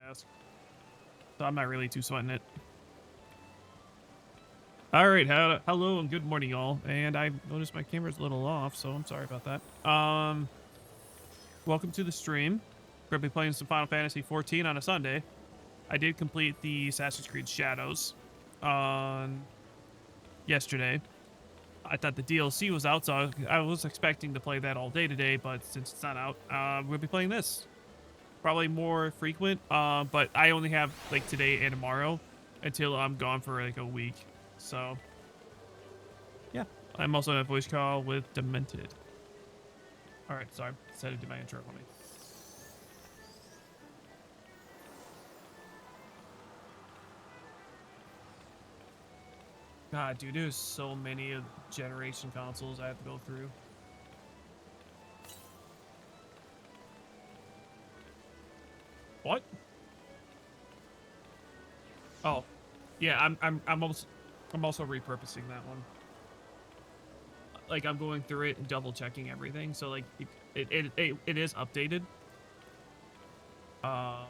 ask. So I'm not really too sweating it. All right, hello and good morning, y'all. And I noticed my camera's a little off, so I'm sorry about that. Welcome to the stream. We're gonna be playing some Final Fantasy 14 on a Sunday. I did complete the Assassin's Creed Shadows on yesterday. I thought the DLC was out, so I was expecting to play that all day today, but since it's not out, we'll be playing this. Probably more frequent, but I only have like today and tomorrow until I'm gone for like a week. So yeah, I'm also on a voice call with Demented. All right, sorry, decided to do my intro for me. God, dude, there's so many of generation consoles I have to go through. What? Oh, yeah, I'm also repurposing that one. Like I'm going through it and double checking everything, so like it is updated. But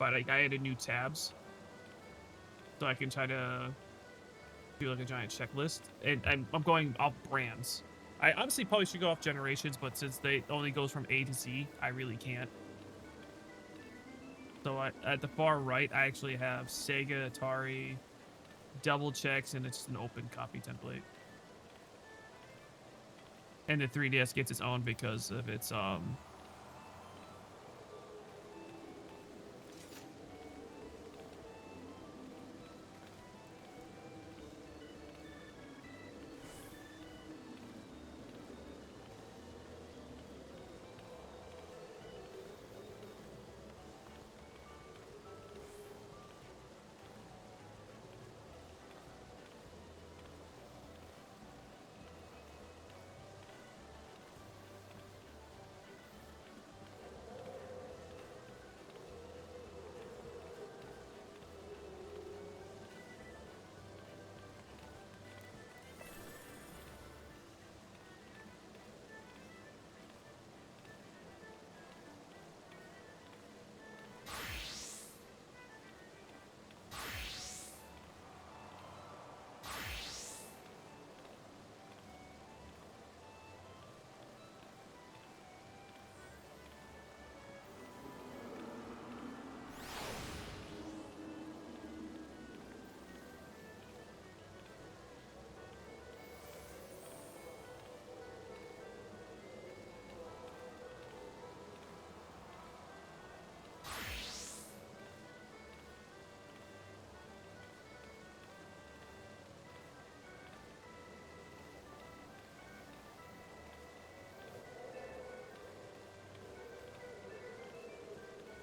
I added new tabs, so I can try to do like a giant checklist, and I'm going off brands. I honestly probably should go off generations, but since they only goes from A to Z, I really can't. So at the far right, I actually have Sega, Atari, double checks, and it's an open copy template. And the 3DS gets its own because of its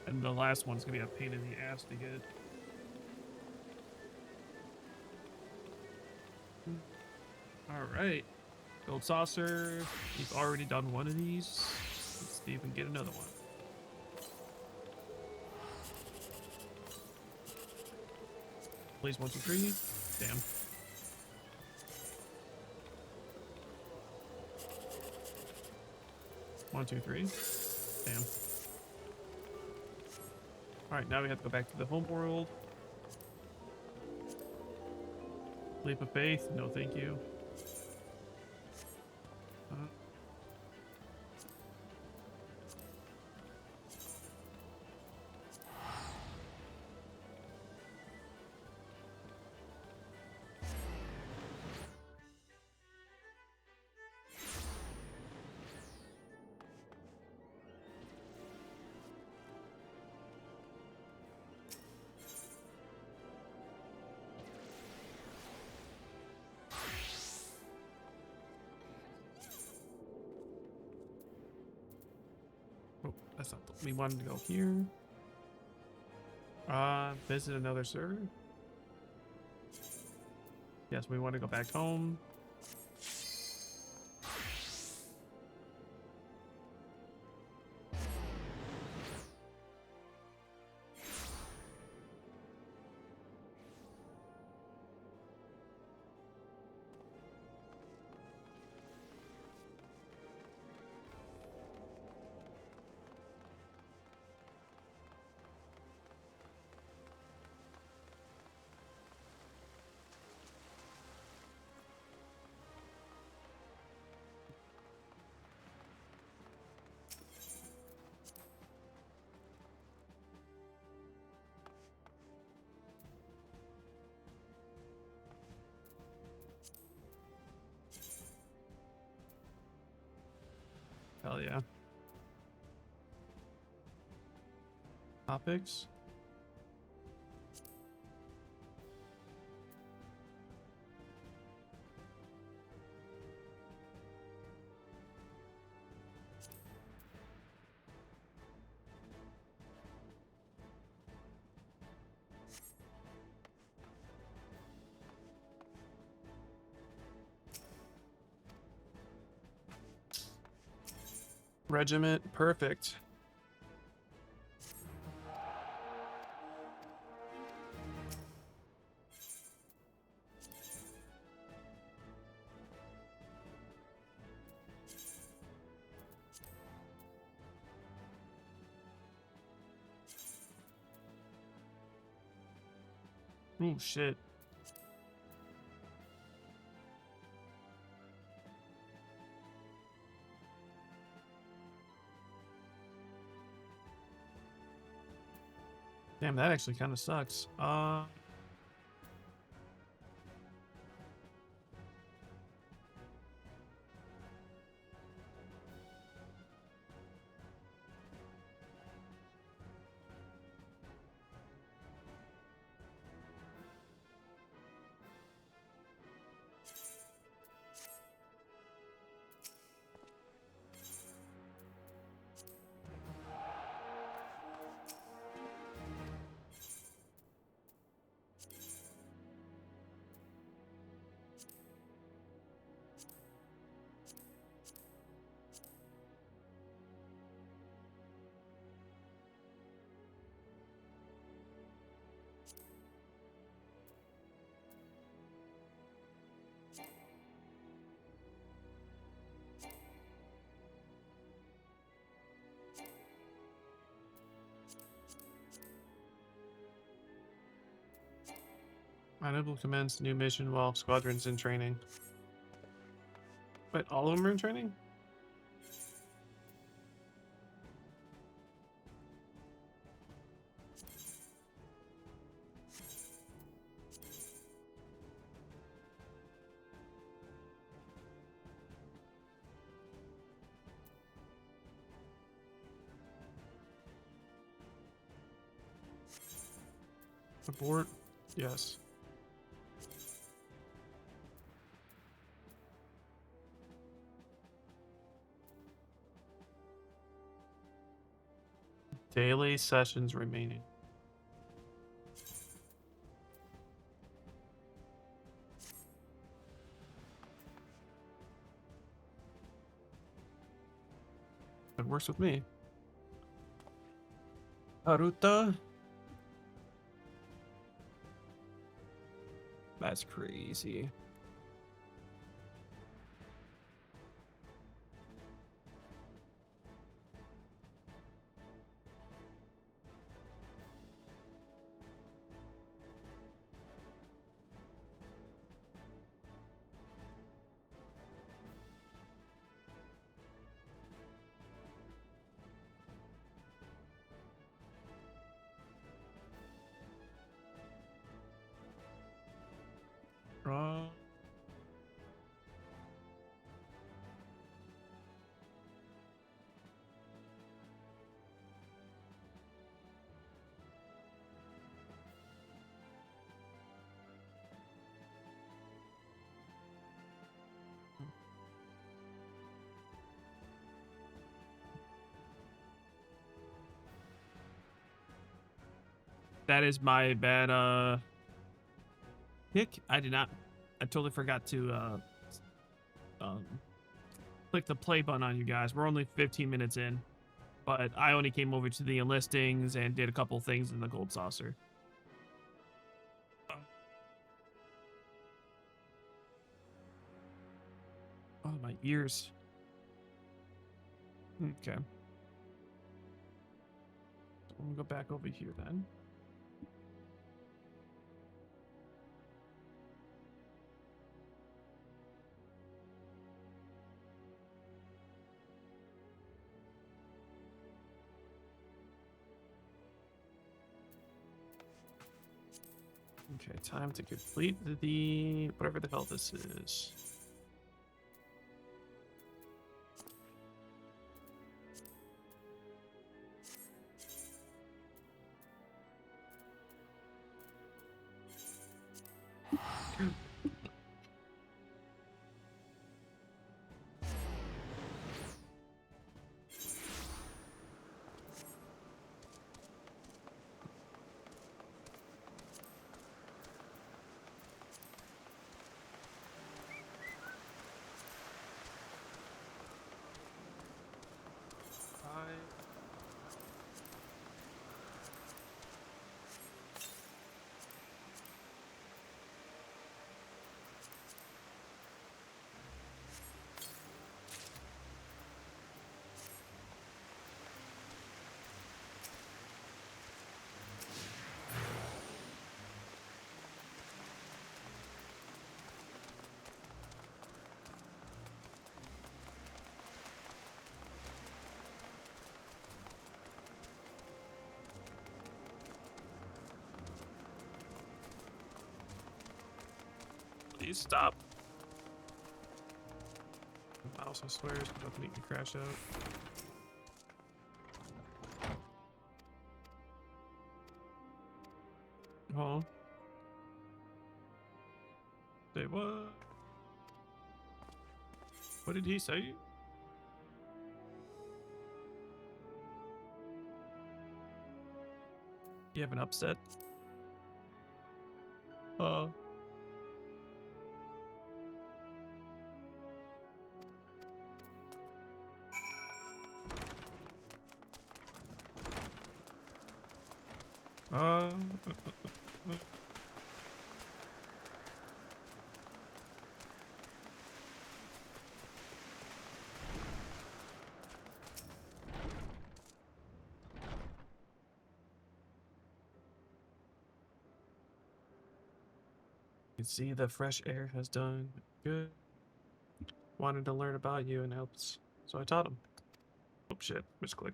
and the last one's gonna be a pain in the ass to get. All right, gold saucer. We've already done one of these. Let's see if we can get another one. Please, 1, 2, 3. Damn. One, two, three. Damn. All right, now we have to go back to the home world. Leap of faith. No, thank you. Oh, that's not. We wanted to go here. Visit another server. Yes, we want to go back home. Hell yeah. Topics. Regiment, perfect. Oh shit. Damn, that actually kind of sucks. Unable to commence new mission while squadron's in training. Wait, all of them are in training? Abort? Yes. Daily sessions remaining. It works with me. Haruta? That's crazy. Uh, that is my bad pick. I totally forgot to um click the play button on you guys. We're only 15 minutes in, but I only came over to the enlistings and did a couple things in the gold saucer. Oh, my ears. Okay. I'm gonna go back over here then. Okay, time to complete the whatever the hell this is. Please stop. The mouse, I swear, is about to make me crash out. Oh. Say what? What did he say? You have an upset? Uh. Uh. You see, the fresh air has done good. Wanted to learn about you and helps, so I taught him. Oh shit, misclicked.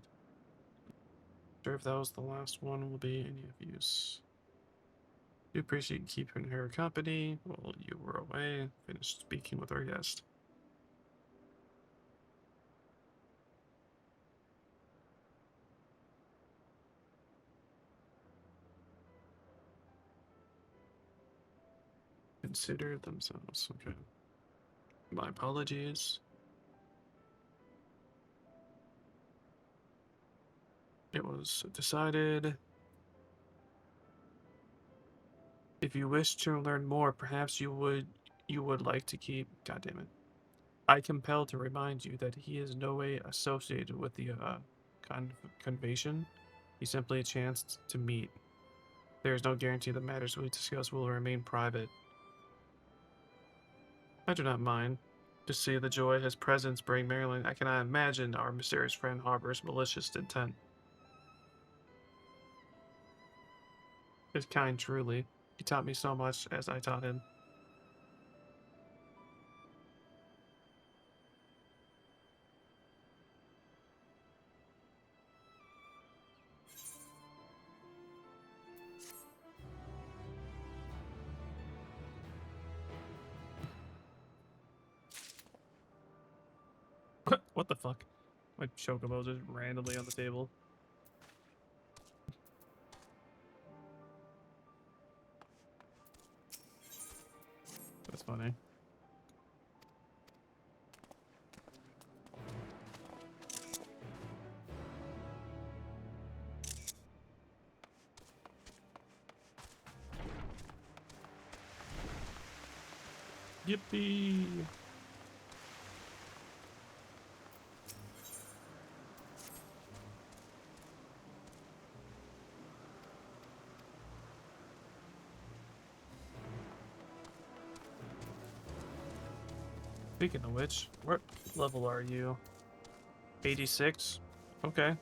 Sure if that was the last one will be any of use. Do appreciate keeping her company while you were away. Finished speaking with our guest. Consider themselves. Okay. My apologies. It was decided. If you wish to learn more, perhaps you would like to keep. God damn it! I compelled to remind you that he is no way associated with the convention. He's simply a chance to meet. There is no guarantee the matters we discuss will remain private. I do not mind. To see the joy his presence bring Maryland, I cannot imagine our mysterious friend harbors malicious intent. His kind, truly. He taught me so much as I taught him. What the fuck? My chocobo just randomly on the table. That's funny. Yippee! Speaking of which, what level are you? 86? Okay.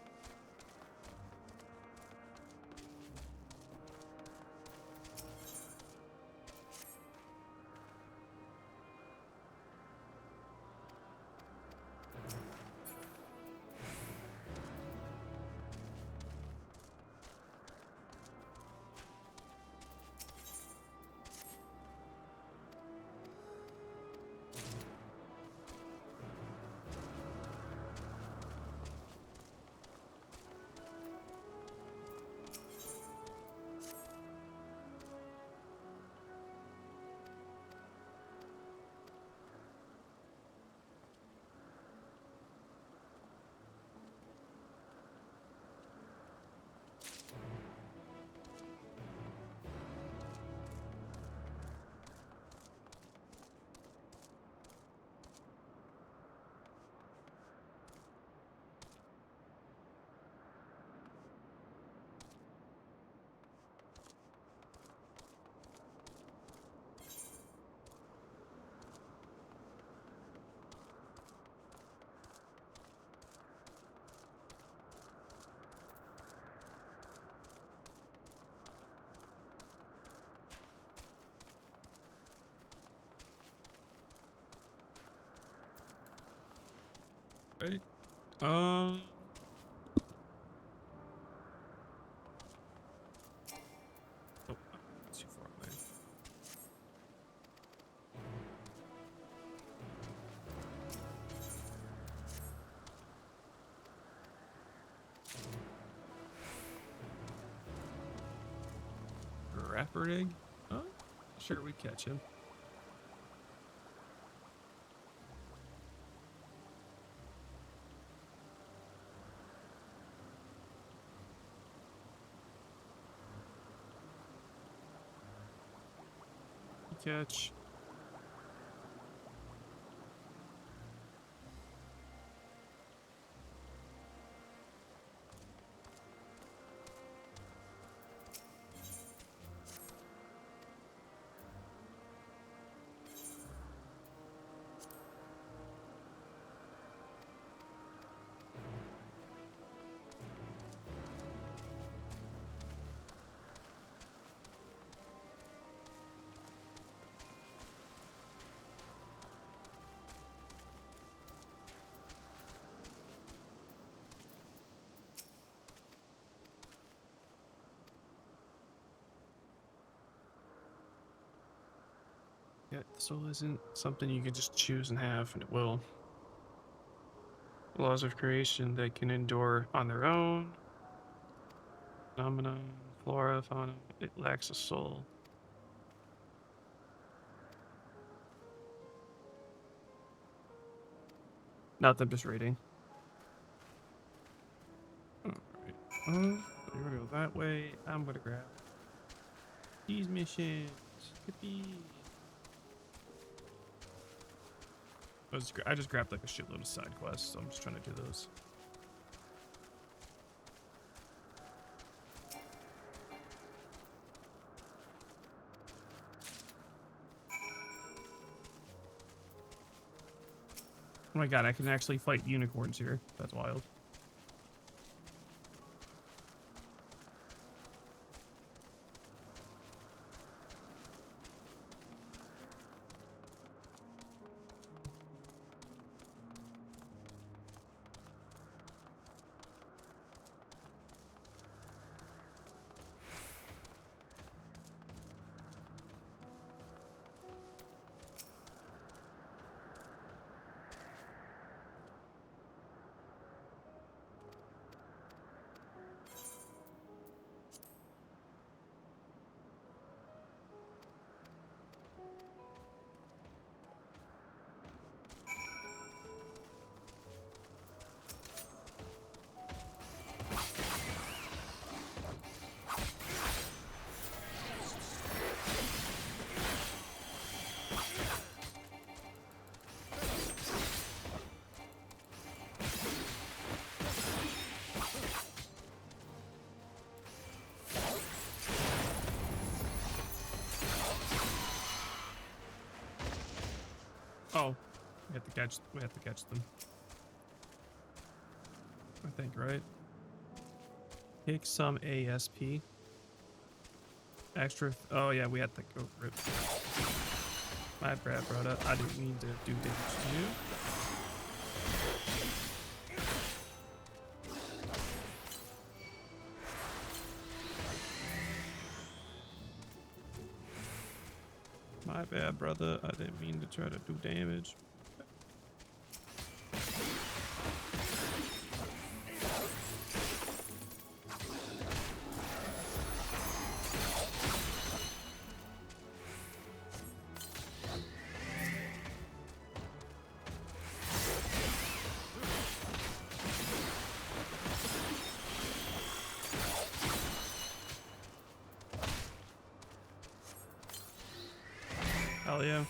Right. Oh, too far away. bird egg? Oh, sure, we catch him. Catch. Yeah, soul isn't something you can just choose and have, and it will. Laws of creation that can endure on their own. Phenomena, flora, fauna. It lacks a soul. Nothing, just reading. Alright. You're gonna go that way. I'm gonna grab these missions. Yippee. I just grabbed like a shitload of side quests, so I'm just trying to do those. Oh my god, I can actually fight unicorns here. That's wild. Oh, we have to catch them. I think, right? Take some ASP. Extra. Oh yeah, we had to go for it. My bad, brother. I didn't mean to do damage to you. My bad, brother. I didn't mean to try to do damage. Hell yeah.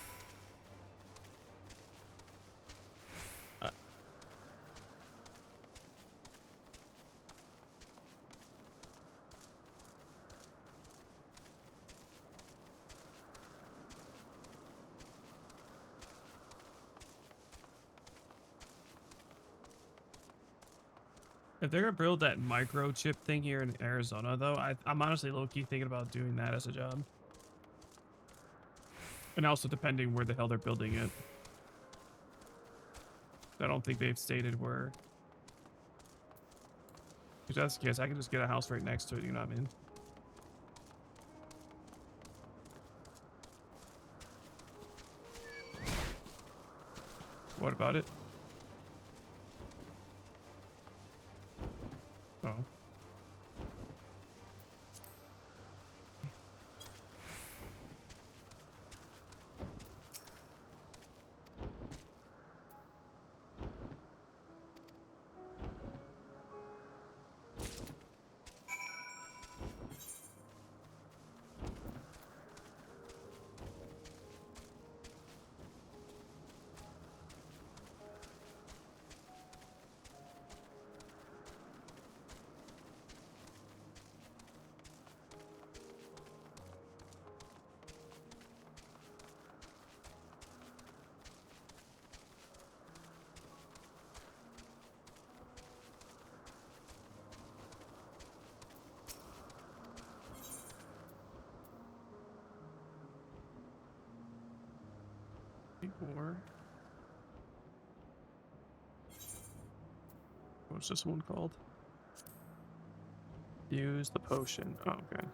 If they're gonna build that microchip thing here in Arizona, though, I'm honestly low-key thinking about doing that as a job. And also depending where the hell they're building it. I don't think they've stated where. If that's the case, I can just get a house right next to it, you know what I mean? What about it? Oh. Or what's this one called? Use the potion. Oh, okay.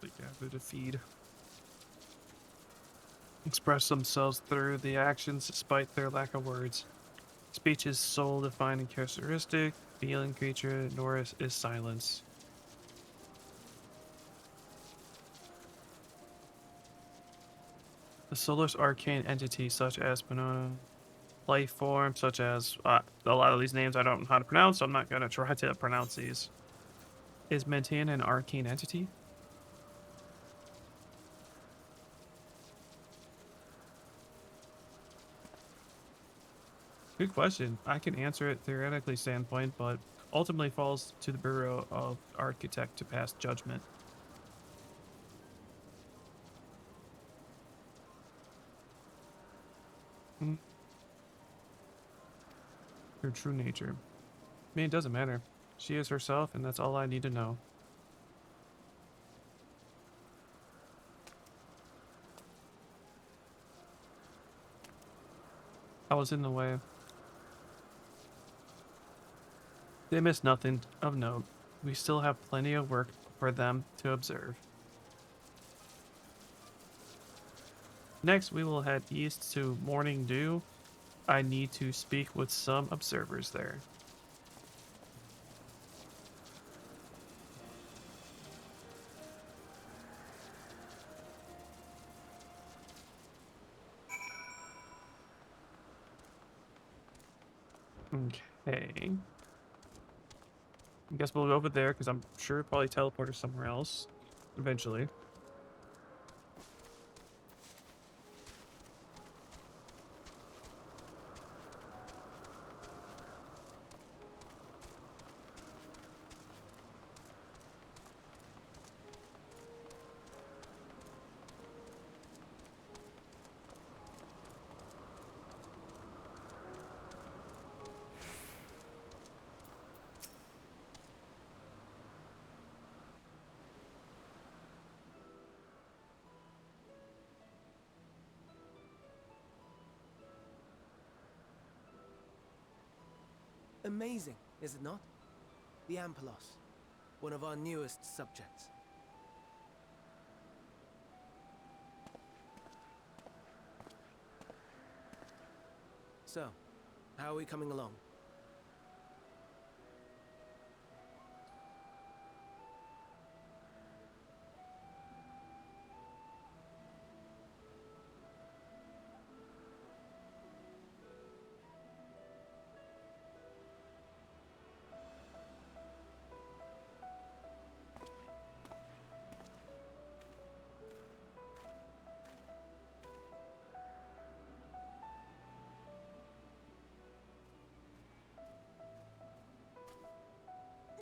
They gather to feed. Express themselves through the actions despite their lack of words. Speech is soul-defining characteristic. Feeling creature, nor is silence. The solar's arcane entity, such as life form, such as a lot of these names I don't know how to pronounce, so I'm not going to try to pronounce these. Is maintain an arcane entity? Good question. I can answer it theoretically standpoint, but ultimately falls to the Bureau of Architect to pass judgment. Hmm. Her true nature. I mean, it doesn't matter. She is herself, and that's all I need to know. I was in the way. They miss nothing of note. We still have plenty of work for them to observe. Next, we will head east to Morning Dew. I need to speak with some observers there. Okay. I guess we'll go over there because I'm sure probably teleport her somewhere else eventually. Amazing, is it not? The Ampelos, one of our newest subjects. So, how are we coming along?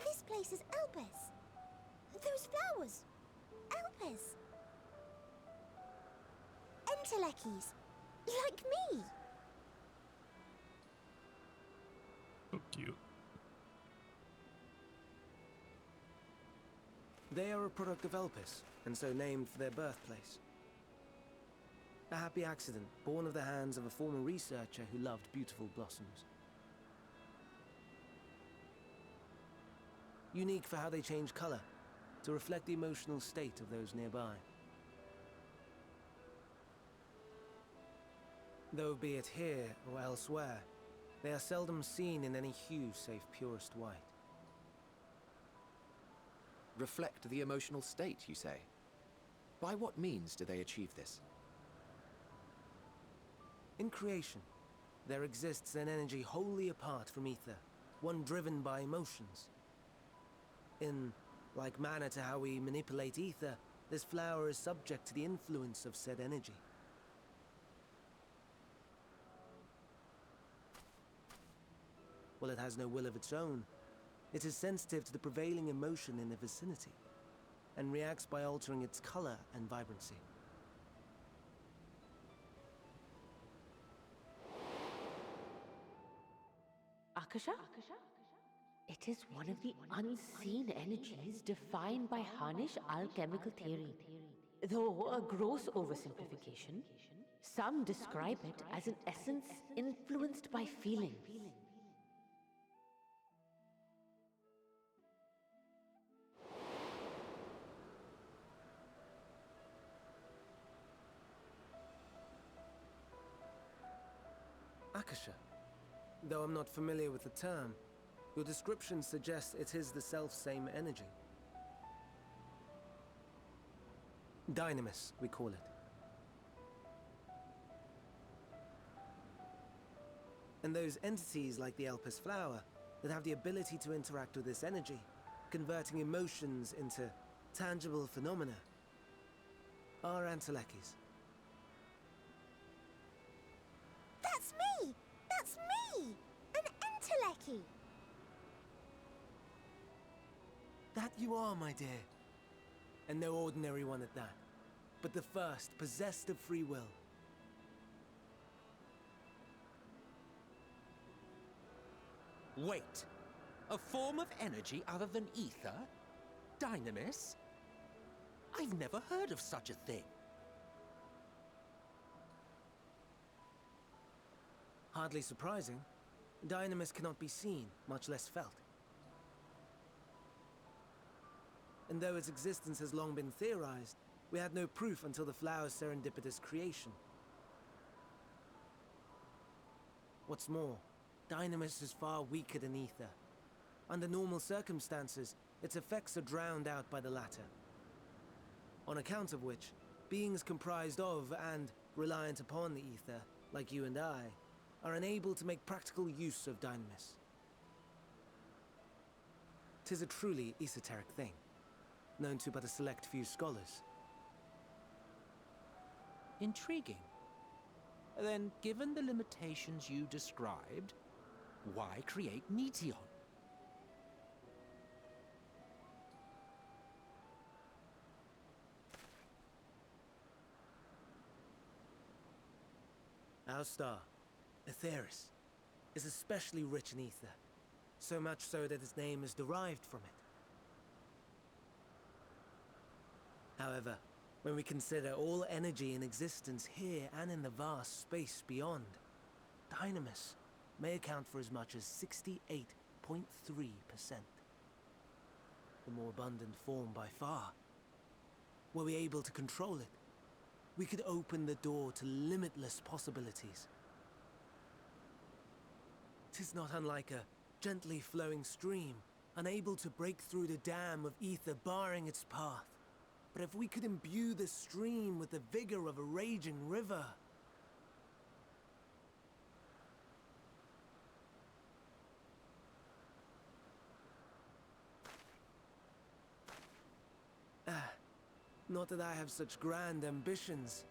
This place is Elpis. Those flowers. Elpis. Entelekis. Like me. So cute. They are a product of Elpis, and so named for their birthplace. A happy accident, born of the hands of a former researcher who loved beautiful blossoms. Unique for how they change color, to reflect the emotional state of those nearby. Though be it here or elsewhere, they are seldom seen in any hue save purest white. Reflect the emotional state, you say? By what means do they achieve this? In creation, there exists an energy wholly apart from ether, one driven by emotions. In like manner to how we manipulate ether, this flower is subject to the influence of said energy. While it has no will of its own, it is sensitive to the prevailing emotion in the vicinity, and reacts by altering its color and vibrancy. Akasha? It is one of the unseen energies defined by Harnish alchemical theory. Though a gross oversimplification, some describe it as an essence influenced by feeling. Akasha. Though I'm not familiar with the term, your description suggests it is the self-same energy. Dynamis, we call it. And those entities like the Elpis flower that have the ability to interact with this energy, converting emotions into tangible phenomena, are Antelekis. That's me! That's me! An Enteleki! That you are, my dear. And no ordinary one at that, but the first possessed of free will. Wait. A form of energy other than ether? Dynamis? I've never heard of such a thing. Hardly surprising. Dynamis cannot be seen, much less felt. and though its existence has long been theorized, we had no proof until the flower's serendipitous creation. What's more, Dynamis is far weaker than Ether. Under normal circumstances, its effects are drowned out by the latter. On account of which, beings comprised of and reliant upon the Ether, like you and I, are unable to make practical use of Dynamis. 'Tis a truly esoteric thing, known to but a select few scholars. Intriguing. Then, given the limitations you described, why create Meteon? Our star, Aetheris, is especially rich in ether, so much so that its name is derived from it. However, when we consider all energy in existence here and in the vast space beyond, Dynamis may account for as much as 68.3%. The more abundant form by far. Were we able to control it, we could open the door to limitless possibilities. 'Tis not unlike a gently flowing stream, unable to break through the dam of ether barring its path. But if we could imbue the stream with the vigor of a raging river... Not that I have such grand ambitions.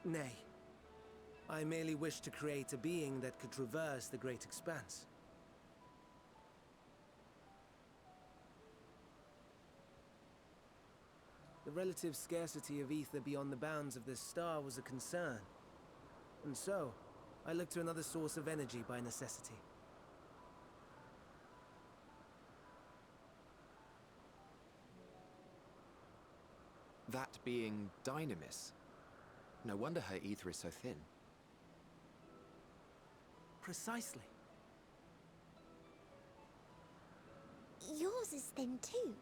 Nay, I merely wish to create a being that could traverse the great expanse. The relative scarcity of ether beyond the bounds of this star was a concern. And so, I looked to another source of energy by necessity. That being Dynamis. No wonder her ether is so thin. Precisely. Yours is thin too.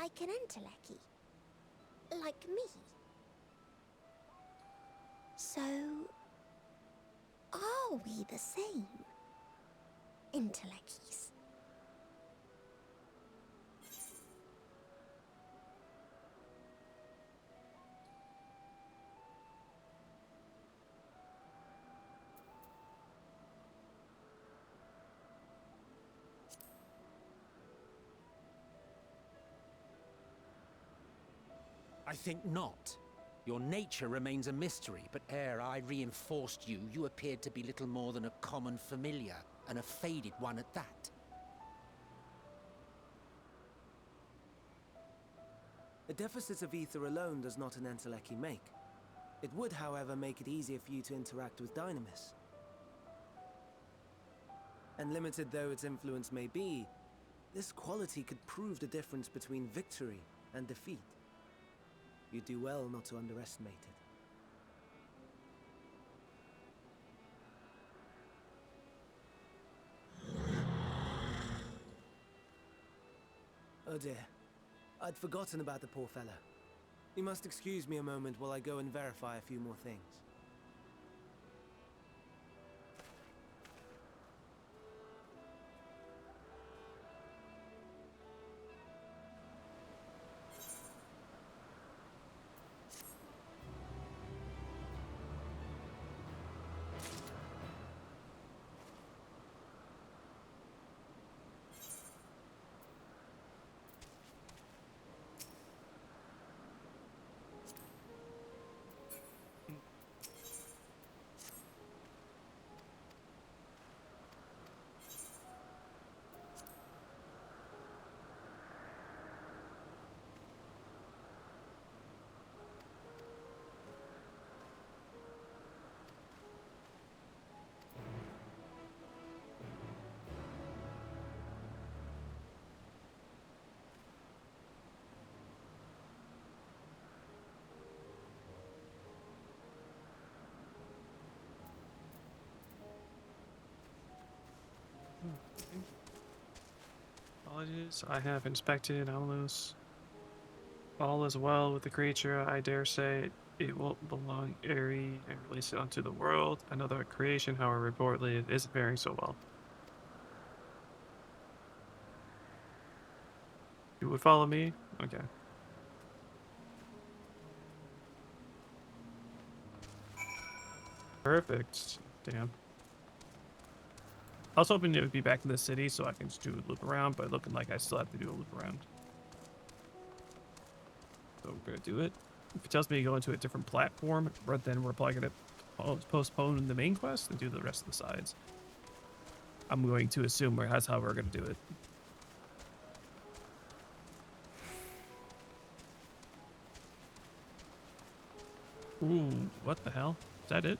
Like an entelechy. Like me. So... are we the same? Entelecchies. I think not. Your nature remains a mystery, but ere I reinforced you, you appeared to be little more than a common familiar, and a faded one at that. A deficit of ether alone does not an entelechy make. It would, however, make it easier for you to interact with Dynamis. And limited though its influence may be, this quality could prove the difference between victory and defeat. You do well not to underestimate it. Oh dear. I'd forgotten about the poor fellow. You must excuse me a moment while I go and verify a few more things. Apologies. I have inspected almost all is well with the creature. I dare say it won't belong airy and release it onto the world. Another creation, however, reportedly it isn't faring so well. You would follow me? Okay. Perfect. Damn. I was hoping it would be back in the city so I can just do a loop around, but looking like I still have to do a loop around. So we're gonna do it. If it tells me to go into a different platform, but then we're probably gonna postpone the main quest and do the rest of the sides. I'm going to assume that's how we're gonna do it. Ooh, what the hell? Is that it?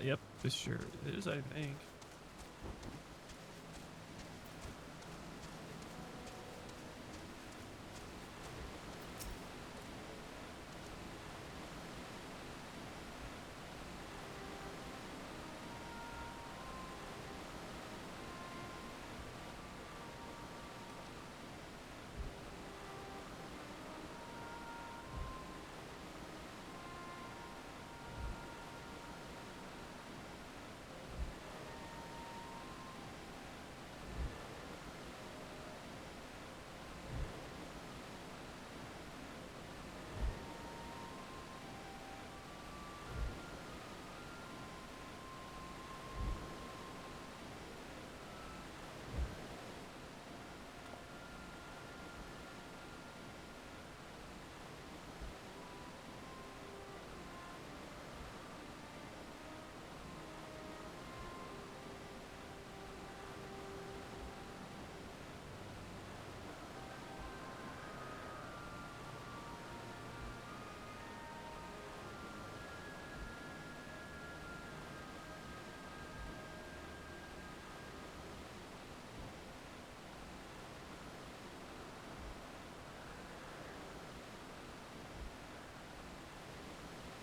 Yep, this sure is, I think.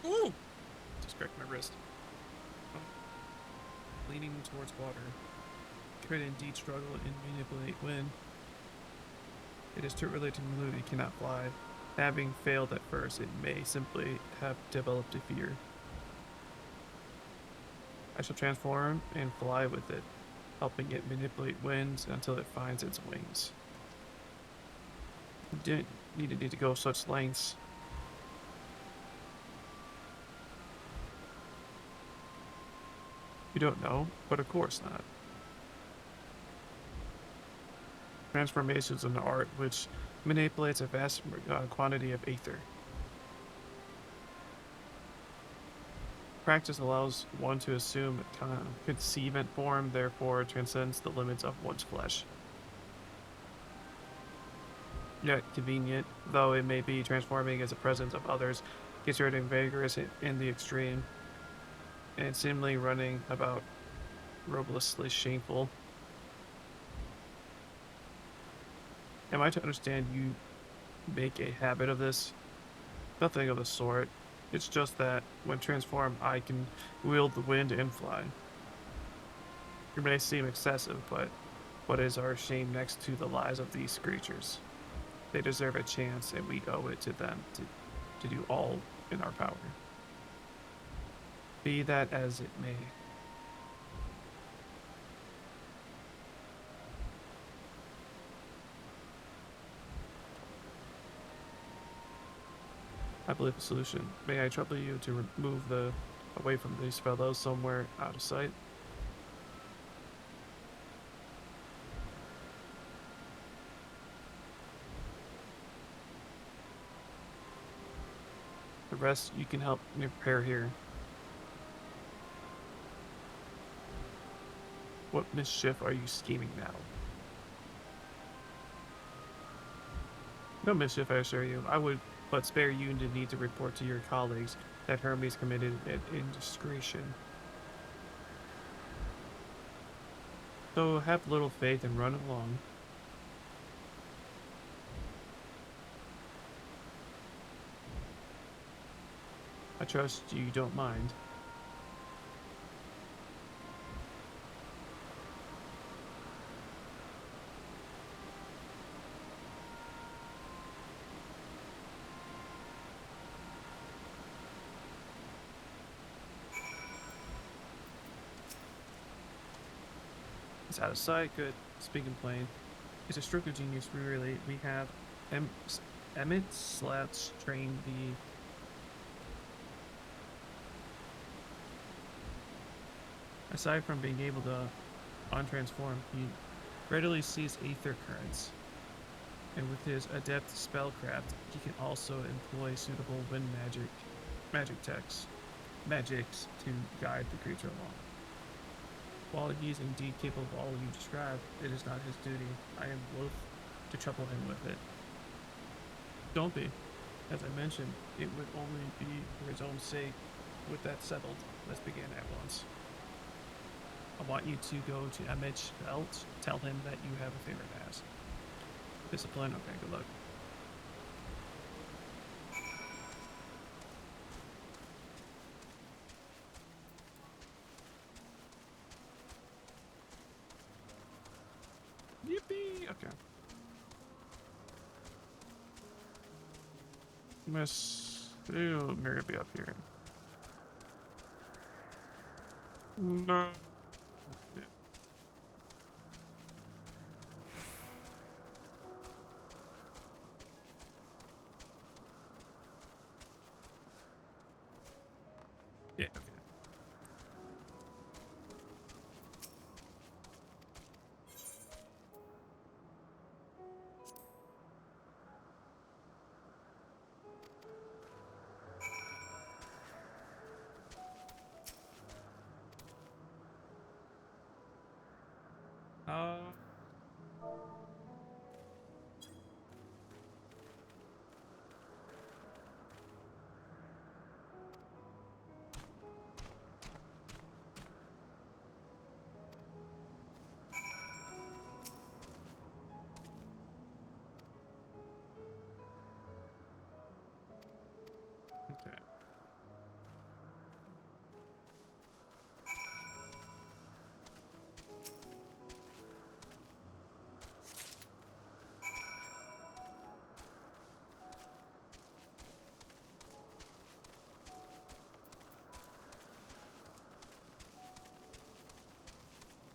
Ooh! Just cracked my wrist. Oh. Leaning towards water. Could indeed struggle and manipulate wind. It is too early to conclude it cannot fly. Having failed at first, it may simply have developed a fear. I shall transform and fly with it, helping it manipulate winds until it finds its wings. You didn't need to go such lengths. You don't know, but of course not. Transformation is an art which manipulates a vast quantity of ether. Practice allows one to assume conceivant form, therefore transcends the limits of one's flesh. Yet convenient, though it may be transforming as a presence of others, considered vigorous in the extreme, and seemingly running about robustlessly shameful. Am I to understand you make a habit of this? Nothing of the sort. It's just that, when transformed, I can wield the wind and fly. It may seem excessive, but what is our shame next to the lives of these creatures? They deserve a chance, and we owe it to them to do all in our power. Be that as it may. I believe the solution. May I trouble you to remove away from these fellows somewhere out of sight? The rest you can help me prepare here. What mischief are you scheming now? No mischief, I assure you. I would but spare you the need to report to your colleagues that Hermes committed an indiscretion. So have little faith and run along. I trust you don't mind. It's out of sight. Good. Speaking plain. It's a stroke of genius. We have Emmett Slouch trained the aside from being able to untransform, he readily sees aether currents. And with his adept spellcraft, he can also employ suitable wind magics to guide the creature along. While he is indeed capable of all you described, it is not his duty. I am loath to trouble him with it. Don't be. As I mentioned, it would only be for his own sake. With that settled, let's begin at once. I want you to go to MH Belt, tell him that you have a favor to ask. Discipline? Okay, good luck. Yippee! Okay. Miss... Ew, Mary be up here. No. Yeah. Yeah, okay. Uh... Okay.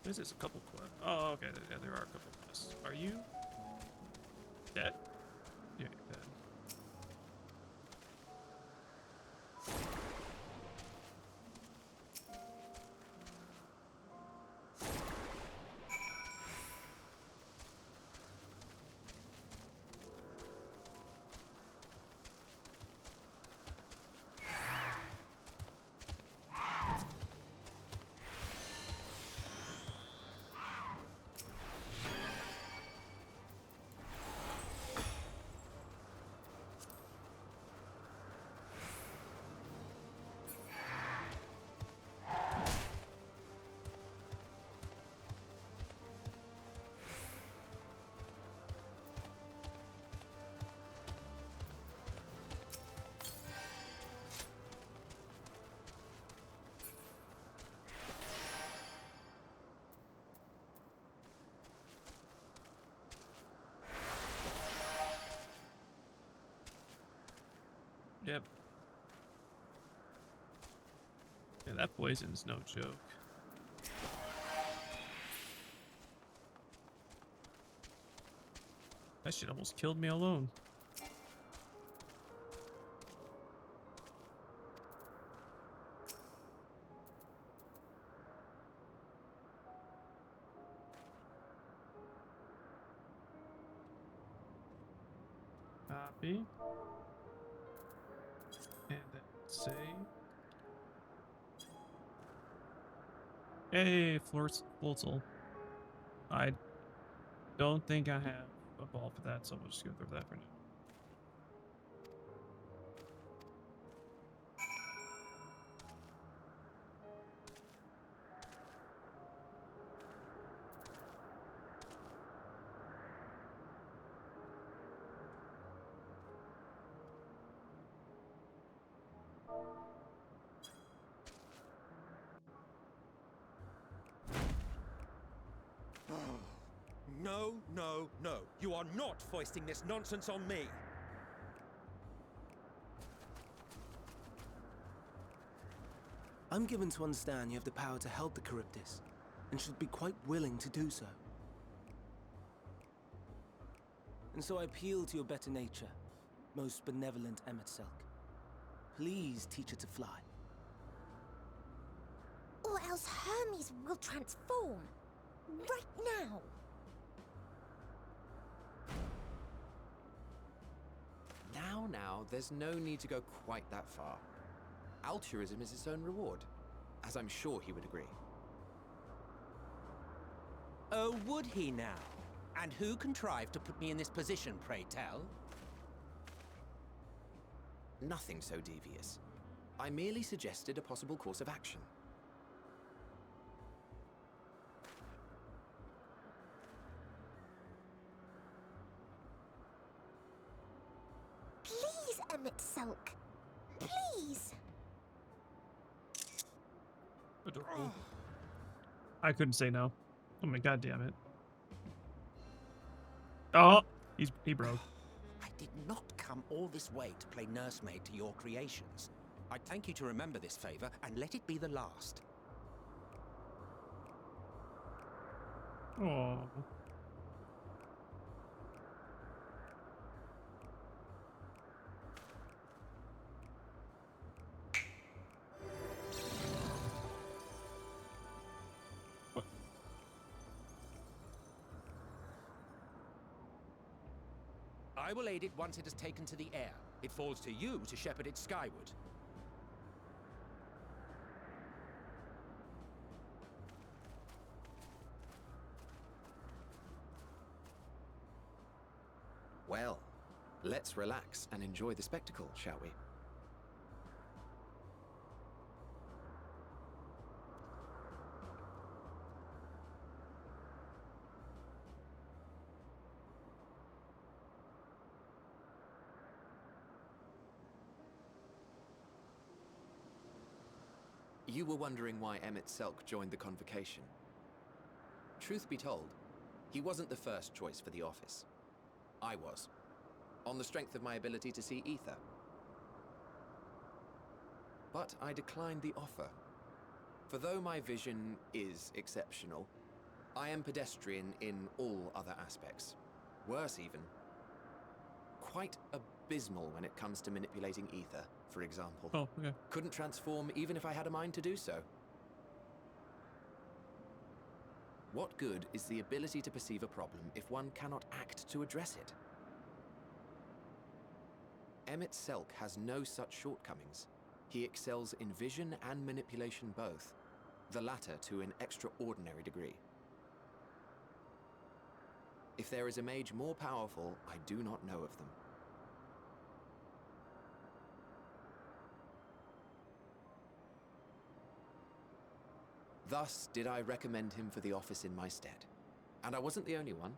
This is a couple quests. Oh, okay. Yeah, there are a couple quests. Are you dead? Yeah, you're dead. Yep. Yeah, that poison's no joke. That shit almost killed me alone. Copy. And then save. Hey, Floatzel. I don't think I have a ball for that, so we'll just go through that for now. No, no, no. You are not foisting this nonsense on me. I'm given to understand you have the power to help the Charybdis. and should be quite willing to do so. And so I appeal to your better nature, most benevolent Emet-Selch. Please teach her to fly. Or else Hermes will transform. Right now. Now, there's no need to go quite that far. Altruism is its own reward, as I'm sure he would agree. Oh, would he now? And who contrived to put me in this position, pray tell? Nothing so devious. I merely suggested a possible course of action. Please, Emet-Selch. Please. Adorable. I couldn't say no. Oh my god damn it. Oh, he broke. I did not come all this way to play nursemaid to your creations. I thank you to remember this favor and let it be the last. Oh. I will aid it once it has taken to the air. It falls to you to shepherd it skyward. Well, let's relax and enjoy the spectacle, shall we? You were wondering why Emet-Selch joined the convocation. Truth be told, he wasn't the first choice for the office. I was, on the strength of my ability to see ether. But I declined the offer. For though my vision is exceptional, I am pedestrian in all other aspects. Worse even. Quite abysmal when it comes to manipulating ether, for example. Oh, okay. Couldn't transform even if I had a mind to do so. What good is the ability to perceive a problem if one cannot act to address it? Emet-Selch has no such shortcomings. He excels in vision and manipulation both, the latter to an extraordinary degree. If there is a mage more powerful, I do not know of them. Thus did I recommend him for the office in my stead. And I wasn't the only one.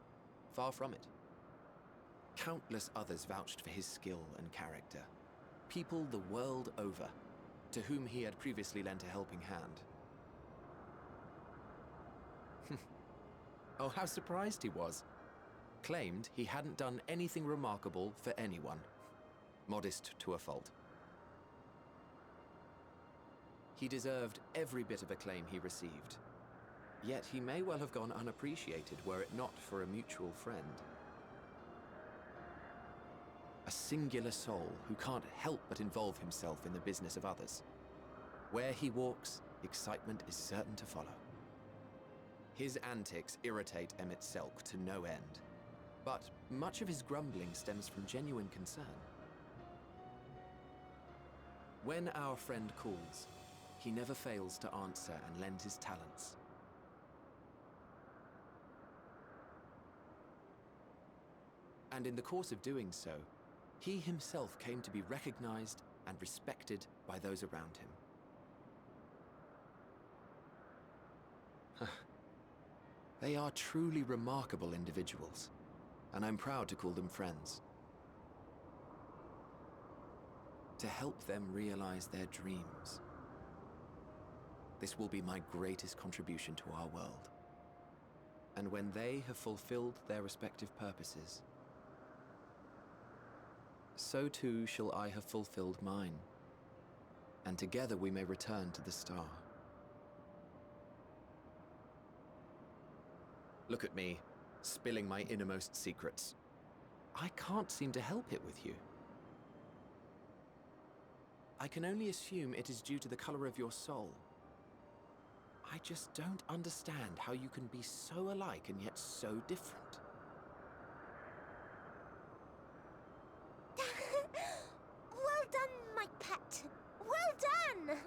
Far from it. Countless others vouched for his skill and character. People the world over, to whom he had previously lent a helping hand. Oh, how surprised he was. Claimed he hadn't done anything remarkable for anyone. Modest to a fault. He deserved every bit of acclaim he received. Yet he may well have gone unappreciated were it not for a mutual friend. A singular soul who can't help but involve himself in the business of others. Where he walks, excitement is certain to follow. His antics irritate Emet-Selch to no end, but much of his grumbling stems from genuine concern. When our friend calls, he never fails to answer and lend his talents. And in the course of doing so, he himself came to be recognized and respected by those around him. They are truly remarkable individuals, and I'm proud to call them friends. To help them realize their dreams. This will be my greatest contribution to our world. And when they have fulfilled their respective purposes, so too shall I have fulfilled mine, and together we may return to the star. Look at me, spilling my innermost secrets. I can't seem to help it with you. I can only assume it is due to the color of your soul. I just don't understand how you can be so alike and yet so different. Well done, my pet. Well done!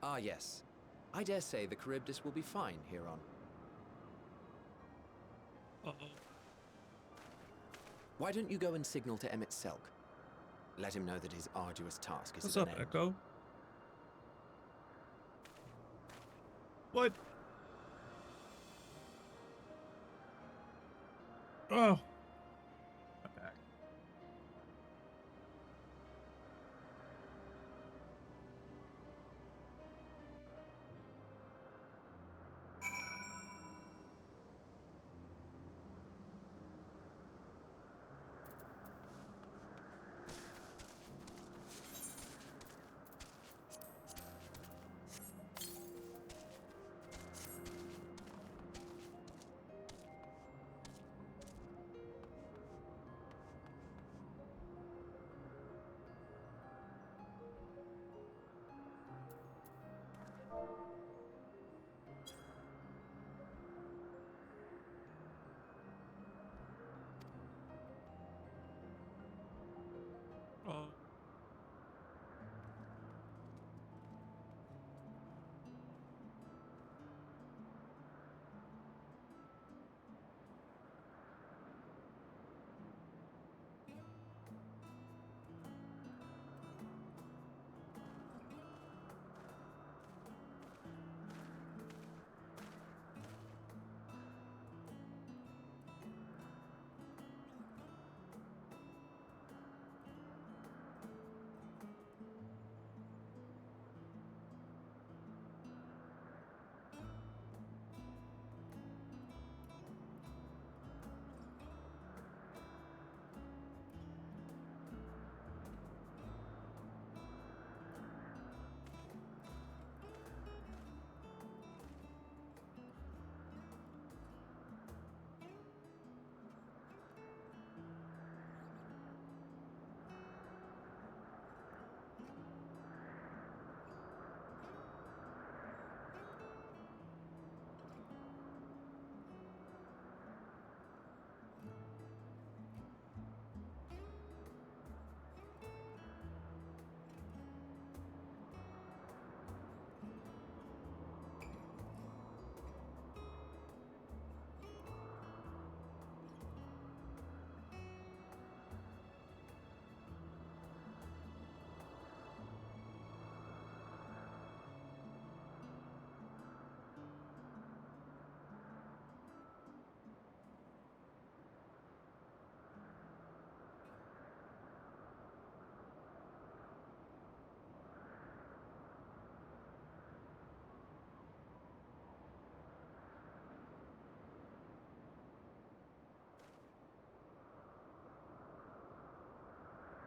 Ah, yes. I dare say the Charybdis will be fine here on. Uh-oh. Why don't you go and signal to Emmett Selk? Let him know that his arduous task is What's at up, an end. Echo? What? Oh. My back. Oh.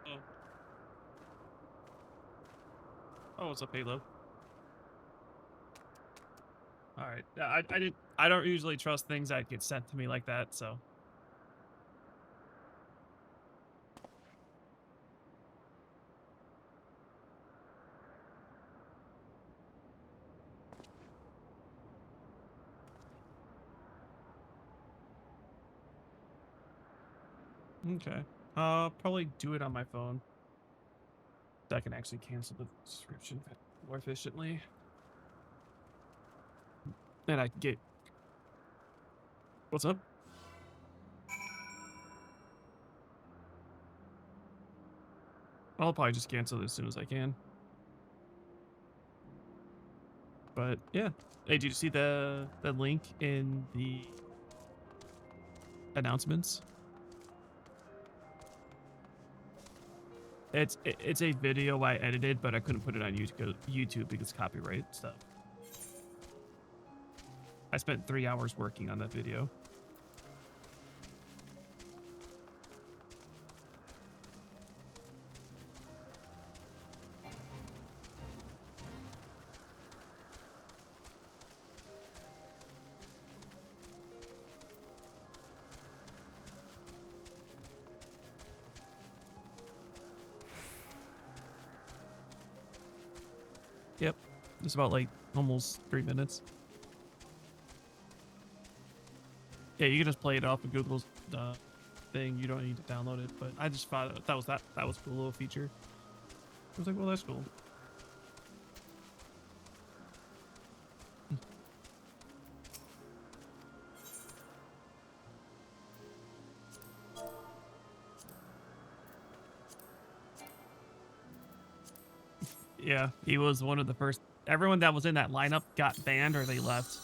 Oh. Oh, what's up, Halo? All right. Yeah, I don't usually trust things that get sent to me like that, so. Okay. Probably do it on my phone. So I can actually cancel the subscription more efficiently. And I can get. What's up? I'll probably just cancel it as soon as I can. But yeah. Hey, did you see the link in the announcements? It's a video I edited, but I couldn't put it on YouTube because copyright stuff. I spent 3 hours working on that video. Yep. It's about like almost 3 minutes. Yeah, you can just play it off of Google's thing. You don't need to download it, but I just thought that was a cool little feature. I was like, well, that's cool. Yeah, he was one of the first. Everyone that was in that lineup got banned or they left.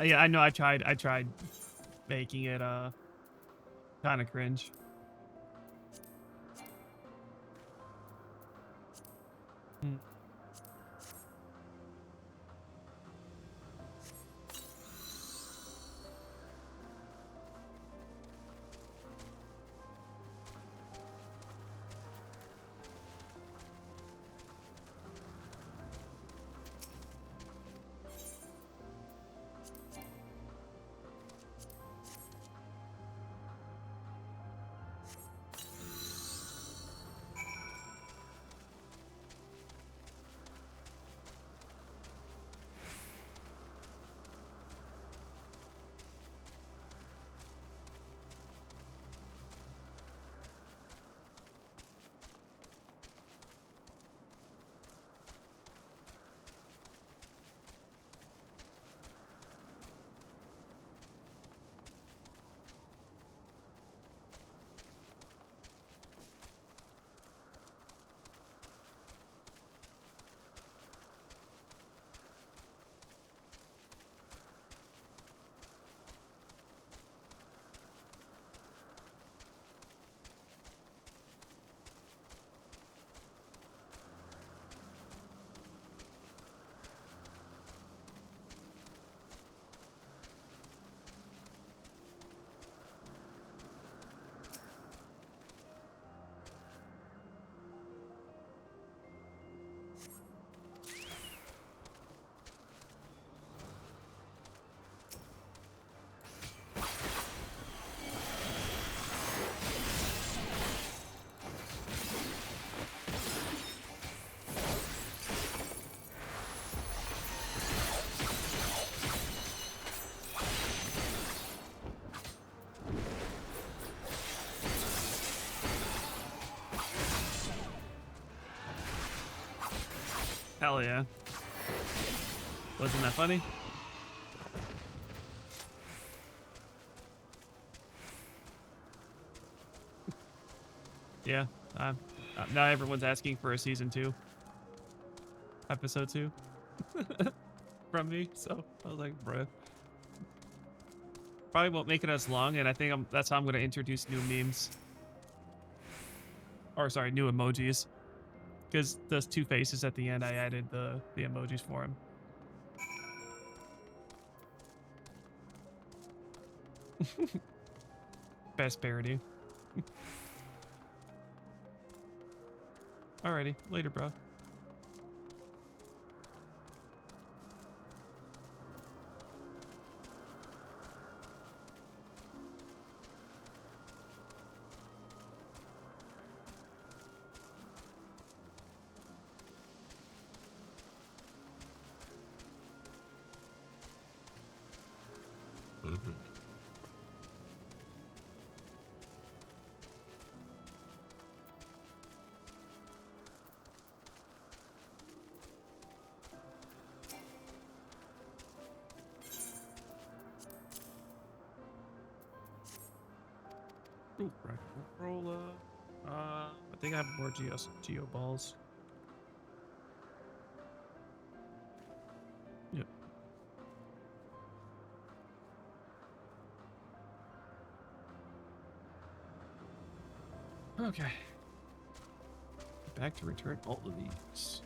Yeah, I know. I tried making it kind of cringe. Hmm. Hell yeah. Wasn't that funny? Yeah. Now everyone's asking for a season 2, episode 2 from me. So I was like, bruh. Probably won't make it as long, and I think that's how I'm going to introduce new memes. Or sorry, new emojis. Because those 2 faces at the end, I added the emojis for him. Best parody. Alrighty, later, bro. Ooh, right. Roll I think I have more geo balls. Yep. Okay. Back to return all of these.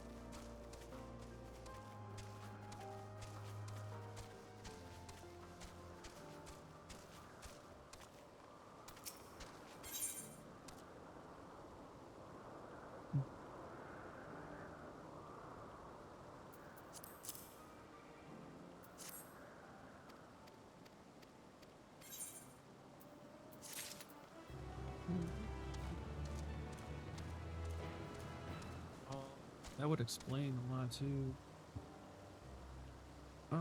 That would explain a lot too. Uh,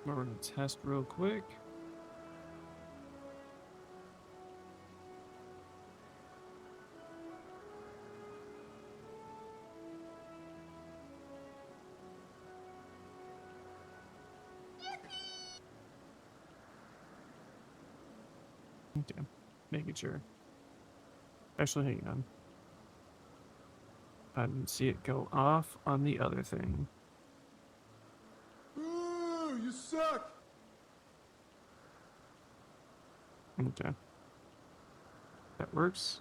we're gonna test real quick. Okay, making sure. Actually, hang on. I didn't see it go off on the other thing. Ooh, you suck! Okay. That works.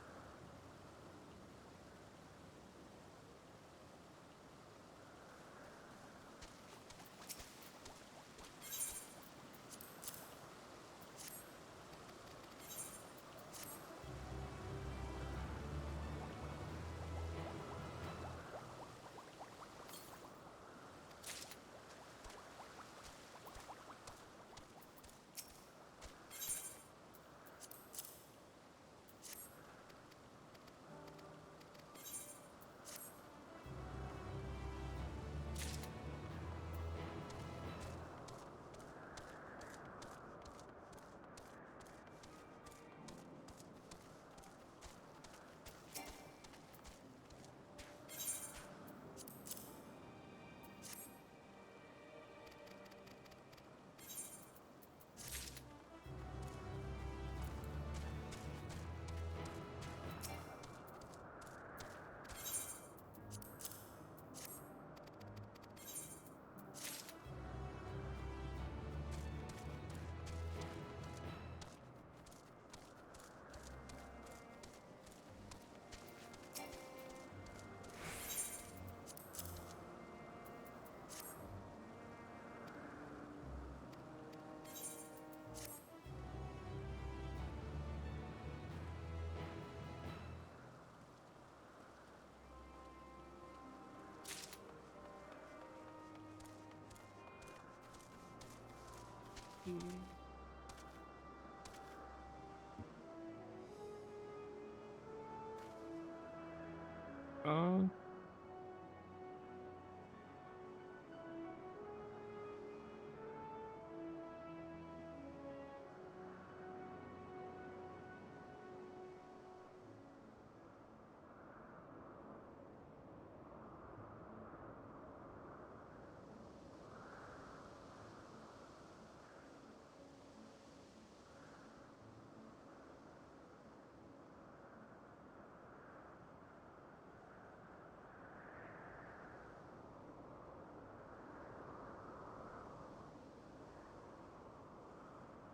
Uh,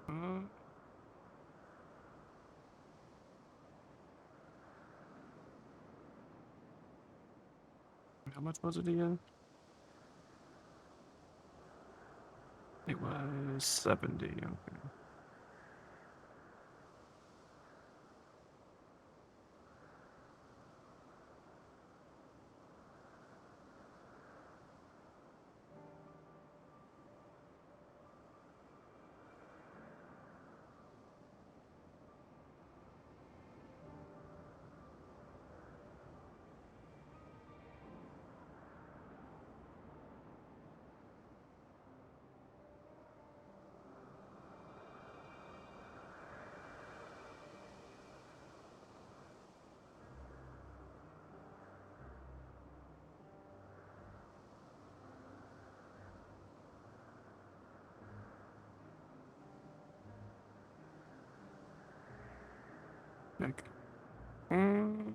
uh, how much was it again? It was 70. Okay. Heck. Mm,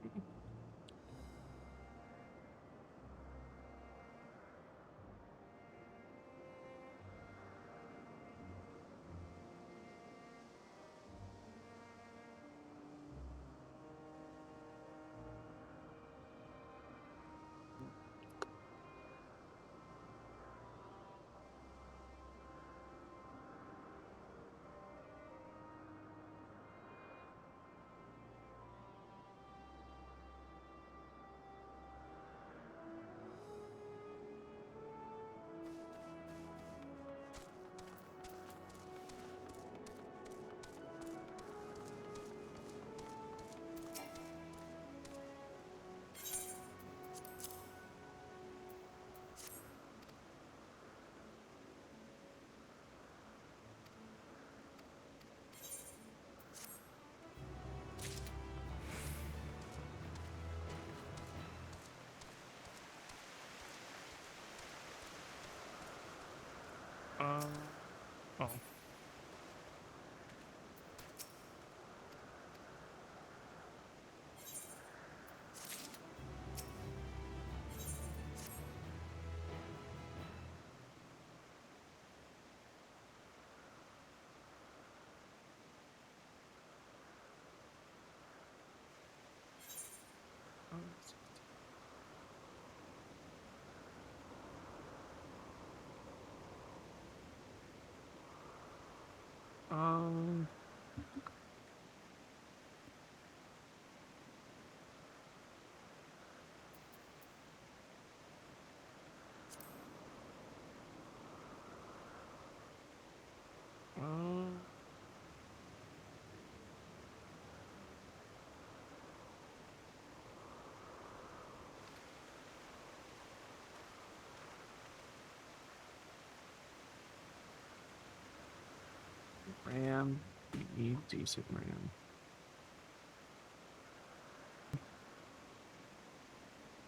RAM. We need decent RAM.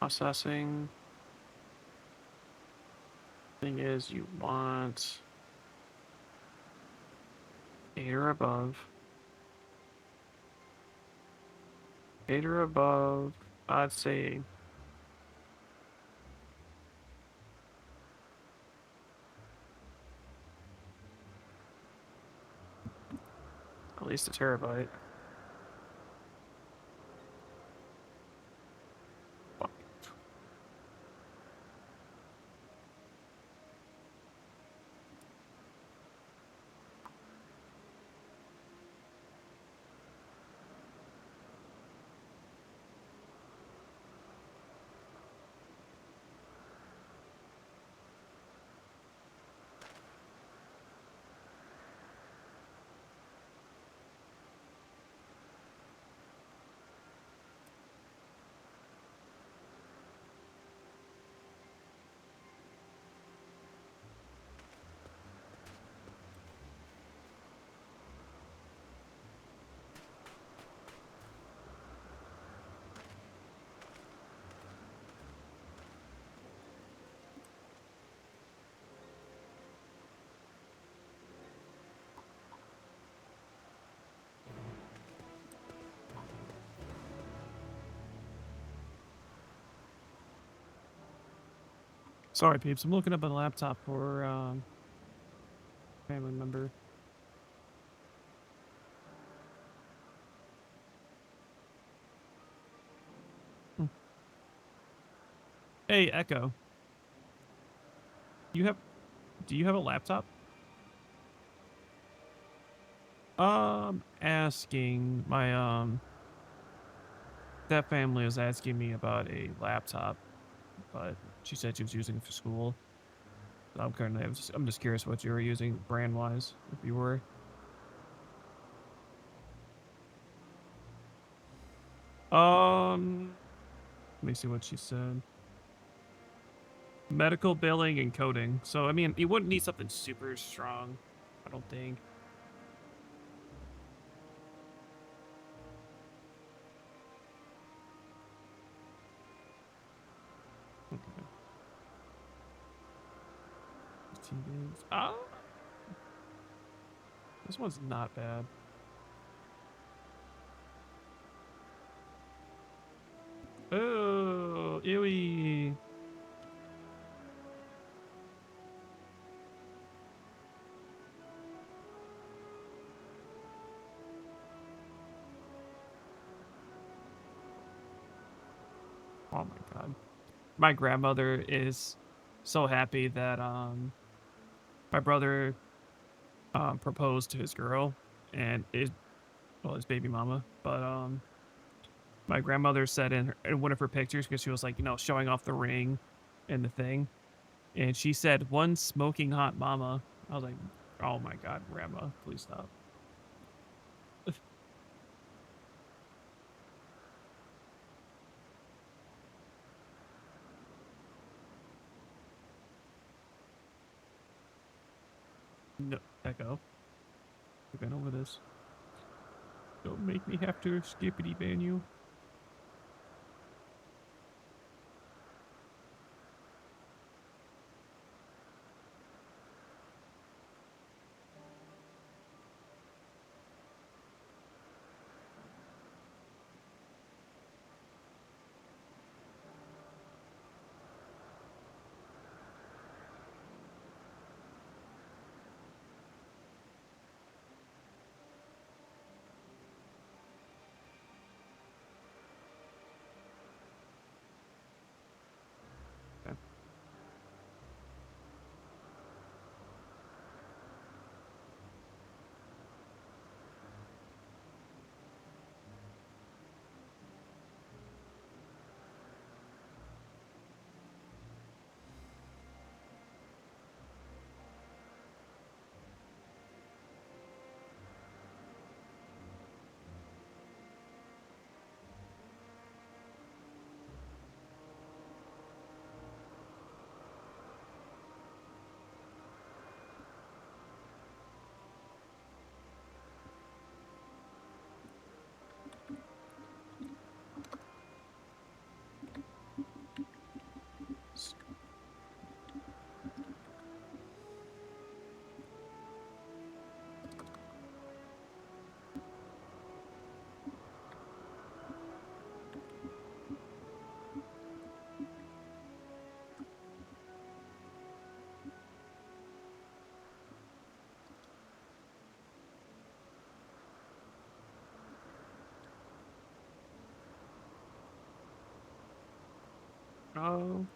Processing. Thing is, you want 8 or above. 8 or above. I'd say. At least a terabyte. Fuck. Sorry, peeps. I'm looking up a laptop for family member. Hmm. Hey, Echo. You have? Do you have a laptop? Asking my that family was asking me about a laptop, but she said she was using it for school. So I'm just curious what you were using brand wise, if you were. Let me see what she said. Medical billing and coding. So I mean, you wouldn't need something super strong, I don't think. Okay. 15 gigs. Oh, this one's not bad. Oh, ewy. Oh my god. My grandmother is so happy that my brother proposed to his girl and his baby mama. But my grandmother said in one of her pictures, because she was like, showing off the ring and the thing, and she said, "One smoking hot mama." I was like, "Oh my god, grandma, please stop." No, Echo. We've been over this. Don't make me have to skippity ban you. Oh.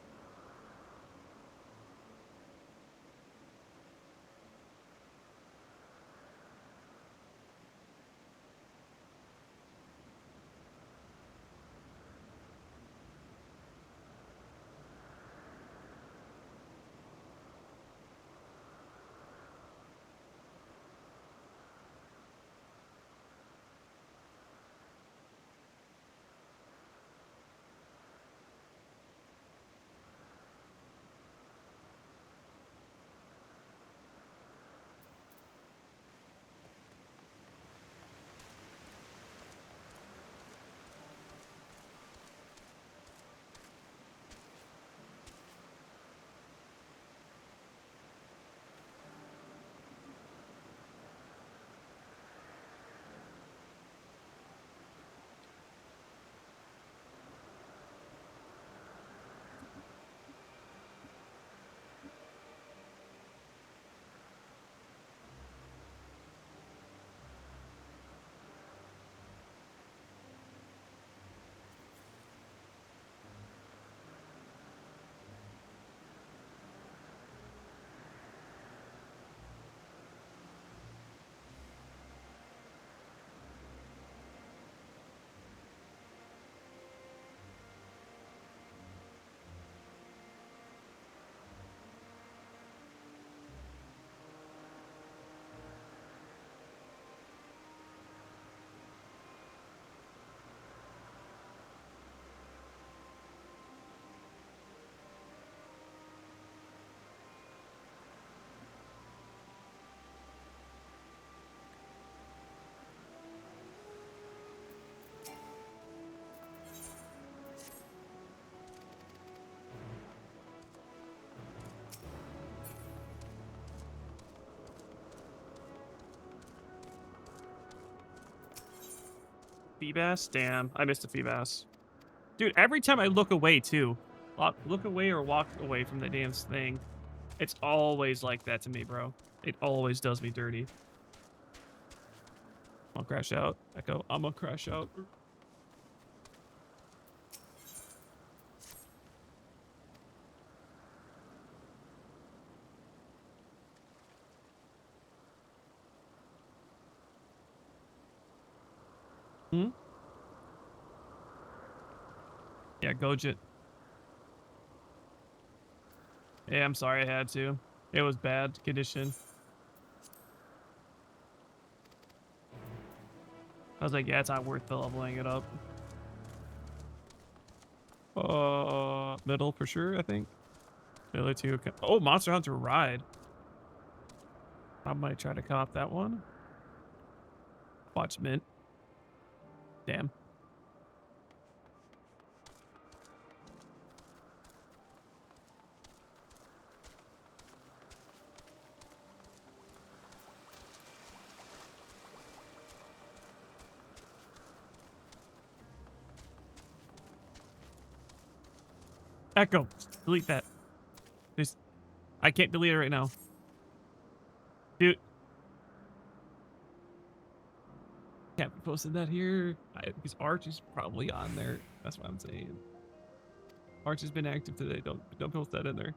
Feebas? Damn, I missed a Feebas. Dude, every time I look away, too. Look away or walk away from the damn thing. It's always like that to me, bro. It always does me dirty. I'll crash out. Echo, I'm gonna crash out. Hmm? Yeah, Gojit. Yeah, I'm sorry I had to. It was bad condition. I was like, yeah, it's not worth the leveling it up. Middle for sure, I think. The other two. Oh, Monster Hunter Ride. I might try to cop that one. Watch Mint. Damn. Echo, delete that. Just, I can't delete it right now. Dude. Can't be posting that here. Because Arch is probably on there. That's what I'm saying. Arch has been active today. Don't post that in there.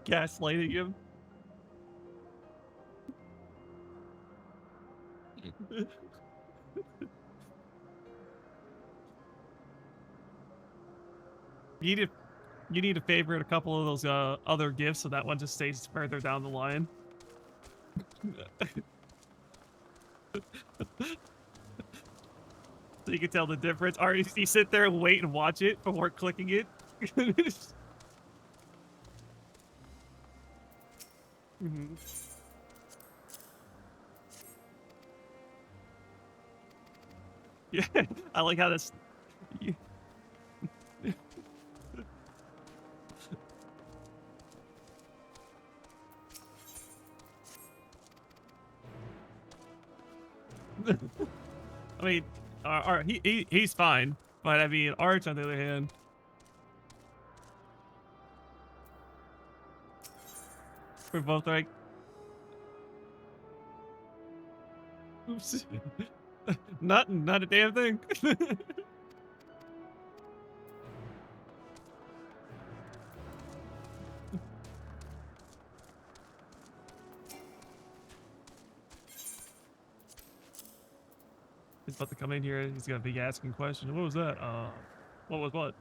Gaslighting him. You need to favorite a couple of those other gifts so that one just stays further down the line. So you can tell the difference. Or you sit there and wait and watch it before clicking it. Mm-hmm. Yeah, I like how this. Yeah. I mean, he's fine. But I mean, Arch, on the other hand, we're both like, oops, not a damn thing. He's about to come in here. He's gonna be asking questions. What was that? What was what?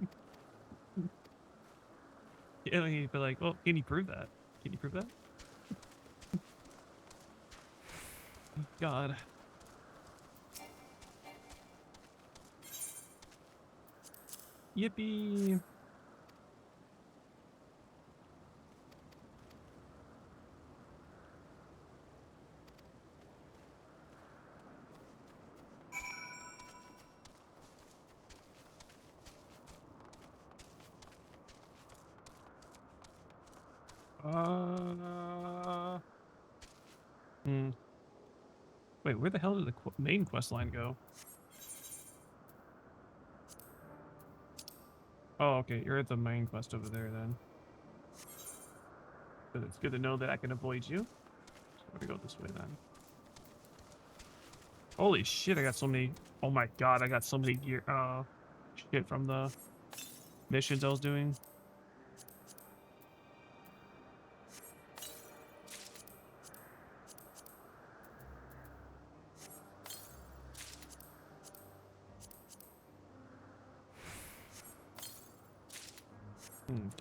Yeah, he'd be like, well, can you prove that? Can you prove that? God. Yippee. Hmm. Wait, where the hell did the main quest line go? Oh, okay. You're at the main quest over there then. But it's good to know that I can avoid you. So I'm gonna go this way then. Holy shit, I got so many. Oh my god, I got so many gear. Shit from the missions I was doing.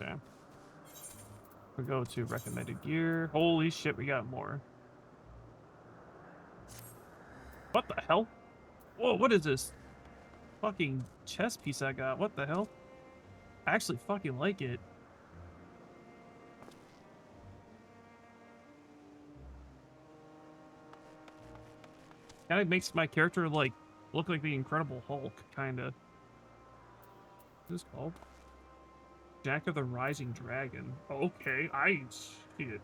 Okay. We go to recommended gear. Holy shit, we got more. What the hell? Whoa, what is this? Fucking chess piece I got. What the hell? I actually fucking like it. Kind of makes my character like look like the Incredible Hulk, kind of. What is this called? Jack of the Rising Dragon. Okay, I see it.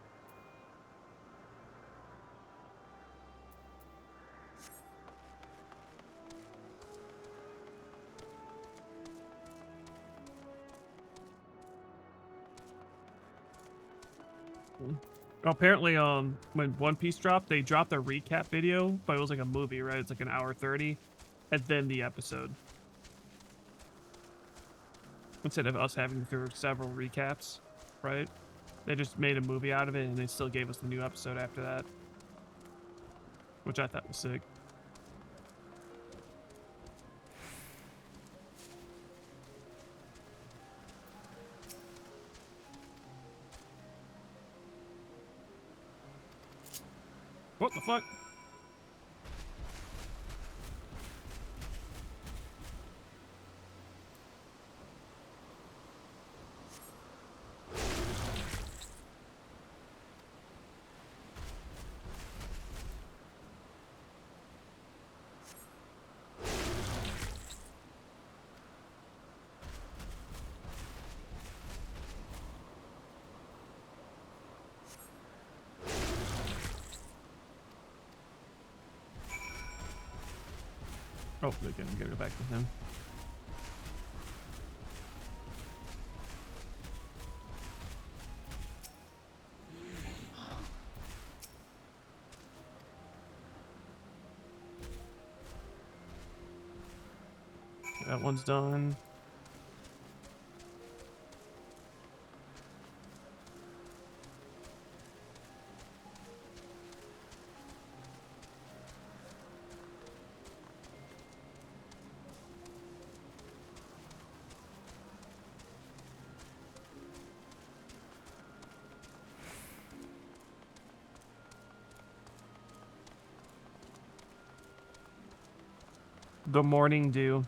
Apparently, when One Piece dropped, they dropped a recap video, but it was like a movie, right? It's like an hour 30, and then the episode. Instead of us having to do several recaps, right? They just made a movie out of it, and they still gave us the new episode after that, which I thought was sick. What the fuck? Oh, again, we gotta go back to him. That one's done. The Morning Dew.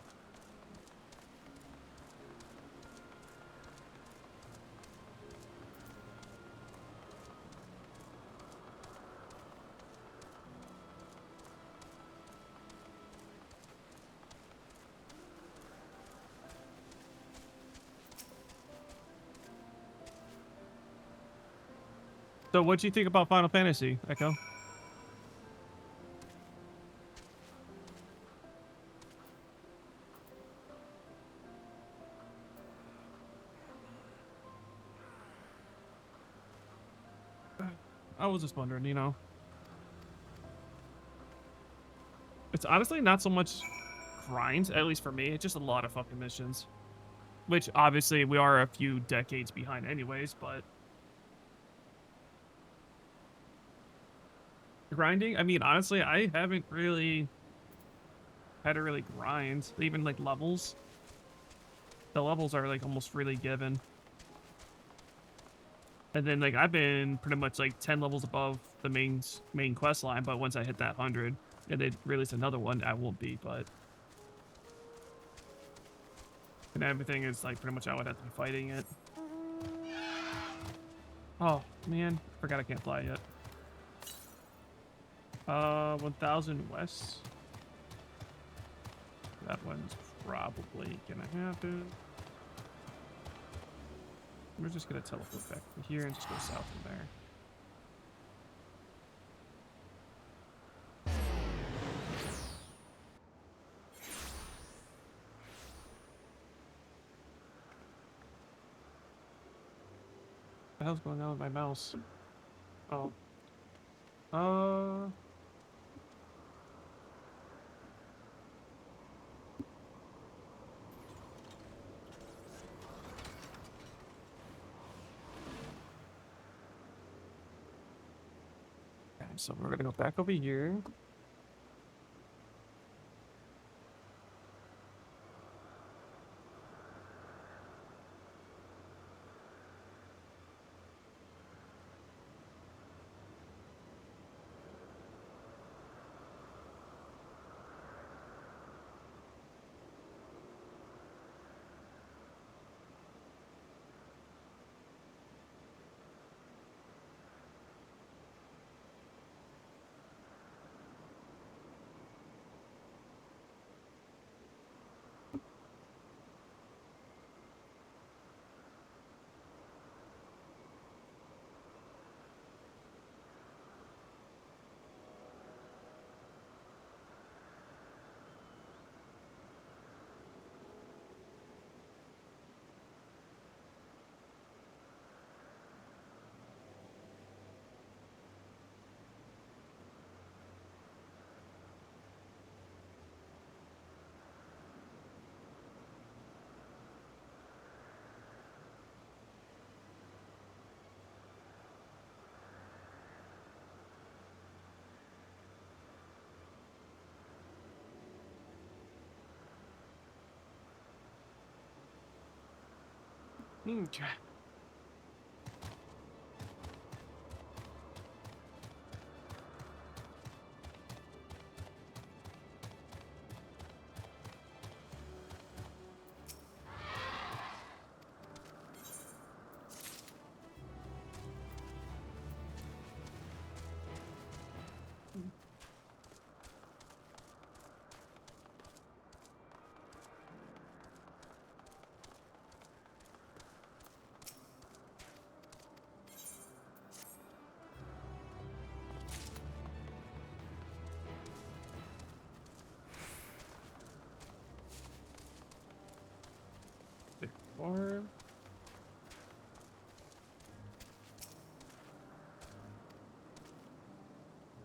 So what'd you think about Final Fantasy, Echo? I was just wondering, you know. It's honestly not so much grind, at least for me. It's just a lot of fucking missions. Which, obviously, we are a few decades behind anyways, but... grinding? I mean, honestly, I haven't really had to really grind. Even, like, levels. The levels are, like, almost freely given. And then, like, I've been pretty much, like, 10 levels above the main quest line, but once I hit that 100, and they release another one, I won't be, but... and everything is, like, pretty much I would have to be fighting it. Oh, man. Forgot I can't fly yet. 1000 west. That one's probably gonna happen. We're just gonna teleport back to here and just go south from there. What the hell's going on with my mouse? Oh. Okay, so we're gonna go back over here. Okay. Or am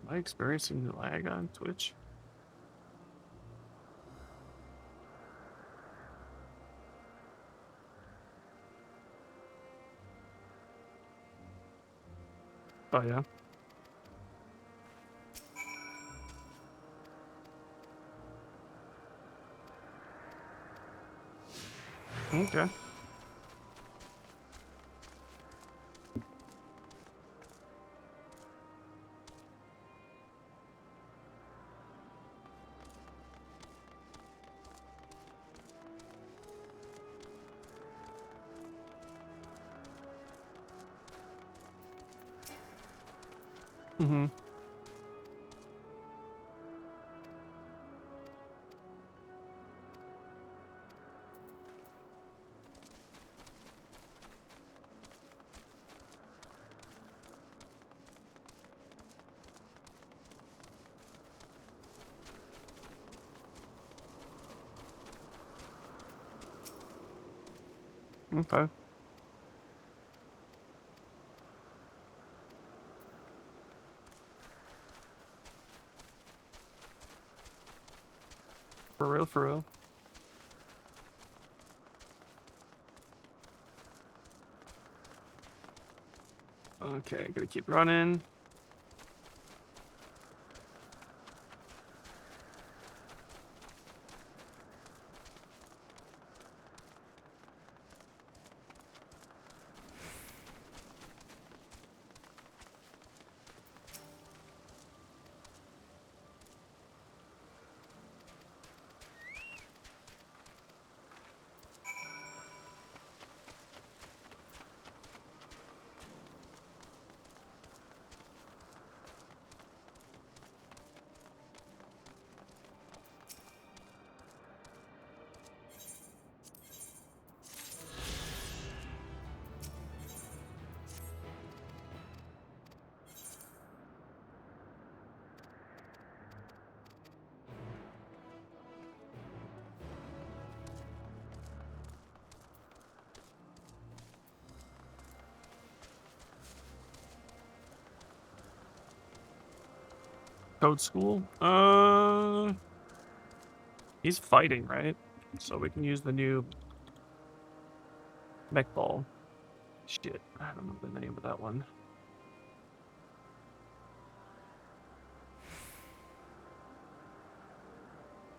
I experiencing lag on Twitch? Oh yeah. Okay. Mm-hmm. Okay. for real. Okay, gonna keep running. Code school? He's fighting, right? So we can use the new mech ball. Shit, I don't know the name of that one.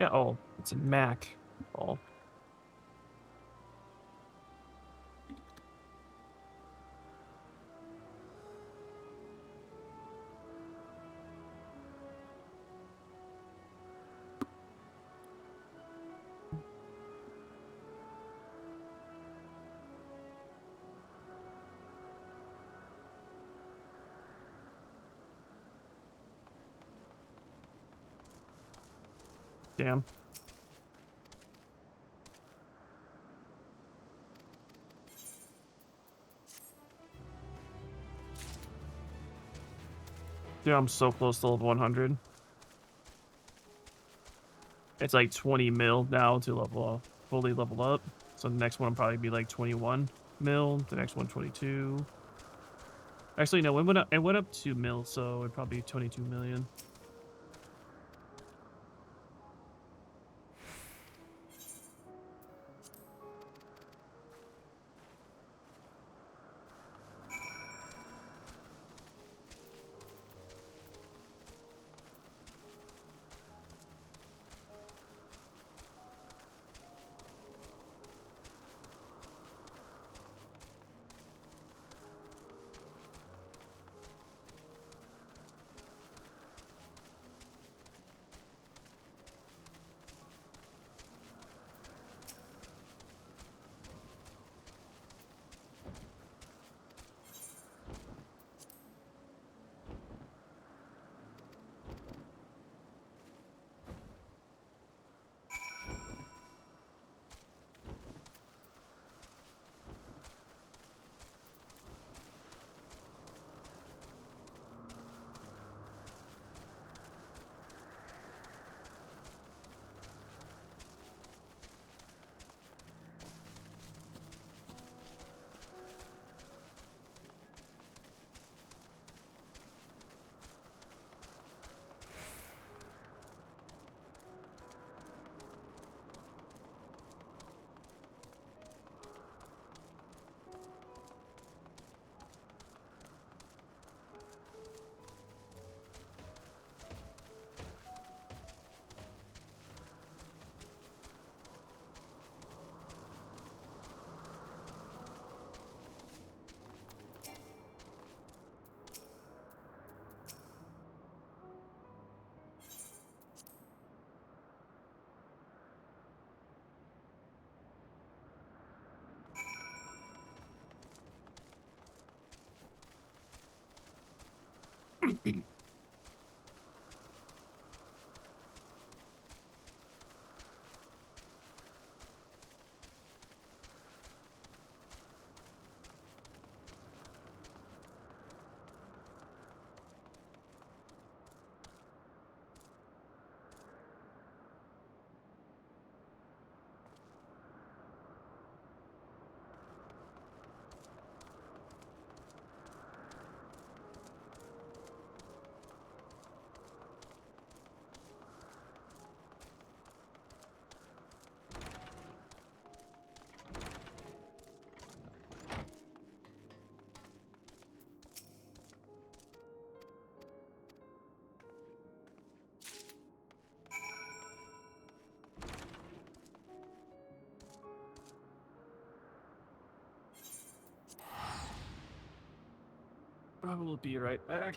Yeah, oh, it's a Mac ball. Damn. Yeah, I'm so close to level 100. It's like 20 mil now to level fully level up. So the next one will probably be like 21 mil. The next one 22. Actually, no, it went up 2 mil, so it'd probably be 22 million. I will be right back.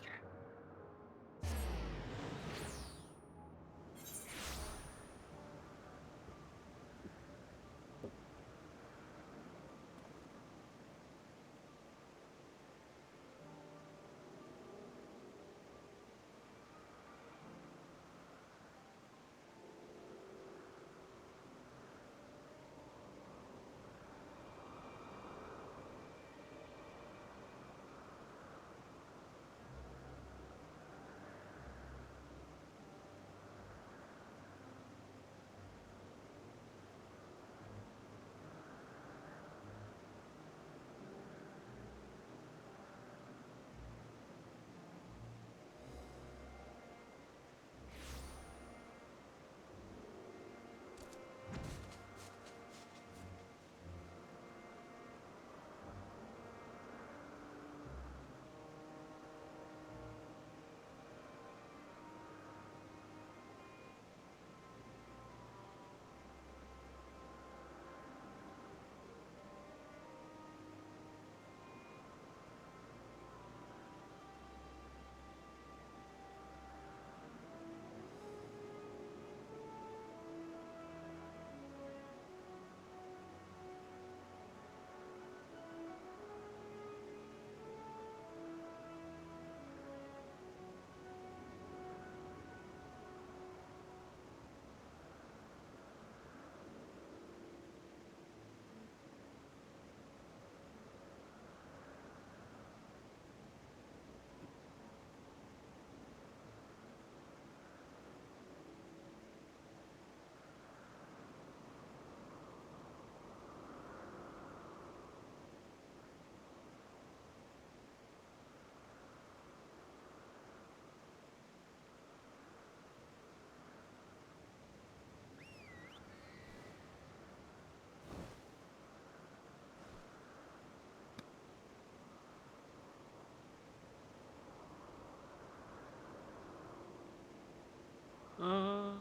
Um.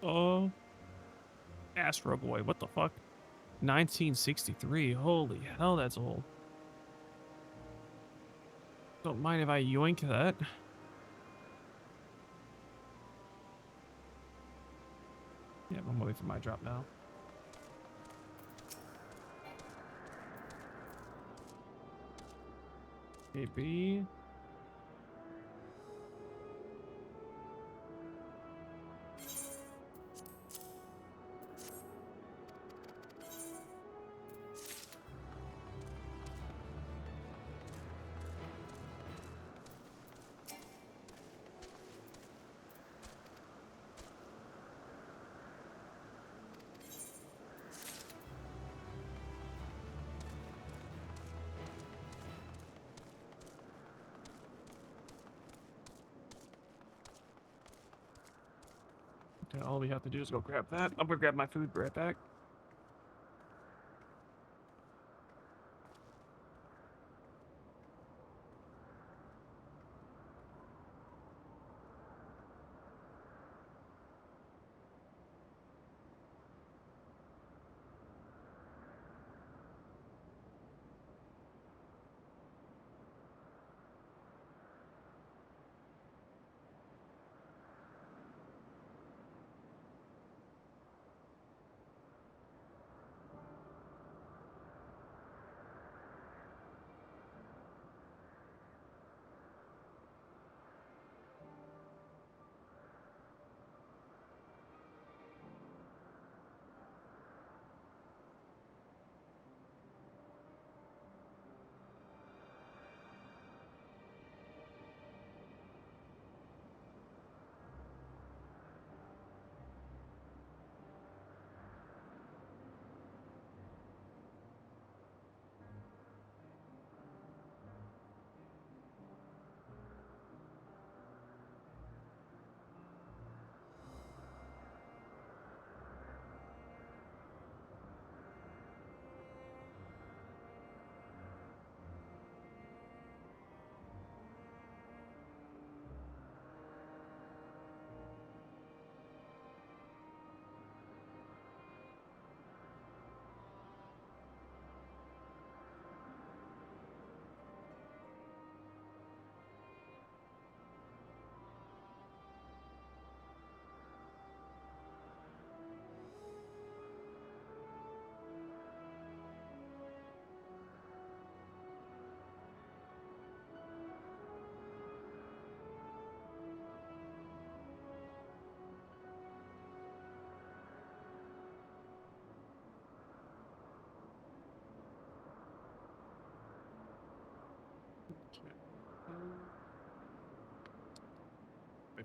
Oh, Astro Boy, what the fuck? 1963. Holy hell, that's old. Don't mind if I yoink that. Yeah, I'm waiting for my drop now. AB. Okay, all we have to do is go grab that. I'm gonna grab my food right back.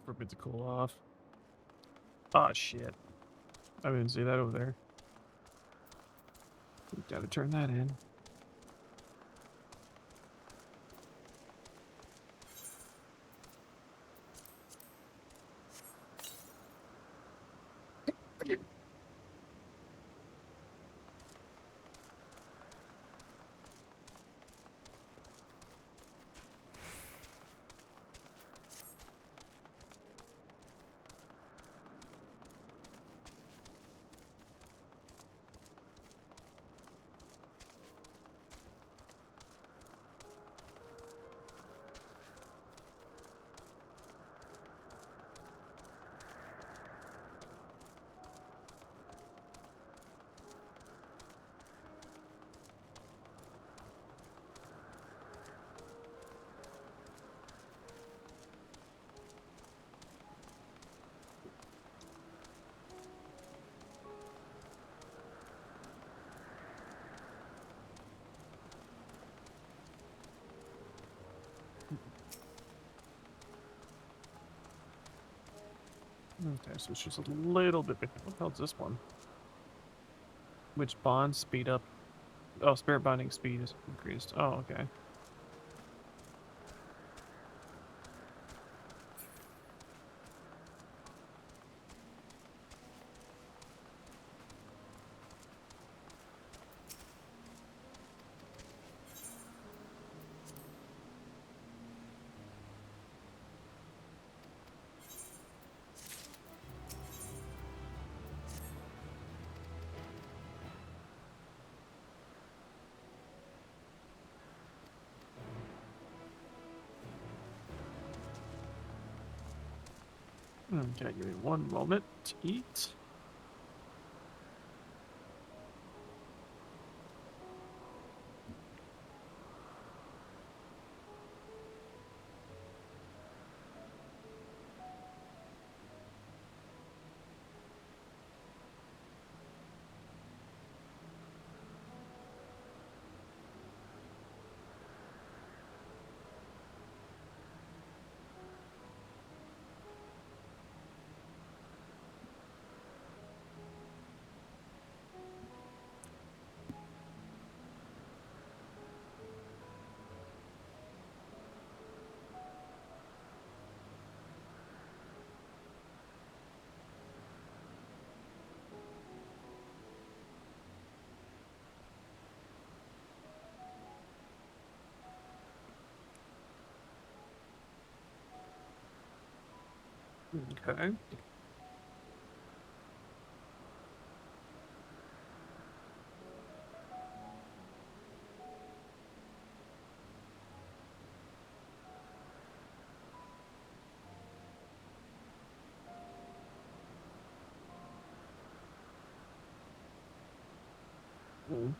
Wait for it to cool off. Oh shit. I didn't see that over there. Gotta turn that in. Okay, so it's just a little bit behind. What the hell's this one? Which bond speed up? Oh, spirit bonding speed is increased. Oh, okay. Okay, give me one moment to eat. Okay. Mm.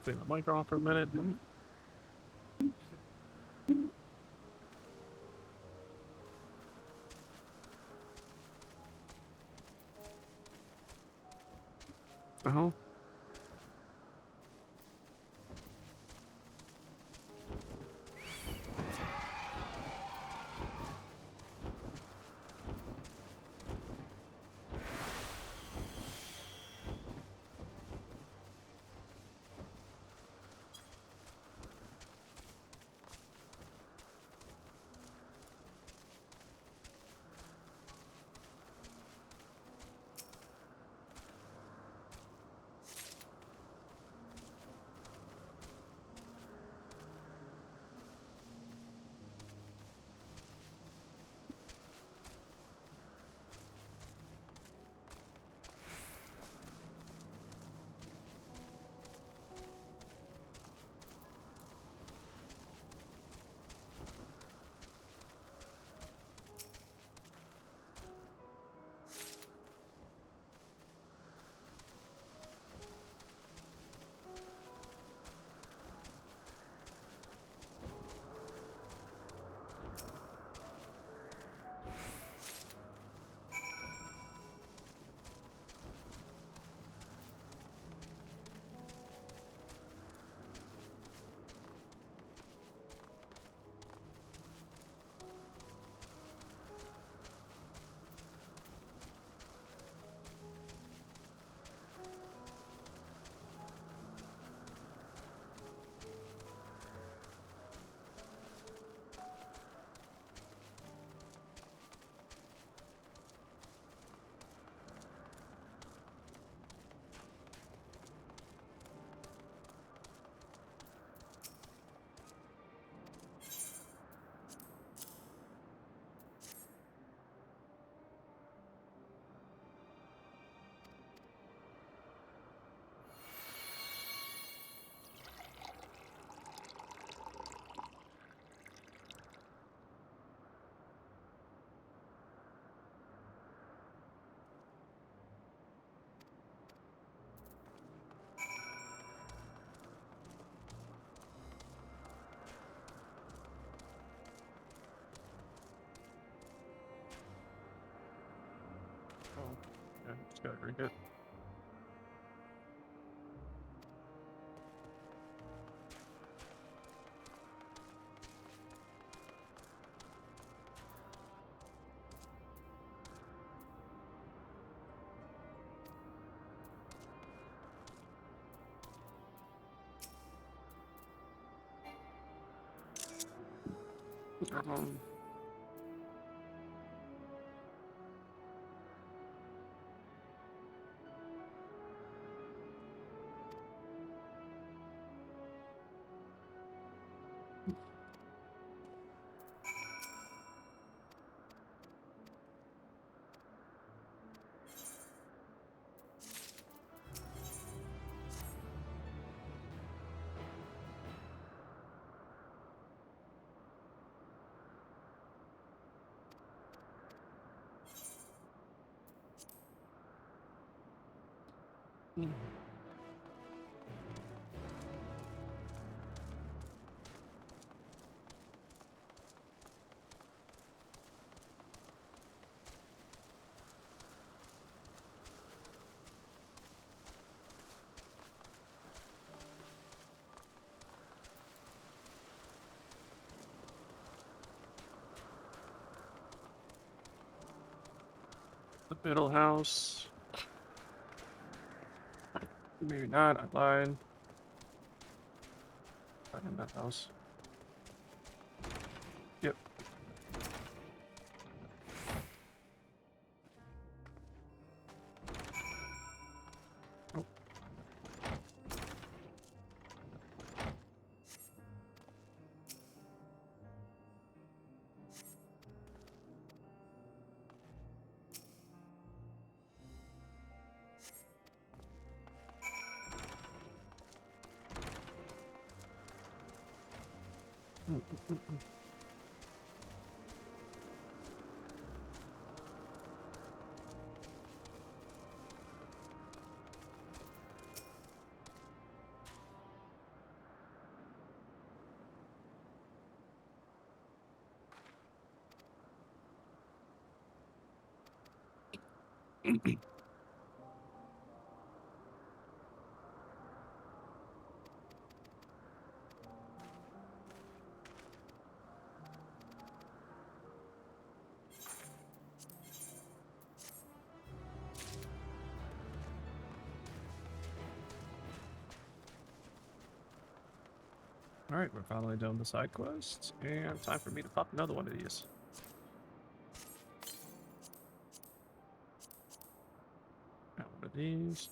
clean the mic off for a minute. Oh. Yeah, just gotta drink it. Um, the middle house. Maybe not, I lied. Not in that house. Yep. Oh. All right, we're finally done the side quest, and time for me to pop another one of these. Got one of these.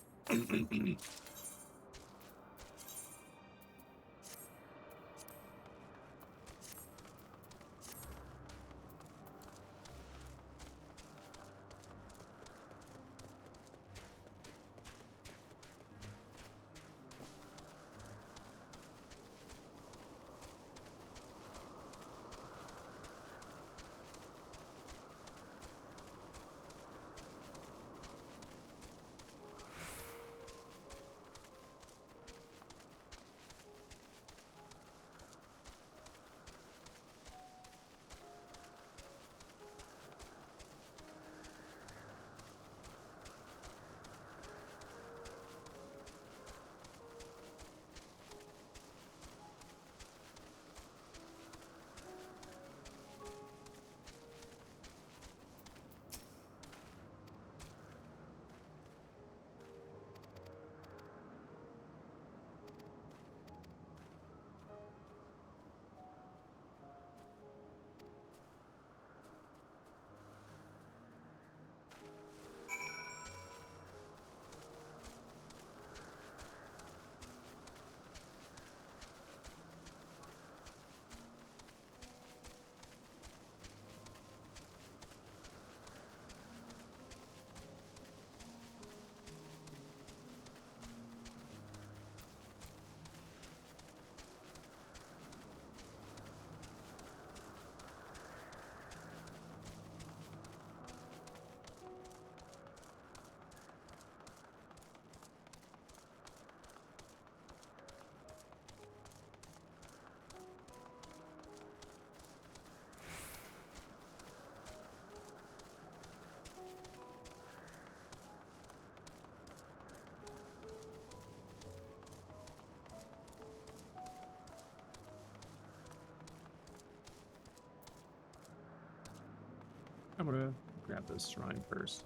I'm gonna grab this shrine first.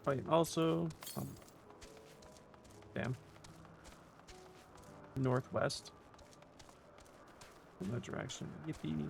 Oh, yeah, also, damn, northwest in that direction. Yippee!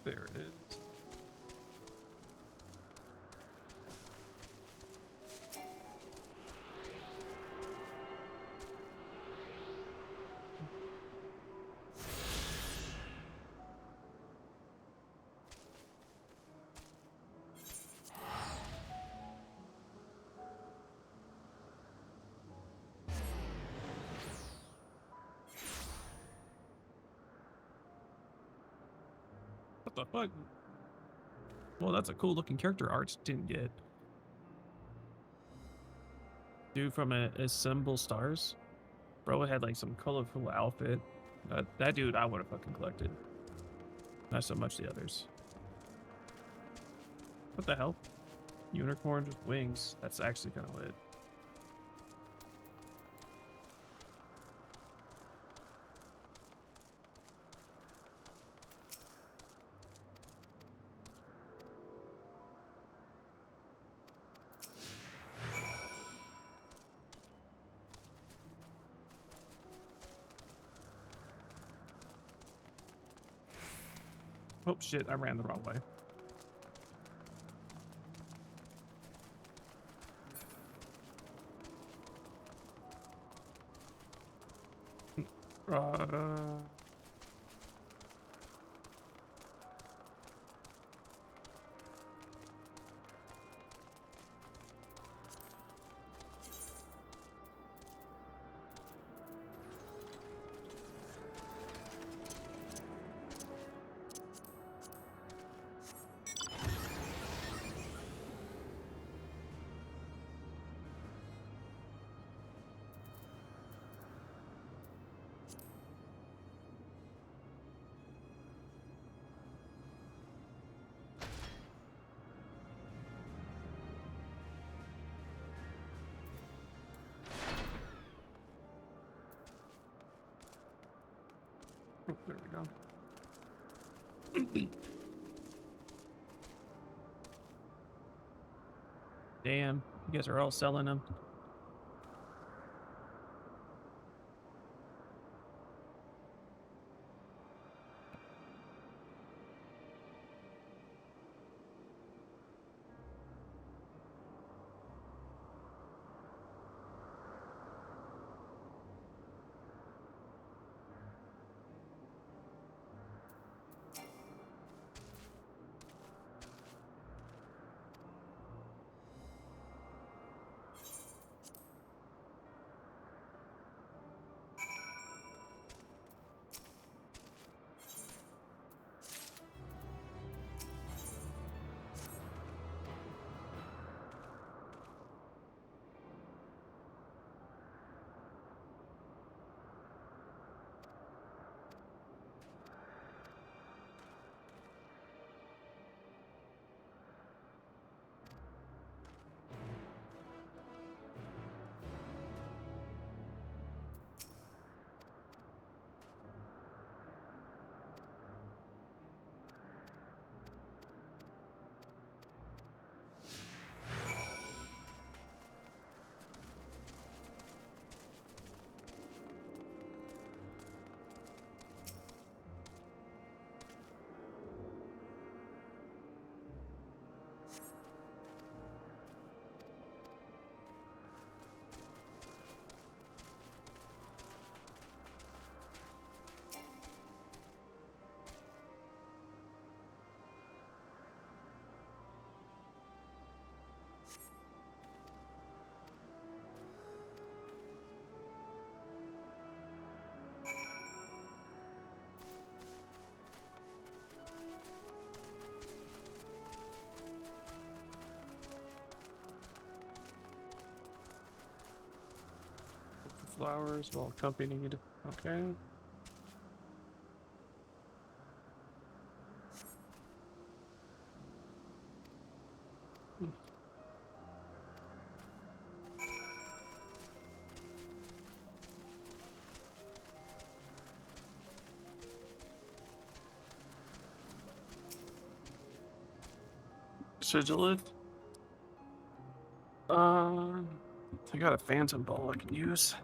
There it is. What the fuck? Well, that's a cool looking character art. Didn't get. Dude from Assemble Stars. Bro had like some colorful outfit. That dude I would have fucking collected. Not so much the others. What the hell? Unicorn with wings. That's actually kind of lit. Oh shit, I ran the wrong way. Uh, oh, there we go. Damn, you guys are all selling them. Flowers while accompanied. Okay. Sigilith. I got a phantom ball I can use.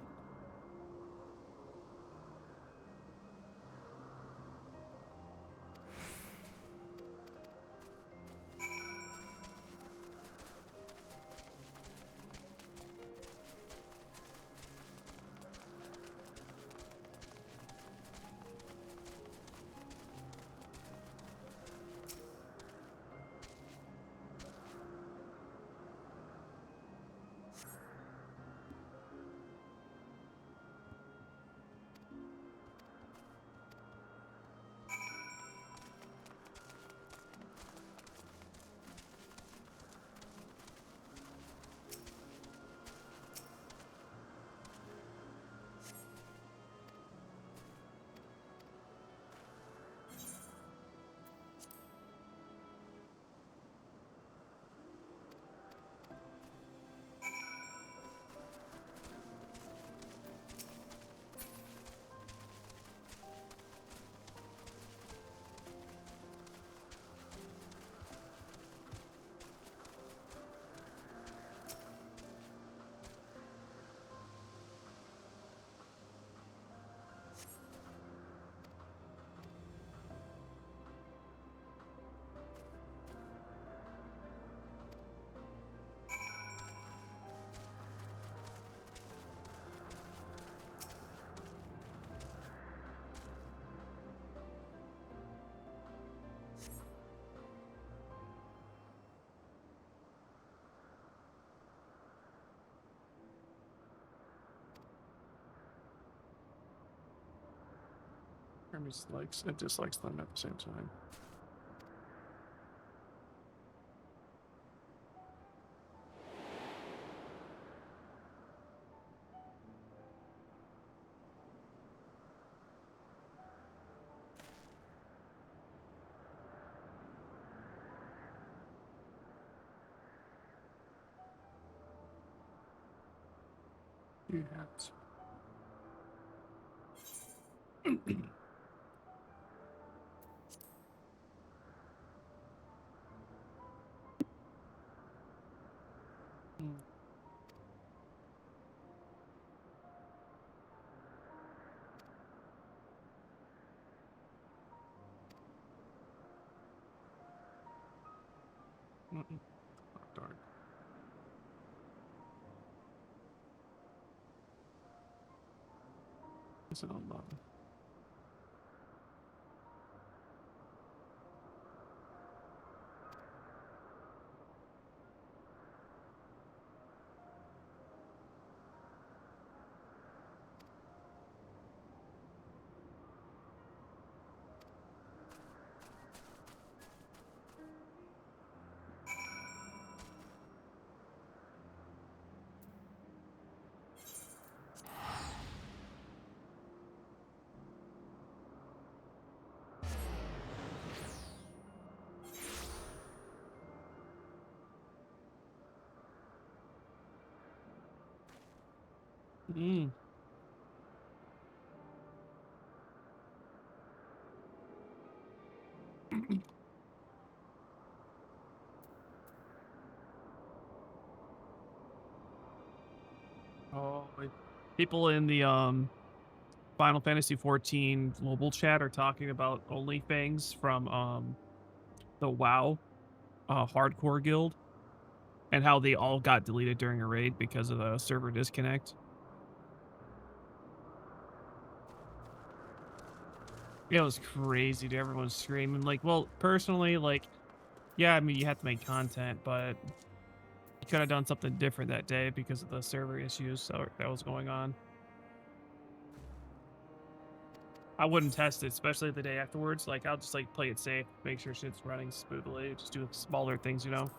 Jeremy's likes and dislikes them at the same time. Yeah. Dark. Is it on bottom? Mm. Oh, people in the Final Fantasy 14 global chat are talking about OnlyFangs from the WoW hardcore guild and how they all got deleted during a raid because of the server disconnect. It was crazy to everyone's screaming. Like, well, personally, like, yeah, I mean, you have to make content, but you could have done something different that day because of the server issues that was going on. I wouldn't test it, especially the day afterwards. Like, I'll just, like, play it safe, make sure shit's running smoothly, just do smaller things, you know?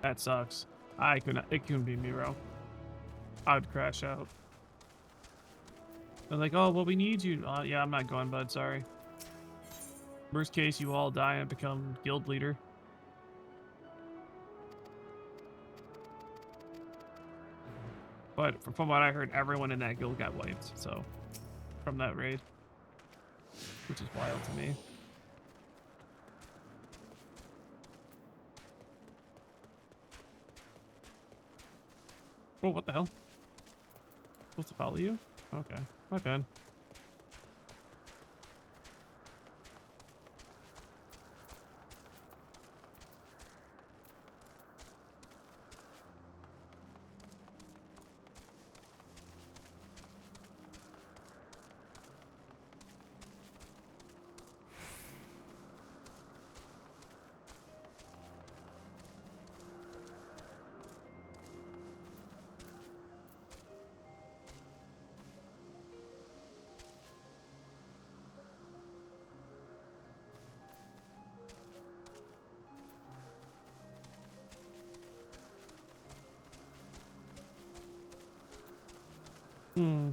That sucks. It couldn't be me, bro. I would crash out. They're like, oh, well, we need you. Yeah, I'm not going, bud. Sorry. Worst case, you all die and become guild leader. But from what I heard, everyone in that guild got wiped. So, from that raid, which is wild to me. Oh, what the hell? Supposed to follow you? Okay, my bad. Hmm.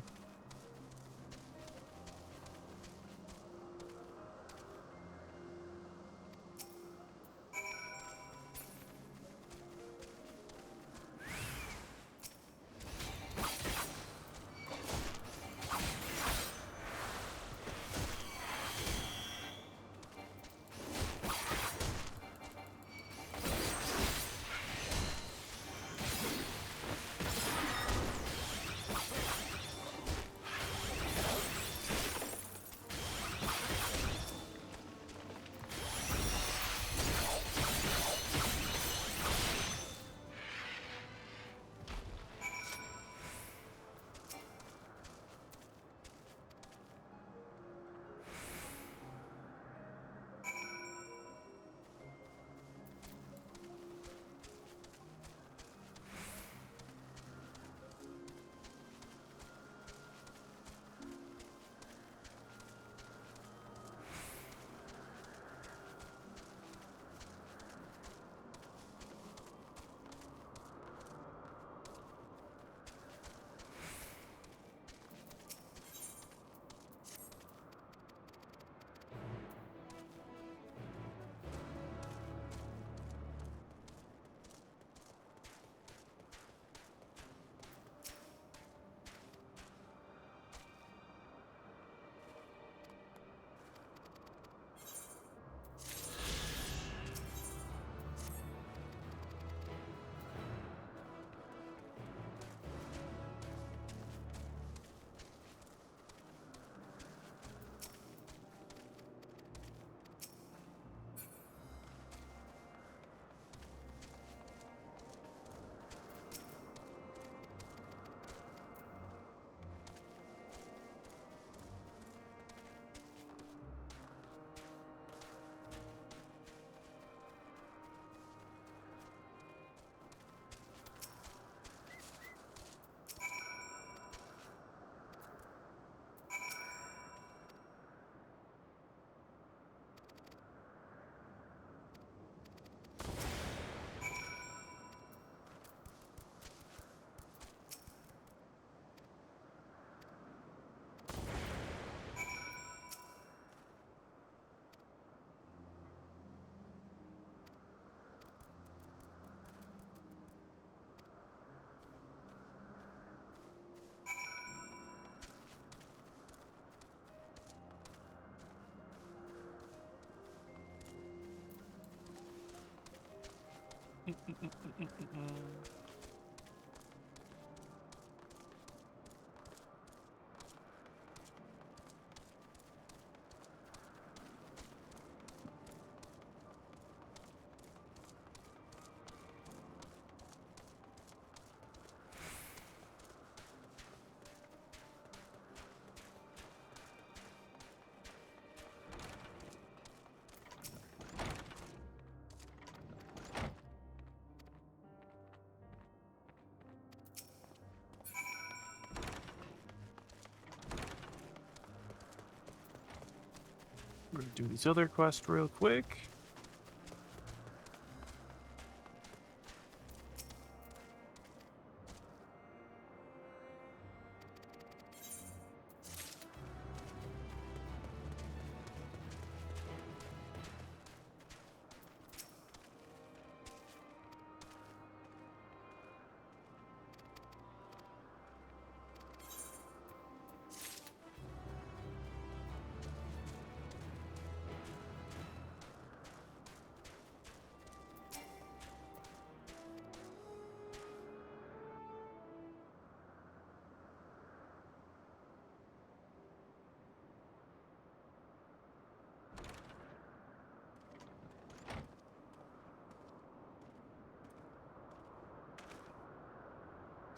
We're gonna do these other quests real quick.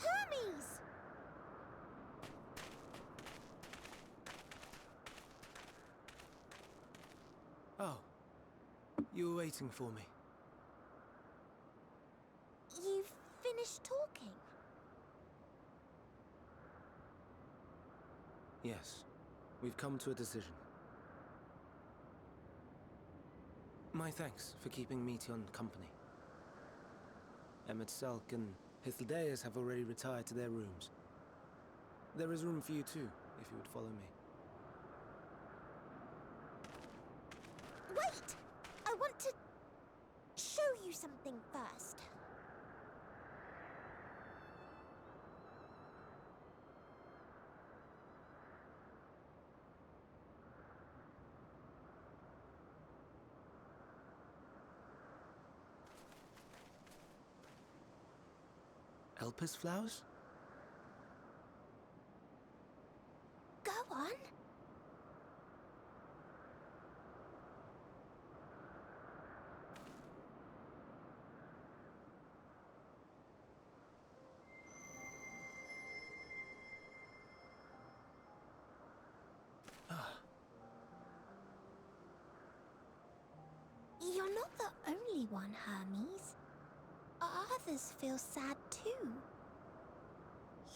Hermes! Oh, you were waiting for me. You've finished talking? Yes, we've come to a decision. My thanks for keeping Meteon company. Emmett Selk and Hythlodaeus have already retired to their rooms. There is room for you too, if you would follow me. Wait! I want to show you something first. Elpis flowers? Go on. You're not the only one, Hermes. Others feel sad too.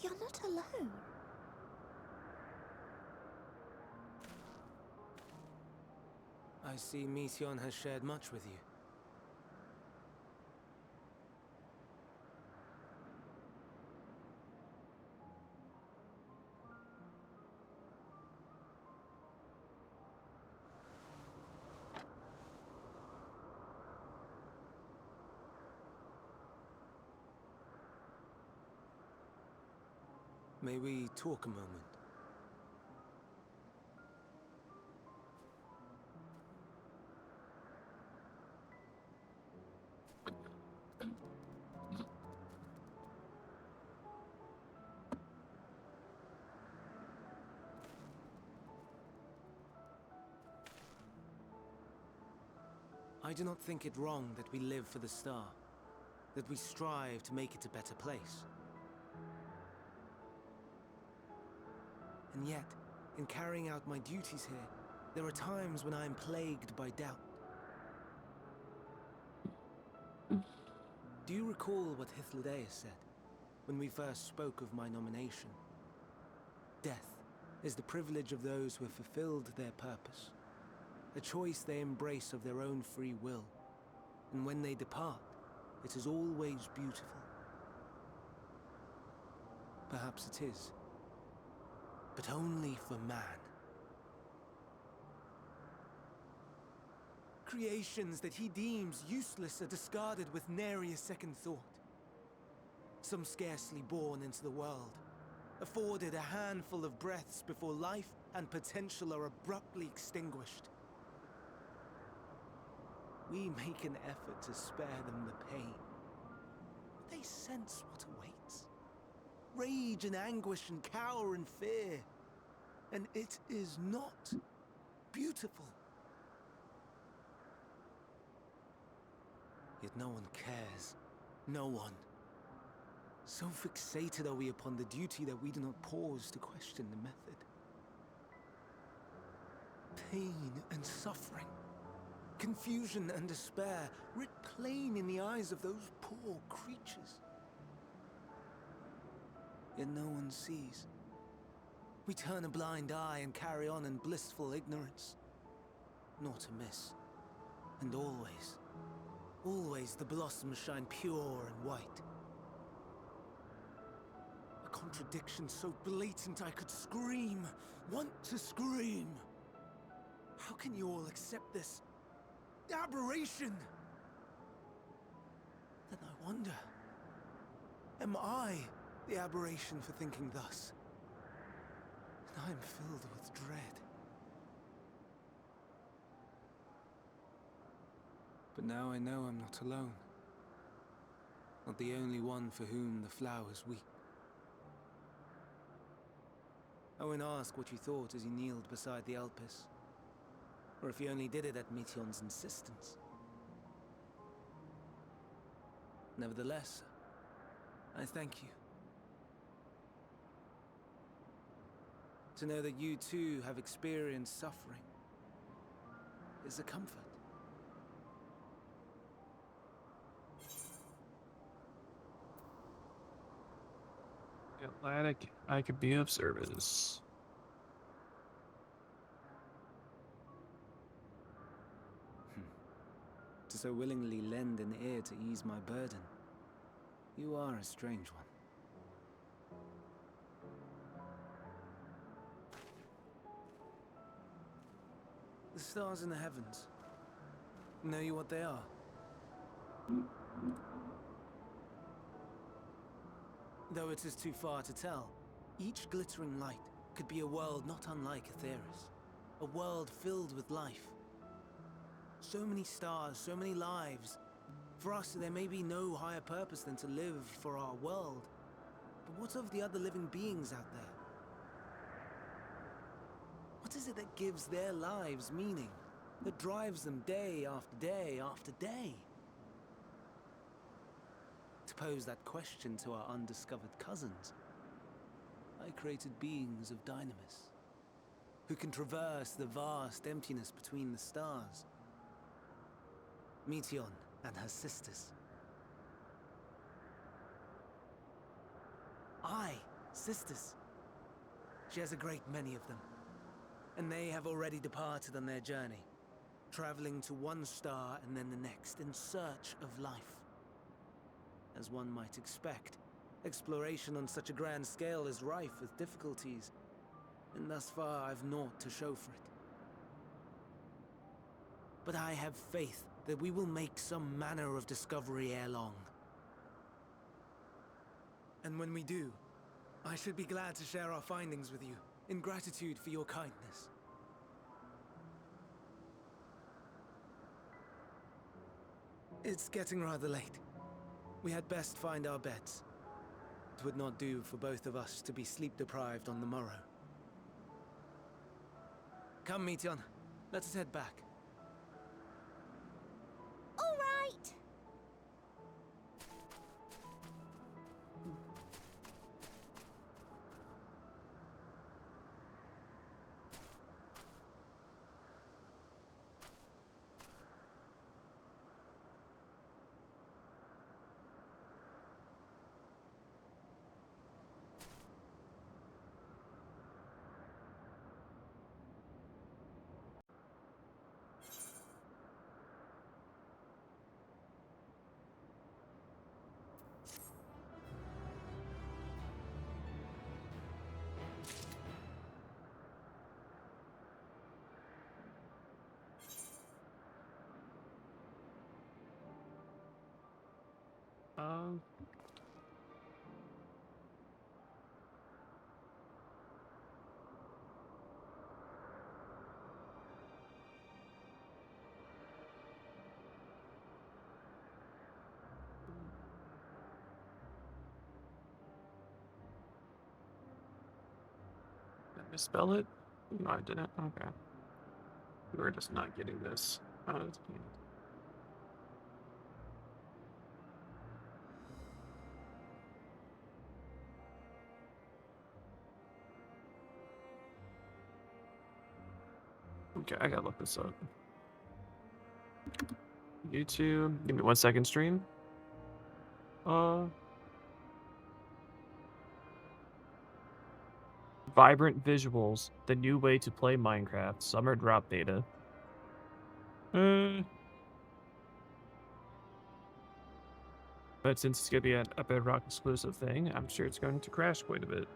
You're not alone. I see Meteon has shared much with you. May we talk a moment? I do not think it wrong that we live for the star, that we strive to make it a better place. And yet, in carrying out my duties here, there are times when I am plagued by doubt. Do you recall what Hythlodaeus said when we first spoke of my nomination? Death is the privilege of those who have fulfilled their purpose, a choice they embrace of their own free will, and when they depart, it is always beautiful. Perhaps it is, but only for man. Creations that he deems useless are discarded with nary a second thought. Some scarcely born into the world, afforded a handful of breaths before life and potential are abruptly extinguished. We make an effort to spare them the pain, but they sense what awaits. Rage and anguish and cower and fear, and it is not beautiful. Yet no one cares. No one. So fixated are we upon the duty that we do not pause to question the method. Pain and suffering, confusion and despair, writ plain in the eyes of those poor creatures. Yet no one sees. We turn a blind eye and carry on in blissful ignorance. nor to miss. And always, always the blossoms shine pure and white. A contradiction so blatant I could scream, want to scream. How can you all accept this aberration? Then I wonder, am I the aberration for thinking thus? And I am filled with dread. But now I know I'm not alone. Not the only one for whom the flowers weep. Owen asked what you thought as you kneeled beside the Elpis. Or if you only did it at Meteon's insistence. Nevertheless, I thank you. To know that you too have experienced suffering is a comfort. Atlantic, I could be of service. To so willingly lend an ear to ease my burden, you are a strange one. The stars in the heavens. Know you what they are? Though it is too far to tell, each glittering light could be a world not unlike Aetheris. A world filled with life. So many stars, so many lives. For us, there may be no higher purpose than to live for our world. But what of the other living beings out there? What is it that gives their lives meaning? That drives them day after day after day? To pose that question to our undiscovered cousins, I created beings of Dynamis, who can traverse the vast emptiness between the stars. Meteon and her sisters. Aye, sisters. She has a great many of them. And they have already departed on their journey, traveling to one star and then the next in search of life. As one might expect, exploration on such a grand scale is rife with difficulties, and thus far I've naught to show for it. But I have faith that we will make some manner of discovery ere long. And when we do, I should be glad to share our findings with you, in gratitude for your kindness. It's getting rather late. We had best find our beds. It would not do for both of us to be sleep-deprived on the morrow. Come, Meteon. Let us head back. All right. Um, did I misspell it? No, I didn't. Okay. We're just not getting this. Oh, that's cute. Okay, I gotta look this up. YouTube. Give me 1 second, stream. Vibrant visuals. The new way to play Minecraft. Summer drop beta. But since it's gonna be a Bedrock exclusive thing, I'm sure it's going to crash quite a bit.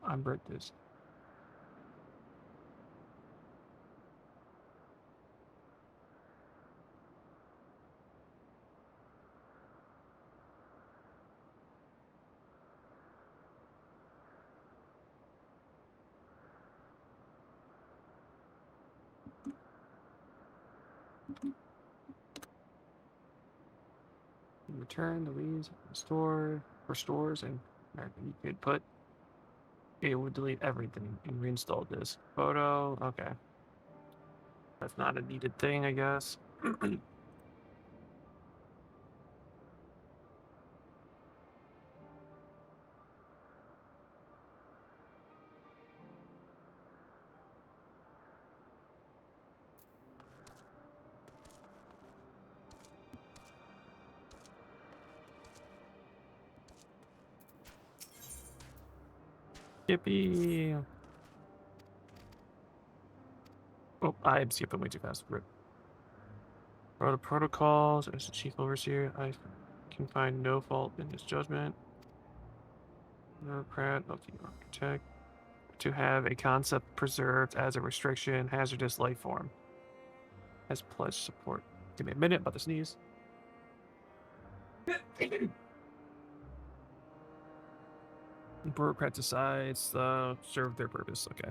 I'm break this. Return the leads, restore, restores, and you could put. It would delete everything and reinstall this photo. Okay, that's not a needed thing, I guess. Skippy. Oh, I'm skipping way too fast. Rip. Protocols. As the chief overseer, I can find no fault in his judgment. Bureaucrat, okay, architect. To have a concept preserved as a restriction, hazardous life form. Has pledged support. Give me a minute, about to sneeze. Bureaucrat decides serve their purpose. Okay.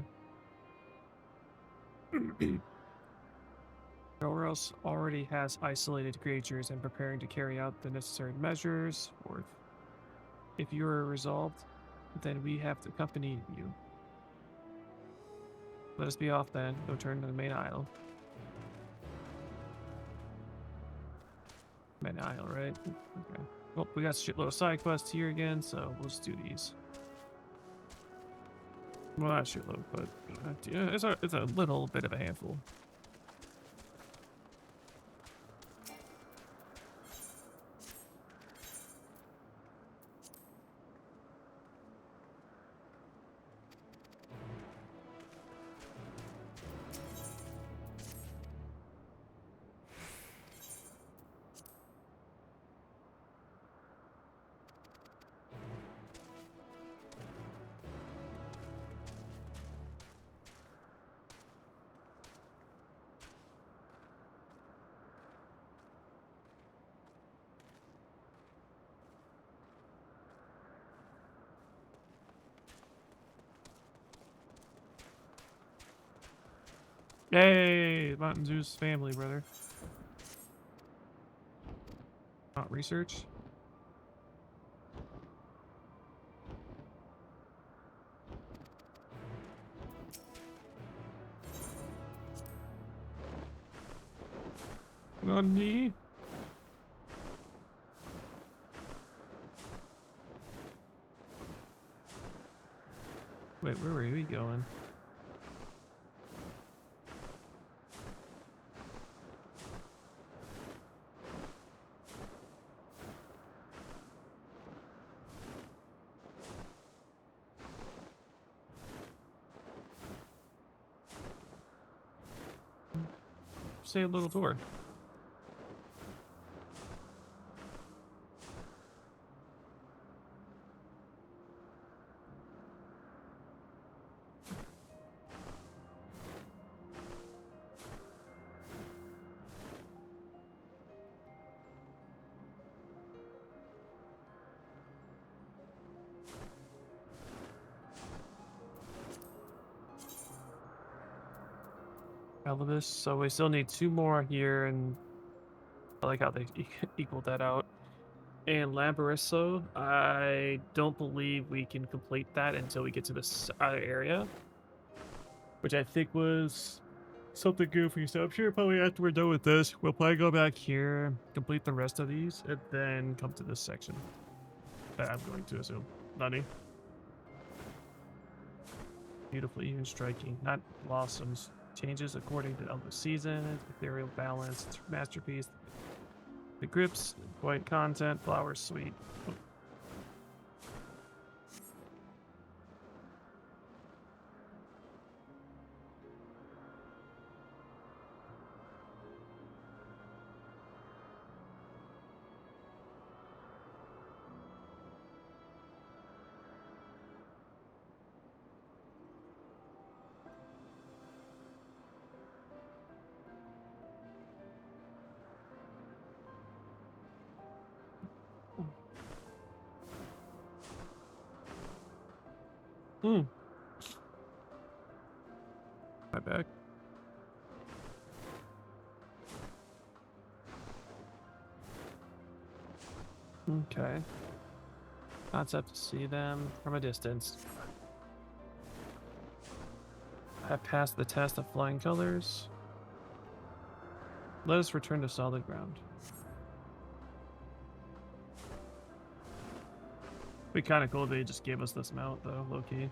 Or already has isolated creatures and preparing to carry out the necessary measures. Or if you are resolved, then we have to accompany you. Let us be off then. Go turn to the main aisle. Main aisle, right? Okay. Well, we got a shitload of side quests here again, so we'll just do these. Well, not a shitload, but it's a little bit of a handful. Yay! Mountain Zeus family, brother. Not research. Nani? Wait, where were we going? Say a little door. Elvis. So we still need 2 more here, and I like how they equaled that out. And Labarisso, I don't believe we can complete that until we get to this other area, which I think was something goofy. So I'm sure probably after we're done with this, we'll probably go back here, complete the rest of these, and then come to this section. That I'm going to assume. Nani? Beautifully even striking, not blossoms. Changes according to the season, ethereal balance, masterpiece. The grips, white content, flowers sweet. Oh. Hmm. My back. Okay. Concept to see them from a distance. Have passed the test of flying colors. Let us return to solid ground. Be kind of cool if they just gave us this mount, though, low key.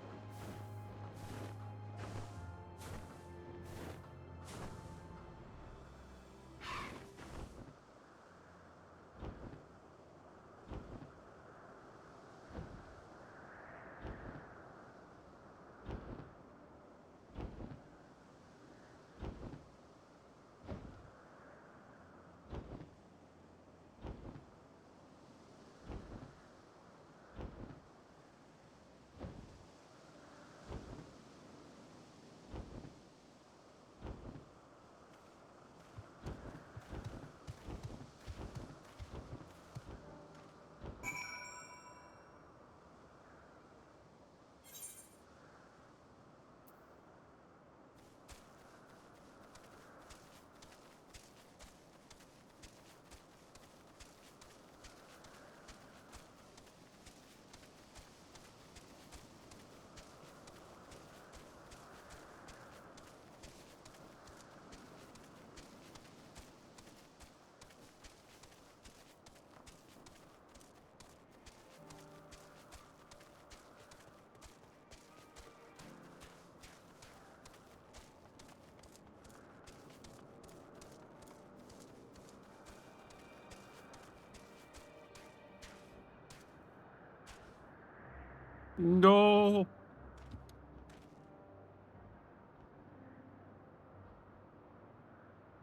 No.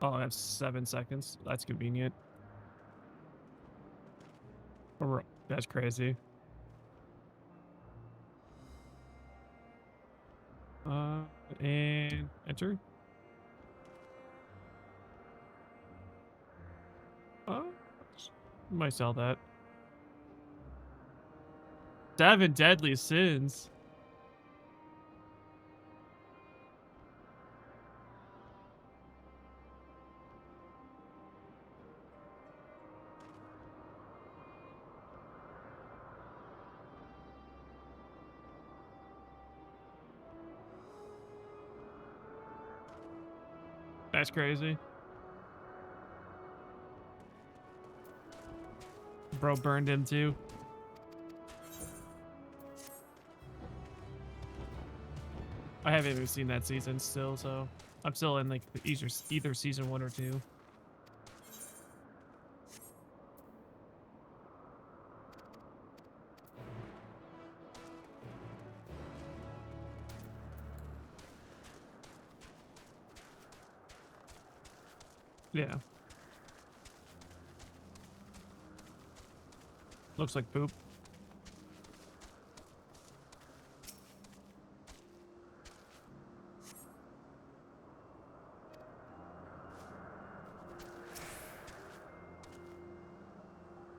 Oh, I have 7 seconds. That's convenient. That's crazy. And enter. Might sell that. 7 deadly sins. That's crazy. Bro burned him too. I haven't even seen that season still, so I'm still in like either season 1 or 2. Yeah. Looks like poop.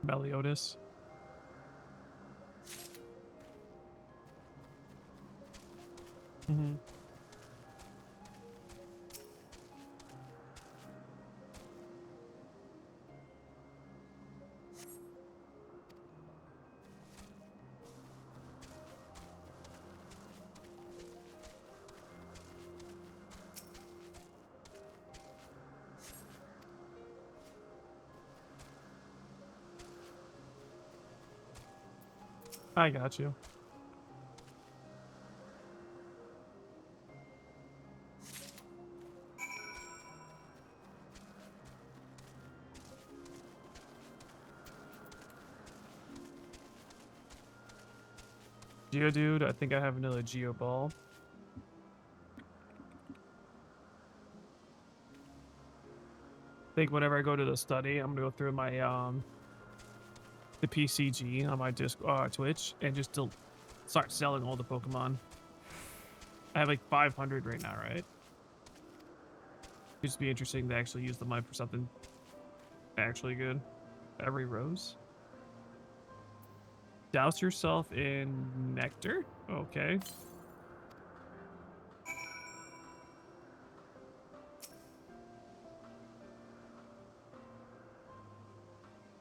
Meliodas. Mm-hmm. I got you. Geodude, I think I have another Geo Ball. I think whenever I go to the study, I'm gonna go through my the PCG on my Twitch and just start selling all the Pokemon. I have like 500 right now, right? It'd just be interesting to actually use the money for something actually good. Every rose. Douse yourself in nectar? Okay.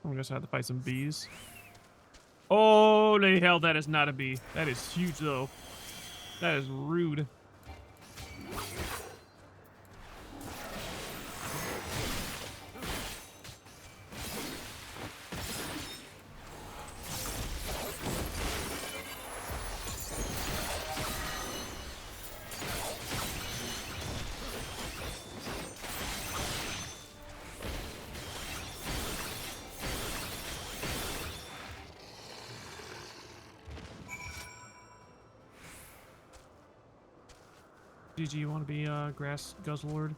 I'm just gonna have to fight some bees. Holy hell, that is not a bee. That is huge though. That is rude. GG, you want to be Grass Guzzlord?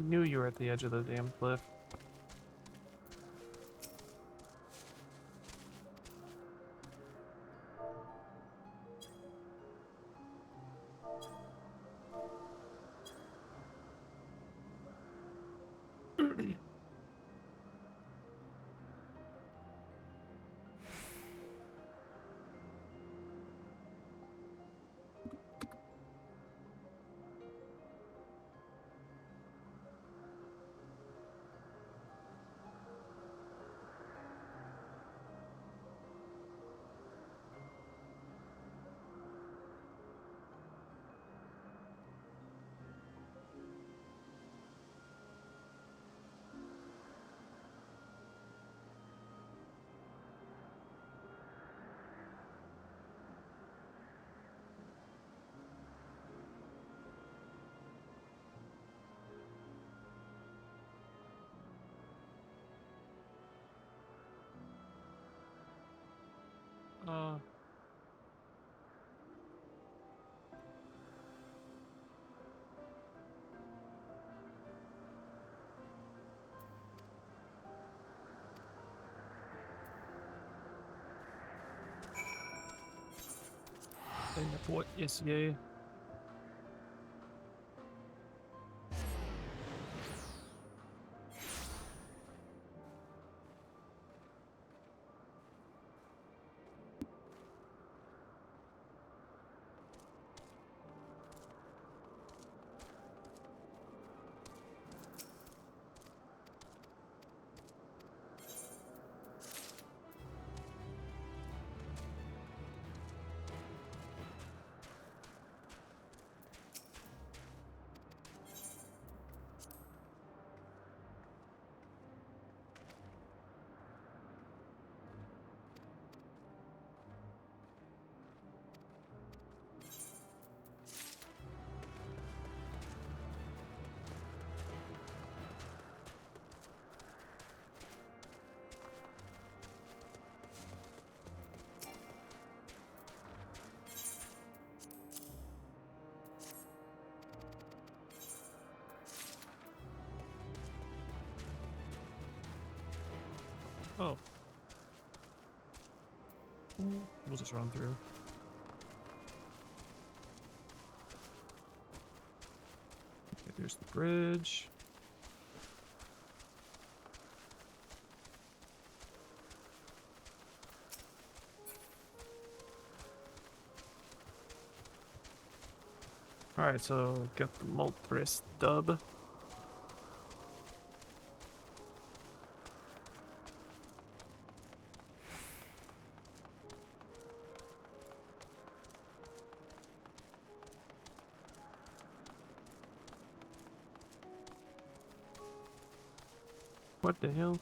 I knew you were at the edge of the damn cliff. Uh, what? Yes, yay. Oh. We'll just run through. Okay, there's the bridge. Alright, so get the Moltres dub. What the hell?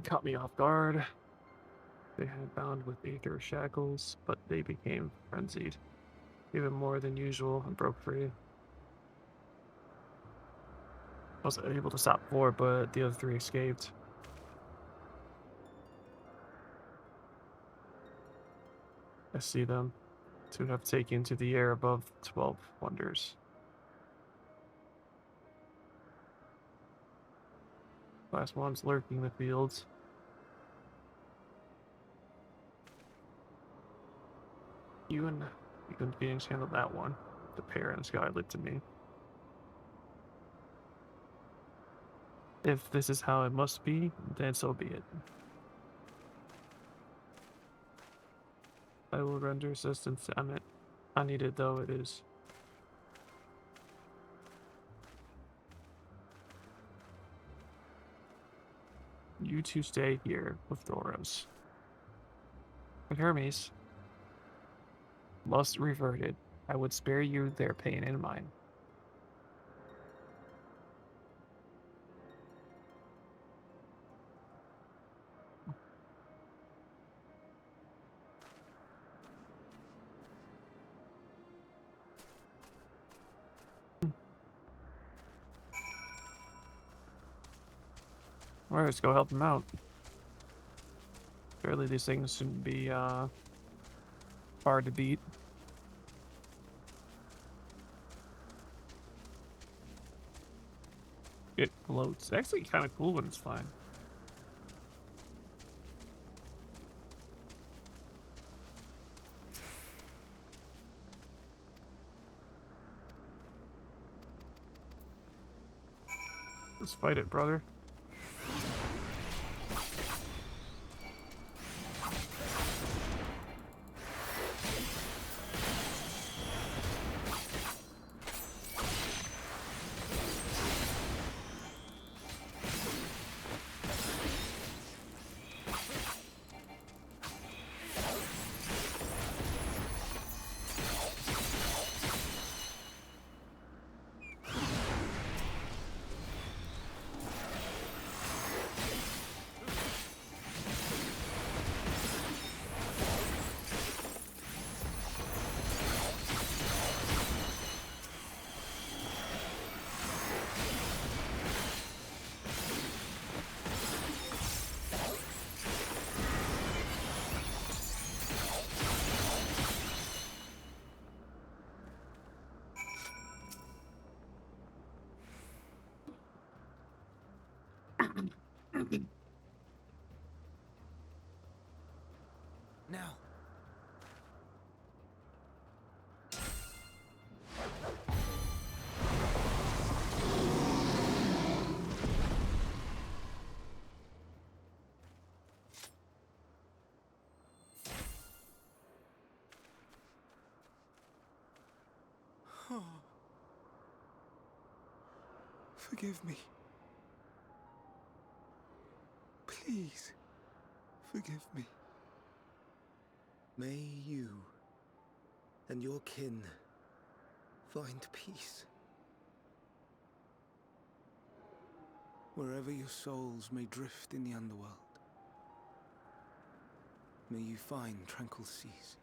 Caught me off guard. They had bound with aether shackles, but they became frenzied, even more than usual, and broke free. I was able to stop 4, but the other 3 escaped. I see them to have taken to the air above 12 wonders. Last one's lurking the fields. You and Phoenix handled that one. The pair in the sky lit to me. If this is how it must be, then so be it. I will render assistance on it. Unneeded though it is. You two stay here with Thoros. But Hermes, lust reverted, I would spare you their pain and mine. Alright, let's go help him out. Surely these things shouldn't be hard to beat. It floats. It's actually kind of cool when it's flying. Let's fight it, brother. Now. Forgive me. Please, forgive me. May you and your kin find peace. Wherever your souls may drift in the underworld, may you find tranquil seas.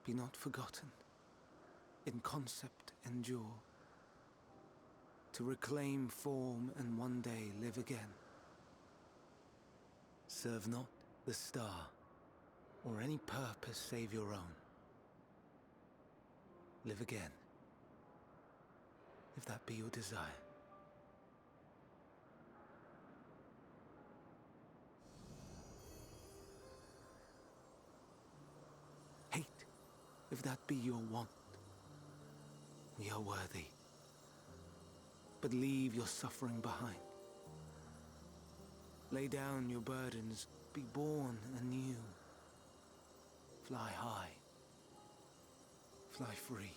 Be not forgotten. in concept endure, to reclaim form and one day live again. Serve not the star, or any purpose save your own. Live again, if that be your desire. Hate, if that be your want. We are worthy. But leave your suffering behind. Lay down your burdens, be born anew. Fly high, fly free.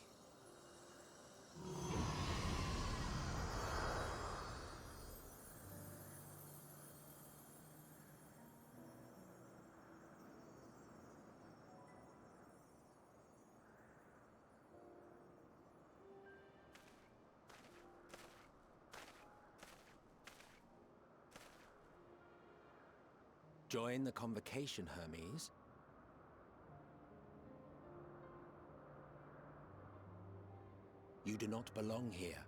Join the convocation, Hermes. You do not belong here.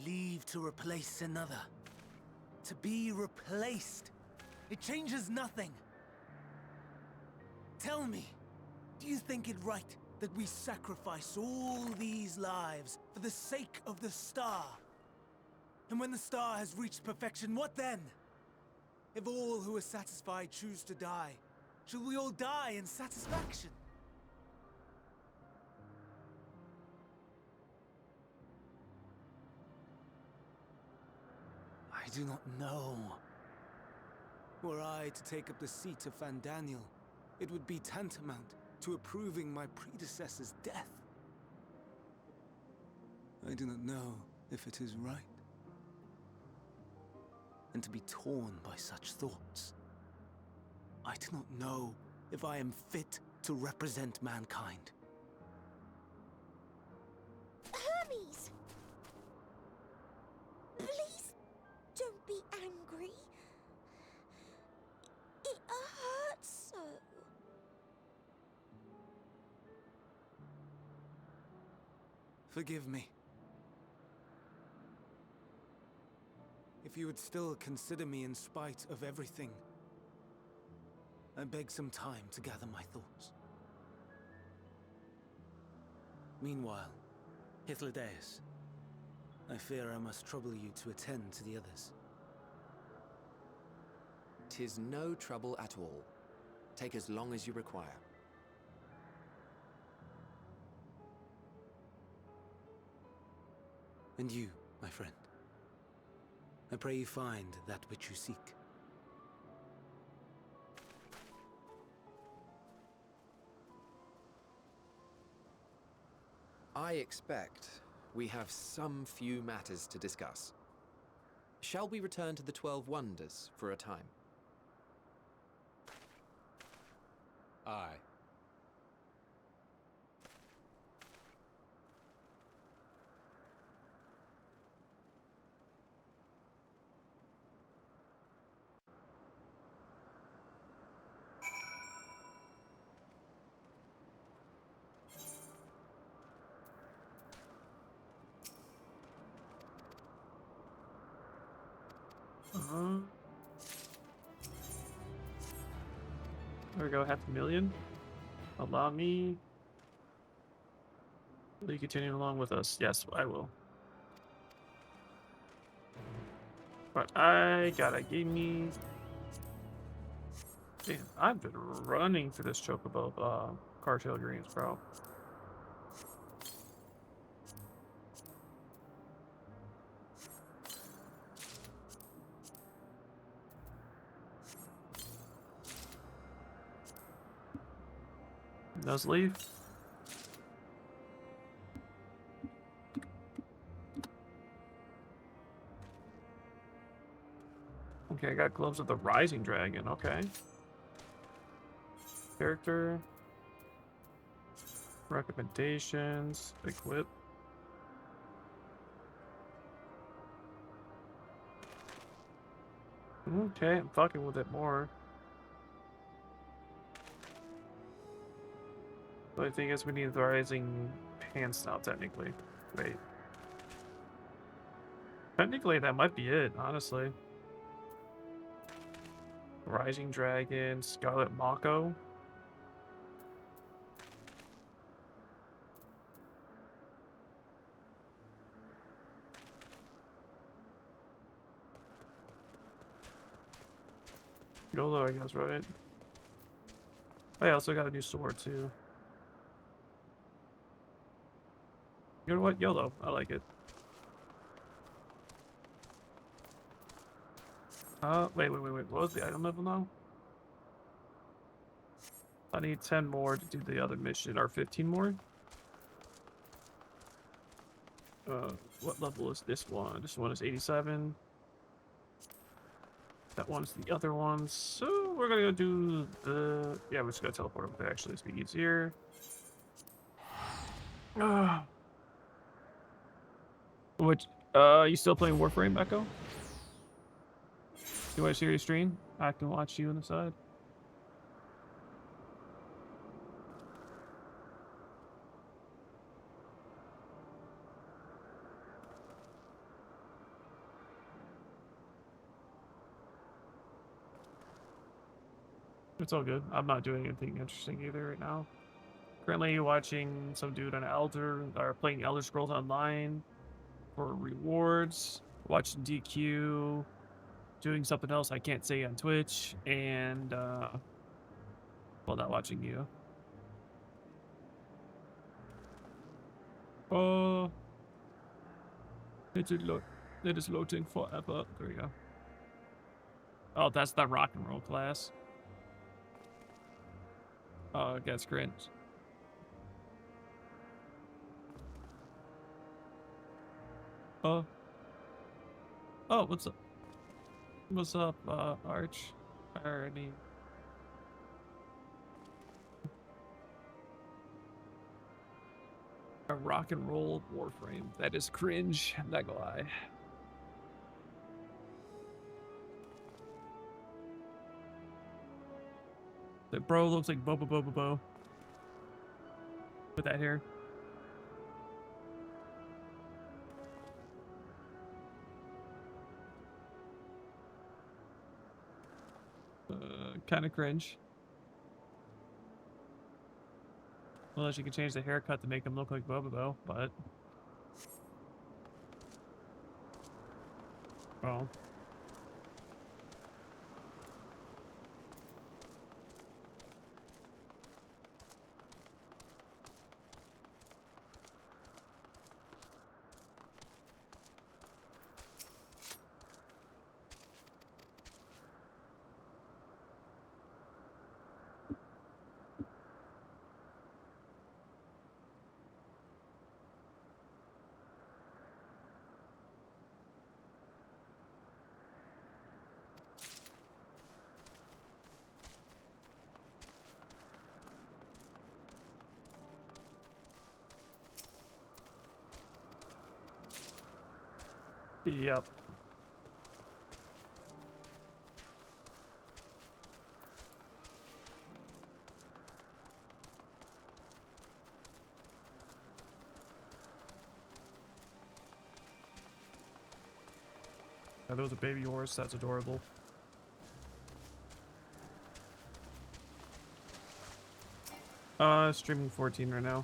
Leave to replace another. To be replaced. It changes nothing. Tell me, do you think it right that we sacrifice all these lives for the sake of the star? And when the star has reached perfection, what then? If all who are satisfied choose to die, shall we all die in satisfaction? I do not know. Were I to take up the seat of Fandaniel, it would be tantamount to approving my predecessor's death. I do not know if it is right. And to be torn by such thoughts, I do not know if I am fit to represent mankind. Hermes! Please don't be angry. It hurts so. Forgive me. If you would still consider me in spite of everything, I beg some time to gather my thoughts. Meanwhile, Hythlodaeus, I fear I must trouble you to attend to the others. 'Tis no trouble at all. Take as long as you require. And you, my friend, I pray you find that which you seek. I expect we have some few matters to discuss. Shall we return to the 12 Wonders for a time? Aye. There we go, 500,000. Allow me. Will you continue along with us? Yes, I will. But I gotta give me. Damn, I've been running through this chocobo cartel greens, bro. Does leave. Okay, I got gloves of the Rising Dragon. Okay. Character. Recommendations. Equip. Okay, I'm fucking with it more. The only thing is we need the rising pants now, technically. Wait. Technically, that might be it, honestly. Rising Dragon, Scarlet Mako. YOLO, I guess, right? Oh, I also got a new sword, too. You know what? YOLO. I like it. Wait. What was the item level now? I need 10 more to do the other mission, or 15 more? What level is this one? This one is 87. That one's the other one. So we're gonna go do the... Yeah, we're just gonna teleport over there, actually. It's be easier. Which, you still playing Warframe, Echo? You want to see your stream? I can watch you on the side. It's all good. I'm not doing anything interesting either right now. Currently watching some dude on or playing Elder Scrolls Online for rewards. Watching DQ. Doing something else I can't say on Twitch. And, well, not watching you. Oh, it is loading forever. There we go. Oh, that's the rock and roll class. Oh, it gets cringe. Oh, what's up? What's up, Arch? Already. A rock and roll Warframe. That is cringe. I'm not gonna lie. The bro looks like Bo. With that hair. Kind of cringe. Unless you can change the haircut to make him look like Bobo, but... Oh. Yep. Yeah, there was a baby horse. That's adorable. Streaming 14 right now.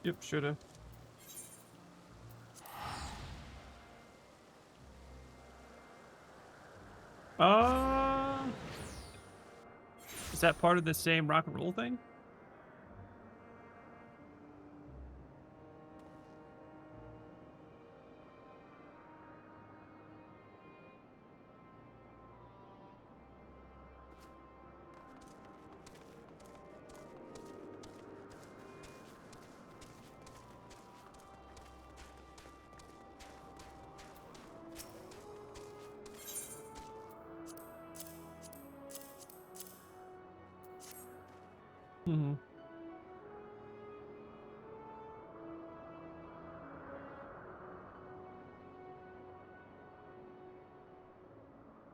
Yep, shoulda. Is that part of the same rock and roll thing? Mm-hmm.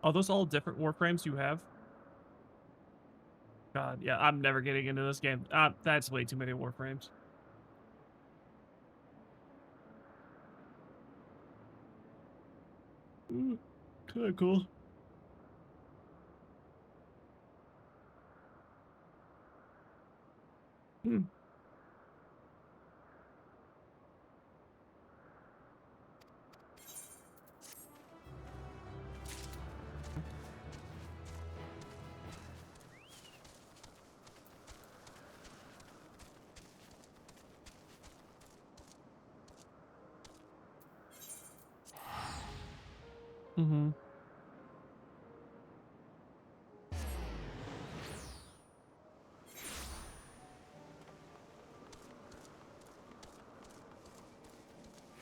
Are those all different warframes you have? God, yeah, I'm never getting into this game. That's way too many warframes. Kind of cool. Hmm. Mm-hmm.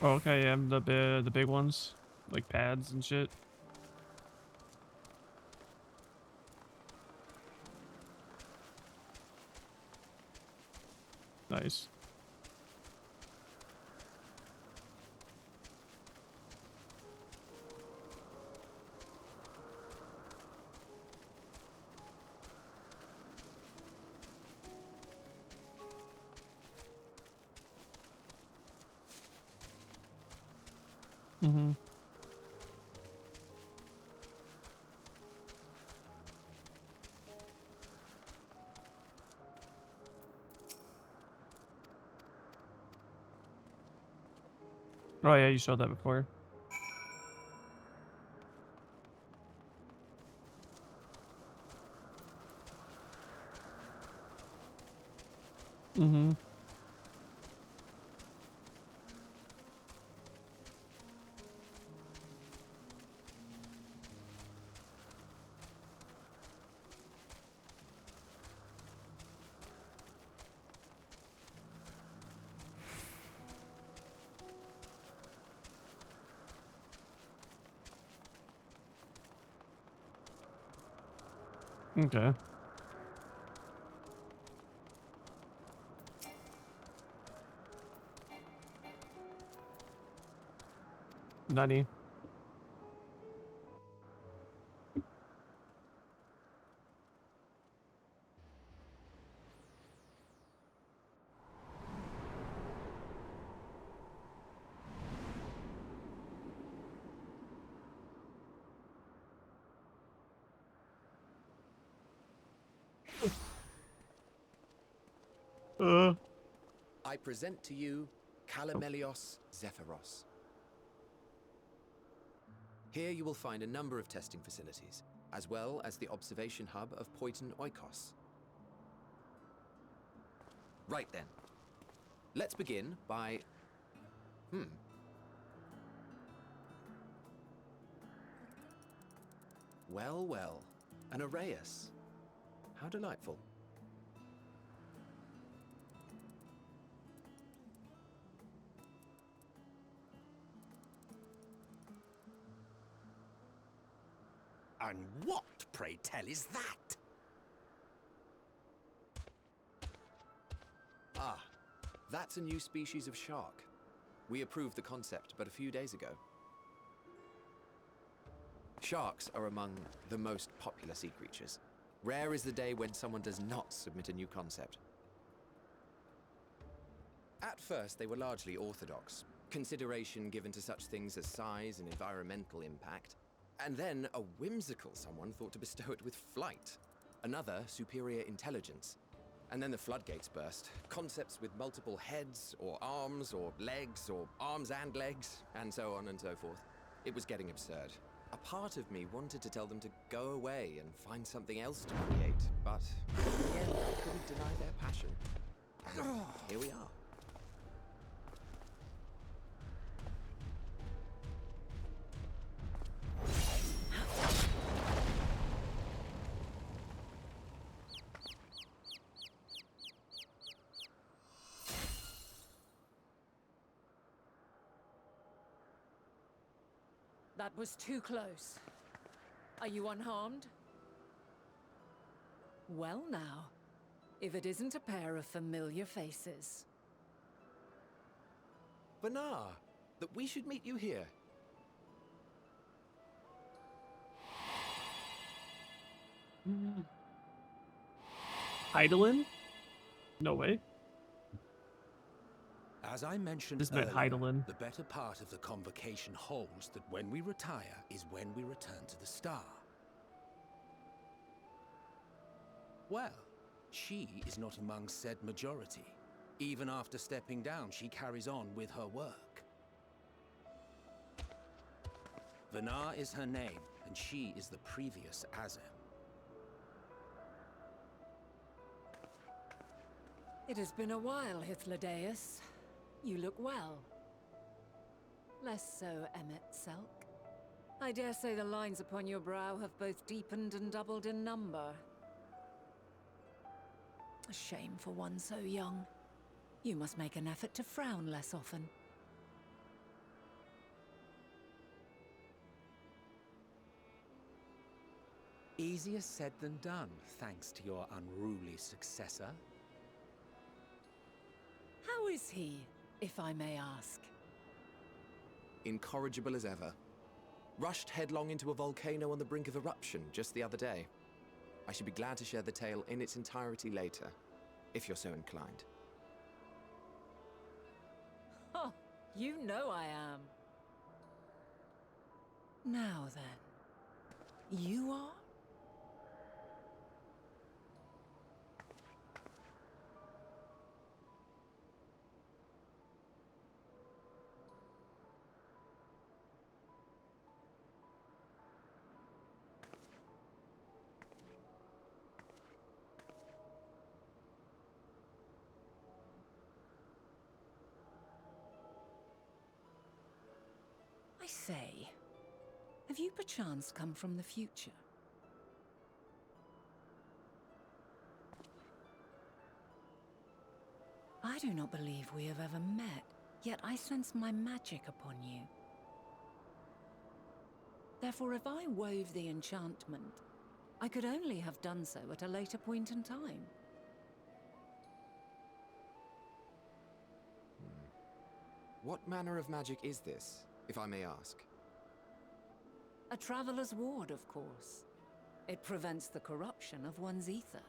Oh, okay, yeah, the big ones, like pads and shit. Nice. Mm-hmm. Oh yeah, you showed that before. Mm-hmm. Okay. Nutty. I present to you Calamelios Zephyros. Here you will find a number of testing facilities, as well as the observation hub of Poiton Oikos. Right then. Let's begin by... Well, well. An Arrhaeus. How delightful. And what, pray tell, is that? Ah, that's a new species of shark. We approved the concept but a few days ago. Sharks are among the most popular sea creatures. Rare is the day when someone does not submit a new concept. At first, they were largely orthodox, consideration given to such things as size and environmental impact, and then a whimsical someone thought to bestow it with flight, another superior intelligence. And then the floodgates burst. Concepts with multiple heads, or arms and legs, and so on and so forth. It was getting absurd. A part of me wanted to tell them to go away and find something else to create, but in the end, I couldn't deny their passion. And here we are. That was too close. Are you unharmed? Well now, if it isn't a pair of familiar faces. Banar, that we should meet you here. Heidelin? No way. As I mentioned This meant earlier, Heidelin. the better part of the convocation holds that when we retire is when we return to the star. Well, she is not among said majority. Even after stepping down, she carries on with her work. Vanar is her name, and she is the previous Azem. It has been a while, Hythlodaeus. You look well. Less so, Emmet Selk. I dare say the lines upon your brow have both deepened and doubled in number. A shame for one so young. You must make an effort to frown less often. Easier said than done, thanks to your unruly successor. How is he, if I may ask? Incorrigible as ever. Rushed headlong into a volcano on the brink of eruption just the other day. I should be glad to share the tale in its entirety later, if you're so inclined. Oh, you know I am. Now then, you are? I say, have you perchance come from the future? I do not believe we have ever met, yet I sense my magic upon you. Therefore, if I wove the enchantment, I could only have done so at a later point in time. What manner of magic is this, if I may ask? A traveler's ward, of course. It prevents the corruption of one's ether.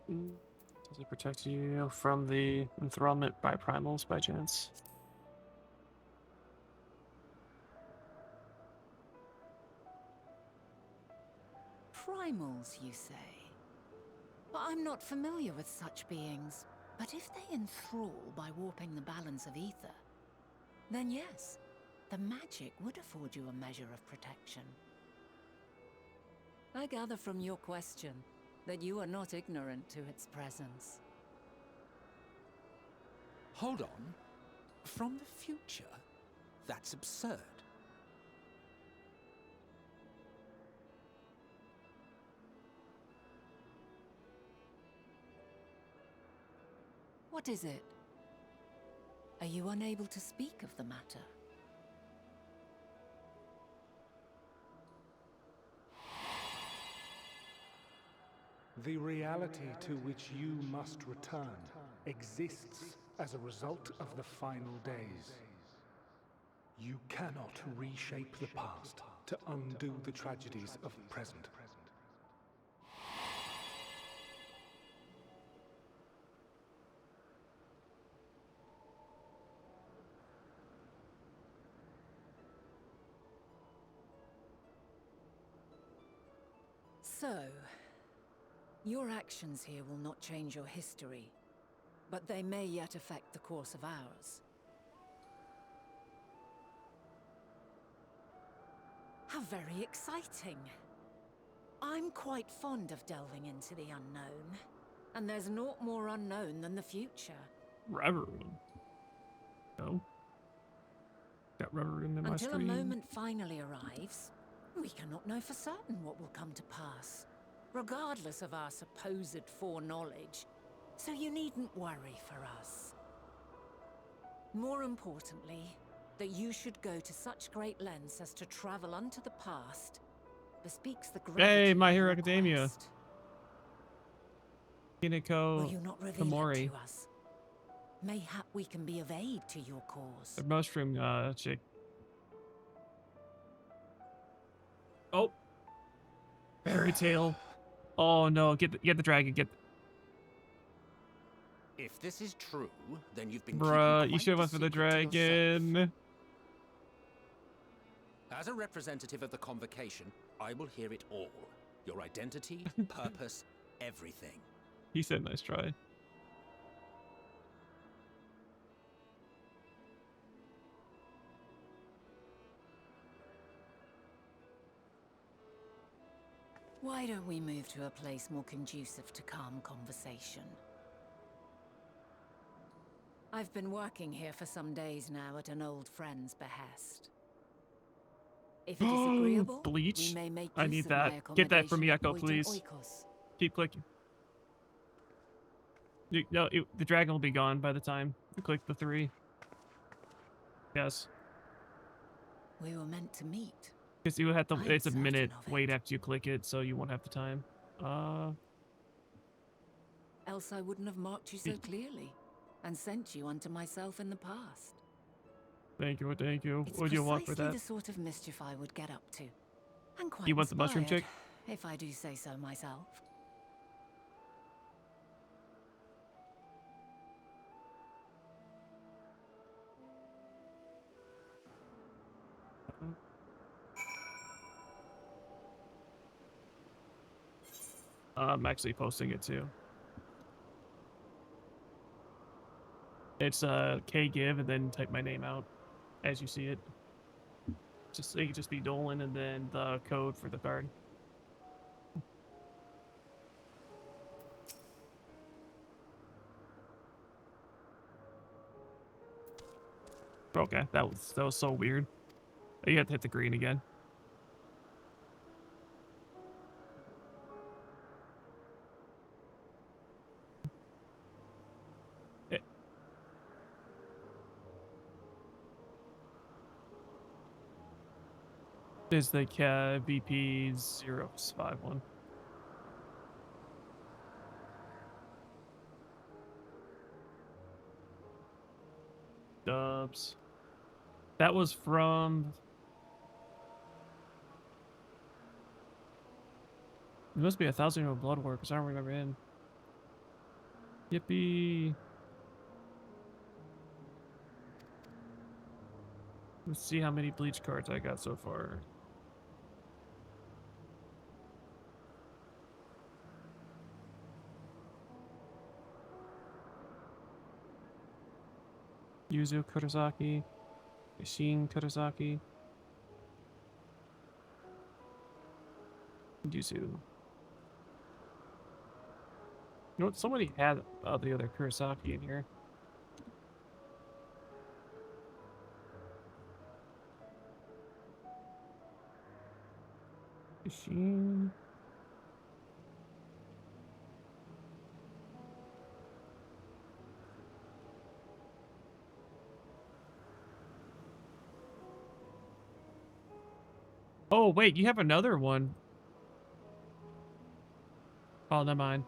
Does it protect you from the enthrallment by primals by chance? Primals, you say? But I'm not familiar with such beings. But if they enthrall by warping the balance of ether, then yes, the magic would afford you a measure of protection. I gather from your question that you are not ignorant to its presence. Hold on. From the future? That's absurd. What is it? Are you unable to speak of the matter? The reality to which you must return exists as a result of the final days. You cannot reshape the past to undo the tragedies of the present. So, your actions here will not change your history, but they may yet affect the course of ours. How very exciting! I'm quite fond of delving into the unknown, and there's naught more unknown than the future. Reverie. No. Got Reverie in my Until stream. a moment finally arrives, we cannot know for certain what will come to pass, regardless of our supposed foreknowledge, so you needn't worry for us. More importantly, that you should go to such great lengths as to travel unto the past bespeaks the gravity Hey, My of Hero your Academia. quest. Will Hinako you not reveal Komori. it to us? Mayhap we can be of aid to your cause. The mushroom chick. Oh, fairy tale. Oh no, get the dragon. If this is true, then you've been Bruh, keeping you quite should have the went for the secret to yourself. dragon. As a representative of the Convocation, I will hear it all. Your identity, purpose, everything. He said nice try. Why don't we move to a place more conducive to calm conversation? I've been working here for some days now at an old friend's behest. If it is agreeable, Bleach. we may make I use need of that. my Get that for me, accommodation Echo, at please. Oikos. Keep clicking. No, the dragon will be gone by the time you click the 3. Yes. We were meant to meet. Because you have to. I'm It's a certain minute of it. wait after you click it, so you won't have the time. Else I wouldn't have marked you so clearly and sent you unto myself in the past. Thank you. It's What do you want for precisely that? the sort of mischief I would get up to. And quite You want the mushroom inspired, chick? if I do say so myself. I'm actually posting it too. It's K give and then type my name out as you see it. It could just be Dolan and then the code for the card. Okay, that was so weird. You have to hit the green again. Is the VP 051. Dubs. That was from. It must be 1,000-year-old blood war because I don't remember in. Yippee. Let's see how many bleach cards I got so far. Yuzu Kurosaki, Ishin Kurosaki, Yuzu. You know what? Somebody had the other Kurosaki in here. Ishin. Oh, wait, you have another one. Oh, never mind.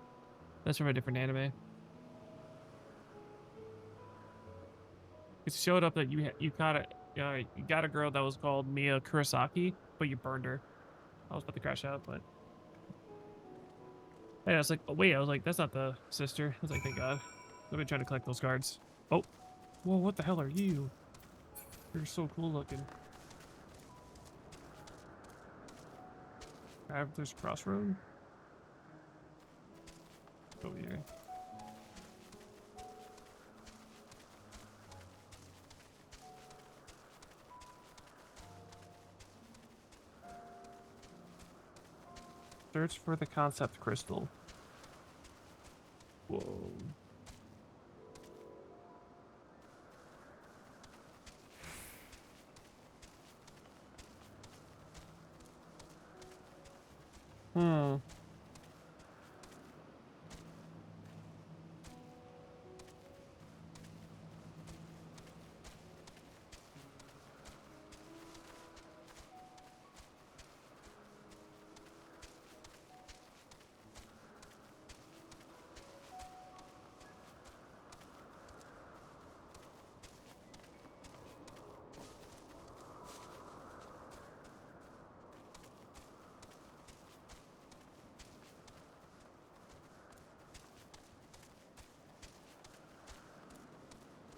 That's from a different anime. It showed up that you got a girl that was called Mia Kurosaki, but you burned her. I was about to crash out, but hey, I was like, oh wait, I was like, that's not the sister. I was like, thank God. I've been trying to collect those cards. Oh, whoa, what the hell are you? You're so cool looking. Traveler's Crossroad. Go here. Search for the concept crystal. Whoa. Hmm.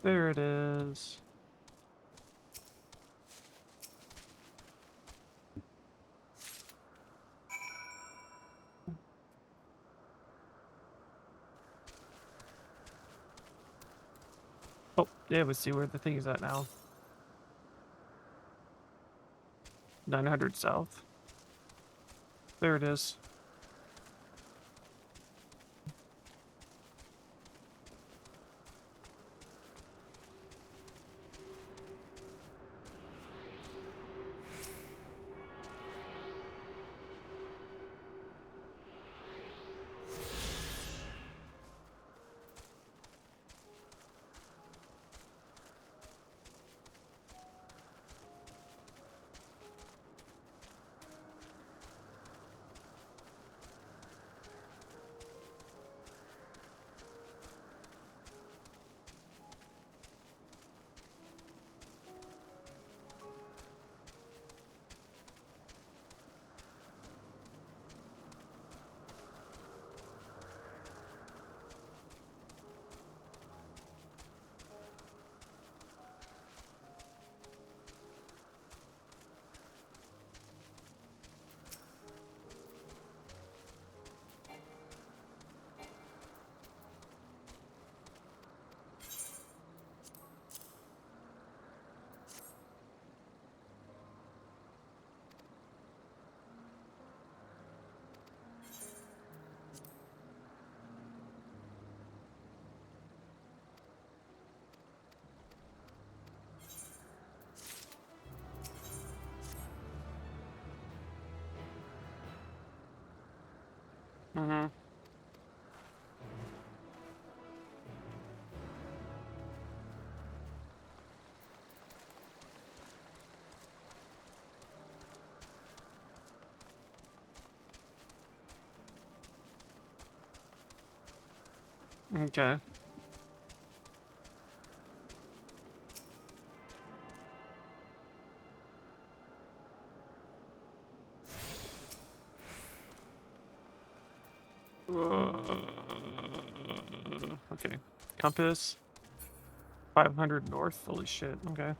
There it is. Oh, yeah, let's see where the thing is at now. 900 south. There it is. Mm-hmm. Okay. Okay. Compass. 500 north. Holy shit. Okay.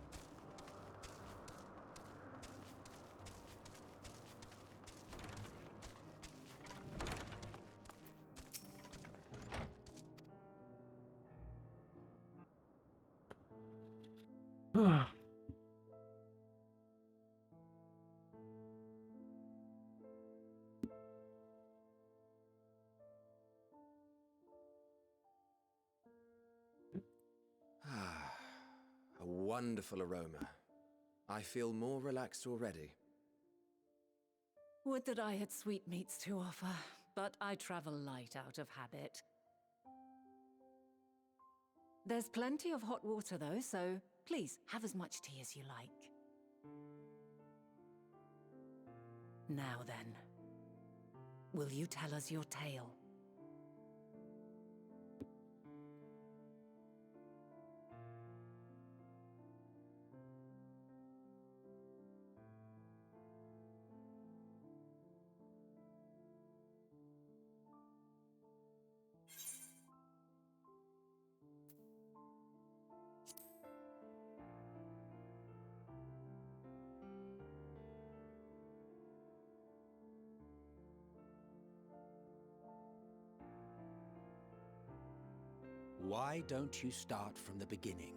Ah, a wonderful aroma. I feel more relaxed already. Would that I had sweetmeats to offer, but I travel light out of habit. There's plenty of hot water though, so please have as much tea as you like. Now then, will you tell us your tale? Why don't you start from the beginning?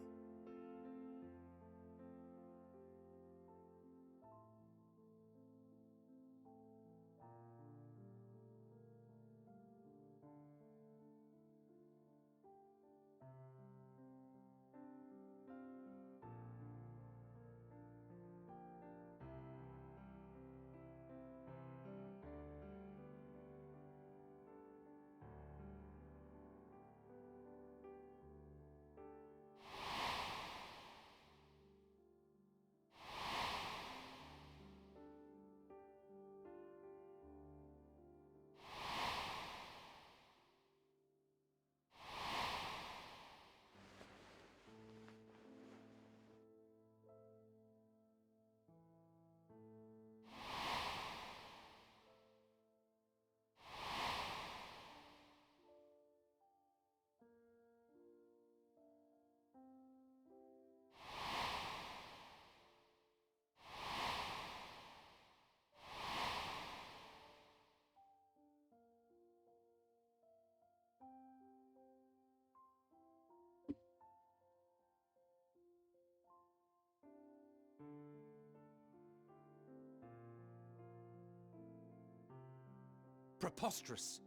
Preposterous.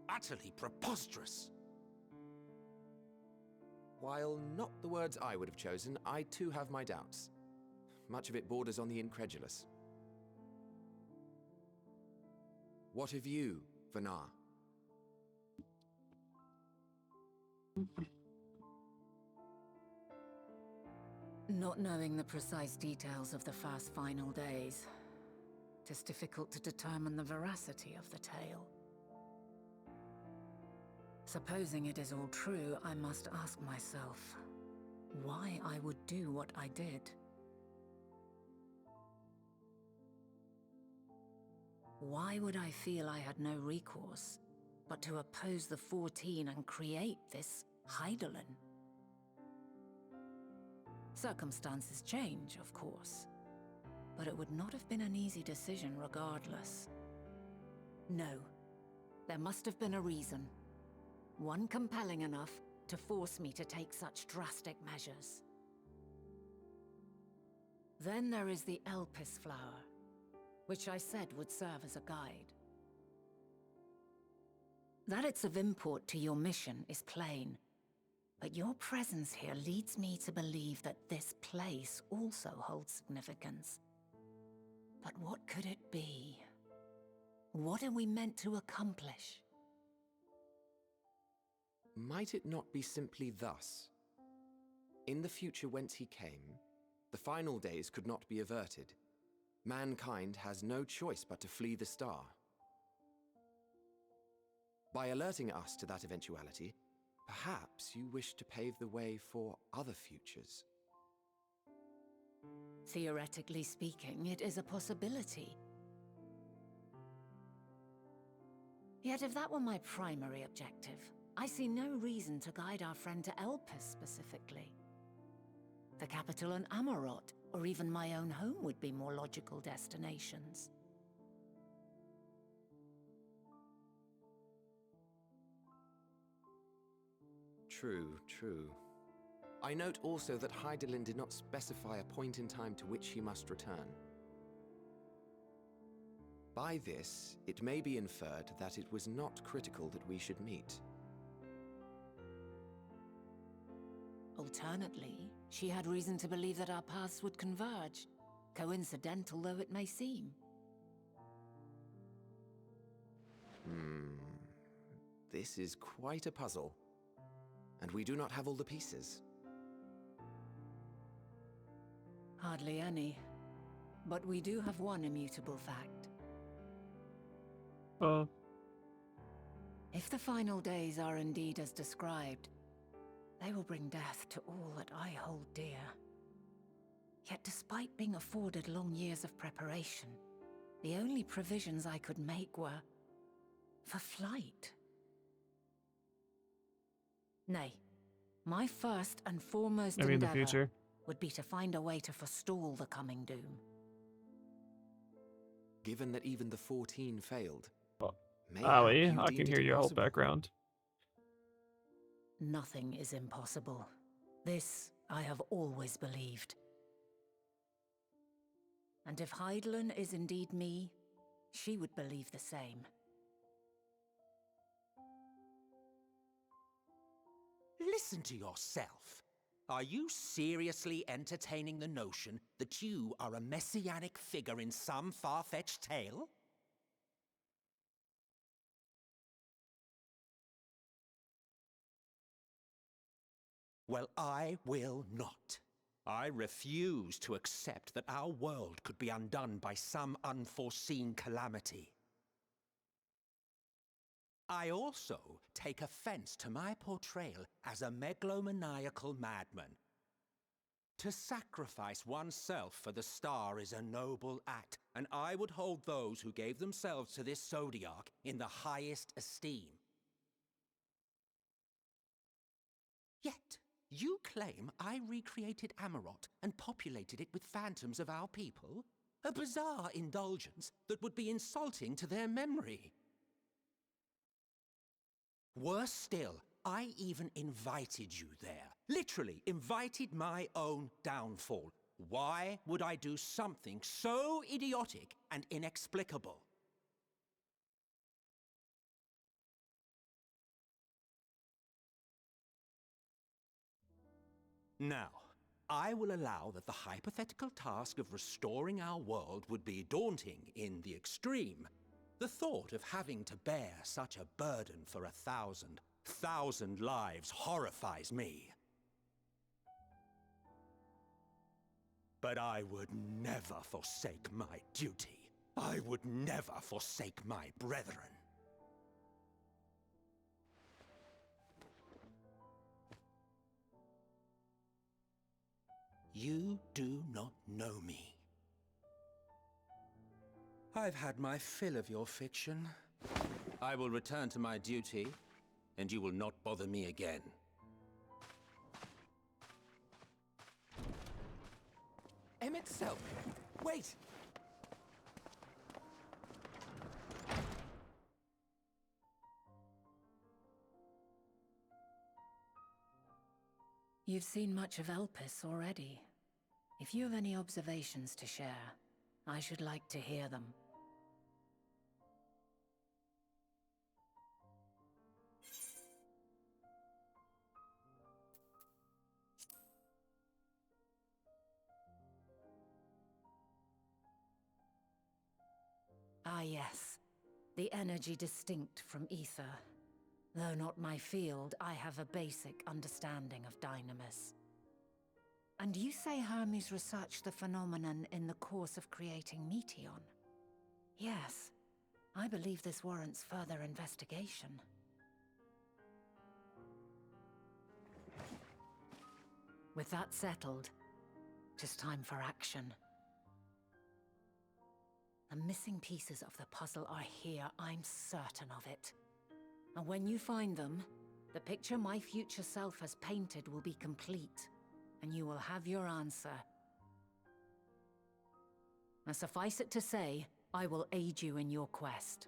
Utterly preposterous. While not the words I would have chosen, I too have my doubts. Much of it borders on the incredulous. What of you, Vanar? Not knowing the precise details of the first final days, it is difficult to determine the veracity of the tale. Supposing it is all true, I must ask myself why I would do what I did. Why would I feel I had no recourse but to oppose the 14 and create this Hydaelyn? Circumstances change, of course, but it would not have been an easy decision regardless. No, there must have been a reason. One compelling enough to force me to take such drastic measures. Then there is the Elpis flower, which I said would serve as a guide. That it's of import to your mission is plain, but your presence here leads me to believe that this place also holds significance. But what could it be? What are we meant to accomplish? Might it not be simply thus? In the future whence he came, the final days could not be averted. Mankind has no choice but to flee the star. By alerting us to that eventuality, perhaps you wish to pave the way for other futures. Theoretically speaking, it is a possibility. Yet if that were my primary objective, I see no reason to guide our friend to Elpis specifically. The capital and Amarot, or even my own home would be more logical destinations. True, true. I note also that Hydaelyn did not specify a point in time to which he must return. By this, it may be inferred that it was not critical that we should meet. Alternately, she had reason to believe that our paths would converge, coincidental though it may seem. This is quite a puzzle, and we do not have all the pieces. Hardly any, but we do have one immutable fact. If the final days are indeed as described, they will bring death to all that I hold dear. Yet despite being afforded long years of preparation, the only provisions I could make were for flight. Nay, my first and foremost Maybe in the endeavor future. would be to find a way to forestall the coming doom. Given that even the 14 failed, Ali, mayhap you I can deemed hear it your whole impossible. background. Nothing is impossible. This I have always believed. And if Hydaelyn is indeed me, she would believe the same. Listen to yourself. Are you seriously entertaining the notion that you are a messianic figure in some far-fetched tale? Well, I will not. I refuse to accept that our world could be undone by some unforeseen calamity. I also take offense to my portrayal as a megalomaniacal madman. To sacrifice oneself for the star is a noble act, and I would hold those who gave themselves to this zodiac in the highest esteem. Yet, you claim I recreated Amarot and populated it with phantoms of our people? A bizarre indulgence that would be insulting to their memory. Worse still, I even invited you there. Literally invited my own downfall. Why would I do something so idiotic and inexplicable? Now, I will allow that the hypothetical task of restoring our world would be daunting in the extreme. The thought of having to bear such a burden for 1,000 lives horrifies me. But I would never forsake my duty. I would never forsake my brethren. You do not know me. I've had my fill of your fiction. I will return to my duty, and you will not bother me again. Emmett Selk! Wait! You've seen much of Elpis already. If you have any observations to share, I should like to hear them. Ah yes, the energy distinct from ether. Though not my field, I have a basic understanding of Dynamis. And you say Hermes researched the phenomenon in the course of creating Meteon? Yes, I believe this warrants further investigation. With that settled, it is time for action. The missing pieces of the puzzle are here, I'm certain of it. And when you find them, the picture my future self has painted will be complete, and you will have your answer. Now suffice it to say, I will aid you in your quest.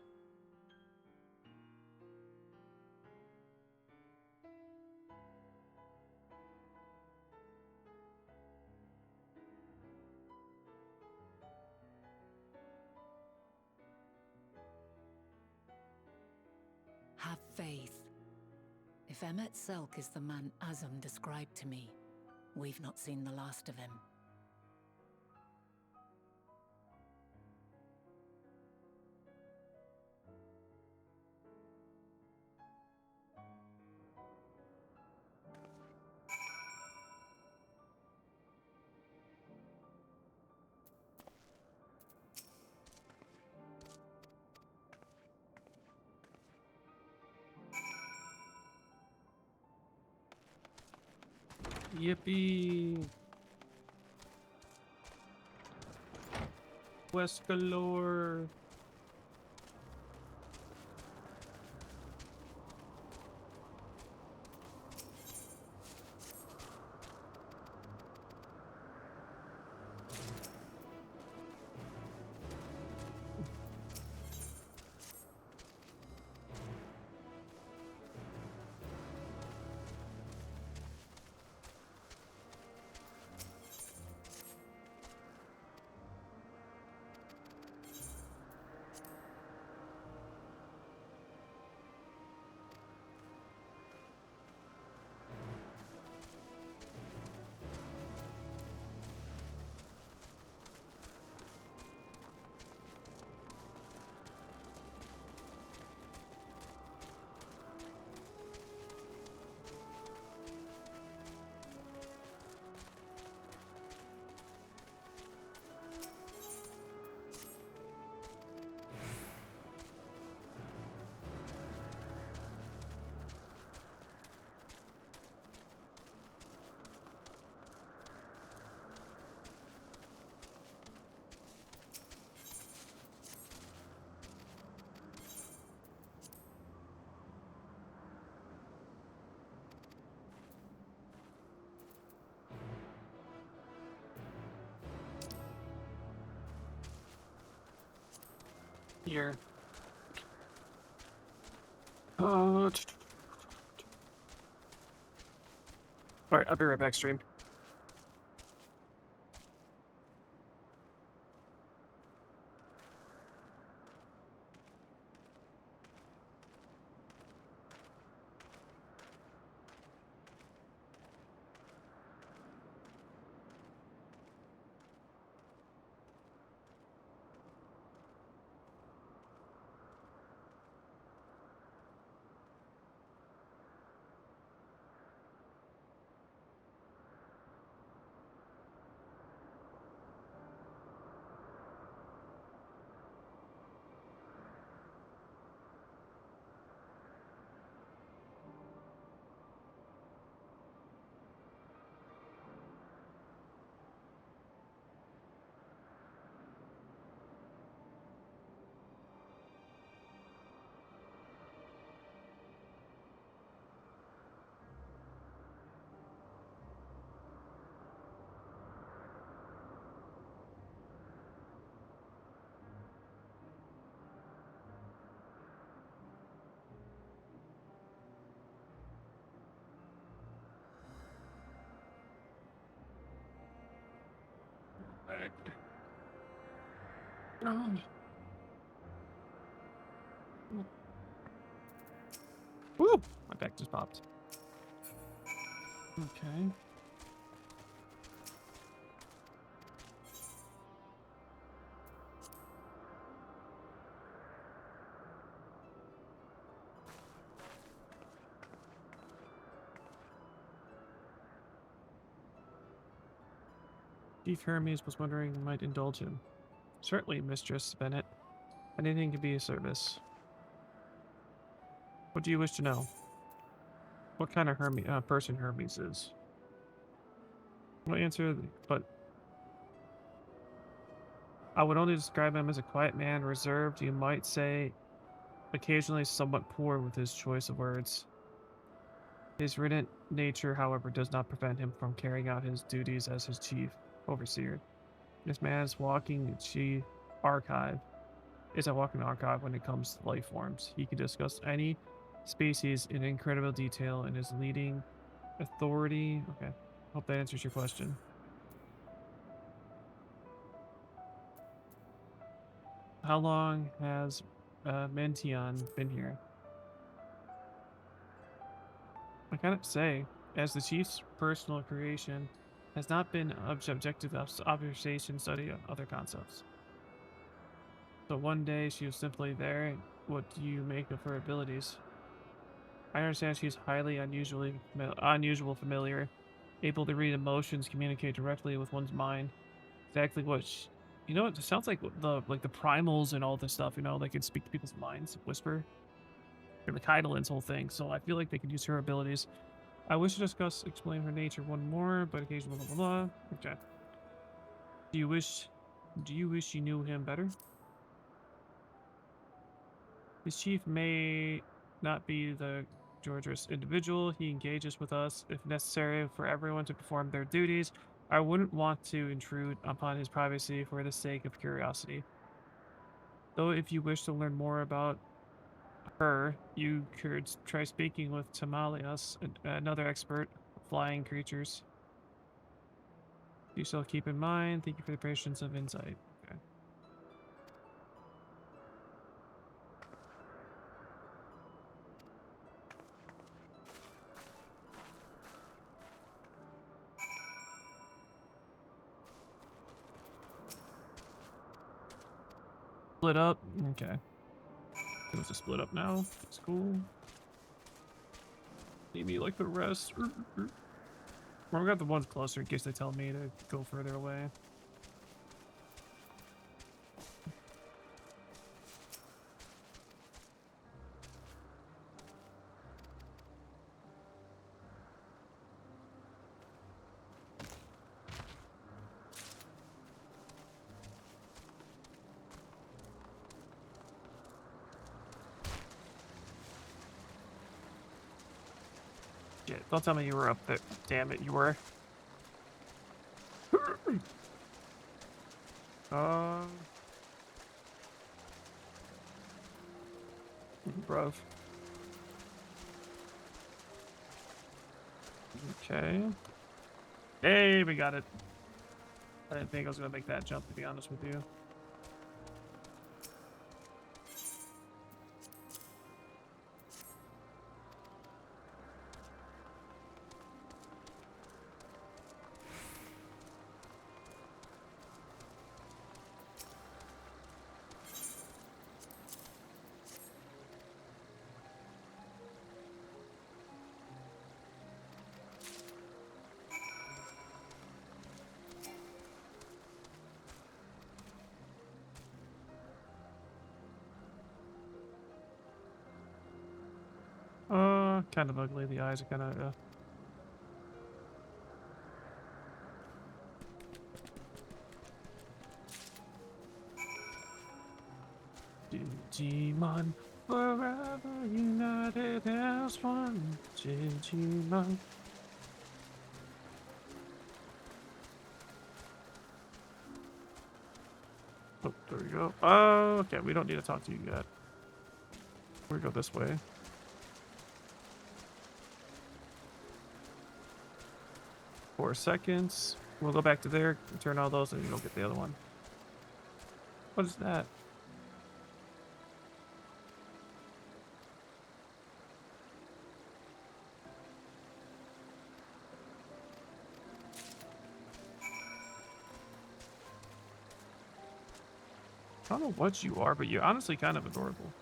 Have faith. If Emmett Selk is the man Azam described to me, we've not seen the last of him. Yippee! Quest galore! Here. Alright, I'll be right back, stream. Oh. Woo! My back just popped. Okay. Chief Hermes was wondering you might indulge him. Certainly, Mistress Bennett. Anything can be a service. What do you wish to know? What kind of person Hermes is? I'll answer, but I would only describe him as a quiet man, reserved, you might say, occasionally somewhat poor with his choice of words. His ardent nature, however, does not prevent him from carrying out his duties as his chief overseer. This man's walking archive is a walking archive when it comes to life forms. He can discuss any species in incredible detail and is leading authority. Okay, hope that answers your question. How long has Mention been here? I cannot say, as the chief's personal creation has not been objective observation study of other concepts. So one day she was simply there. What do you make of her abilities? I understand she's highly unusual familiar, able to read emotions, communicate directly with one's mind. Exactly what you know. It sounds like the primals and all this stuff. You know, they can speak to people's minds, whisper. Or the Kaidolin's whole thing. So I feel like they could use her abilities. I wish to explain her nature one more, but occasionally blah blah blah. Okay. Do you wish you knew him better? His chief may not be the Georgious individual. He engages with us if necessary for everyone to perform their duties. I wouldn't want to intrude upon his privacy for the sake of curiosity. Though if you wish to learn more about her, you could try speaking with Tamalias, another expert of flying creatures. You shall keep in mind. Thank you for the patience of insight. Okay. Split up. Okay. It was a split up now. It's cool. Maybe like the rest. Well, we got the ones closer in case they tell me to go further away. Shit, don't tell me you were up there. Damn it, you were. Bruv. Okay. Hey, we got it. I didn't think I was gonna make that jump, to be honest with you. Kind of ugly. The eyes are kind of. Digimon, forever united as one. Digimon. Oh, there we go. Oh, okay. We don't need to talk to you yet. We go this way. 4 seconds. We'll go back to there, turn all those, and go get the other one. What is that? I don't know what you are, but you're honestly kind of adorable.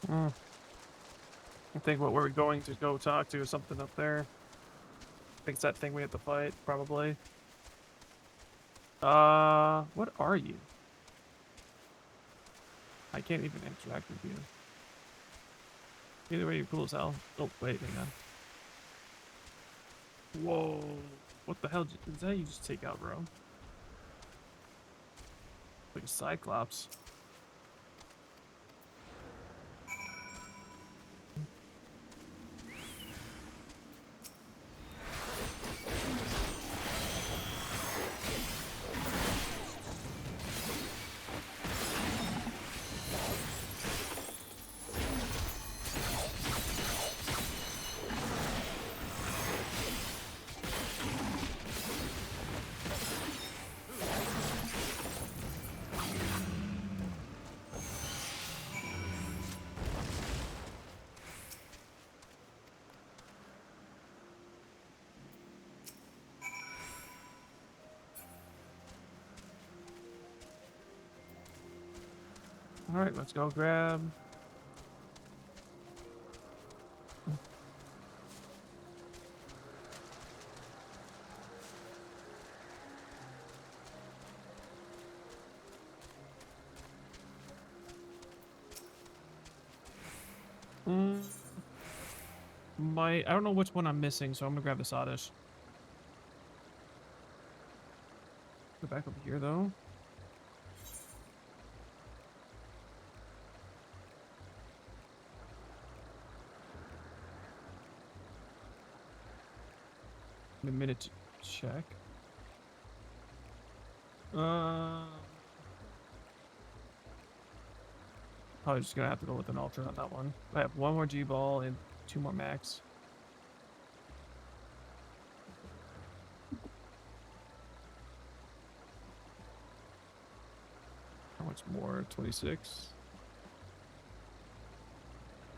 I think what we're going to go talk to is something up there. I think it's that thing we have to fight, probably. What are you? I can't even interact with you. Either way, you're cool as hell. Oh, wait, hang on. Whoa. What the hell is that you just take out, bro? Like a Cyclops. All right, let's go grab. I don't know which one I'm missing, so I'm gonna grab the sawdish. Go back over here though. A minute to check. Probably just gonna have to go with an ultra on that one. I have one more G ball and 2 more max. How much more? 26.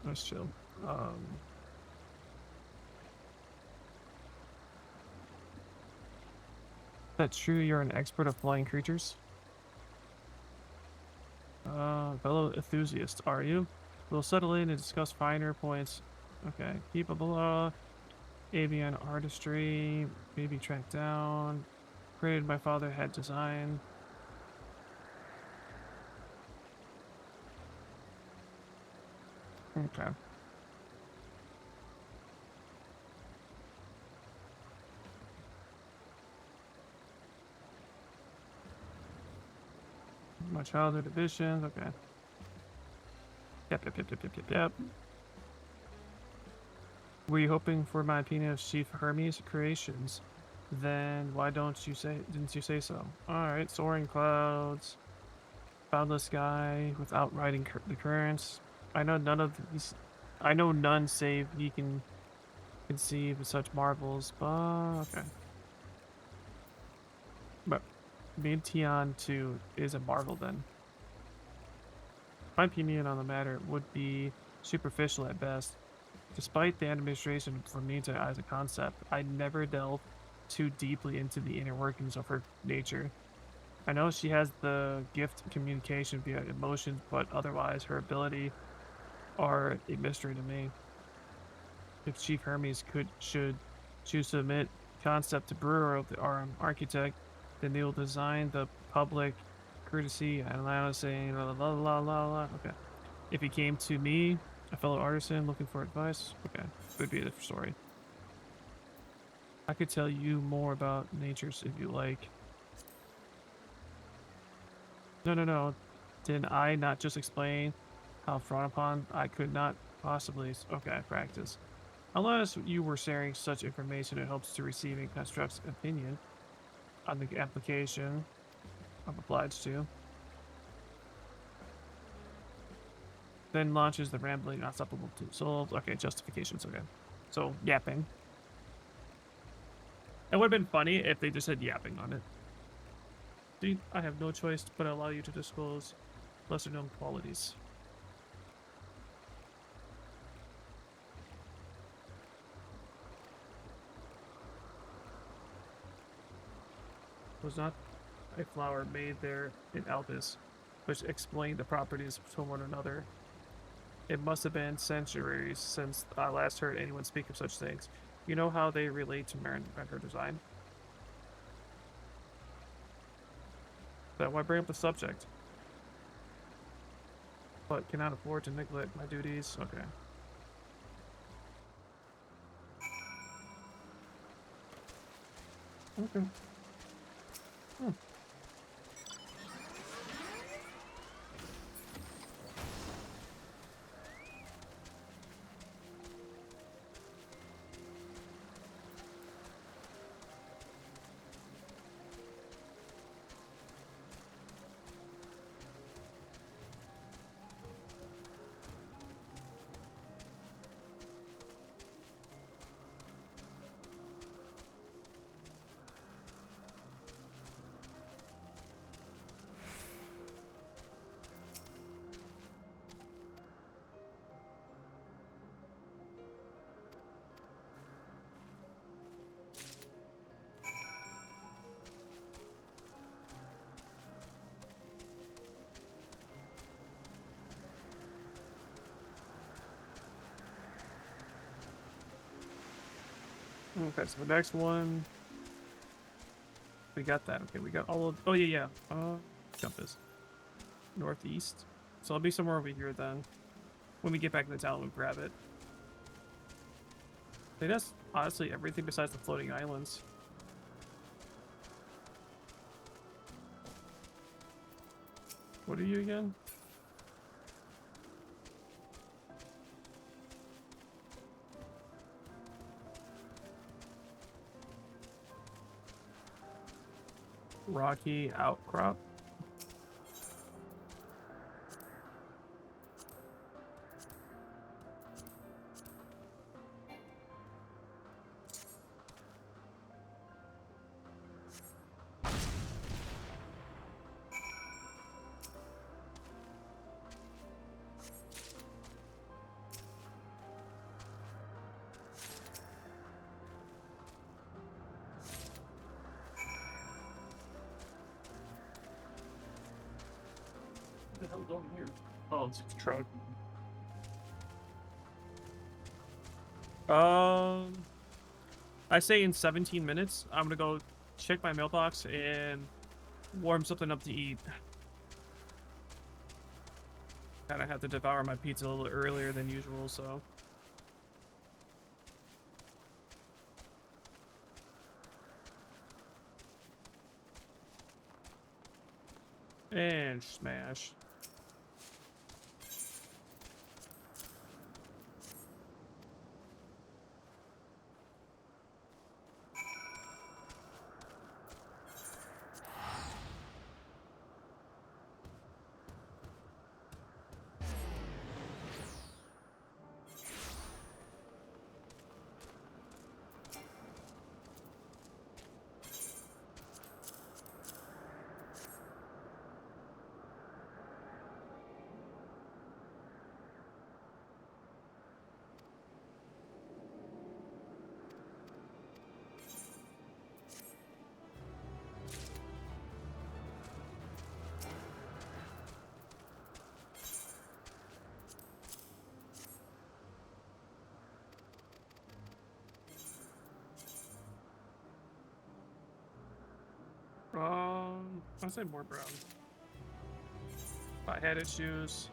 Let's chill. That's true. You're an expert of flying creatures. Fellow enthusiast, are you? We'll settle in and discuss finer points. Okay, keep it below. Avian artistry, baby tracked down. Created my father had design. Okay. My childhood editions, okay. Yep. Were you hoping for my opinion of Chief Hermes creations? Then why didn't you say so? Alright, soaring clouds. Boundless sky without riding the currents. I know none save ye can conceive of such marvels, but okay. But being Tion 2 is a marvel then. My opinion on the matter would be superficial at best. Despite the administration for Nita as a concept, I never delved too deeply into the inner workings of her nature. I know she has the gift of communication via emotions, but otherwise her ability are a mystery to me. If Chief Hermes should choose to submit concept to brewer of the architect, then they will design the public courtesy and allow us saying la la la la la. Okay. If he came to me, a fellow artisan looking for advice, okay, would be a different story. I could tell you more about natures if you like. No. Did I not just explain how frowned upon I could not possibly? Okay, practice. Unless you were sharing such information, it helps to receiving construct's opinion on the application. I'm obliged to. Then launches the rambling, unstoppable two souls. Okay, justifications. Okay, so yapping. It would have been funny if they just said yapping on it. See, I have no choice but allow you to disclose lesser known qualities. Was not a flower made there in Albus, which explained the properties to one another. It must have been centuries since I last heard anyone speak of such things. You know how they relate to render design? That why bring up the subject? But cannot afford to neglect my duties. Okay. Okay. Hmm. Okay, so the next one, we got that. Okay, we got all of. Oh yeah. Jump is northeast. So I'll be somewhere over here then. When we get back in the town, we'll grab it. I think that's honestly everything besides the floating islands. What are you again? Rocky outcrop. What the hell is going here? Oh, it's a truck. I say in 17 minutes, I'm gonna go check my mailbox and warm something up to eat. Kinda have to devour my pizza a little earlier than usual, so. And smash. I'll say more brown. If I had issues.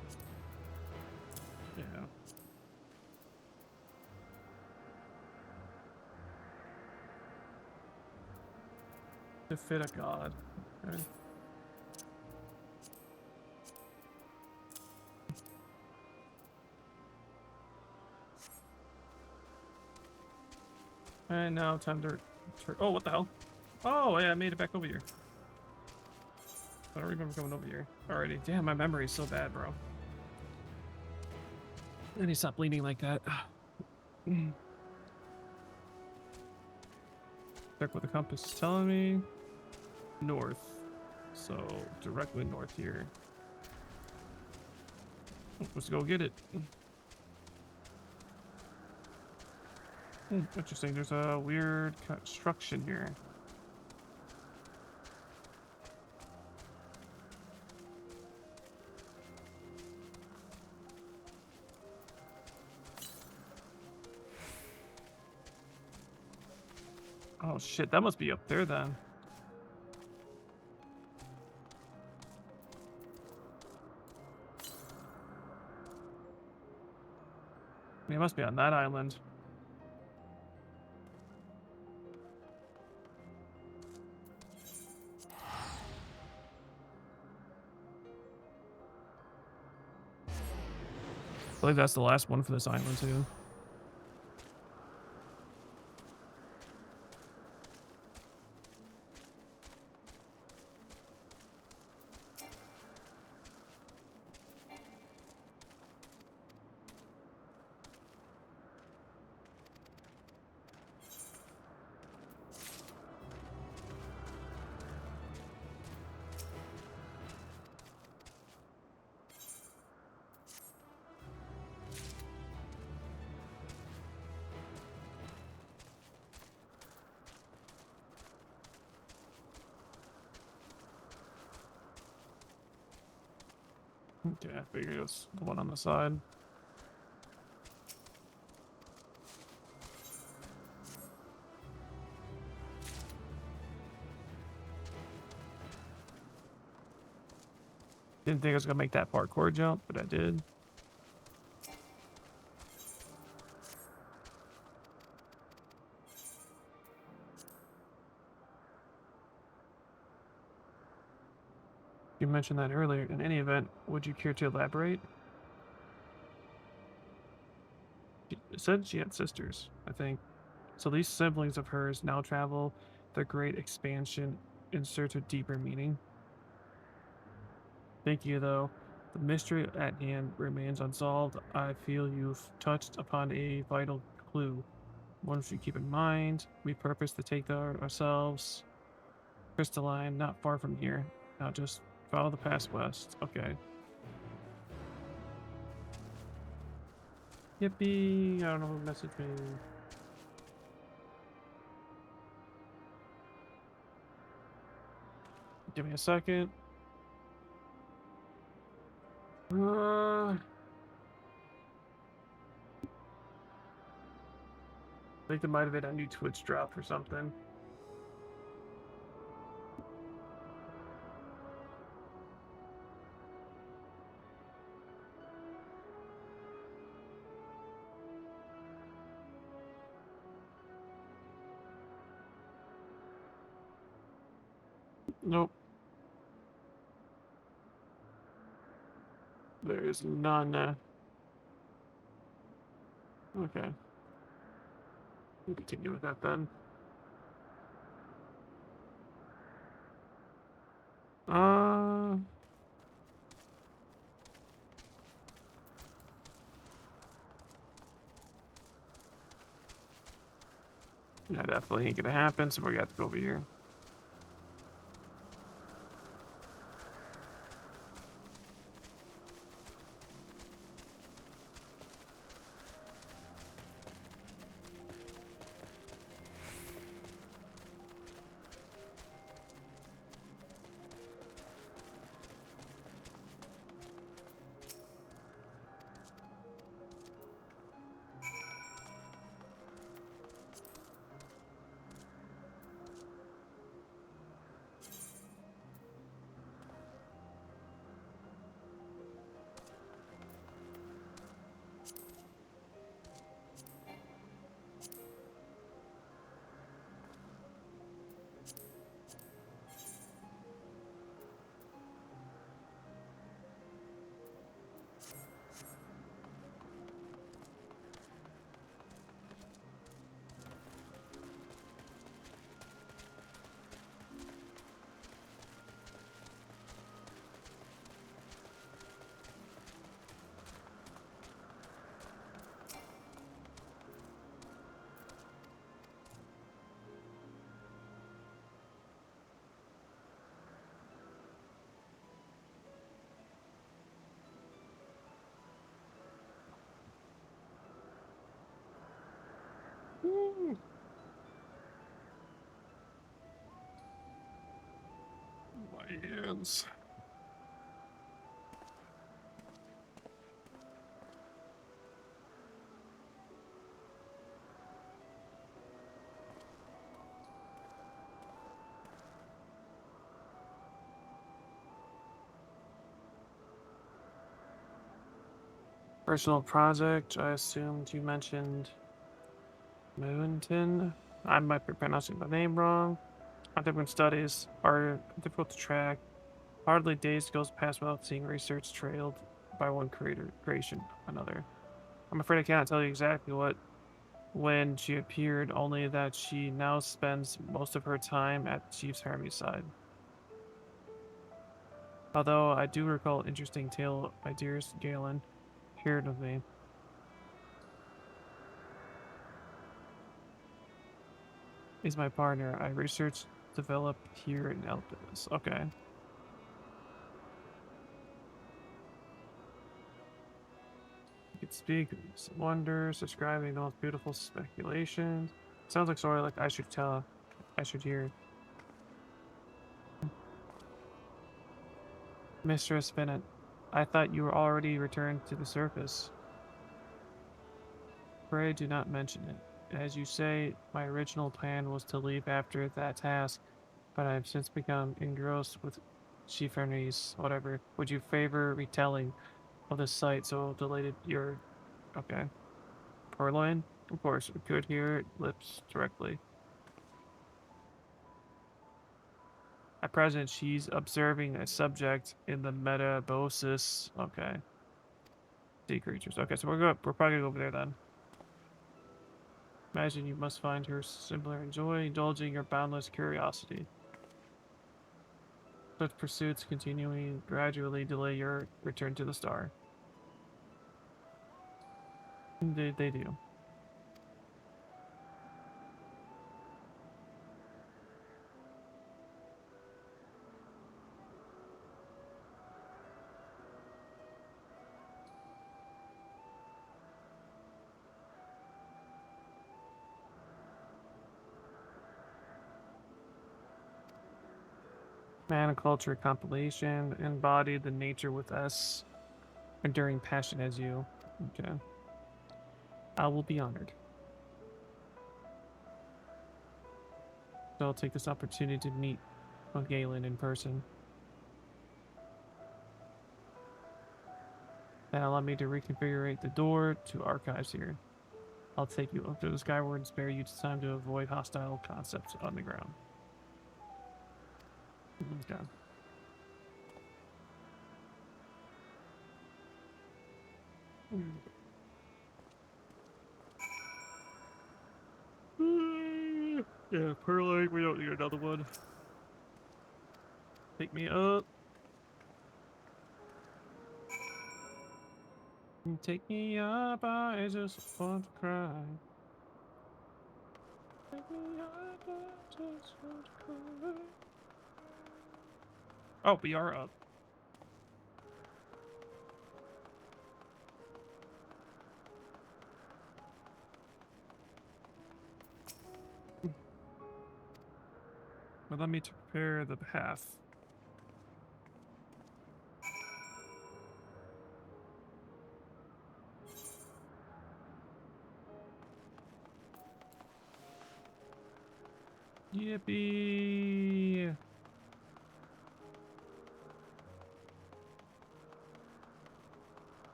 Yeah. To fit a god. Okay. And now time to oh, what the hell? Oh, yeah, I made it back over here. I don't remember coming over here already. Damn, my memory is so bad, bro. I need to stop bleeding like that. Check what the compass is telling me. North. So, directly north here. Let's go get it. Interesting. There's a weird construction here. Oh shit, that must be up there then. I mean, it must be on that island. I believe that's the last one for this island too. Okay, I figured it was the one on the side. Didn't think I was gonna make that parkour jump, but I did. You mentioned that earlier. In any event, would you care to elaborate? She said she had sisters, I think. So these siblings of hers now travel the great expansion in search of deeper meaning. Thank you, though. The mystery at hand remains unsolved. I feel you've touched upon a vital clue. One should keep in mind. We purpose to take there ourselves. Crystalline, not far from here. Now just follow the path west. Okay. Yippee! I don't know who messaged me. Give me a second. I think there might have been a new Twitch drop or something. Nope. There is none. Okay. We'll continue with that then. Yeah, definitely ain't gonna happen, so we got to go over here. plans. Personal project, I assumed you mentioned Moonton. I might be pronouncing the name wrong. Different studies are difficult to track. Hardly days goes past without seeing research trailed by one creation another. I'm afraid I cannot tell you exactly when she appeared, only that she now spends most of her time at Chief's Hermes side. Although I do recall an interesting tale my dearest Galen shared with me. Is my partner. I research develop here in Elpis. Okay. You could speak some wonders, describing the most beautiful speculations. Sounds like sort of like I should hear. Mistress Bennett, I thought you were already returned to the surface. Pray do not mention it. As you say, my original plan was to leave after that task, but I have since become engrossed with Chief Henry's whatever. Would you favor retelling of the site so delayed your... Okay. Purloin? Of course, we could hear it lips directly. At present, she's observing a subject in the metabosis. Okay. Sea creatures. Okay, so we're probably gonna go over there then. Imagine you must find her similar in joy, indulging your boundless curiosity. Such pursuits continuing gradually delay your return to the star. Indeed, they do. Maniculture compilation, embody the nature with us, enduring passion as you. Okay. I will be honored. So I'll take this opportunity to meet Galen in person. That allow me to reconfigure the door to archives here. I'll take you up to the skyward and spare you time to avoid hostile concepts on the ground. Okay. Yeah, Perlite, we don't need another one. Pick me up. Take me up, I just want to cry. Take me up, I just want to cry. Oh, we are up. Allow me to prepare the path. Yippee!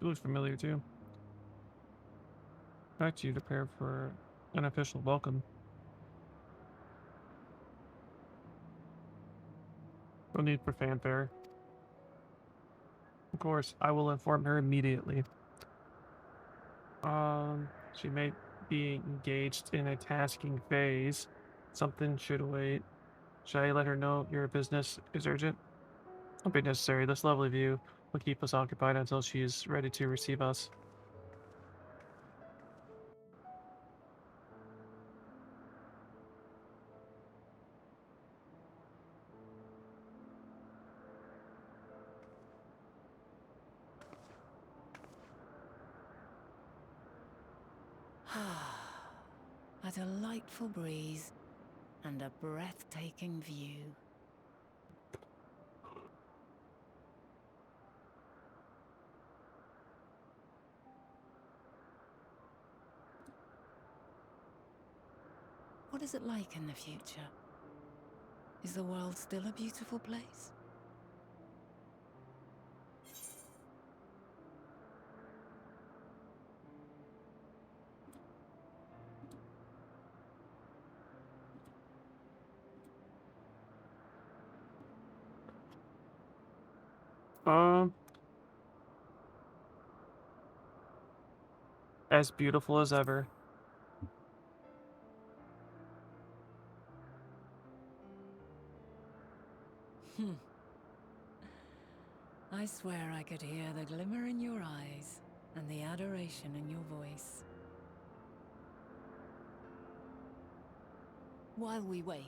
It looks familiar too. Back to you to prepare for an official welcome. No need for fanfare. Of course, I will inform her immediately. She may be engaged in a tasking phase. Something should wait. Should I let her know your business is urgent? Won't be necessary. This lovely view will keep us occupied until she is ready to receive us. A delightful breeze and a breathtaking view. What is it like in the future? Is the world still a beautiful place? As beautiful as ever. I swear I could hear the glimmer in your eyes and the adoration in your voice. While we wait,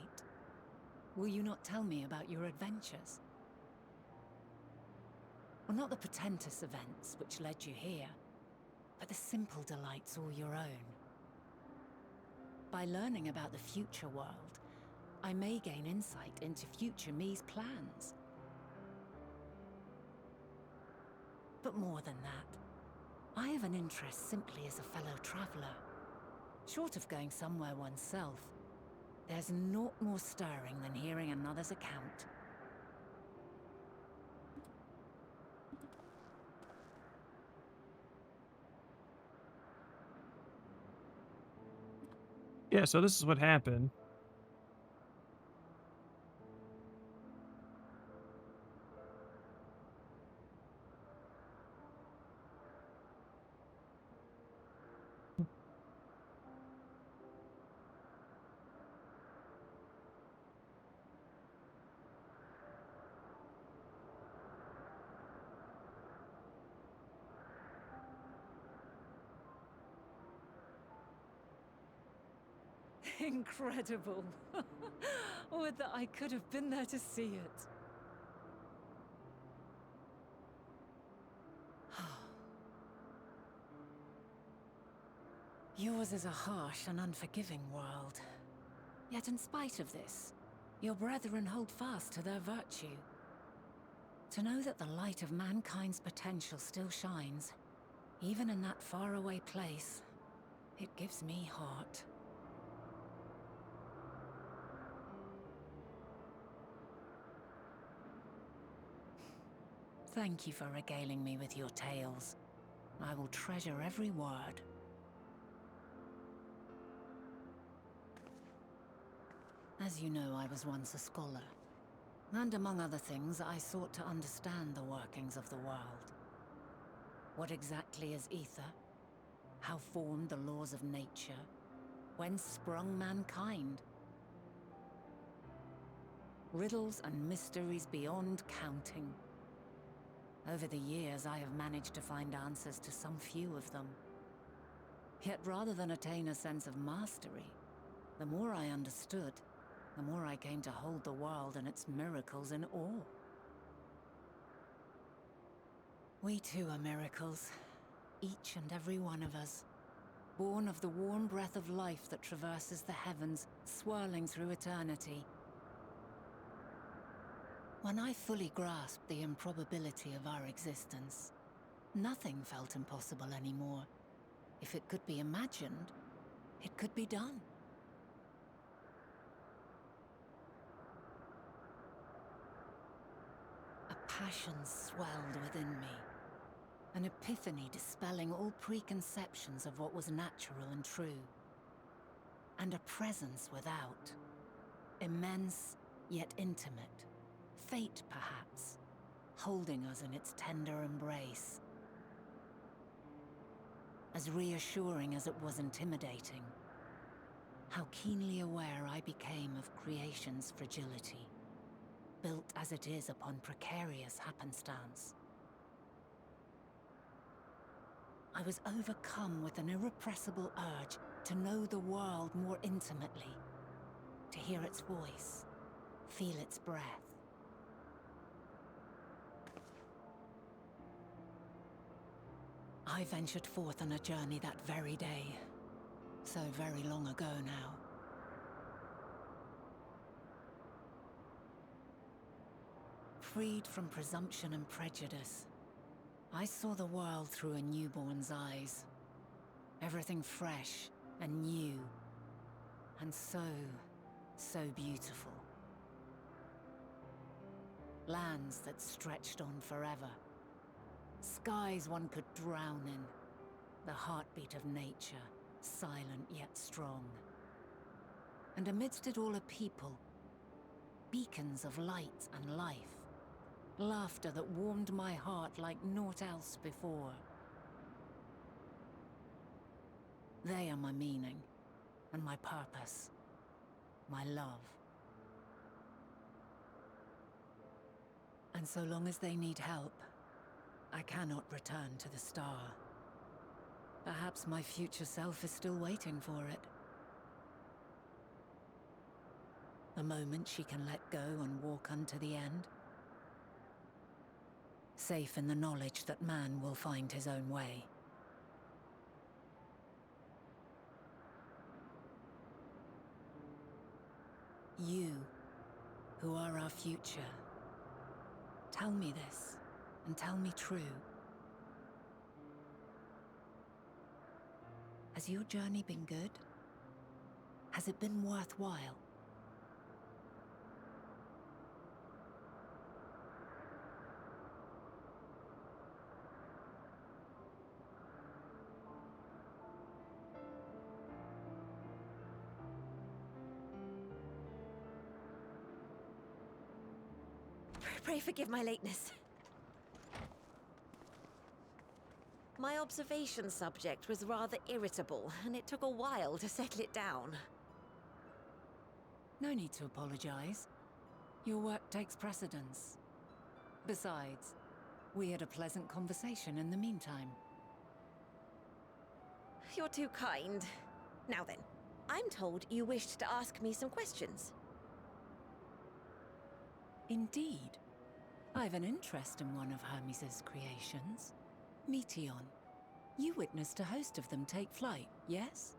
will you not tell me about your adventures? Well, not the portentous events which led you here, but the simple delights all your own. By learning about the future world, I may gain insight into future me's plans. But more than that, I have an interest simply as a fellow traveler. Short of going somewhere oneself, there's naught more stirring than hearing another's account. Yeah, so this is what happened. Incredible. Would that I could have been there to see it. Yours is a harsh and unforgiving world. Yet in spite of this, your brethren hold fast to their virtue. To know that the light of mankind's potential still shines, even in that faraway place, it gives me heart. Thank you for regaling me with your tales. I will treasure every word. As you know, I was once a scholar. And among other things, I sought to understand the workings of the world. What exactly is ether? How formed the laws of nature? Whence sprung mankind? Riddles and mysteries beyond counting. Over the years, I have managed to find answers to some few of them. Yet rather than attain a sense of mastery, the more I understood, the more I came to hold the world and its miracles in awe. We too are miracles, each and every one of us, born of the warm breath of life that traverses the heavens, swirling through eternity. When I fully grasped the improbability of our existence, nothing felt impossible anymore. If it could be imagined, it could be done. A passion swelled within me, an epiphany dispelling all preconceptions of what was natural and true. And a presence without, immense yet intimate. Fate, perhaps, holding us in its tender embrace. As reassuring as it was intimidating, how keenly aware I became of creation's fragility, built as it is upon precarious happenstance. I was overcome with an irrepressible urge to know the world more intimately, to hear its voice, feel its breath. I ventured forth on a journey that very day, So very long ago now. Freed from presumption and prejudice, I saw the world through a newborn's eyes. Everything fresh and new, and so beautiful. Lands that stretched on forever. Skies one could drown in. The heartbeat of nature, silent yet strong. And amidst it all a people, beacons of light and life. Laughter that warmed my heart like naught else before. They are my meaning, and my purpose, my love. And so long as they need help, I cannot return to the star. Perhaps my future self is still waiting for it. The moment she can let go and walk unto the end. Safe in the knowledge that man will find his own way. You, who are our future, tell me this, and tell me true. Has your journey been good? Has it been worthwhile? Pray forgive my lateness. My observation subject was rather irritable, and it took a while to settle it down. No need to apologize. Your work takes precedence. Besides, we had a pleasant conversation in the meantime. You're too kind. Now then, I'm told you wished to ask me some questions. Indeed. I've an interest in one of Hermes' creations. Meteon. You witnessed a host of them take flight, yes?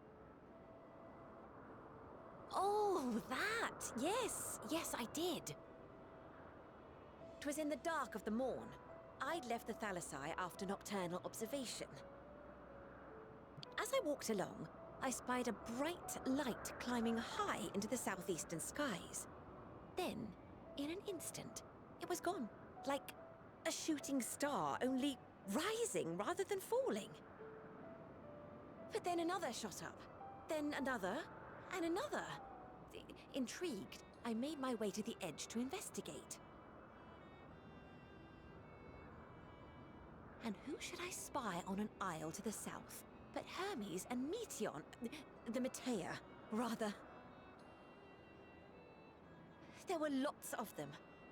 Oh, that! Yes, I did. 'Twas in the dark of the morn. I'd left the Thalassai after nocturnal observation. As I walked along, I spied a bright light climbing high into the southeastern skies. Then, in an instant, it was gone. Like a shooting star, only rising rather than falling. But then another shot up, then another, and another. Intrigued, I made my way to the edge to investigate. And who should I spy on an isle to the south but Hermes and Meteon, the Metea, rather. There were lots of them,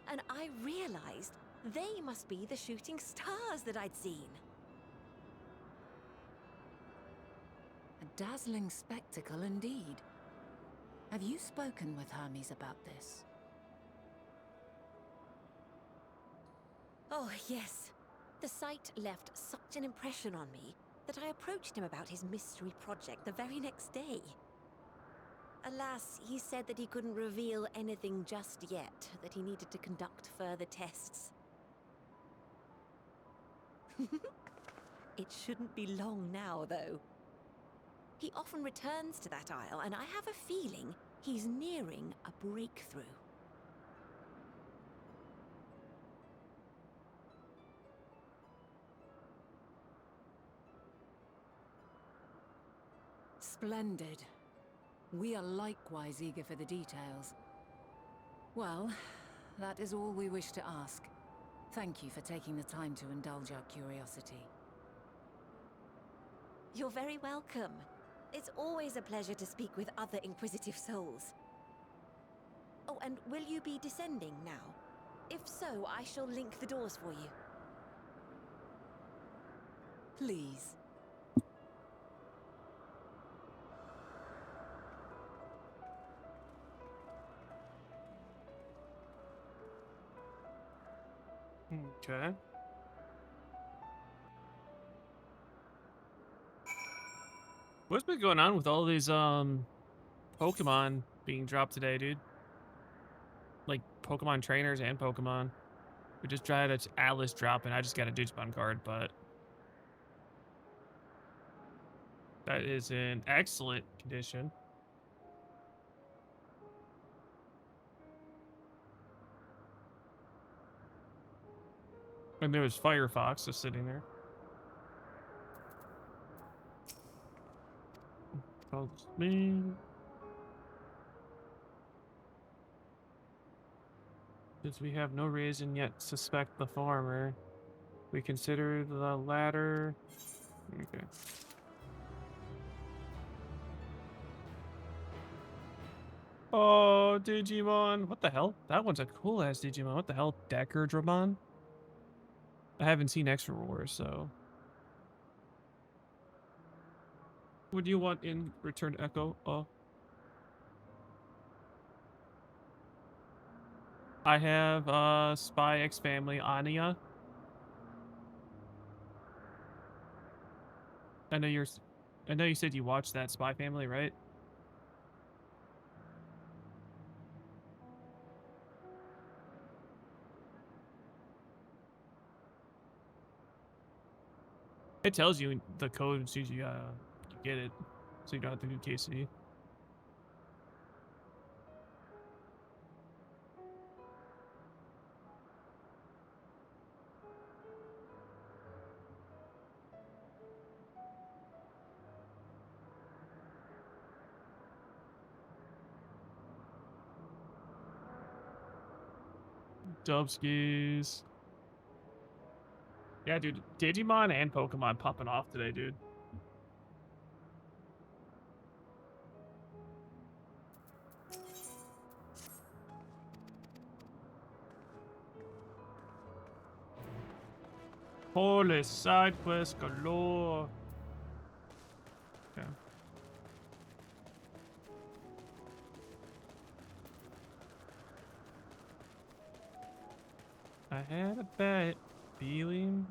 and I realized they must be the shooting stars that I'd seen. A dazzling spectacle indeed. Have you spoken with Hermes about this? Oh, yes. The sight left such an impression on me that I approached him about his mystery project the very next day. Alas, he said that he couldn't reveal anything just yet, that he needed to conduct further tests. It shouldn't be long now, though. He often returns to that isle, and I have a feeling he's nearing a breakthrough. Splendid. We are likewise eager for the details. Well, that is all we wish to ask. Thank you for taking the time to indulge our curiosity. You're very welcome. It's always a pleasure to speak with other inquisitive souls. Oh, and will you be descending now? If so, I shall link the doors for you. Please. Okay. What's been going on with all these Pokemon being dropped today, dude? Like Pokemon trainers and Pokemon. We just tried a Atlas drop and I just got a Digimon card, but that is in excellent condition. And there was Firefox just sitting there. Calls me. Since we have no reason yet to suspect the former, we consider the latter. Okay. Oh, Digimon. What the hell? That one's a cool ass Digimon. What the hell? Decker Dramon? I haven't seen Extra Wars, so. What do you want in return, Echo? Oh. I have Spy X Family Anya. I know you said you watched that Spy Family, right? It tells you the code as soon as you get it, so you don't have to do KC. Dubskis. Yeah, dude. Digimon and Pokemon popping off today, dude. Holy side quest galore. Okay. I had a bad feeling.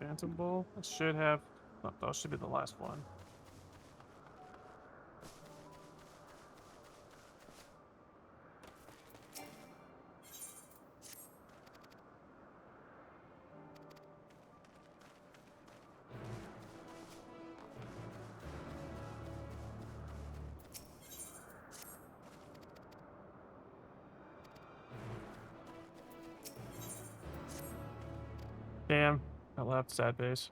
Phantom Ball. I should have. Oh, that should be the last one. Damn, I left sad base.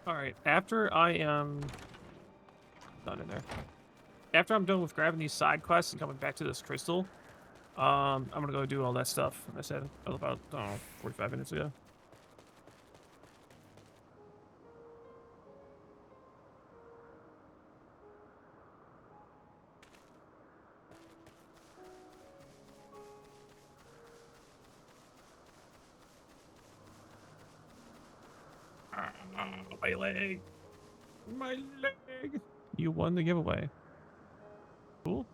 All right. After I am not in there. After I'm done with grabbing these side quests and coming back to this crystal, I'm gonna go do all that stuff I said about, I don't know, 45 minutes ago. My leg. My leg. You won the giveaway. Cool.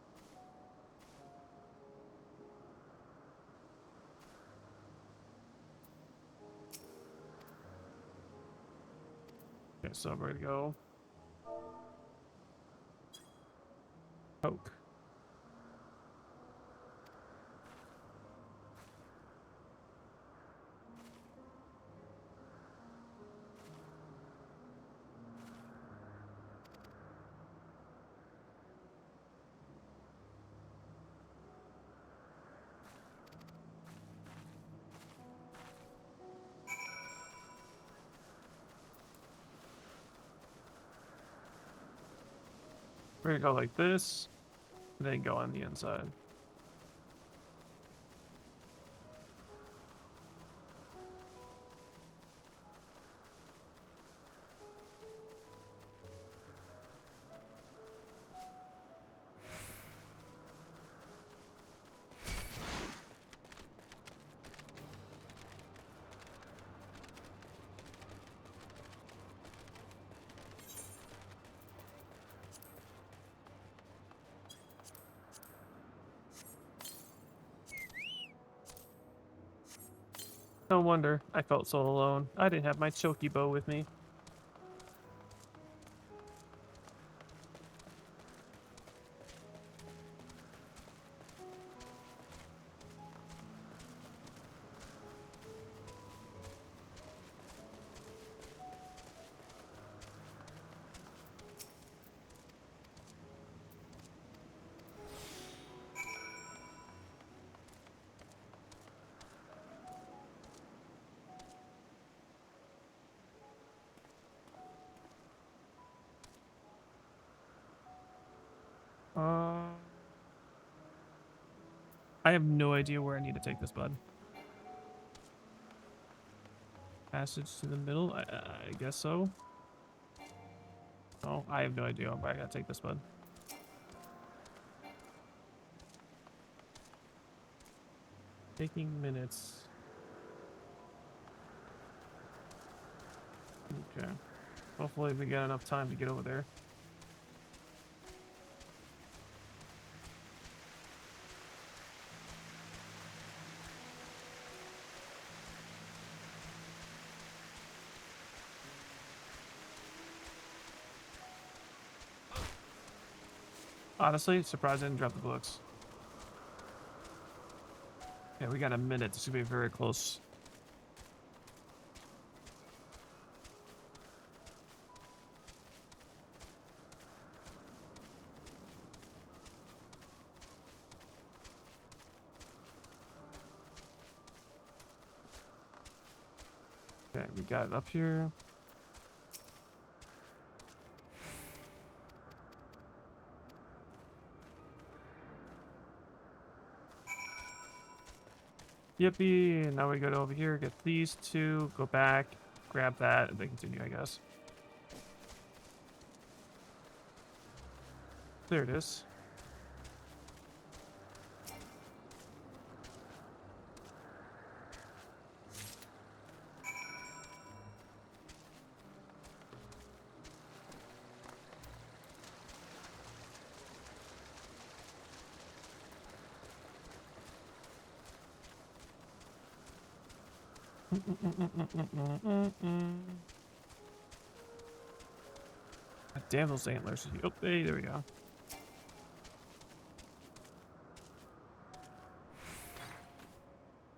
Okay, so I'm ready to go. Poke. We're gonna go like this, and then go on the inside. No wonder I felt so alone. I didn't have my choky bow with me. I have no idea where I need to take this, bud. Passage to the middle? I guess so. Oh, I have no idea where I gotta take this, bud. Taking minutes. Okay. Hopefully we got enough time to get over there. Honestly, surprised I didn't drop the books. Yeah, we got a minute. This should be very close. Okay, we got it up here. Yippee! Now we go to over here, get these two, go back, grab that, and then continue, I guess. There it is. God damn those antlers. Oh, hey, there we go.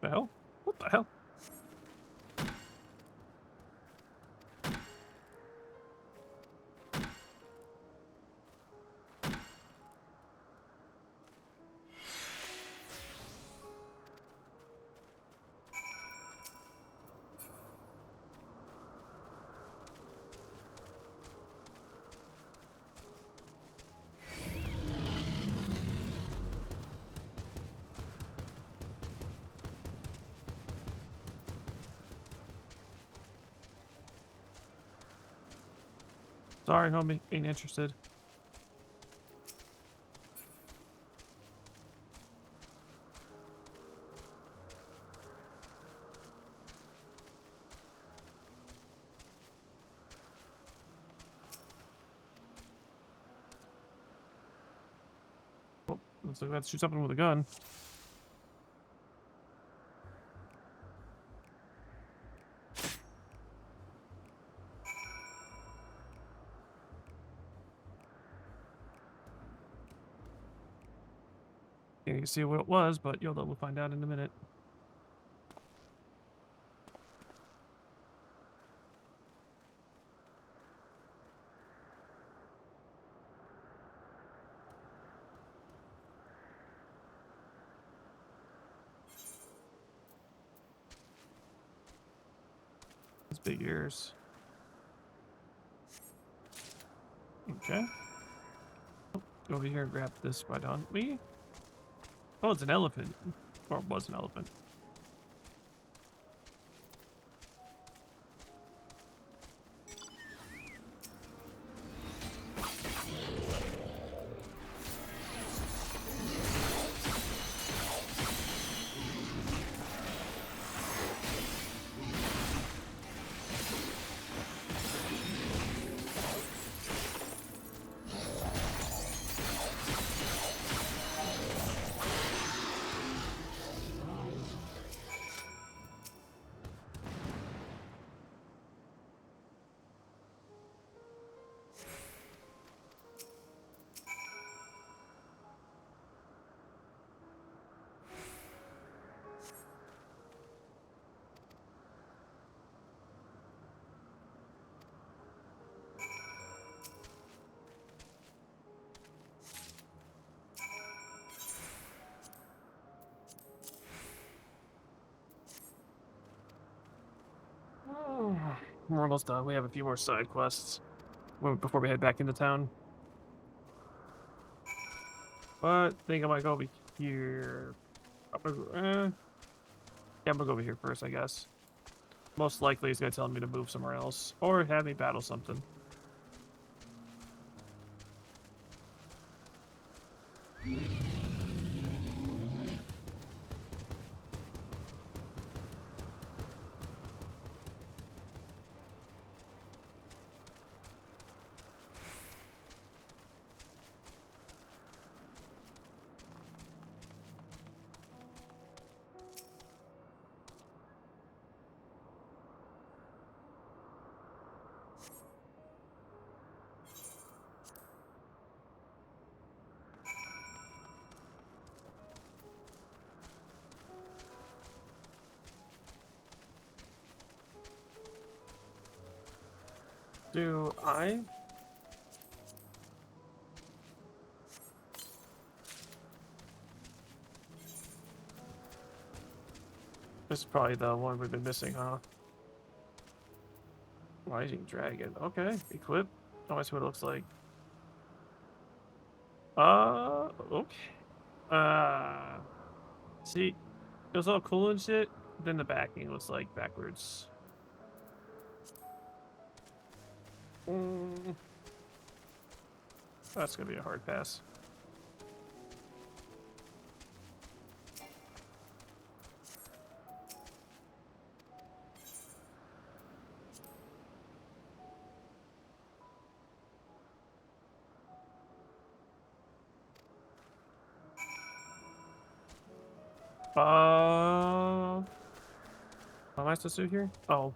The hell? What the hell? Sorry, homie. Ain't interested. Oh, looks like I have to shoot something with a gun. Can't even see what it was, but YOLO, we'll find out in a minute. His big ears. Okay. Go over here and grab this right on me. Oh, it's an elephant. Or it was an elephant. Oh, we're almost done. We have a few more side quests before we head back into town. But I think I might go over here. I'm gonna go, yeah, I'm gonna go over here first, I guess. Most likely he's gonna tell me to move somewhere else. Or have me battle something. Do I? This is probably the one we've been missing, huh? Rising Dragon. Okay, equip. Oh, I see what it looks like. Okay. See, it was all cool and shit. Then the backing was like backwards. That's gonna be a hard pass. What am I supposed to do here? Oh.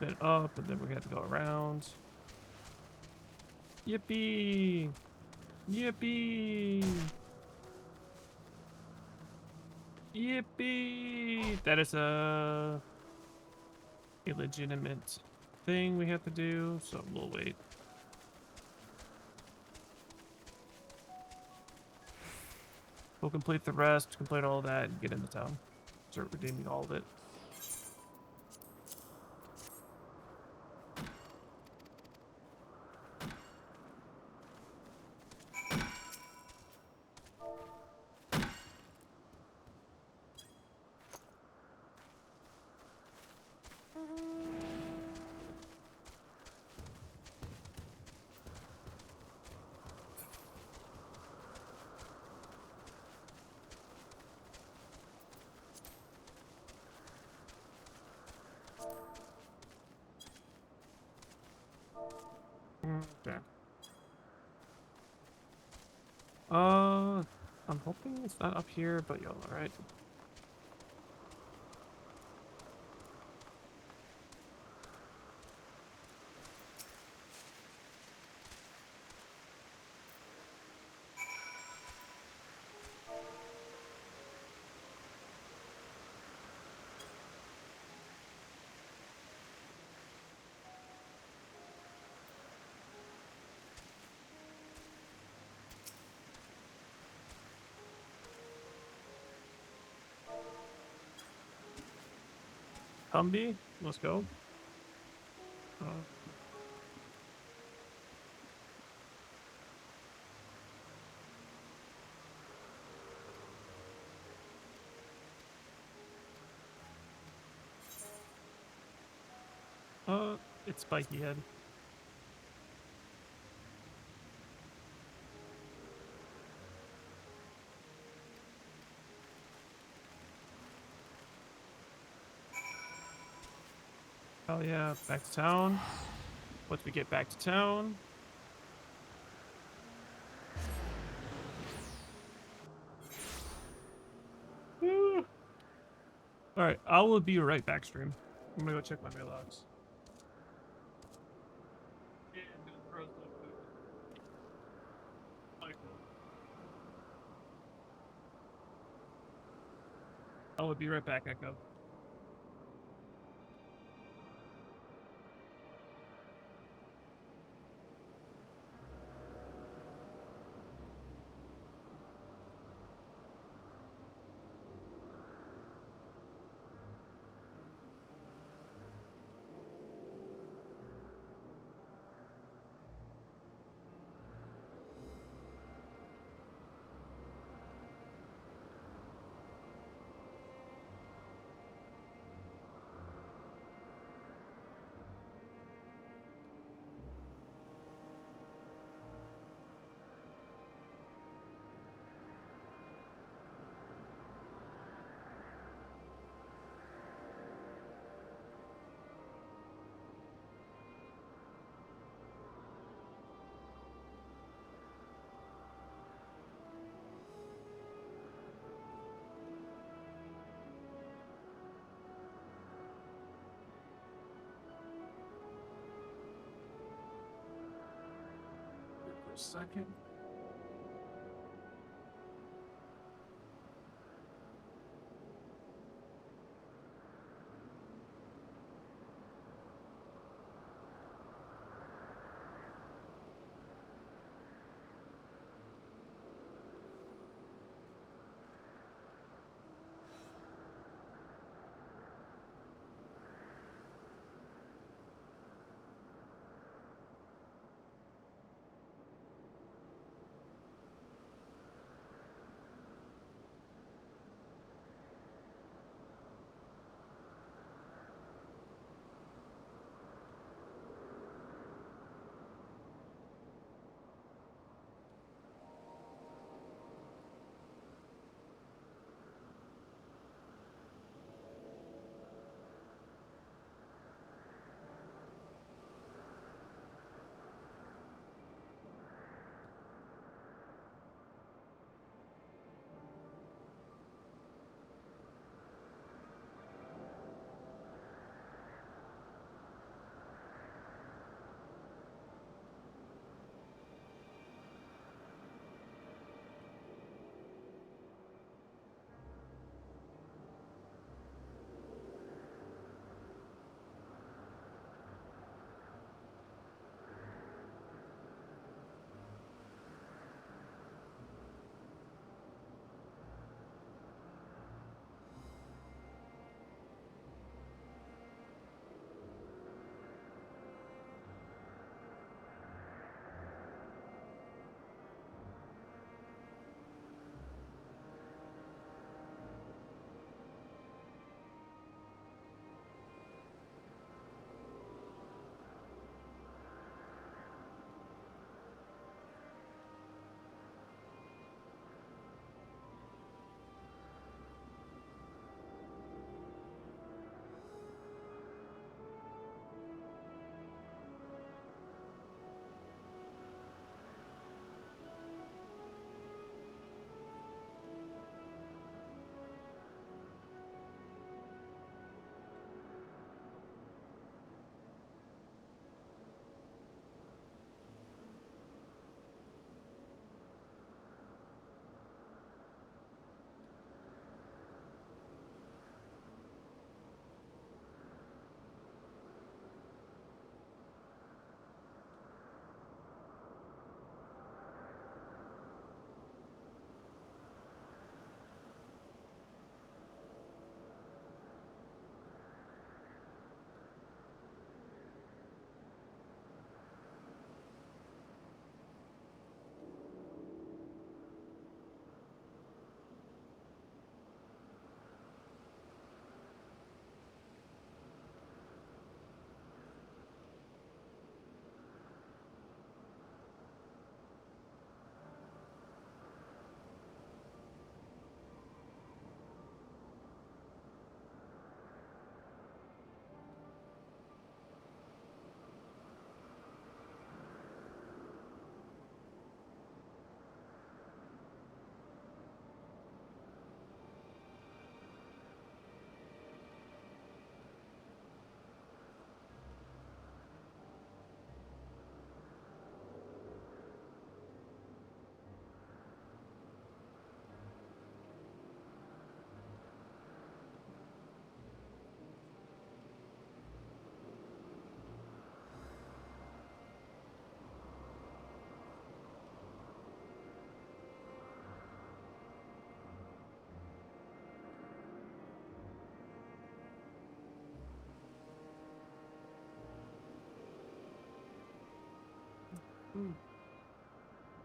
Then up, and then we have to go around. Yippee! Yippee! Yippee! That is a illegitimate thing we have to do, so we'll wait. We'll complete the rest, complete all that, and get into town. Start redeeming all of it. I'm hoping it's not up here, but y'all alright. Humvee, let's go. It's spiky head. Oh yeah, back to town. Once we get back to town. Alright, I will be right back, stream. I'm gonna go check my mailbox. I will be right back, Echo. For a second.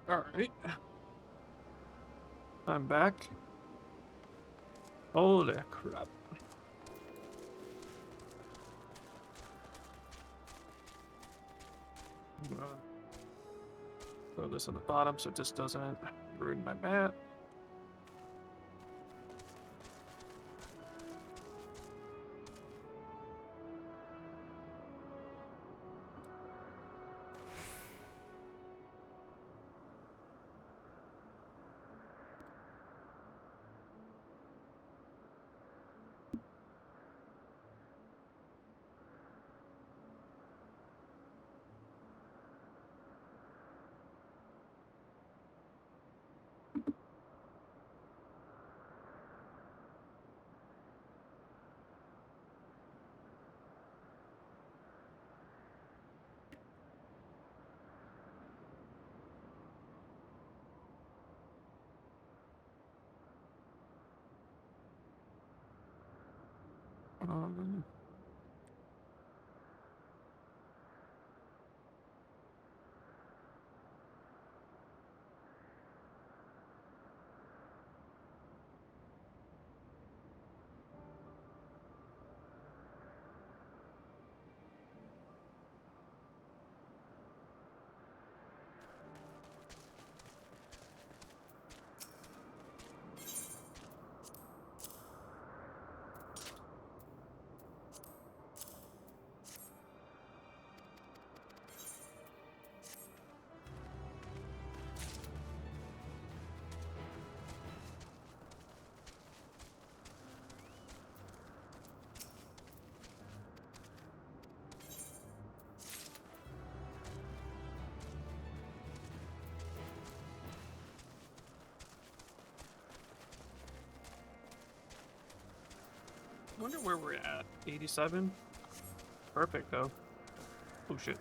Alright. I'm back. Holy crap. I'm gonna throw this on the bottom so it just doesn't ruin my mat. Um, I wonder where we're at. 87? Perfect, though. Oh, shit.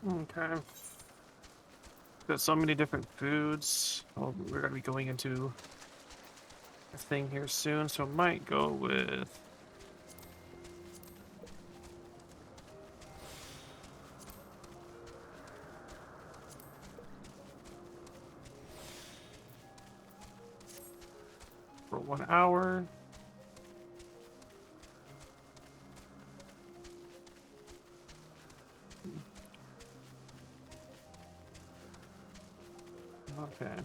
Okay. Got so many different foods. Oh, we're gonna be going into a thing here soon, so might go with for 1 hour. Okay.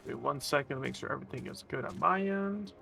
Wait 1 second to make sure everything is good on my end.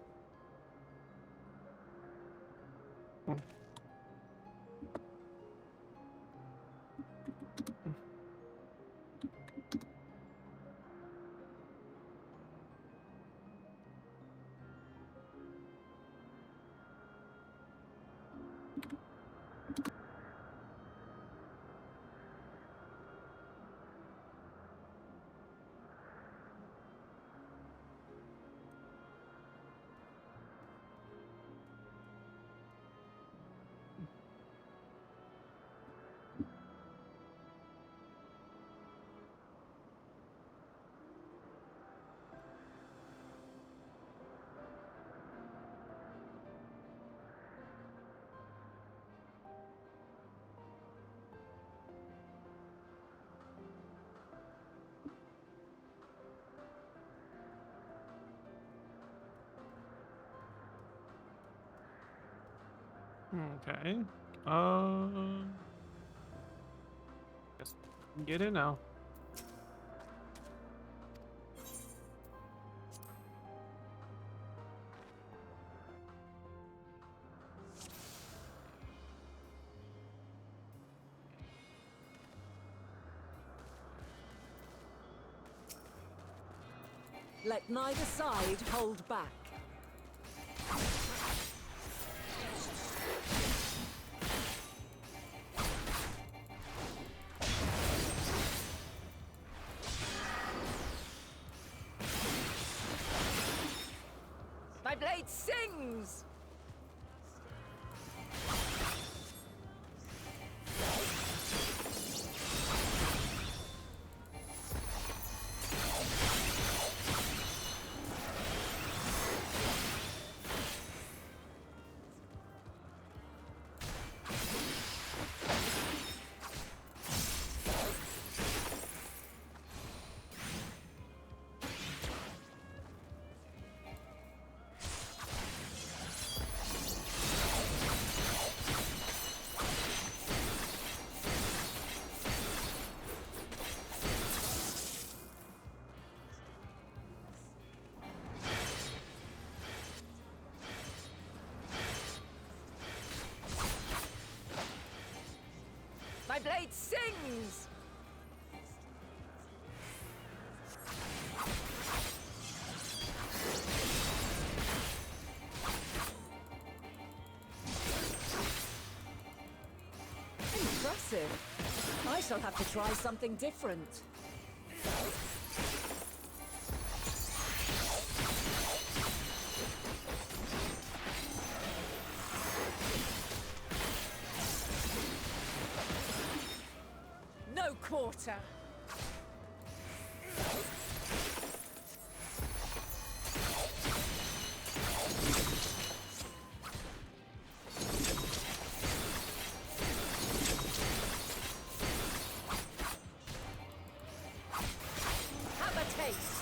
Okay. Guess we can get in now. Let neither side hold back. My blade sings! My blade sings! Impressive. I shall have to try something different. No quarter. Have a taste.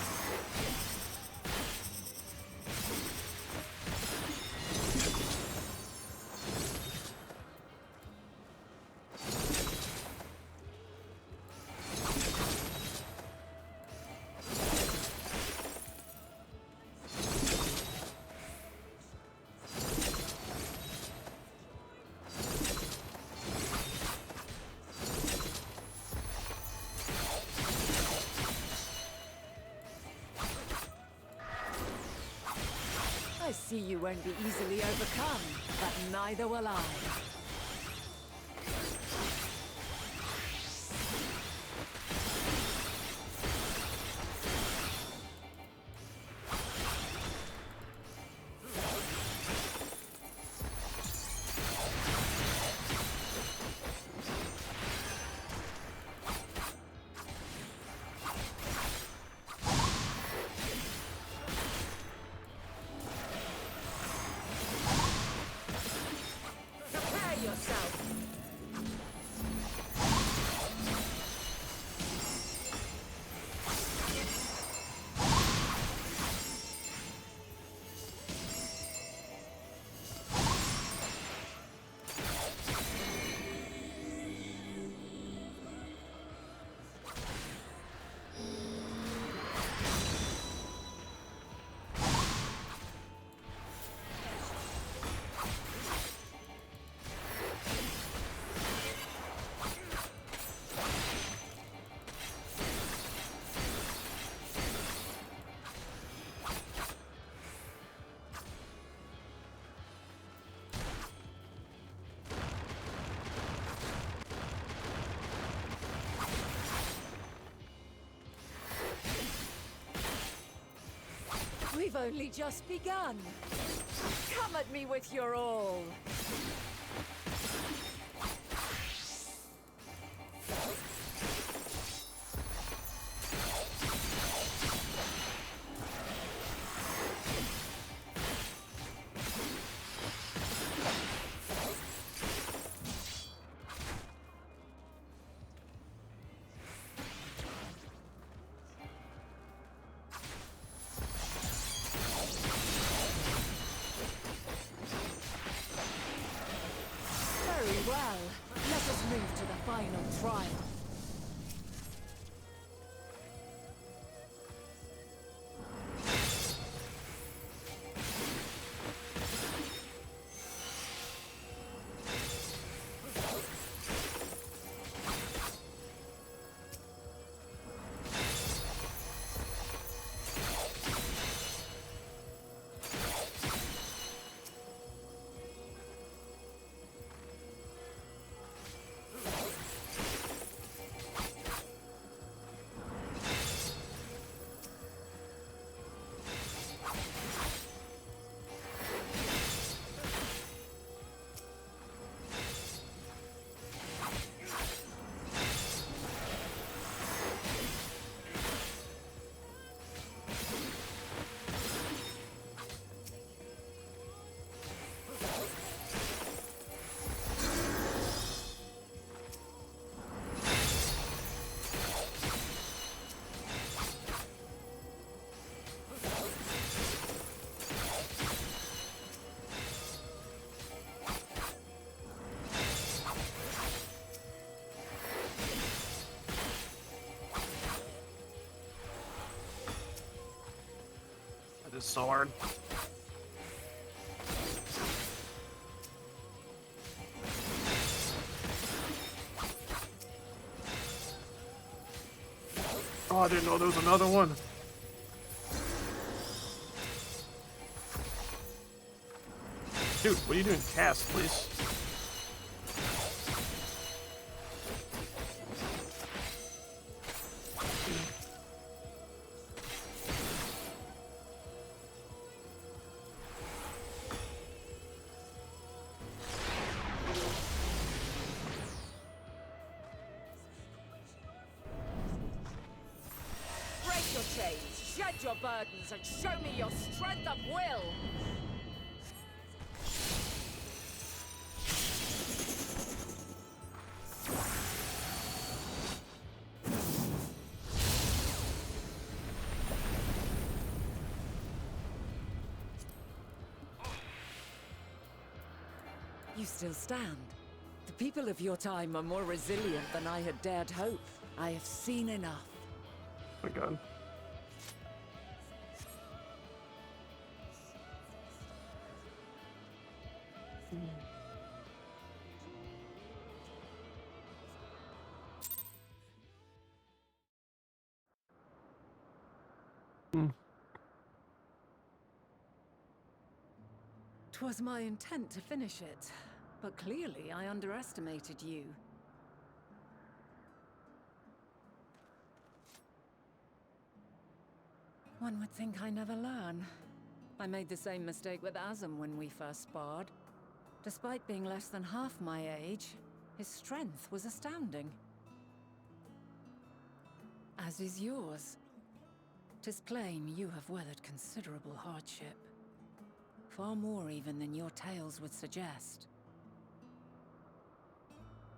I see you won't be easily overcome, but neither will I. Prepare yourself. We've only just begun. Come at me with your all. Very well. Let us move to the final trial. this so hard. Oh, I didn't know there was another one. Dude, what are you doing? Cast, please. Break your chains, shed your burdens, and show me your strength of will! You still stand. The people of your time are more resilient than I had dared hope. I have seen enough. Oh my god. Hmm. 'Twas my intent to finish it, but clearly I underestimated you. One would think I never learn. I made the same mistake with Azam when we first sparred. Despite being less than half my age, his strength was astounding. As is yours. 'Tis plain you have weathered considerable hardship. Far more even than your tales would suggest.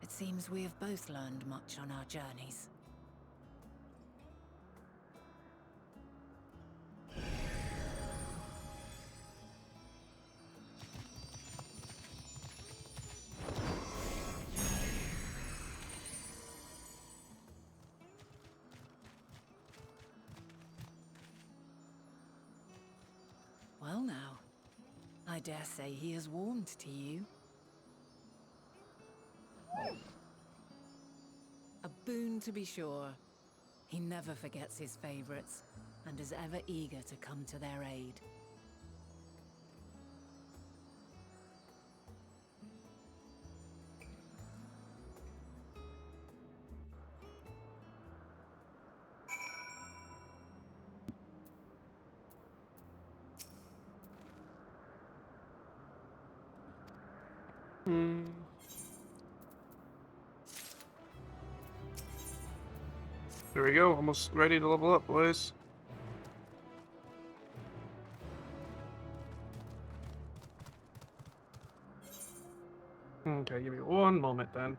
It seems we have both learned much on our journeys. Well now, I dare say he has warmed to you. A boon to be sure. He never forgets his favorites, and is ever eager to come to their aid. There we go. Almost ready to level up, boys. Okay, give me one moment then.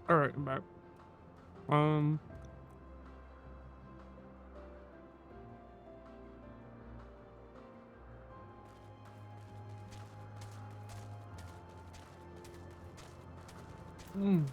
All right, I'm back. Mm.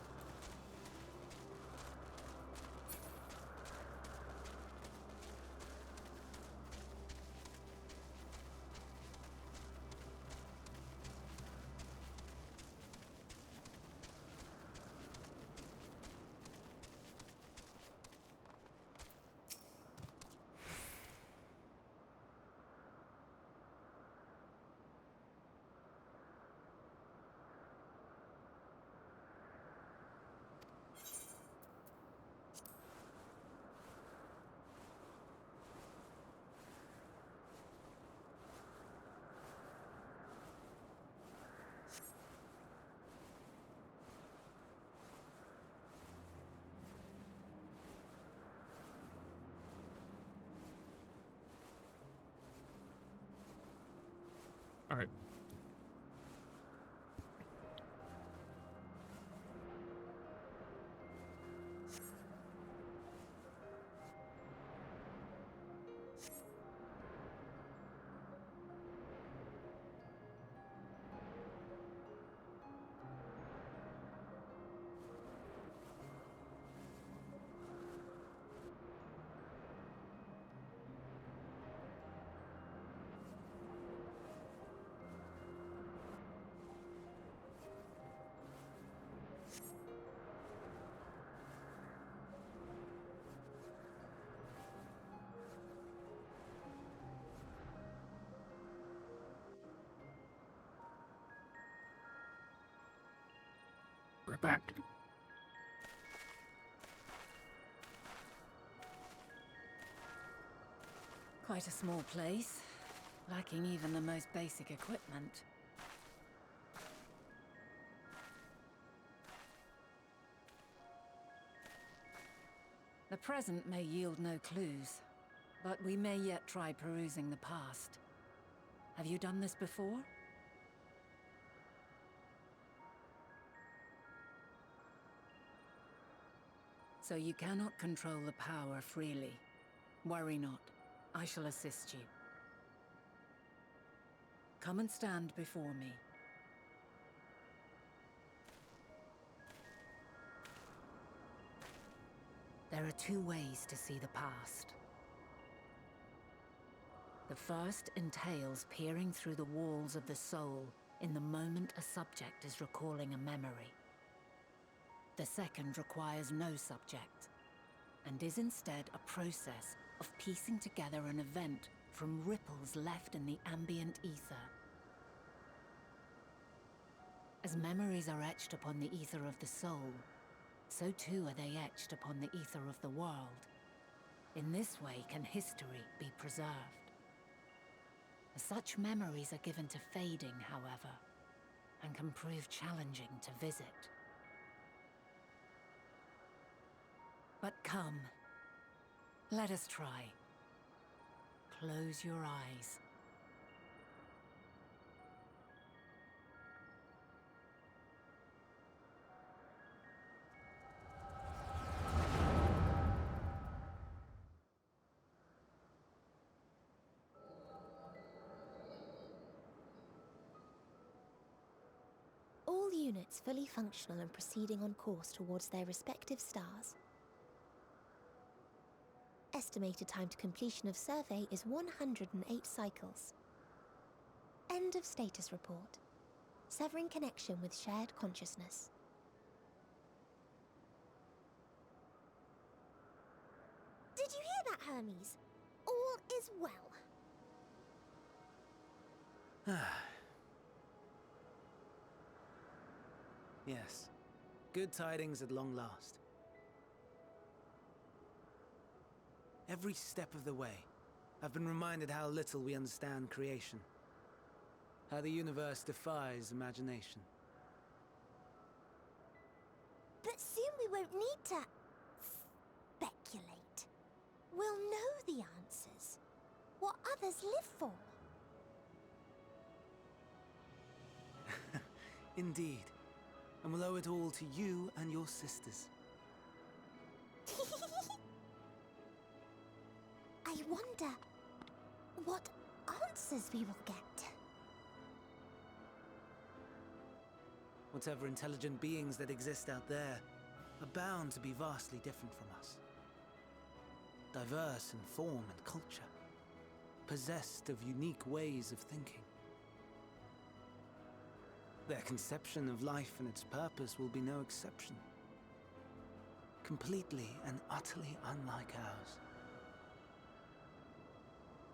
All right. We're back. Quite a small place, lacking even the most basic equipment. The present may yield no clues, but we may yet try perusing the past. Have you done this before? So you cannot control the power freely. Worry not. I shall assist you. Come and stand before me. There are two ways to see the past. The first entails peering through the walls of the soul in the moment a subject is recalling a memory. The second requires no subject, and is instead a process of piecing together an event from ripples left in the ambient ether. As memories are etched upon the ether of the soul, so too are they etched upon the ether of the world. In this way can history be preserved. Such memories are given to fading, however, and can prove challenging to visit. But come, let us try. Close your eyes. All units fully functional and proceeding on course towards their respective stars. Estimated time to completion of survey is 108 cycles. End of status report. Severing connection with shared consciousness. Did you hear that, Hermes? All is well. Yes. Good tidings at long last. Every step of the way, I've been reminded how little we understand creation. How the universe defies imagination. But soon we won't need to speculate. We'll know the answers. What others live for. Indeed. And we'll owe it all to you and your sisters. I wonder what answers we will get. Whatever intelligent beings that exist out there are bound to be vastly different from us. Diverse in form and culture, possessed of unique ways of thinking. Their conception of life and its purpose will be no exception. Completely and utterly unlike ours.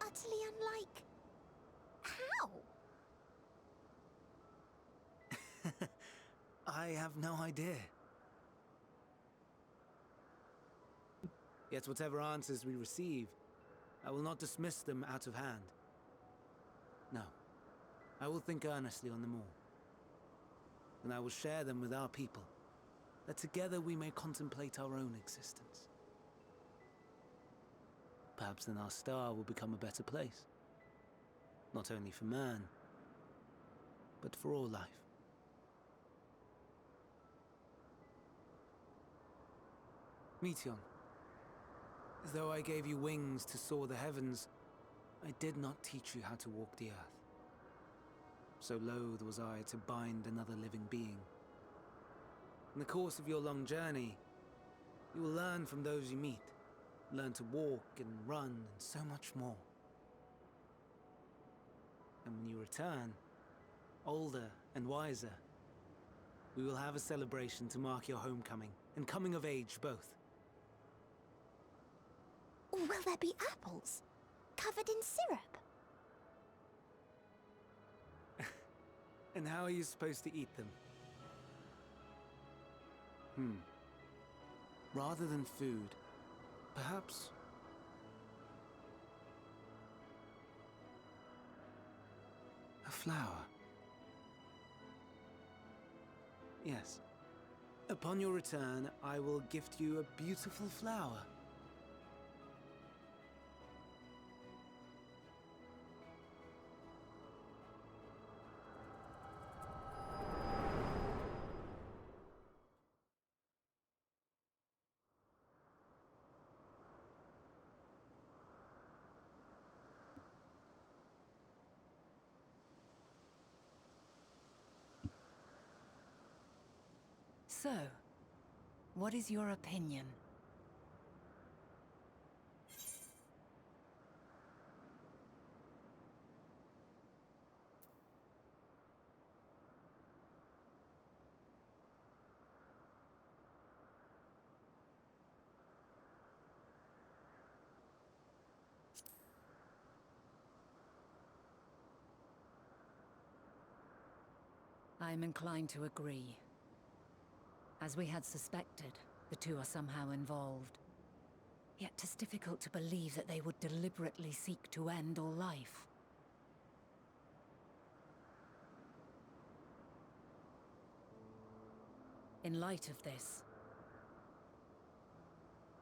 Utterly unlike... how? I have no idea. Yet whatever answers we receive, I will not dismiss them out of hand. No, I will think earnestly on them all. And I will share them with our people, that together we may contemplate our own existence. Perhaps then our star will become a better place. Not only for man, but for all life. Meteon, though I gave you wings to soar the heavens, I did not teach you how to walk the earth. So loath was I to bind another living being. In the course of your long journey, you will learn from those you meet, learn to walk and run and so much more. And when you return, older and wiser, we will have a celebration to mark your homecoming and coming of age both. Will there be apples? Covered in syrup? And how are you supposed to eat them? Rather than food, perhaps... a flower. Yes. Upon your return, I will gift you a beautiful flower. So, what is your opinion? I am inclined to agree. As we had suspected, the two are somehow involved. Yet 'tis difficult to believe that they would deliberately seek to end all life. In light of this,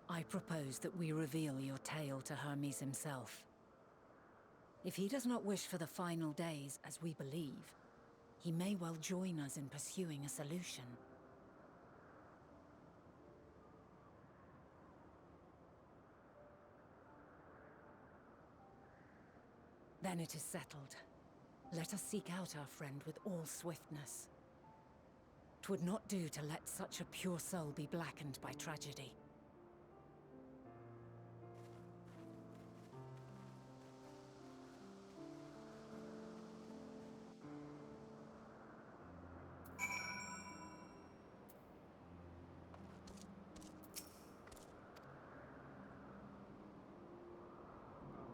I propose that we reveal your tale to Hermes himself. If he does not wish for the final days, as we believe, he may well join us in pursuing a solution. Then it is settled. Let us seek out our friend with all swiftness. 'Twould not do to let such a pure soul be blackened by tragedy.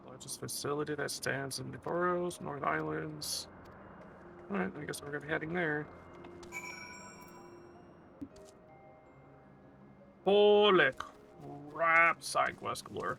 Largest facility that stands in the Boroughs, North Islands. Alright, I guess we're gonna be heading there. Holy crap, side quest galore.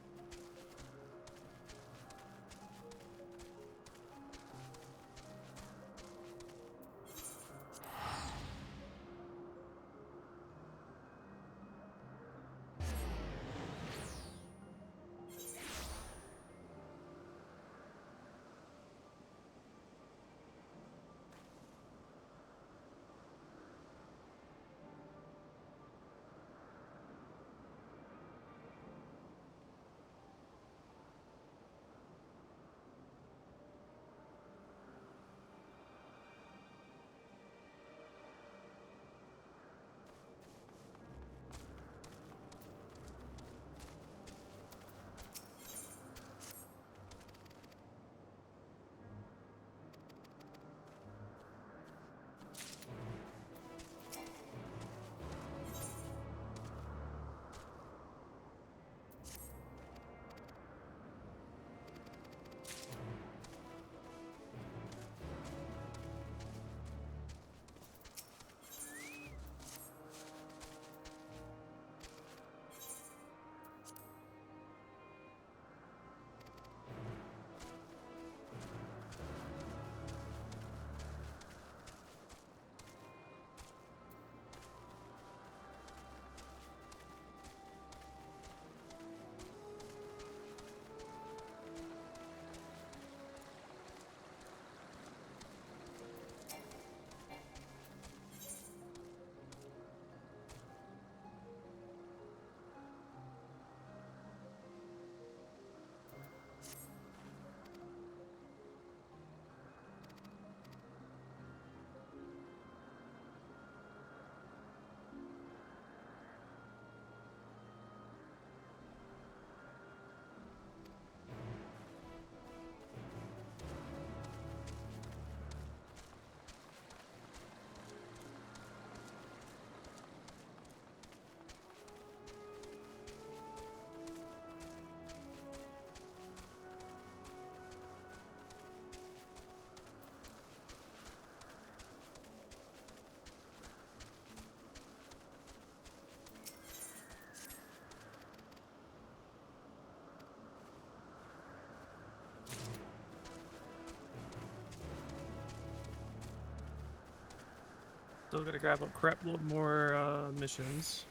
Still gotta grab a crap load more missions.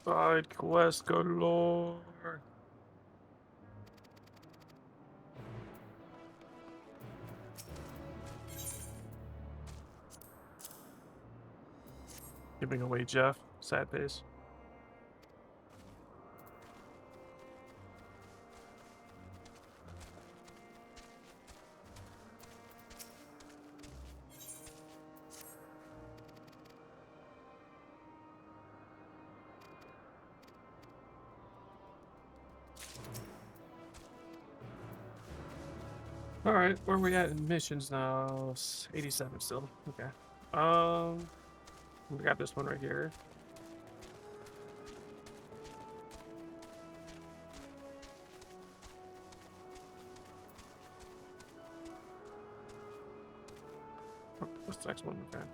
Side quest galore. Giving away Jeff. Sad face. All right, where are we at in missions now? 87 still. Okay. We got this one right here. Oh, what's the next one? Okay.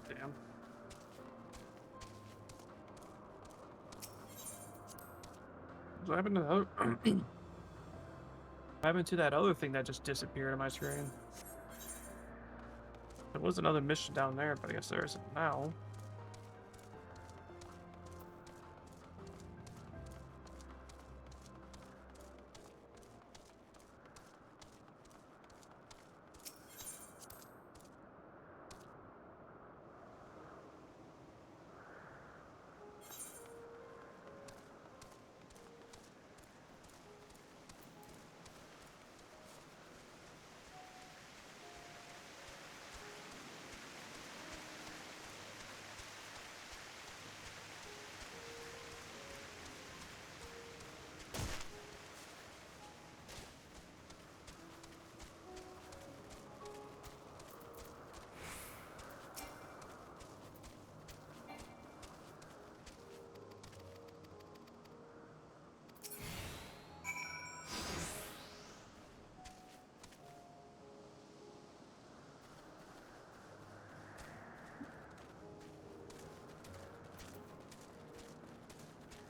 Damn. What happened to the other? What happened to that other thing that just disappeared on my screen? There was another mission down there, but I guess there isn't now.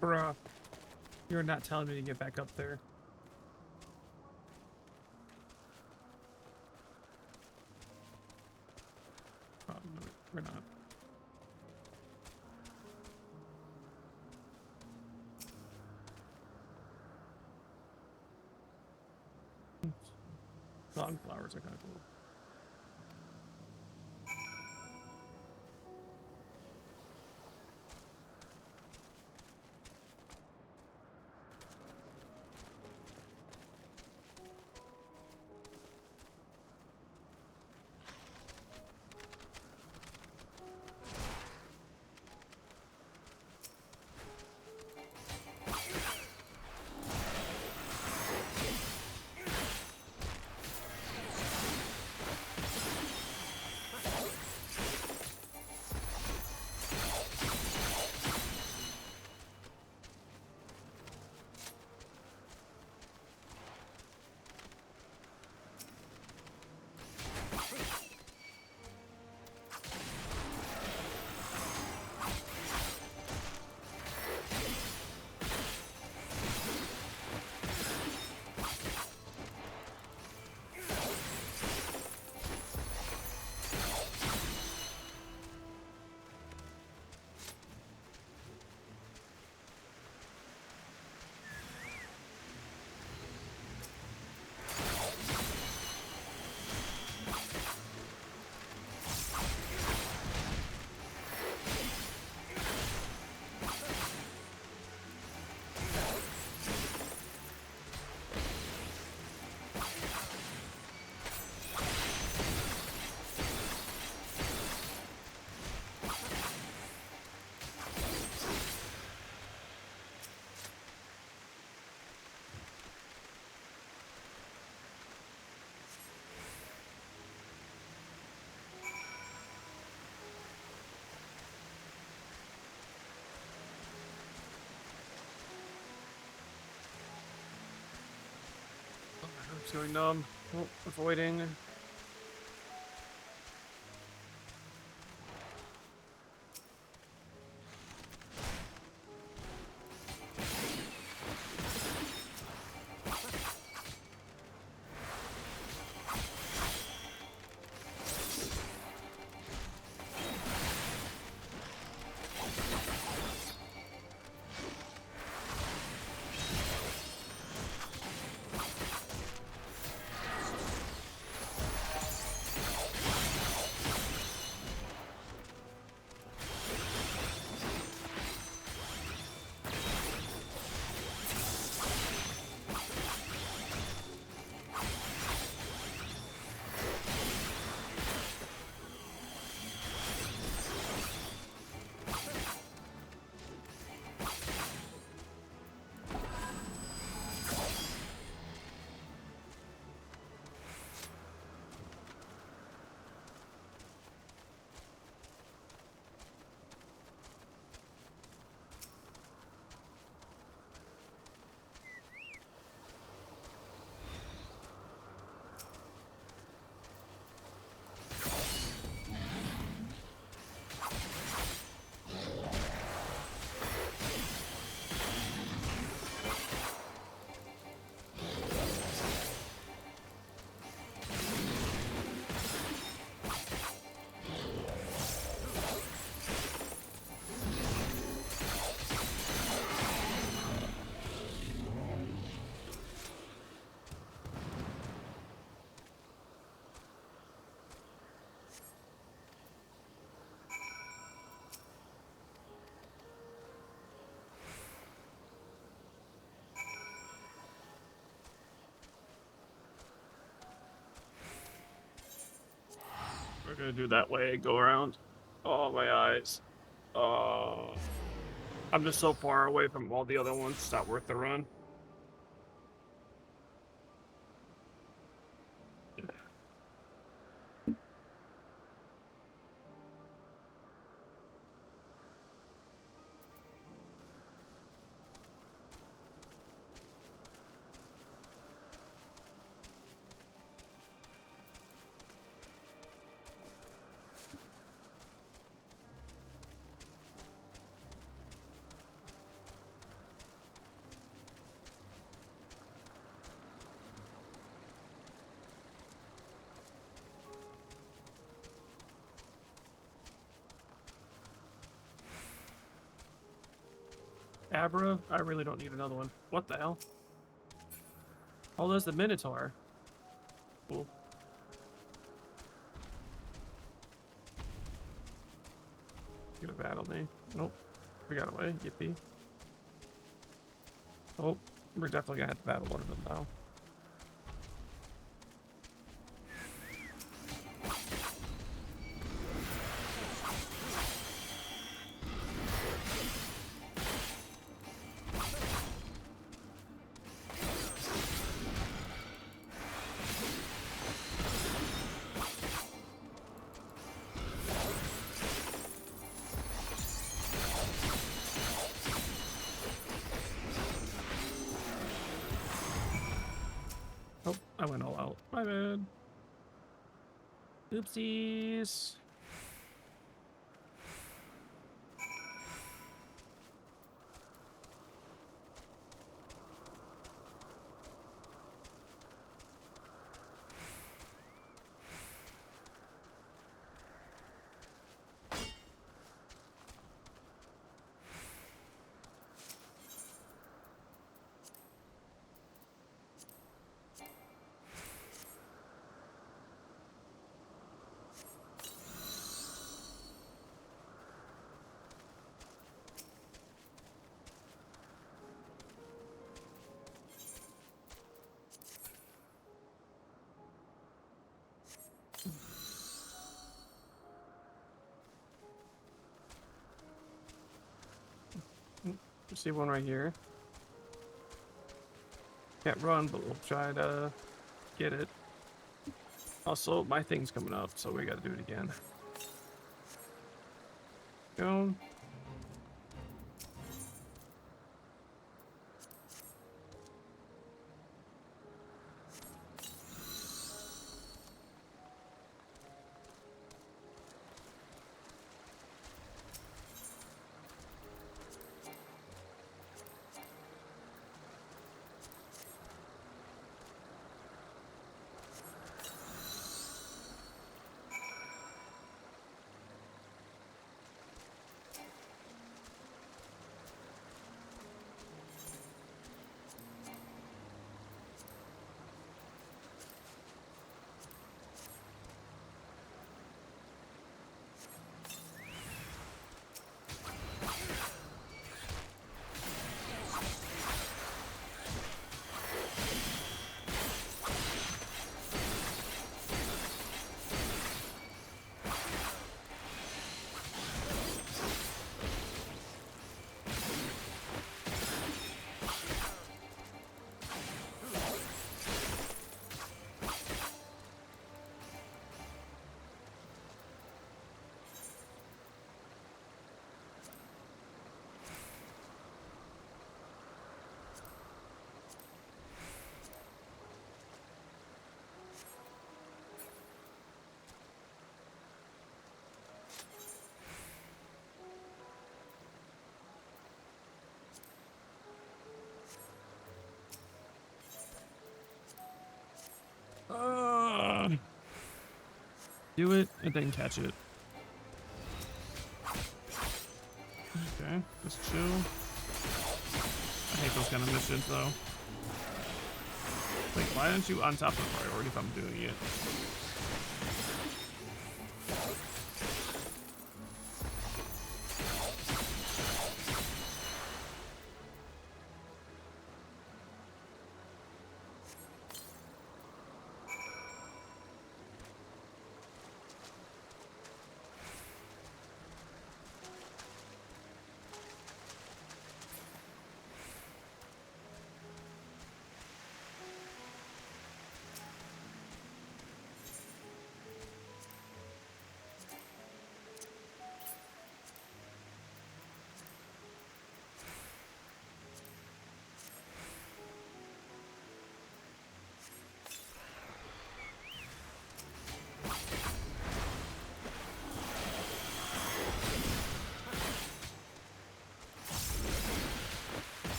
Bruh. You're not telling me to get back up there. Oh, no, we're not. Sunflowers are kind of cool. It's going numb. Oh, avoiding. We're gonna do that way, go around. Oh, my eyes. I'm just so far away from all the other ones, it's not worth the run. Abra? I really don't need another one. What the hell? Oh, there's the Minotaur. Cool. You gonna battle me? Nope. We got away. Yippee. Oh, we're definitely gonna have to battle one of them now. Oh, I went all out. My bad. Oopsies. You see one right here. Can't run, but we'll try to get it. Also, my thing's coming up, so we gotta do it again. Go. Do it and then catch it. Okay, just chill. I hate those kind of missions though. Like, why aren't you on top of the priority if I'm doing it?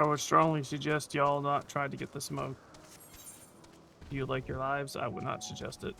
I would strongly suggest y'all not try to get the smoke. If you like your lives, I would not suggest it.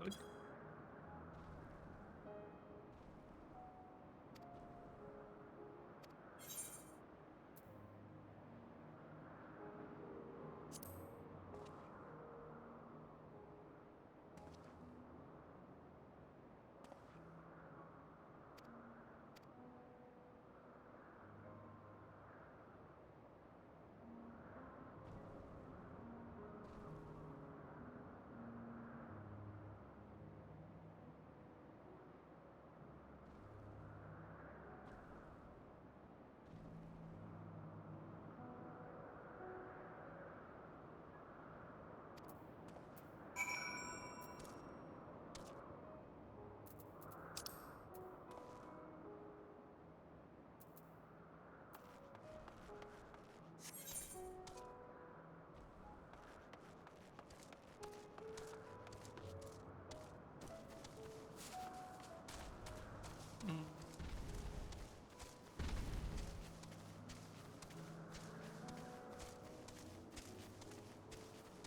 Good.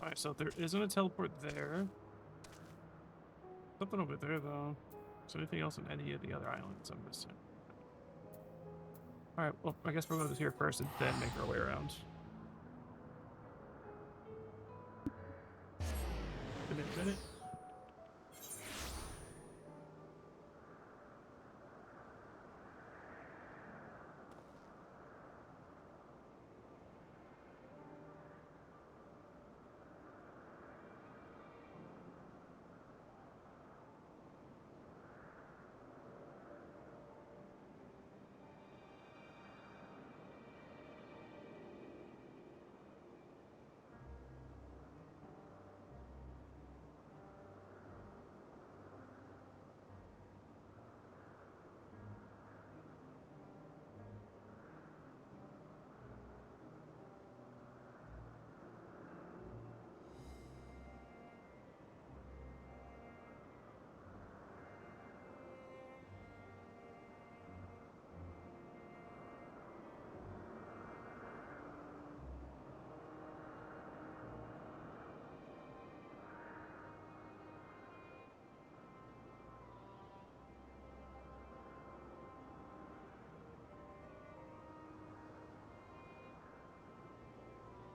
Alright, so there isn't a teleport there. Something over there, though. Is there anything else on any of the other islands I'm missing? Alright, well, I guess we'll go here first and then make our way around. Minute.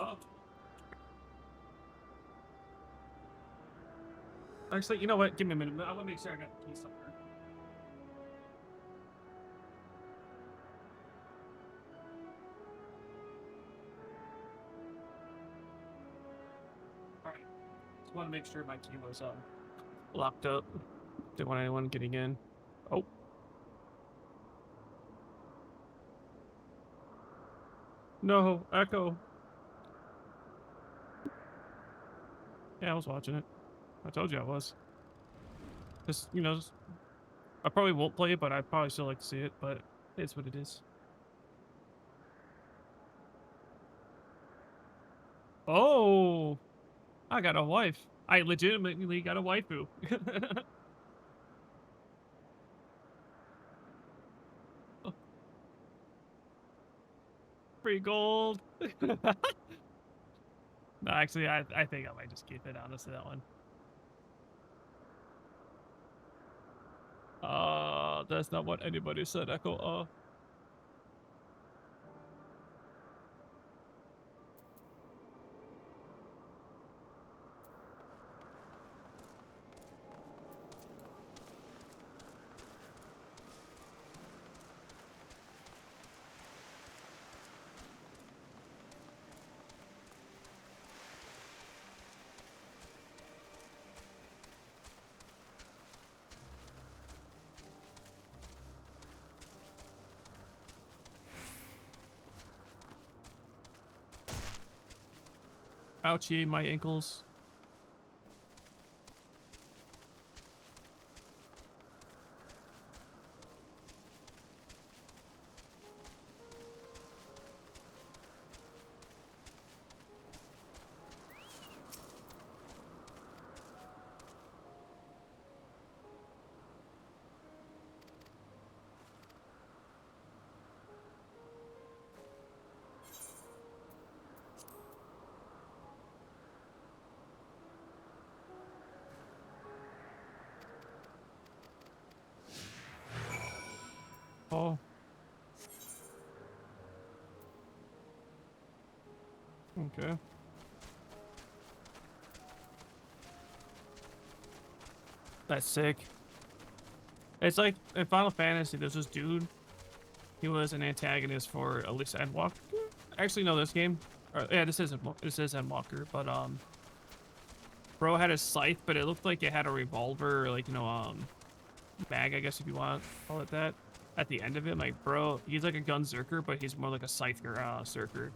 Oh. Actually, you know what? Give me a minute. I want to make sure I got the key somewhere. Alright. Just want to make sure my key was locked up. Didn't want anyone getting in. Oh. No, Echo. Yeah, I was watching it. I told you I was. Just, you know, I probably won't play it, but I'd probably still like to see it, but it's what it is. Oh, I got a wife. I legitimately got a waifu. Free gold. No, actually, I think I might just keep it, honestly, that one. That's not what anybody said, Echo. Ouchie, my ankles. Oh. Okay. That's sick. It's like in Final Fantasy, there's this dude. He was an antagonist for at least Endwalker. Actually, no, this game. Yeah, this is Endwalker, but bro had a scythe, but it looked like it had a revolver, or like, you know, mag, I guess if you want to call it that. At the end of it, like, bro, he's like a gun zerker, but he's more like a scythe zerker.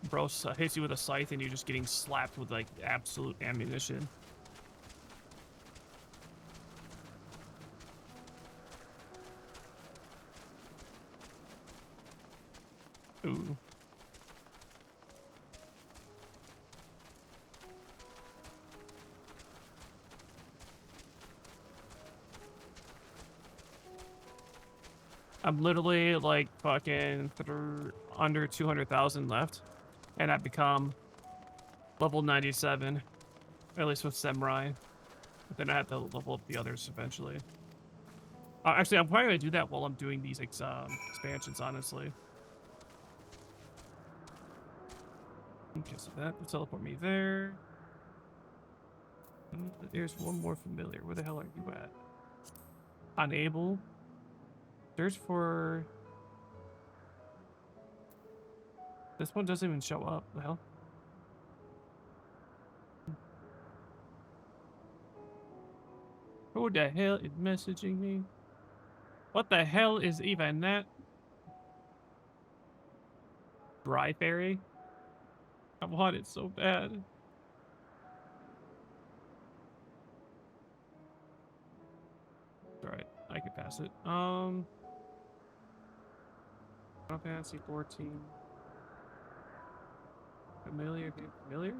Bro hits you with a scythe, and you're just getting slapped with like absolute ammunition. Ooh. I'm literally like fucking under 200,000 left, and I've become level 97, at least with Samurai. But then I have to level up the others eventually. Actually, I'm probably gonna do that while I'm doing these expansions, honestly. Okay, so that will teleport me there. There's one more familiar. Where the hell are you at? Unable. Search for... This one doesn't even show up. The hell? Who the hell is messaging me? What the hell is even that? Dry Fairy? I want it so bad. Alright, I can pass it. Final Fantasy 14. Familiar? Familiar?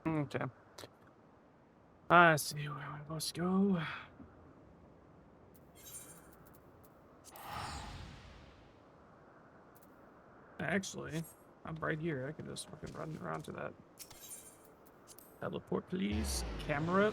Okay. I see where we must go. Actually, I'm right here. I can just fucking run around to that. Teleport, please. Camera.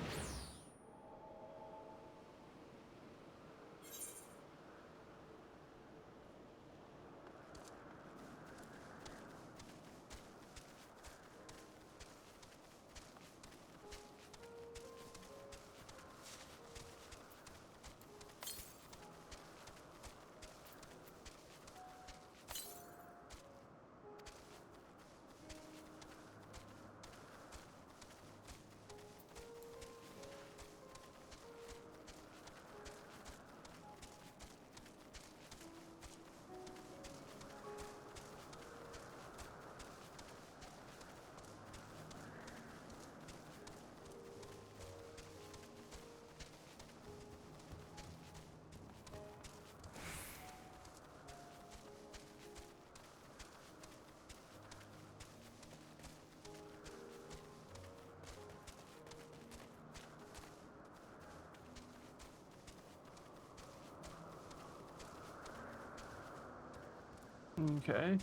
Okay. Okay,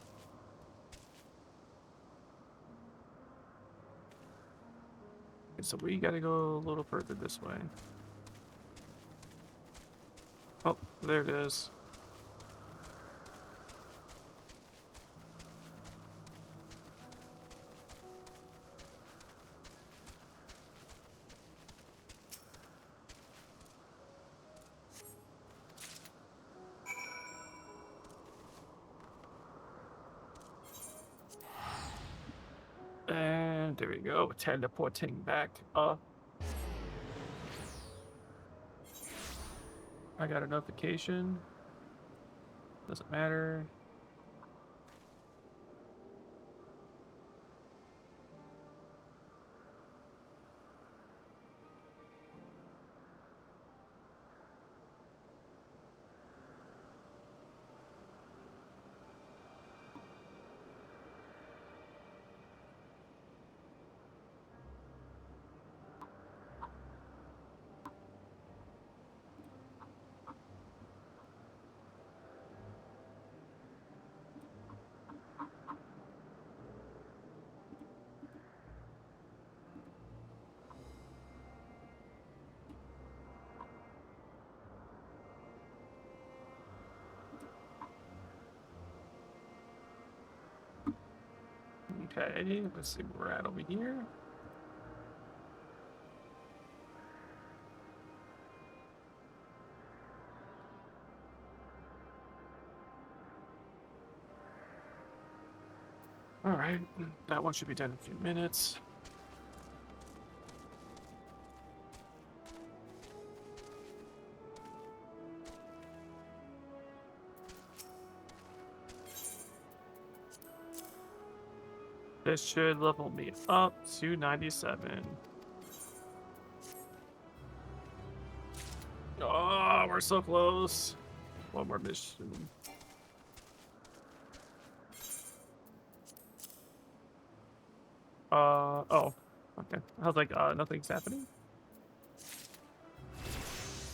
so we gotta go a little further this way. Oh, there it is. And there we go, teleporting back up. I got a notification. Doesn't matter. Okay, let's see where we're at over here. All right, that one should be done in a few minutes. This should level me up to 97. Oh, we're so close. One more mission. Oh, okay. I was like, nothing's happening.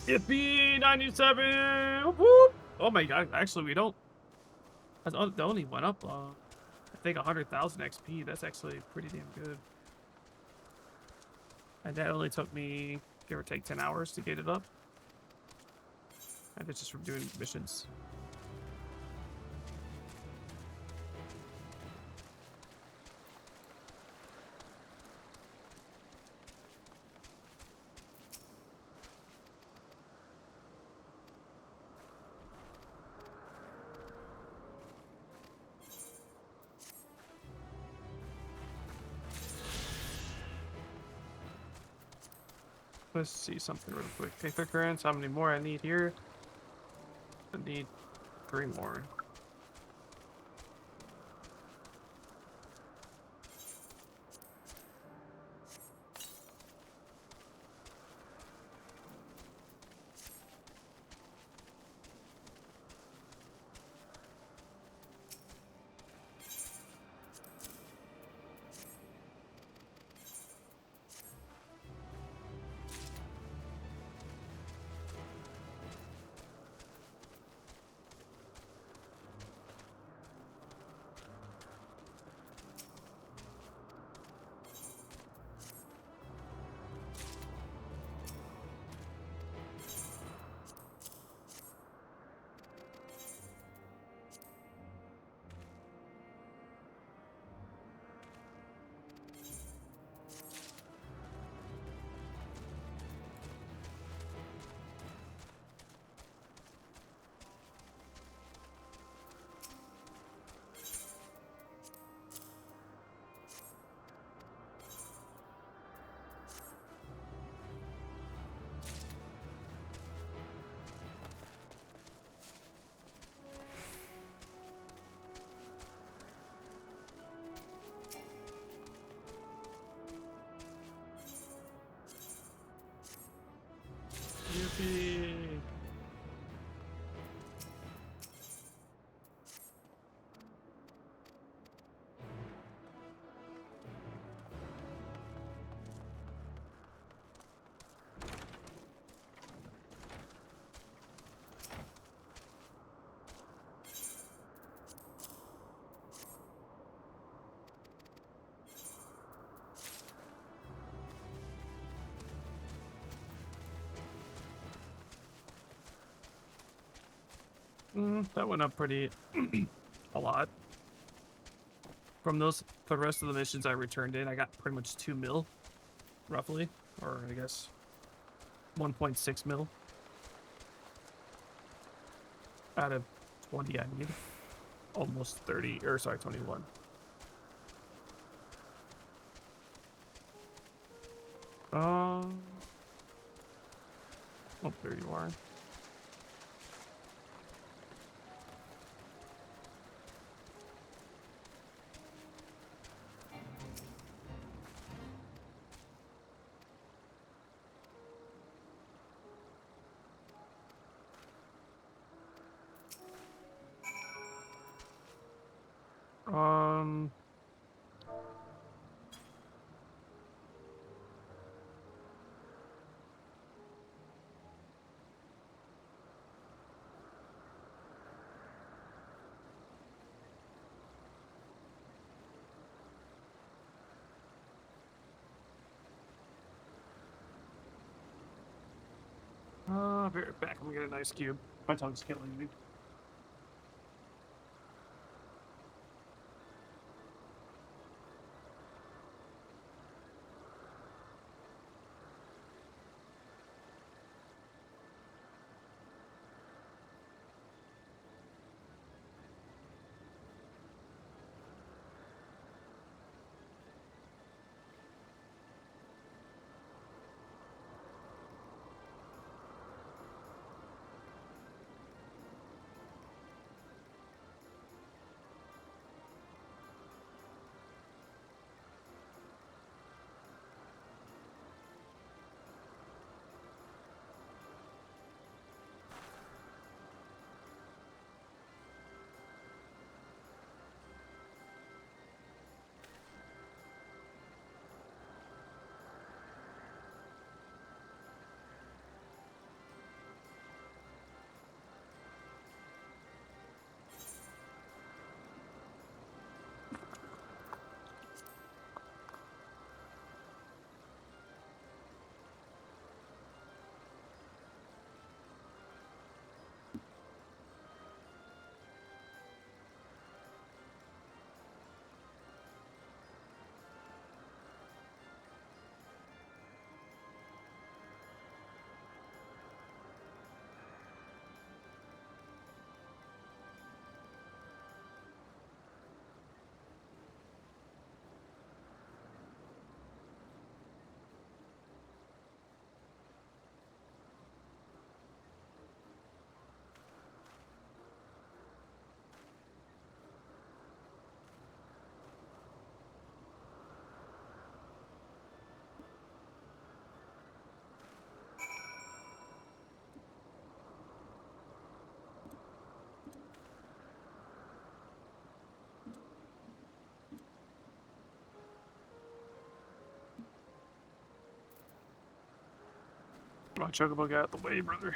Yippee, 97! Whoop! Oh my god, actually, we don't. That only went up, I think 100,000 XP. That's actually pretty damn good. And that only took me, give or take, 10 hours to get it up. And it's just from doing missions. Let's see something real quick. Paper currents, how many more I need here? I need 3 more. Yay. That went up pretty a lot. From the rest of the missions I returned in, I got pretty much 2 mil, roughly, or I guess 1.6 mil out of 20 I need. Almost 30, or sorry, 21. Oh, there you are. Um, I'll be right back. I'm gonna get an ice cube. My tongue's killing me. Come on, Chocobo, get out the way, brother.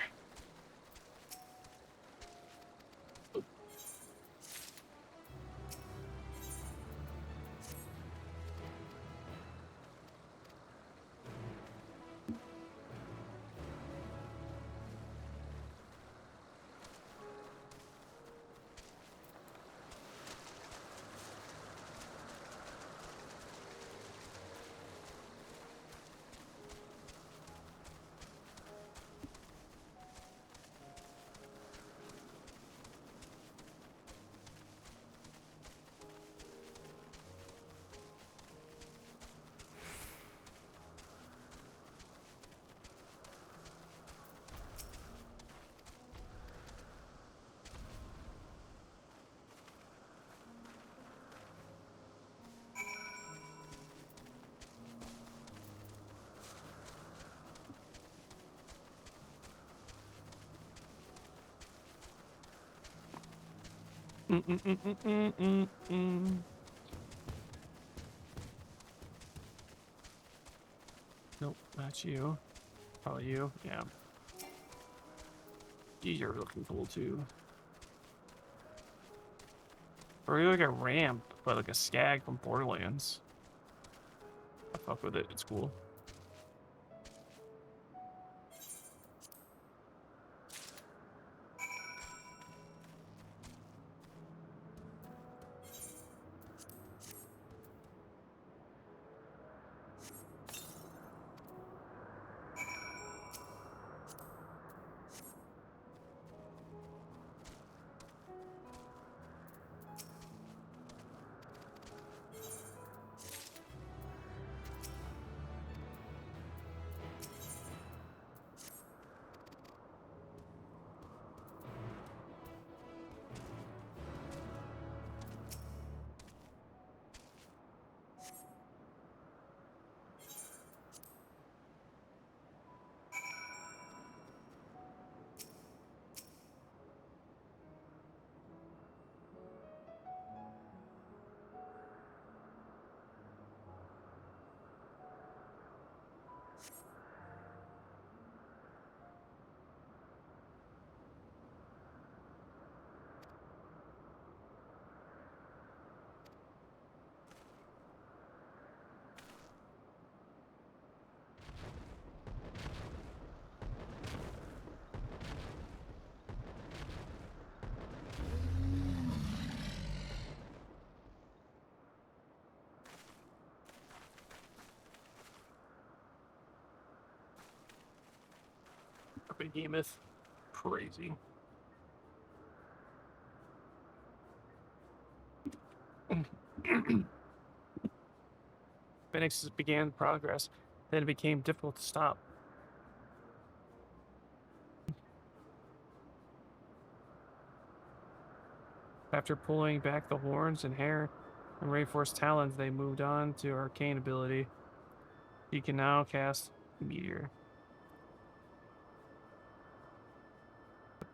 Mm-mm-mm-mm-mm-mm. Nope, not you. Probably you. Yeah. You're looking cool too. Or like a ramp, but like a skag from Borderlands. I fuck with it. It's cool. Behemoth. Crazy. Phoenix began progress, then it became difficult to stop. After pulling back the horns and hair and reinforced talons, they moved on to arcane ability. He can now cast Meteor.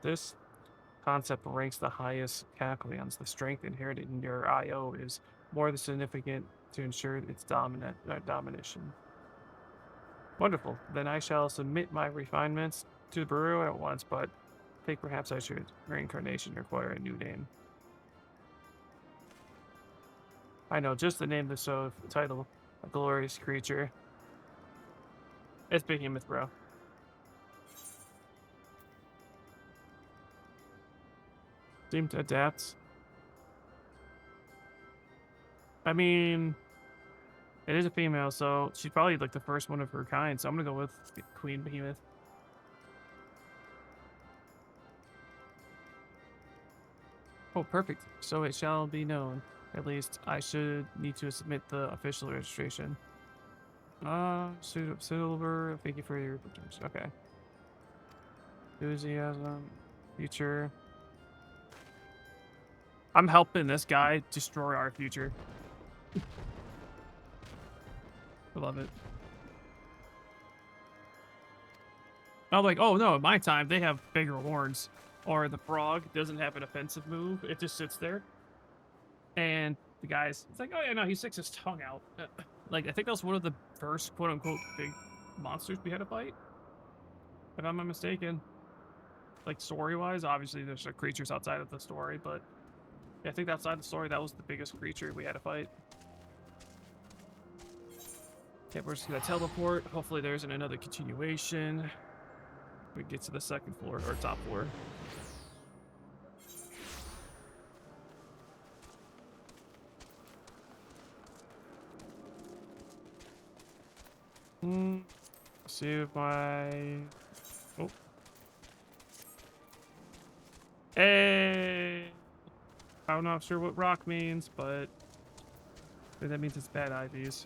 This concept ranks the highest Cacleons. The strength inherited in your IO is more than significant to ensure its domination. Wonderful. Then I shall submit my refinements to the Bureau at once, but I think perhaps I should reincarnation require a new name. I know, just the name of the show title, A Glorious Creature. It's Behemoth, bro. Seem to adapt. I mean, it is a female, so she's probably like the first one of her kind, so I'm gonna go with Queen Behemoth. Oh, perfect. So it shall be known. At least I should need to submit the official registration. Silver. Thank you for your returns. Okay. Enthusiasm. Future. I'm helping this guy destroy our future. I love it. I'm like, oh no, in my time, they have bigger horns. Or the frog doesn't have an offensive move. It just sits there. And the guy's, it's like, oh yeah, no, he sticks his tongue out. Like, I think that was one of the first quote-unquote big monsters we had to fight. If I'm not mistaken. Like, story-wise, obviously there's creatures outside of the story, but yeah, I think outside the story, that was the biggest creature we had to fight. Okay, we're just gonna teleport. Hopefully there isn't another continuation. We get to the second floor, or top floor. See if my... Oh. Hey! I'm not sure what rock means, but that means it's bad IVs.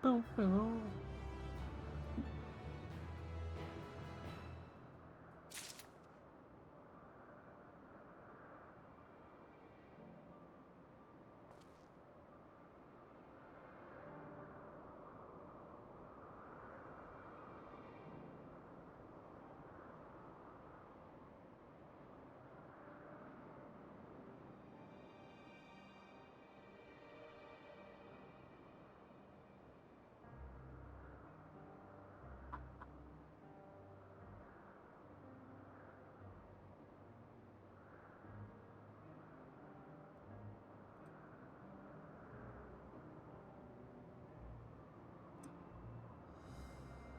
Boom, boom.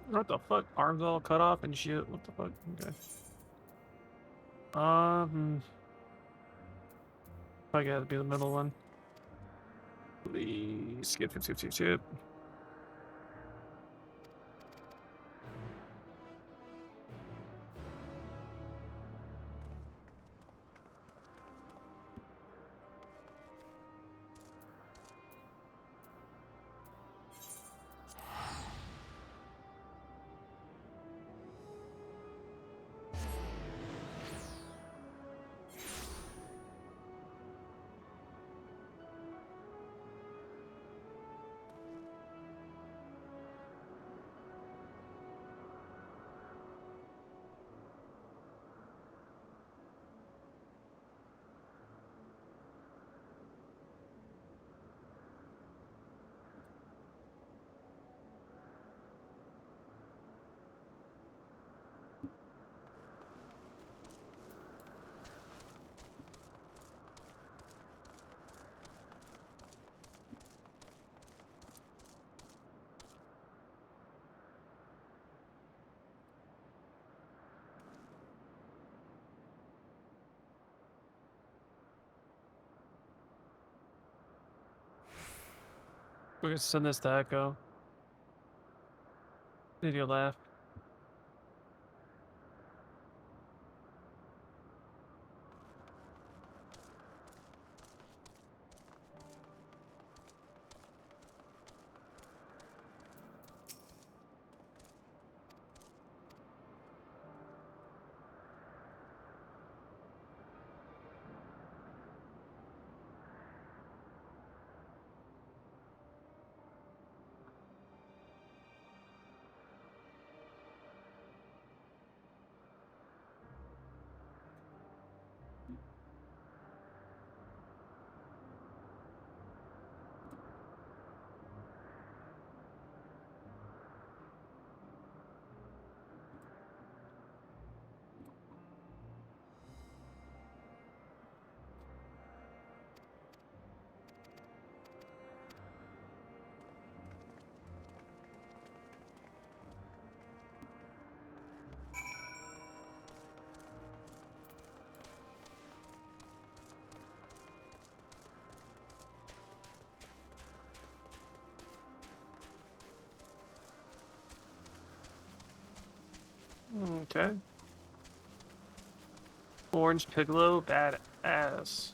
What the fuck? Arms all cut off and shit. What the fuck? Okay. I gotta be the middle one. Please skip, skip, skip, skip, skip. We're gonna send this to Echo. Did you laugh? Okay. Orange Piccolo, badass.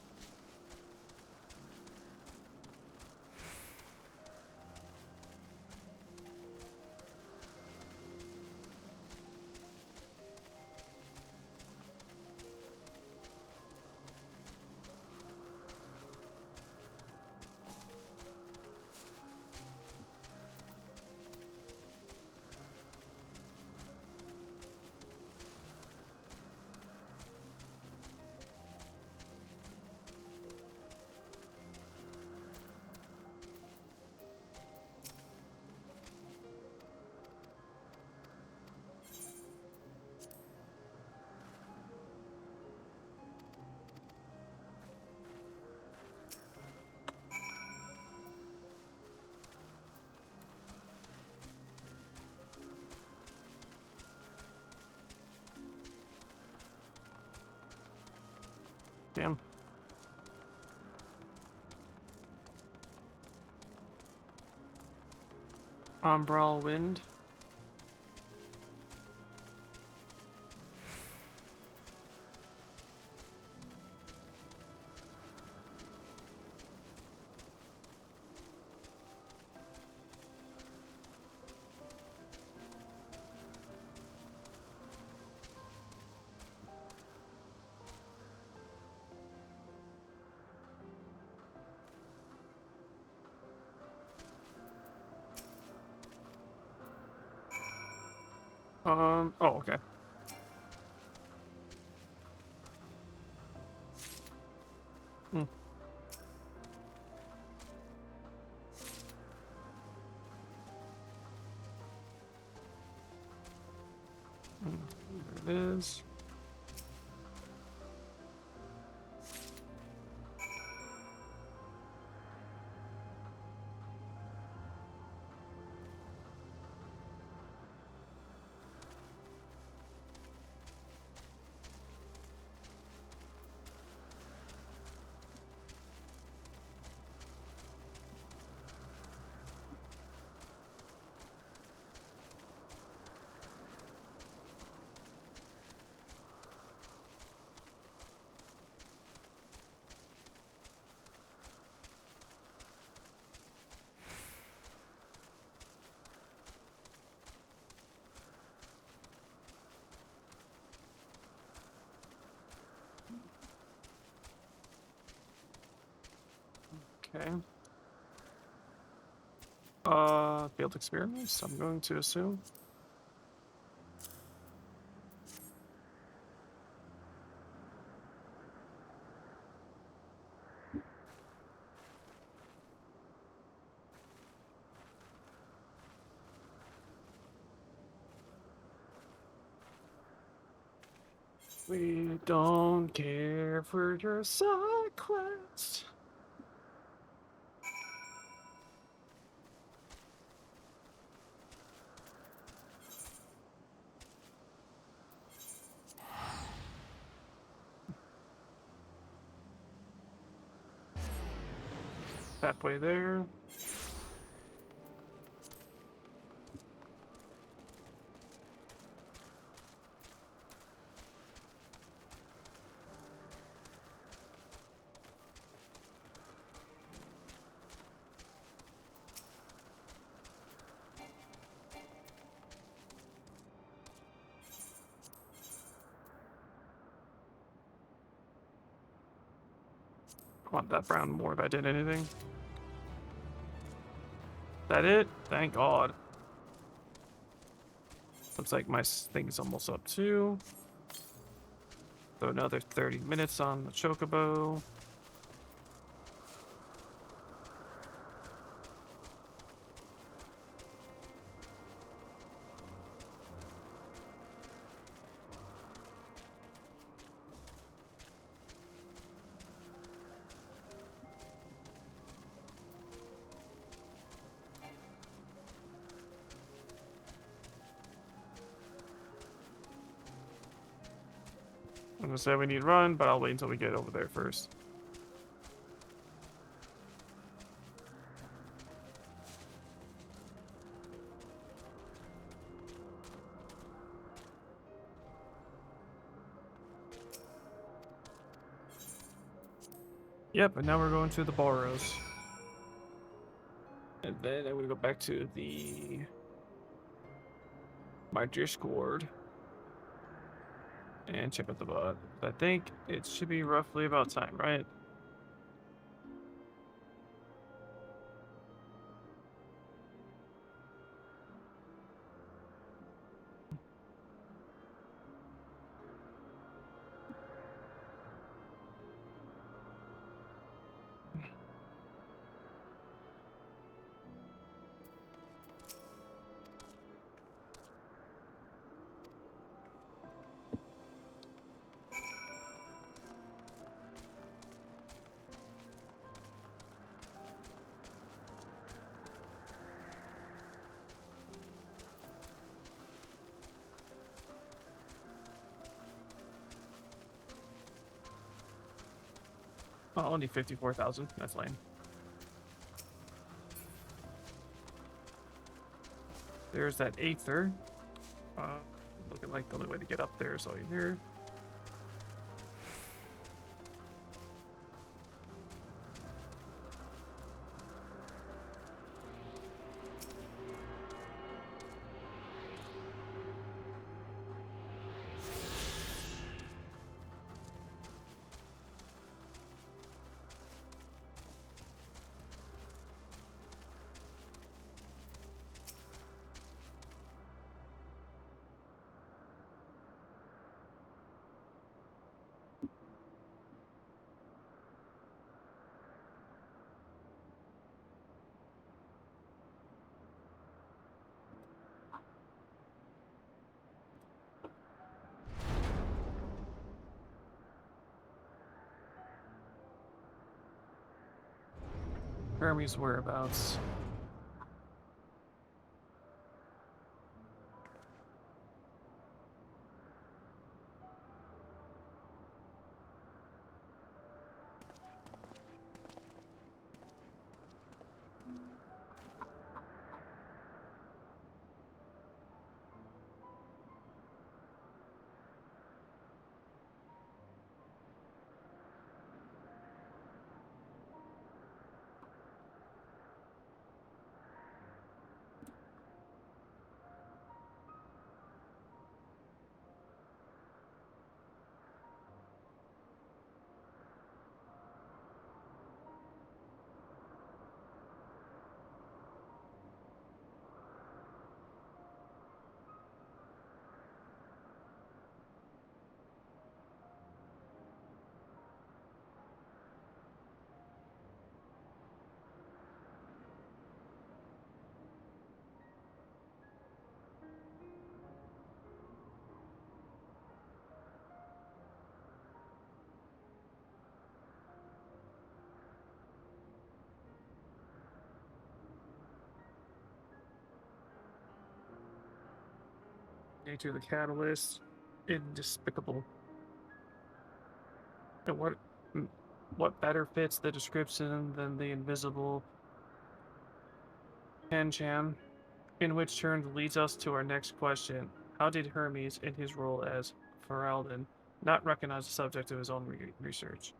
Damn. Umbral Wind. Oh, okay. Hmm. There it is. Okay. Field experiments, I'm going to assume. We don't care for your side quest. Halfway there. I want that brown more if I did anything. That it? Thank God. Looks like my thing's almost up too. So another 30 minutes on the chocobo. I'm gonna say we need to run, but I'll wait until we get over there first. Yep, and now we're going to the Boros. And then I'm gonna go back to my Discord and check out the bot. I think it should be roughly about time, right? Oh, only 54,000. That's lame. There's that Aether. Looking like the only way to get up there is all you hear. Hermes' whereabouts. Nature of the catalyst, indespicable. And what better fits the description than the invisible Kanchan, in which turn leads us to our next question. How did Hermes, in his role as Ferelden, not recognize the subject of his own research?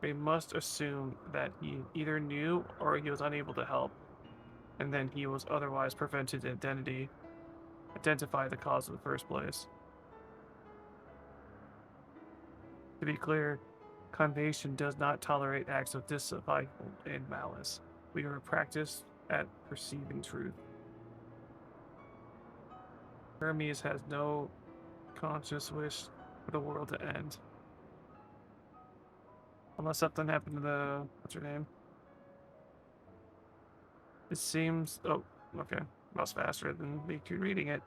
We must assume that he either knew or he was unable to help, and then he was otherwise prevented to identify the cause in the first place. To be clear, Convation does not tolerate acts of dissurvival and malice. We are practiced at perceiving truth. Hermes has no conscious wish for the world to end. Unless something happened to the... what's her name? It seems... oh, okay. That was faster than me reading it.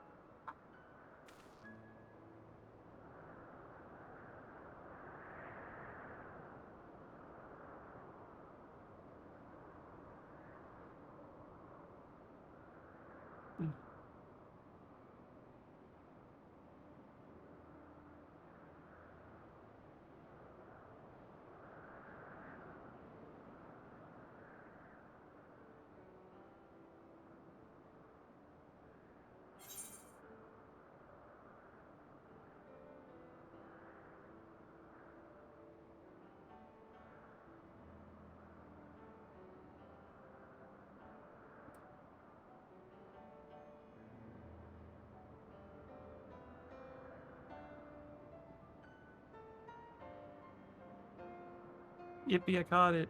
Yippee, I caught it.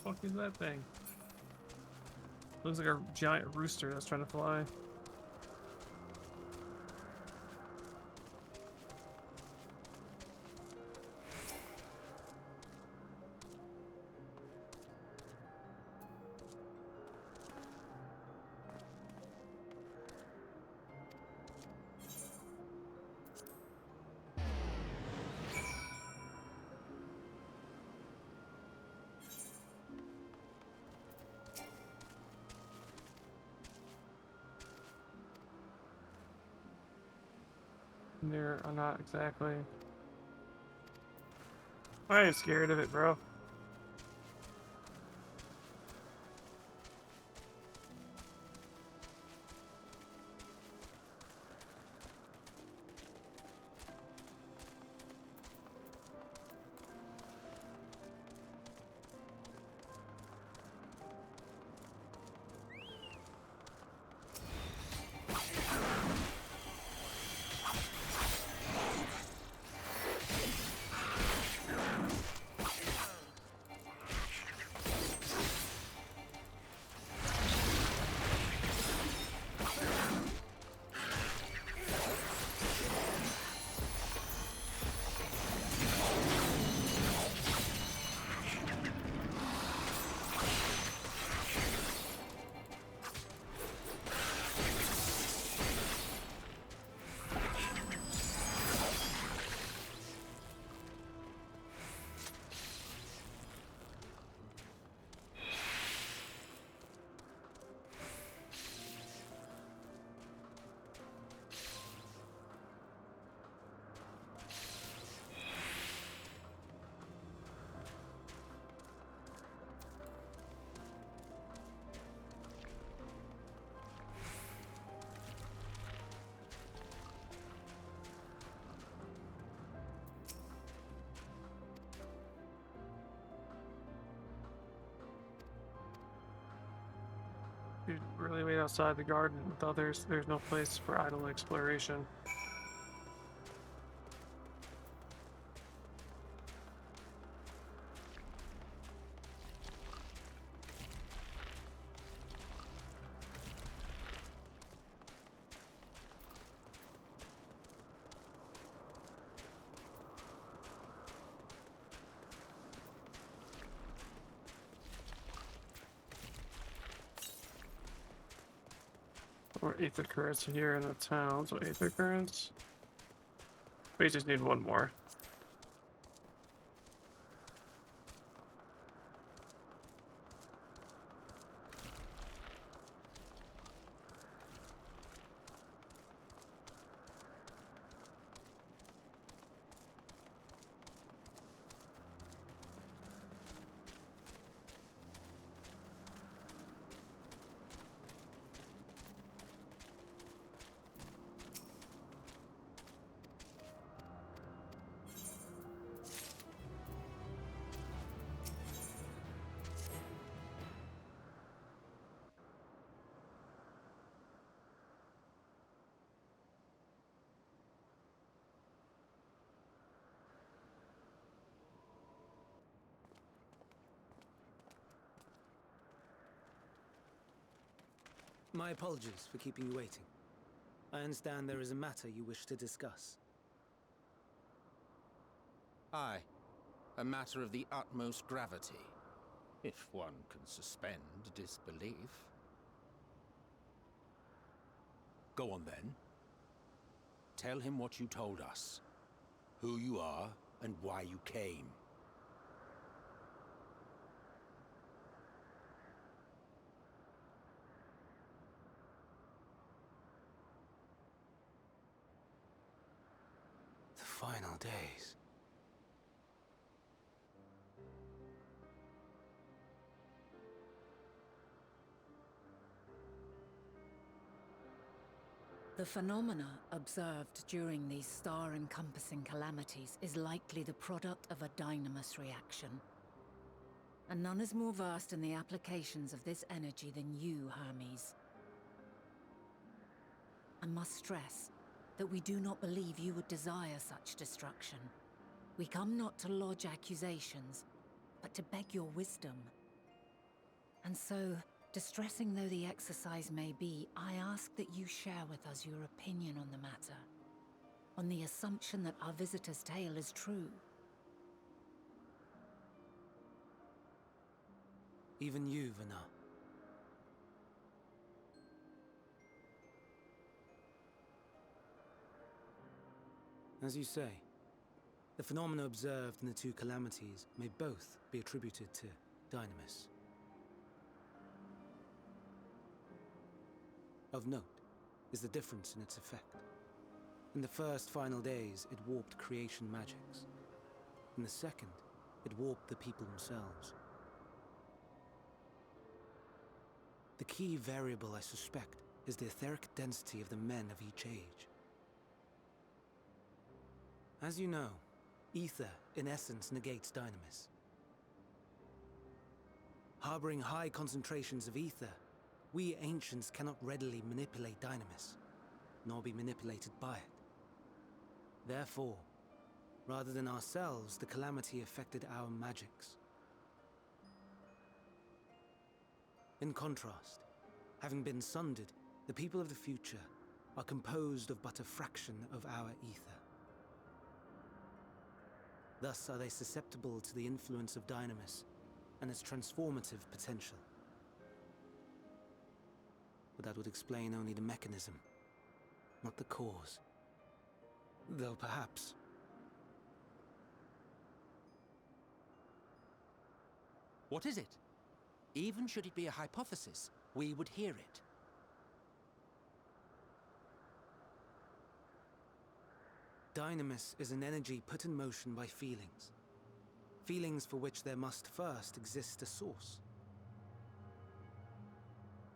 fuck is that thing? Looks like a giant rooster that's trying to fly. There are not exactly. I ain't scared of it, bro. You really wait outside the garden with others. There's no place for idle exploration. Or ether currents here in the town. So ether currents. We just need one more. My apologies for keeping you waiting. I understand there is a matter you wish to discuss. Aye. A matter of the utmost gravity, if one can suspend disbelief. Go on then. Tell him what you told us. Who you are and why you came. The final days. The phenomena observed during these star-encompassing calamities is likely the product of a dynamis reaction. And none is more versed in the applications of this energy than you, Hermes. I must stress that we do not believe you would desire such destruction. We come not to lodge accusations, but to beg your wisdom. And so, distressing though the exercise may be, I ask that you share with us your opinion on the matter, on the assumption that our visitor's tale is true. Even you, Vana. As you say, the phenomena observed in the two calamities may both be attributed to Dynamis. Of note is the difference in its effect. In the first final days, it warped creation magics. In the second, it warped the people themselves. The key variable, I suspect, is the etheric density of the men of each age. As you know, ether, in essence, negates Dynamis. Harboring high concentrations of ether, we ancients cannot readily manipulate Dynamis, nor be manipulated by it. Therefore, rather than ourselves, the calamity affected our magics. In contrast, having been sundered, the people of the future are composed of but a fraction of our ether. Thus are they susceptible to the influence of Dynamis and its transformative potential. But that would explain only the mechanism, not the cause. Though perhaps... What is it? Even should it be a hypothesis, we would hear it. Dynamis is an energy put in motion by feelings. Feelings for which there must first exist a source.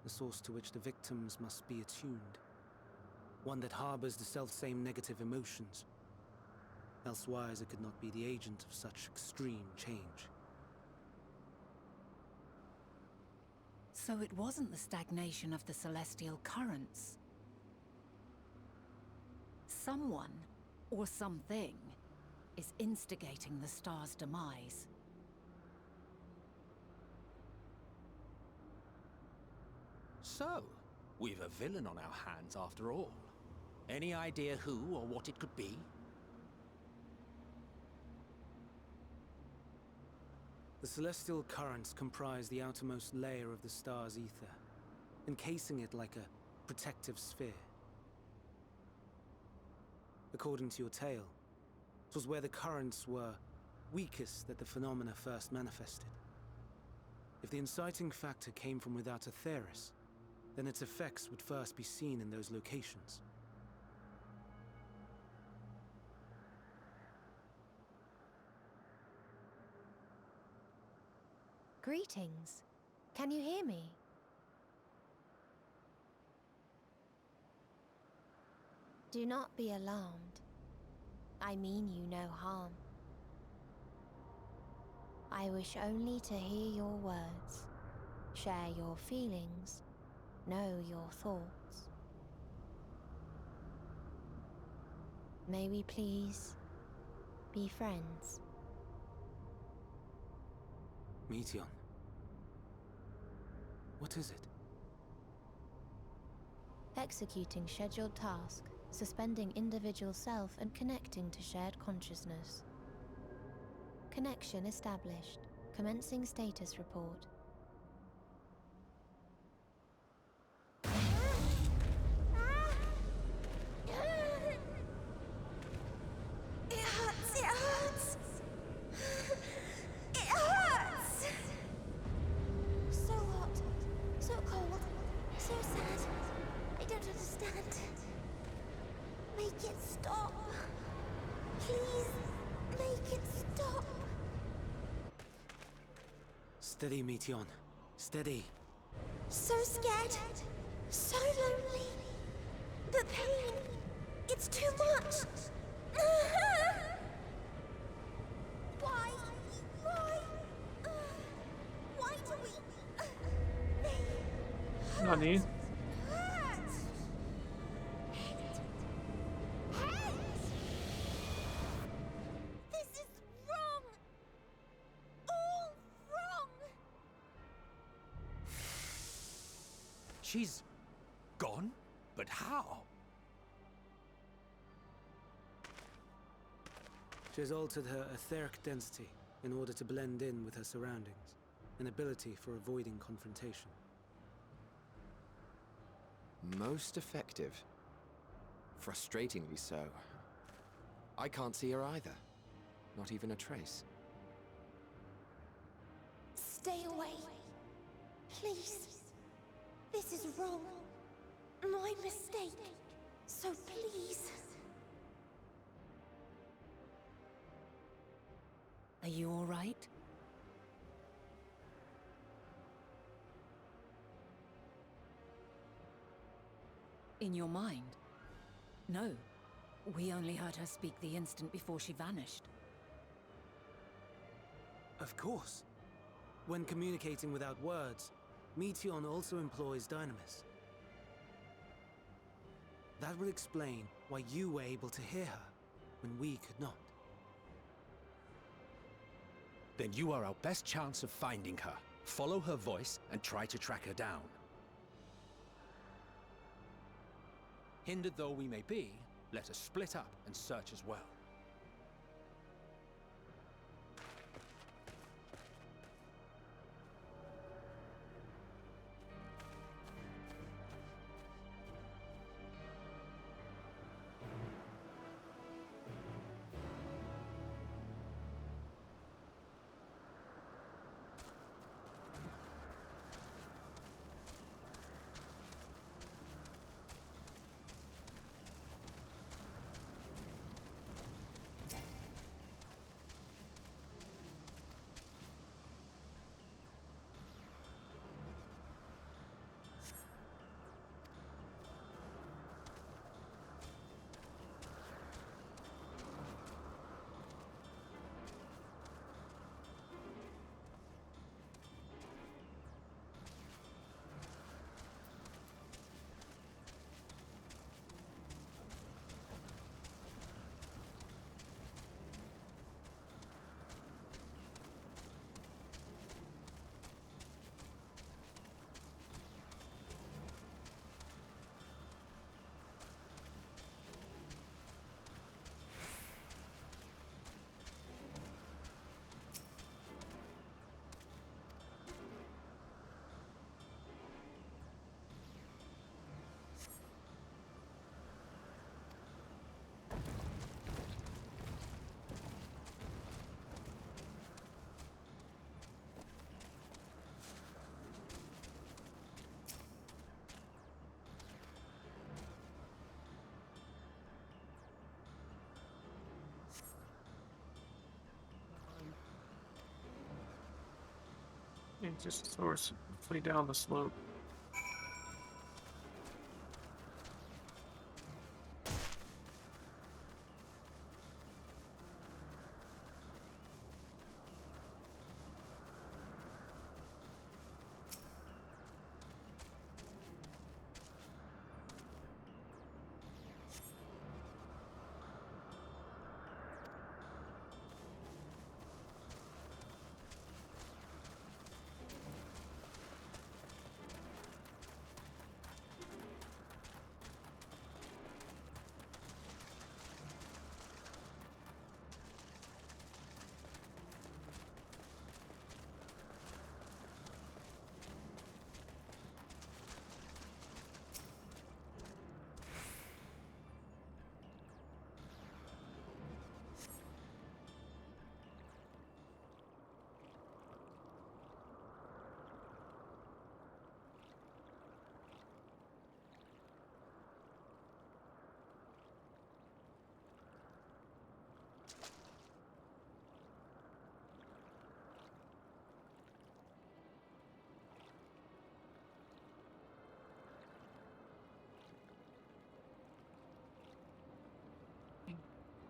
A source to which the victims must be attuned. One that harbors the selfsame negative emotions. Elsewise it could not be the agent of such extreme change. So it wasn't the stagnation of the celestial currents. Someone, or something, is instigating the star's demise. So, we've a villain on our hands after all. Any idea who or what it could be? The celestial currents comprise the outermost layer of the star's ether, encasing it like a protective sphere. According to your tale, it was where the currents were weakest that the phenomena first manifested. If the inciting factor came from without Aetheris, then its effects would first be seen in those locations. Greetings. Can you hear me? Do not be alarmed. I mean you no harm. I wish only to hear your words, share your feelings, know your thoughts. May we please be friends? Meteion. What is it? Executing scheduled task, suspending individual self and connecting to shared consciousness. Connection established. Commencing status report. It hurts, it hurts! It hurts! So hot, so cold, so sad. I don't understand. Make it stop. Please, make it stop. Steady, Meteion. Steady. So scared, so lonely. The pain, it's too much. Why? Why do we? Nani? This is wrong! All wrong! She's gone? But how? She has altered her etheric density in order to blend in with her surroundings, an ability for avoiding confrontation. Most effective. Frustratingly so. I can't see her either. Not even a trace. Stay away. Please. This is wrong. My mistake. So please. Are you all right? In your mind? No. We only heard her speak the instant before she vanished. Of course. When communicating without words, Meteon also employs Dynamis. That will explain why you were able to hear her, when we could not. Then you are our best chance of finding her. Follow her voice and try to track her down. Hindered though we may be, let us split up and search as well. It's just source way down the slope.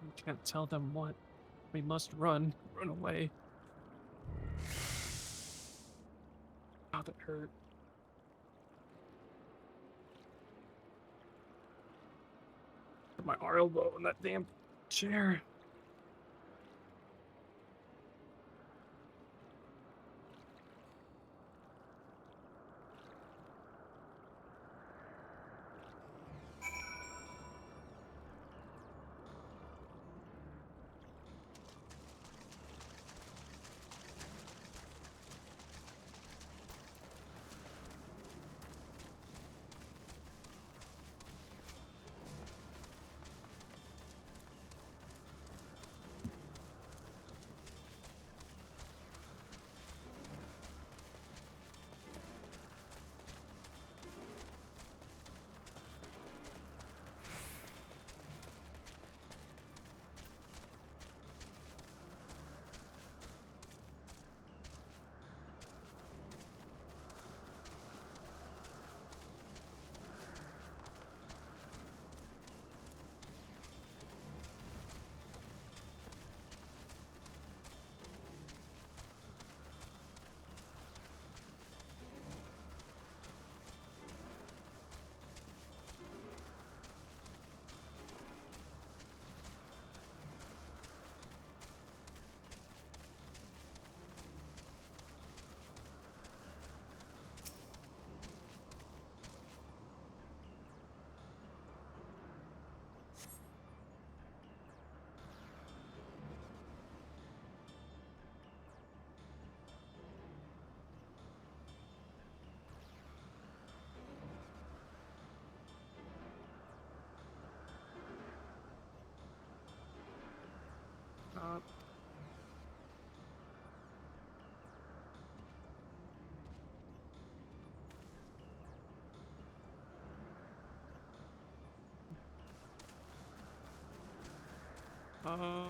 We can't tell them what. We must run. Run away. Oh, that hurt. My elbow in that damn chair. Uh.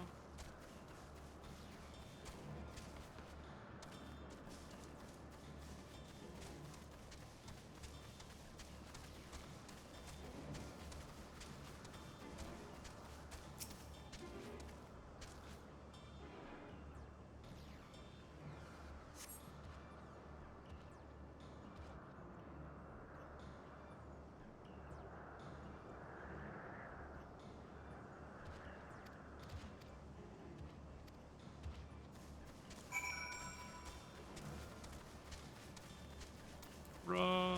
Run.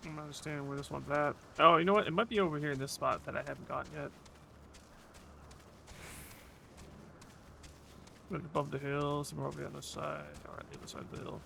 I'm not understanding where this one's at. Oh, you know what? It might be over here in this spot that I haven't gotten yet. Like above the hill, somewhere over the other side, or on the other side of the hill.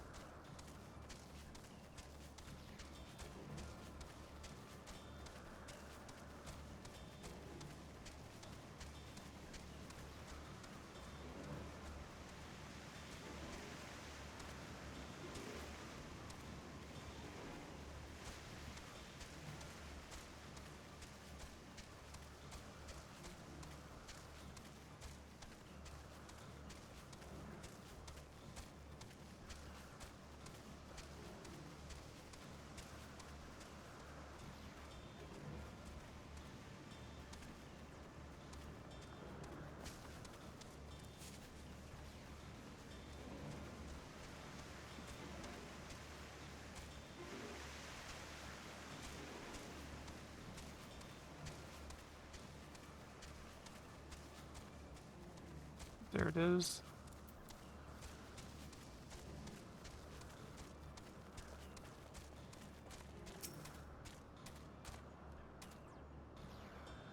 There it is.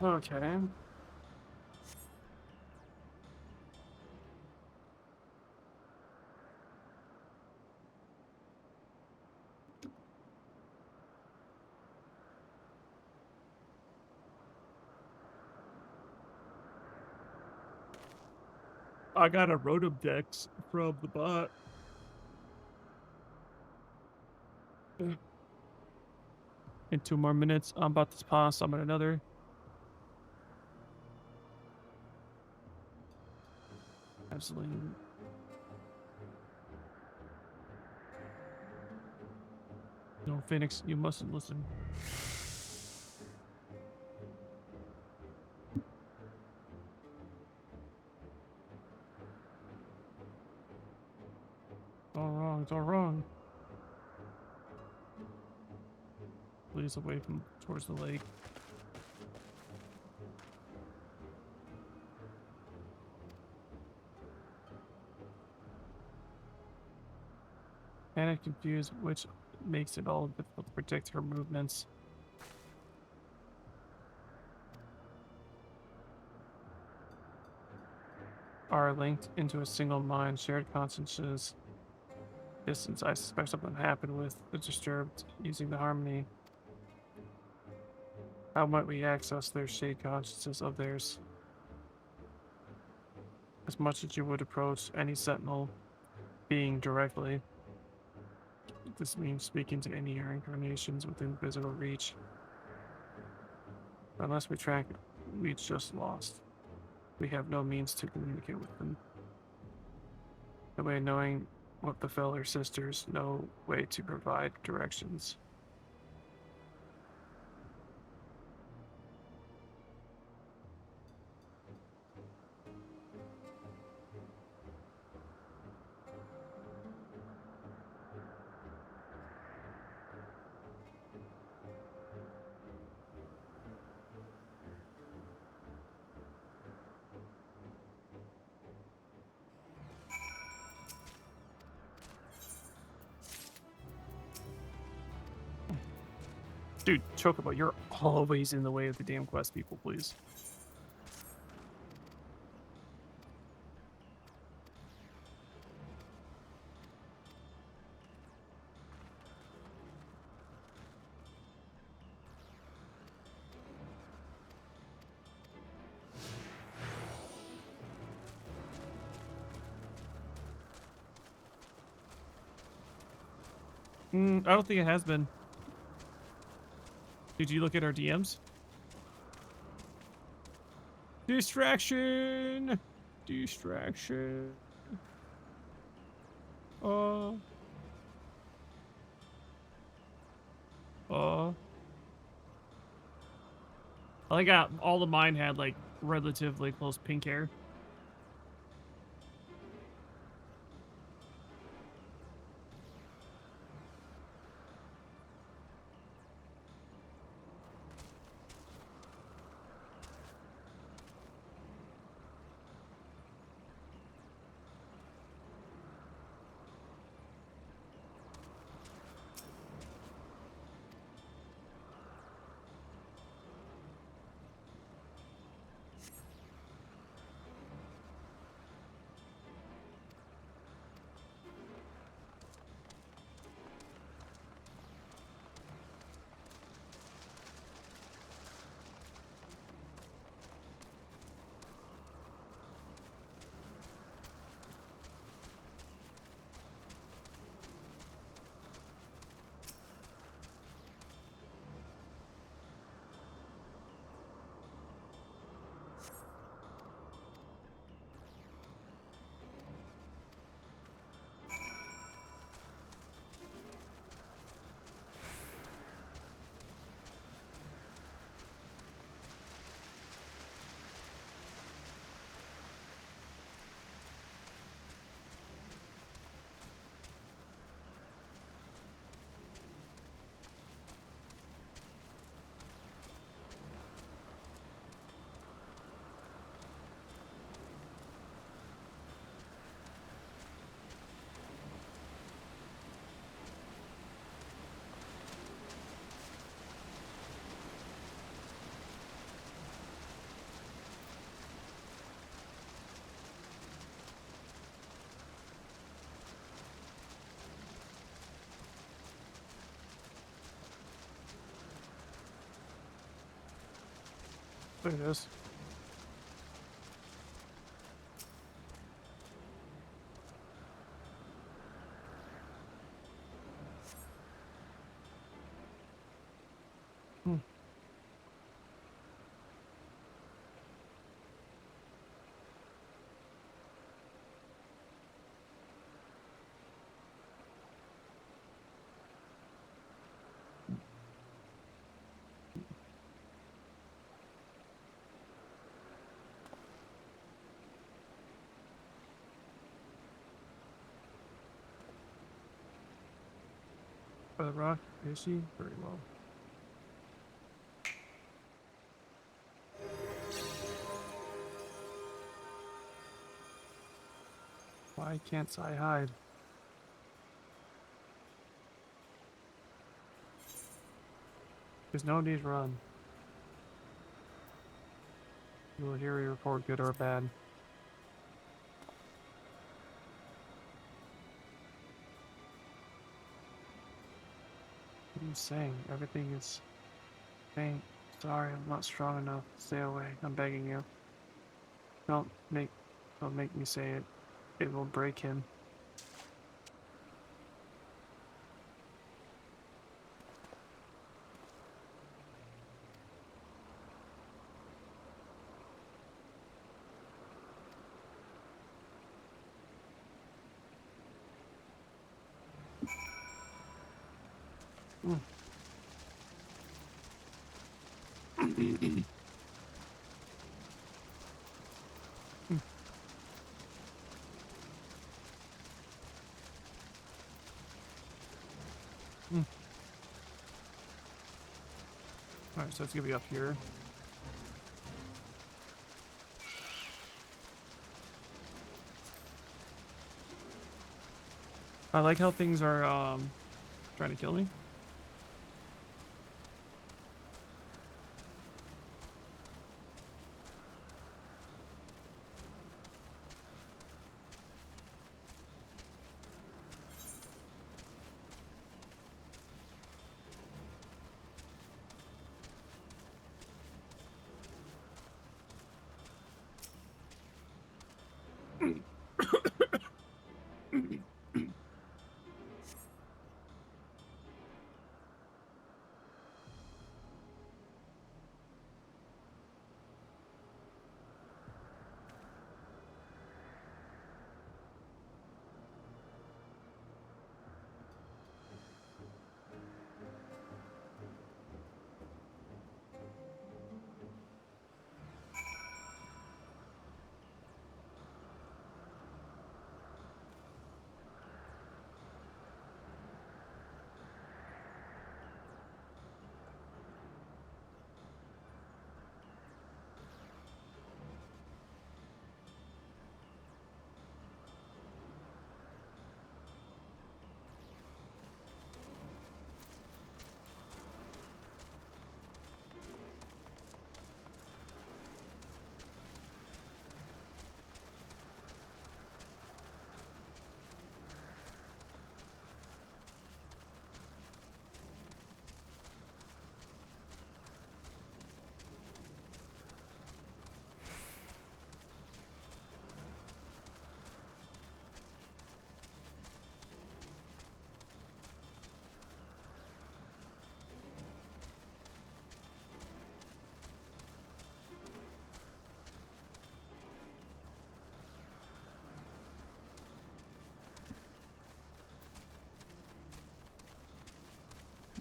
Okay. I got a Rotom Dex from the bot. In 2 more minutes, I'm about to pass. I'm at another. Absolutely. No, Phoenix, you mustn't listen. It's all wrong. It's all wrong. Please away from towards the lake. Panic confused, which makes it all difficult to predict her movements. are linked into a single mind, shared consciousness. Distance, I suspect something happened with the disturbed using the harmony. How might we access their shared consciousness of theirs? As much as you would approach any sentinel being directly. This means speaking to any incarnations within physical reach. Unless we track it, we just lost. We have no means to communicate with them. No way of knowing what befell her sisters, no way to provide directions. Dude, Chocobo, you're always in the way of the damn quest people, please. I don't think it has been. Did you look at our DMs? Distraction! Distraction. I like how all of mine had like relatively close pink hair. There it is. By the rock, is she? Very well. Why can't I hide? There's no need to run. You will hear a report, good or bad. I'm saying everything is faint. Sorry, I'm not strong enough. Stay away. I'm begging you. Don't make me say it. It will break him. Mm. Mm. Alright, so it's gonna be up here. I like how things are trying to kill me.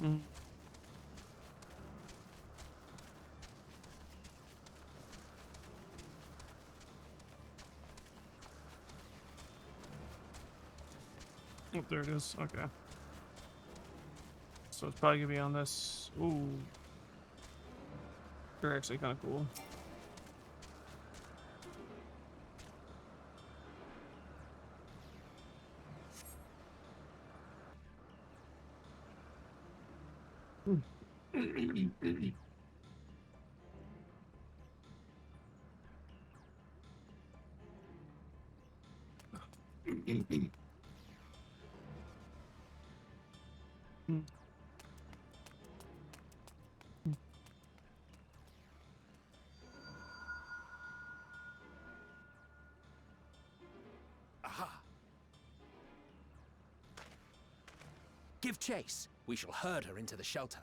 Mm. Oh, there it is. Okay. So it's probably gonna be on this. Ooh. They're actually kind of cool. Aha! Give chase. We shall herd her into the shelter.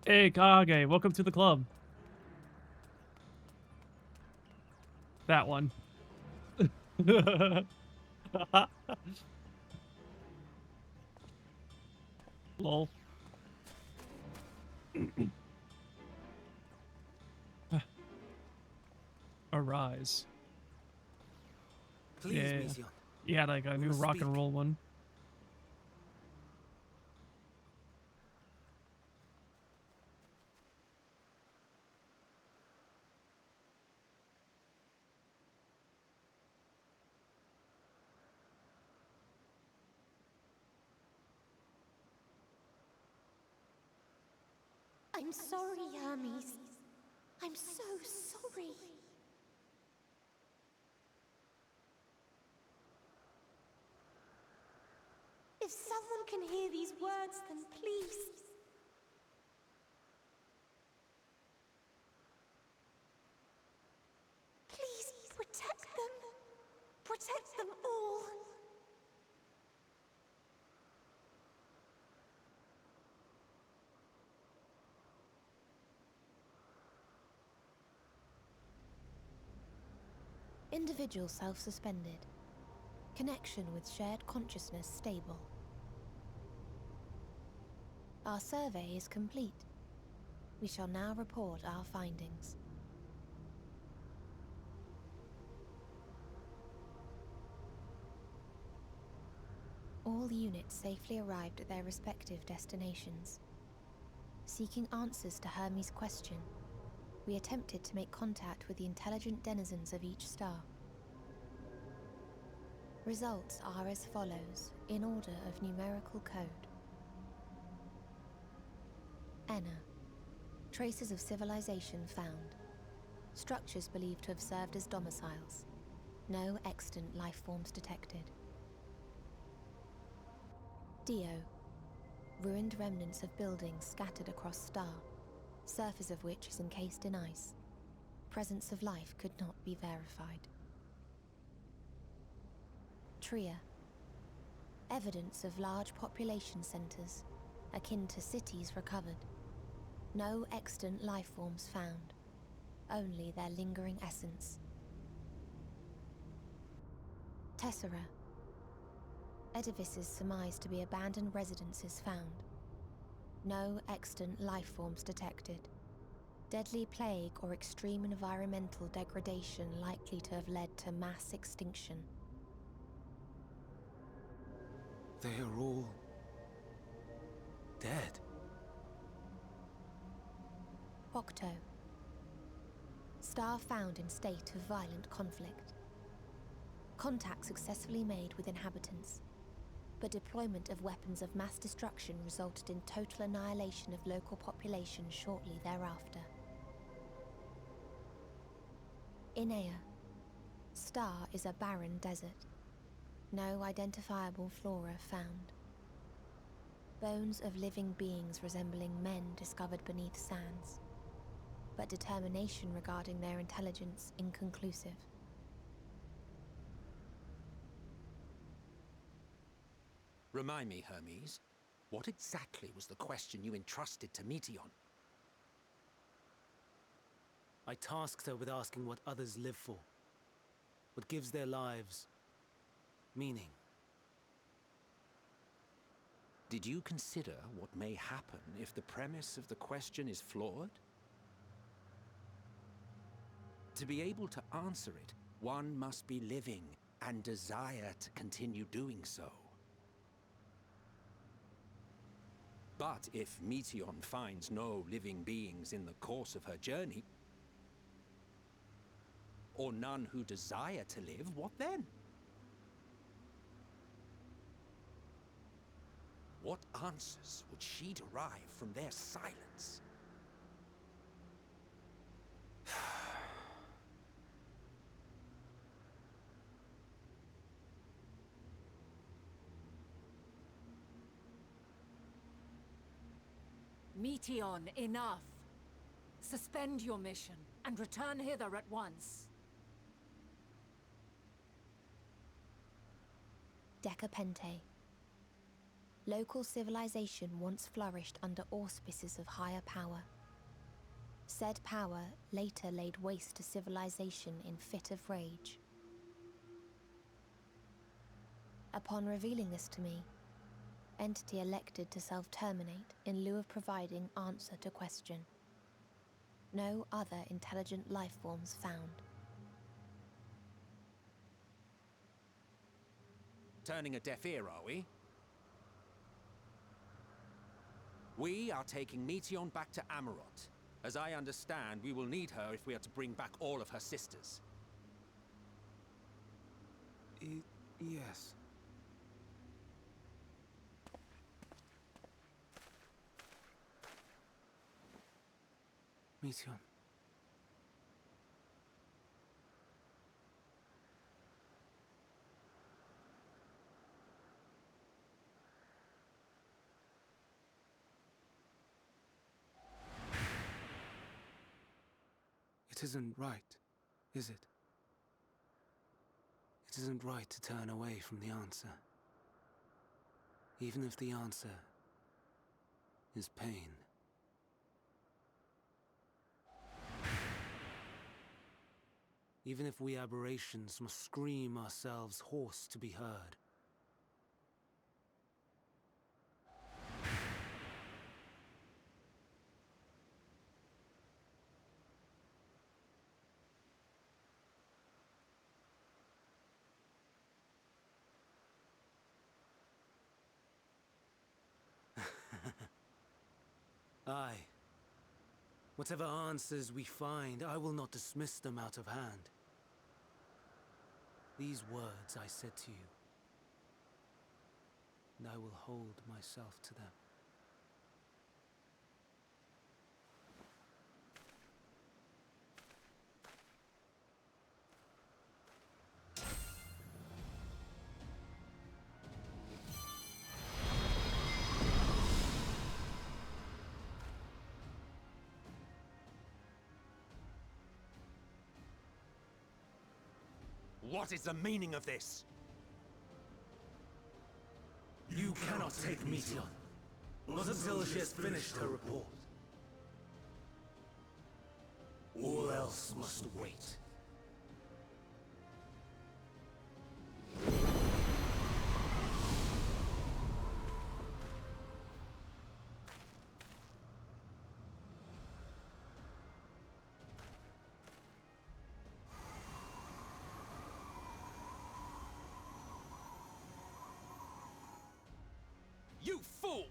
Hey, Kage, welcome to the club. That one. Lol. Arise. Please, Yeah. Mission. Yeah, like a We new must rock speak. and roll one. I'm sorry, Hermes. I'm so sorry. If someone can hear these words, then please. Please protect them. Protect them all. Individual self-suspended. Connection with shared consciousness stable. Our survey is complete. We shall now report our findings. All units safely arrived at their respective destinations. Seeking answers to Hermes' question, we attempted to make contact with the intelligent denizens of each star. Results are as follows, in order of numerical code. Enna. Traces of civilization found. Structures believed to have served as domiciles. No extant life forms detected. Dio. Ruined remnants of buildings scattered across star, surface of which is encased in ice. Presence of life could not be verified. Tria. Evidence of large population centers, akin to cities recovered. No extant life forms found, only their lingering essence. Tessera. Edifices surmised to be abandoned residences found. No extant life forms detected. Deadly plague or extreme environmental degradation likely to have led to mass extinction. They are all dead. Octo. Star found in state of violent conflict. Contact successfully made with inhabitants, but deployment of weapons of mass destruction resulted in total annihilation of local population shortly thereafter. Inea. Star is a barren desert. No identifiable flora found. Bones of living beings resembling men discovered beneath sands, but determination regarding their intelligence inconclusive. Remind me, Hermes, what exactly was the question you entrusted to Meteion? I tasked her with asking what others live for. What gives their lives meaning. Did you consider what may happen if the premise of the question is flawed? To be able to answer it, one must be living and desire to continue doing so. But if Meteion finds no living beings in the course of her journey, or none who desire to live, what then? What answers would she derive from their silence? Meteion, enough! Suspend your mission and return hither at once. Decapente. Local civilization once flourished under auspices of higher power. Said power later laid waste to civilization in fit of rage. Upon revealing this to me, entity elected to self-terminate in lieu of providing answer to question. No other intelligent life forms found. Turning a deaf ear, are we? We are taking Meteon back to Amarot. As I understand, we will need her if we are to bring back all of her sisters. Yes. Meteon. It isn't right, is it? It isn't right to turn away from the answer. Even if the answer is pain. Even if we aberrations must scream ourselves hoarse to be heard. Aye. Whatever answers we find, I will not dismiss them out of hand. These words I said to you, and I will hold myself to them. What is the meaning of this? You cannot take Meteon, not until she has finished her report. All else must wait. You fool!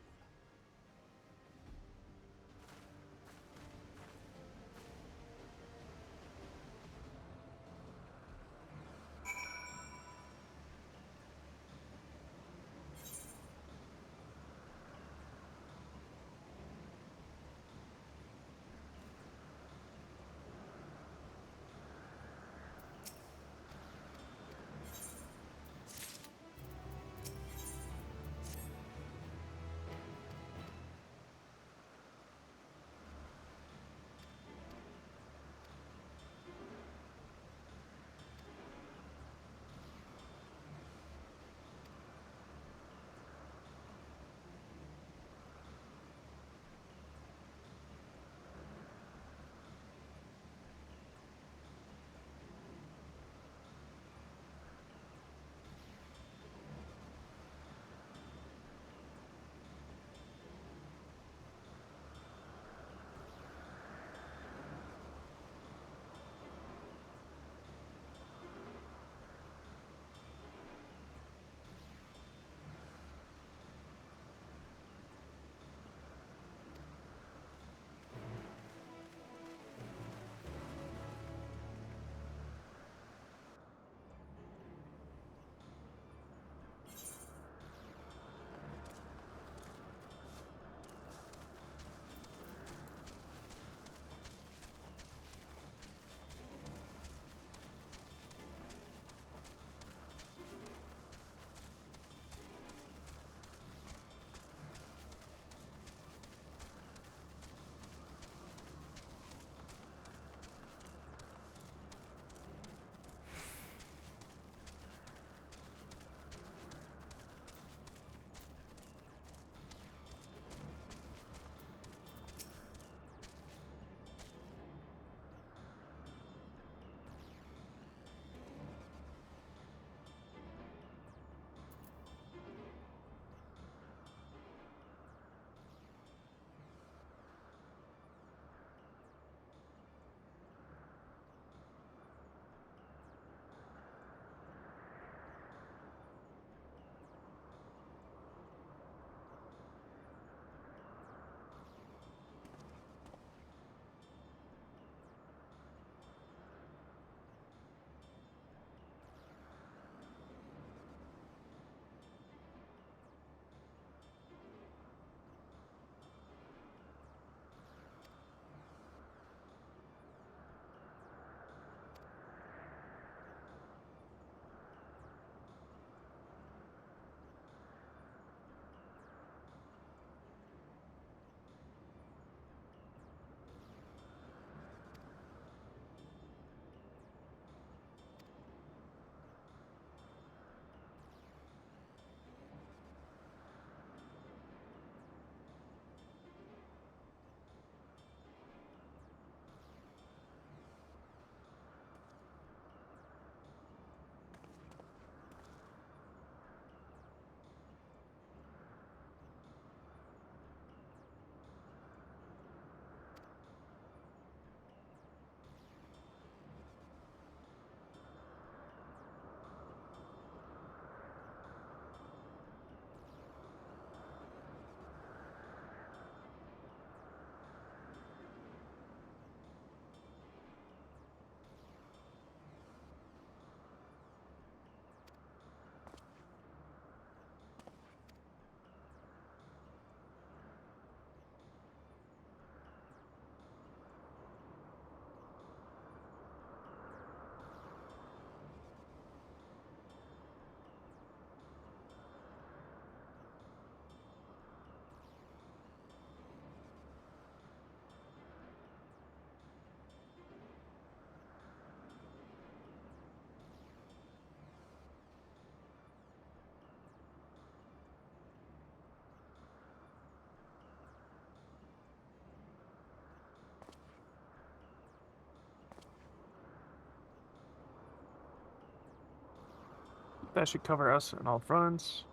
That should cover us on all fronts.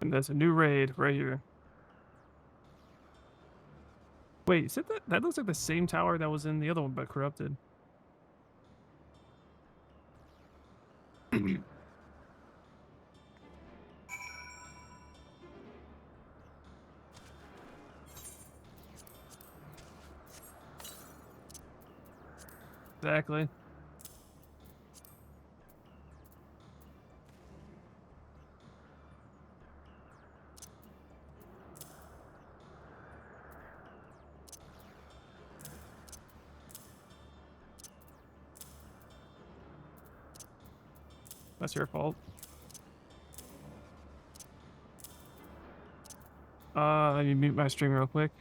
And there's a new raid right here. Wait, is it that? That looks like the same tower that was in the other one, but corrupted. Exactly. That's your fault. Let me mute my stream real quick.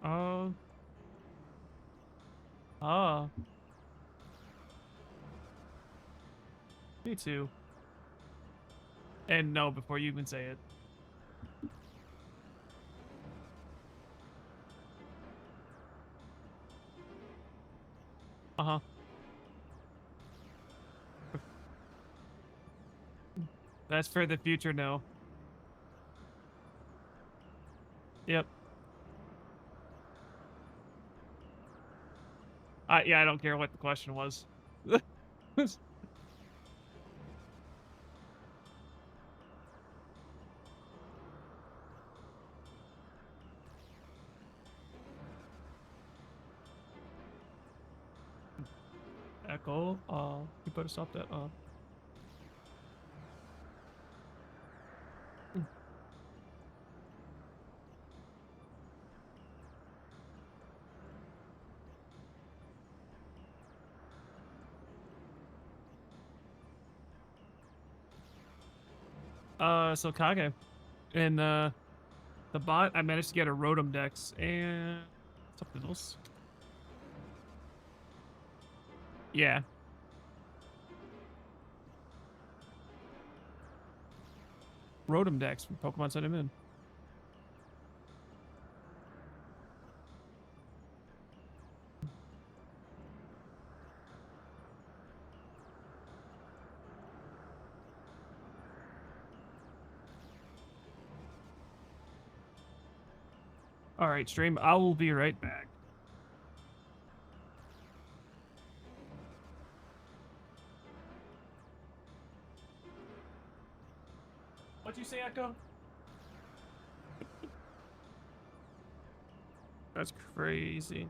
Um. Ah. Me too. And no, before you even say it. Uh-huh. That's for the future, no. Yep. Yeah, I don't care what the question was. Echo, you better stop that, so Kage. And, the bot, I managed to get a Rotom Dex and something else. Yeah. Rotom Dex from Pokemon sent him in. Alright, stream, I will be right back. What'd you say, Echo? That's crazy.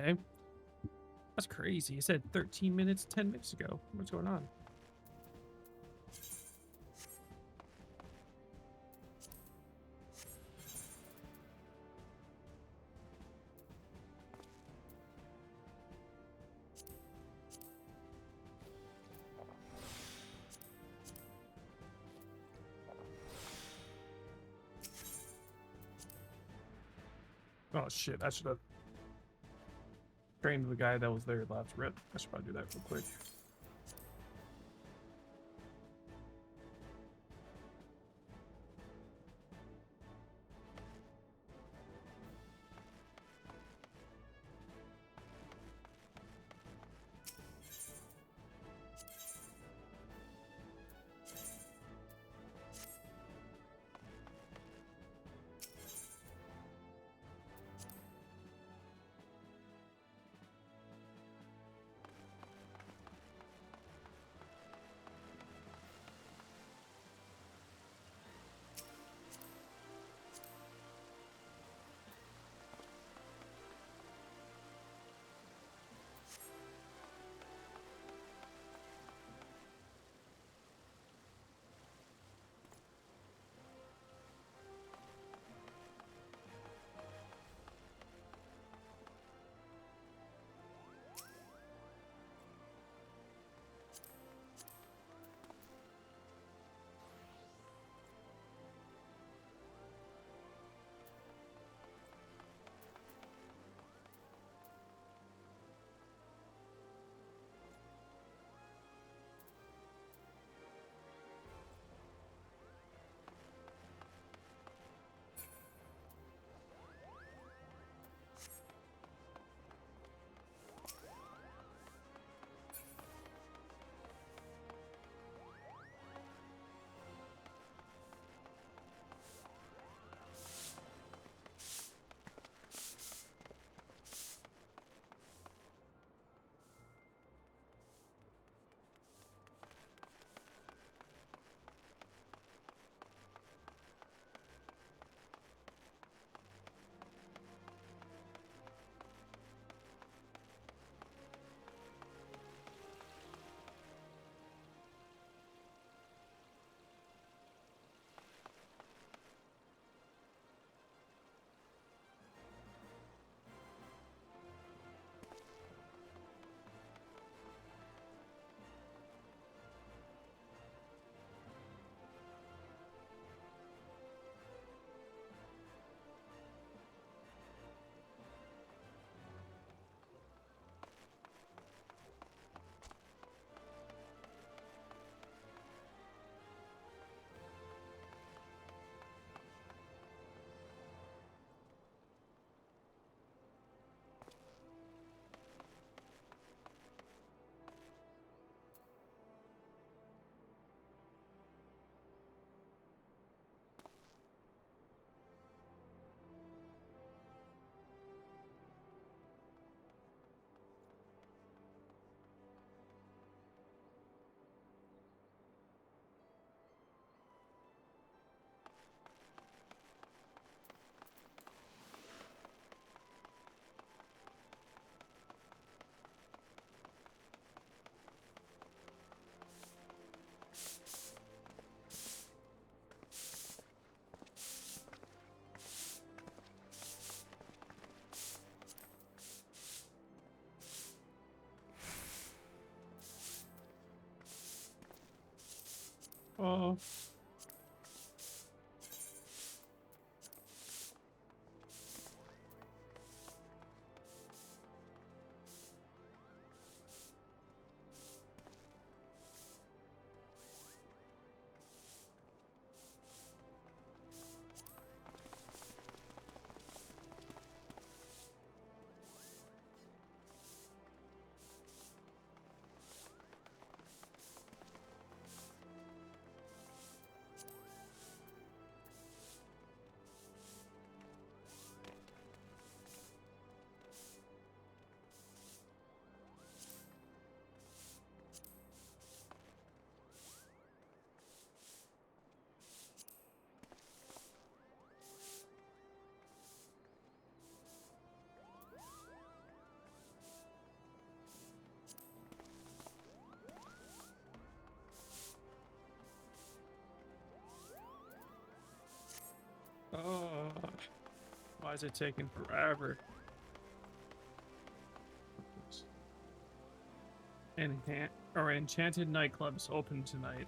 Okay. That's crazy. You said 13 minutes 10 minutes ago. What's going on? Oh shit, I should have trained the guy that was there last rip. I should probably do that real quick. Oh. Why is it taking forever? Enchanted nightclubs open tonight.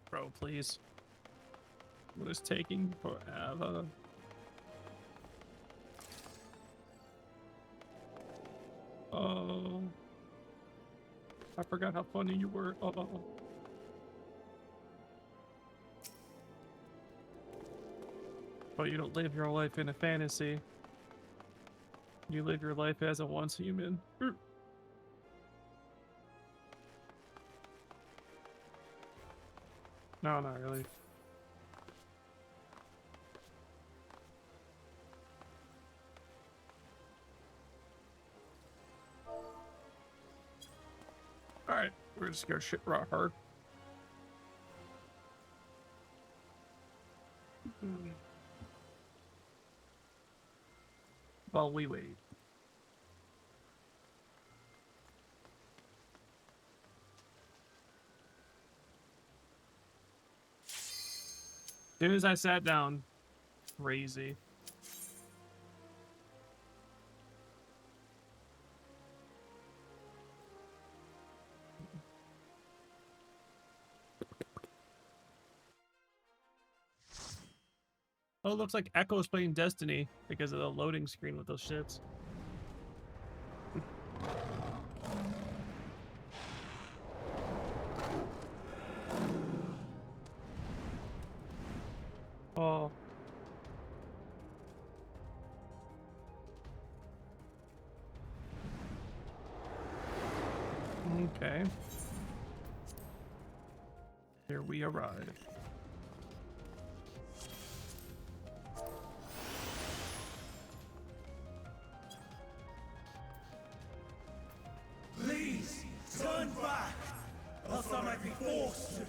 Bro, please. What is taking forever? Oh. I forgot how funny you were. Oh. But you don't live your life in a fantasy. You live your life as a once human. No, not really. Alright, we're just gonna shit rock hard. While we wait. As soon as I sat down, crazy. Oh, it looks like Echo's playing Destiny because of the loading screen with those shits. Oh. Okay. Here we arrive. Please, turn back, else I might be forced to.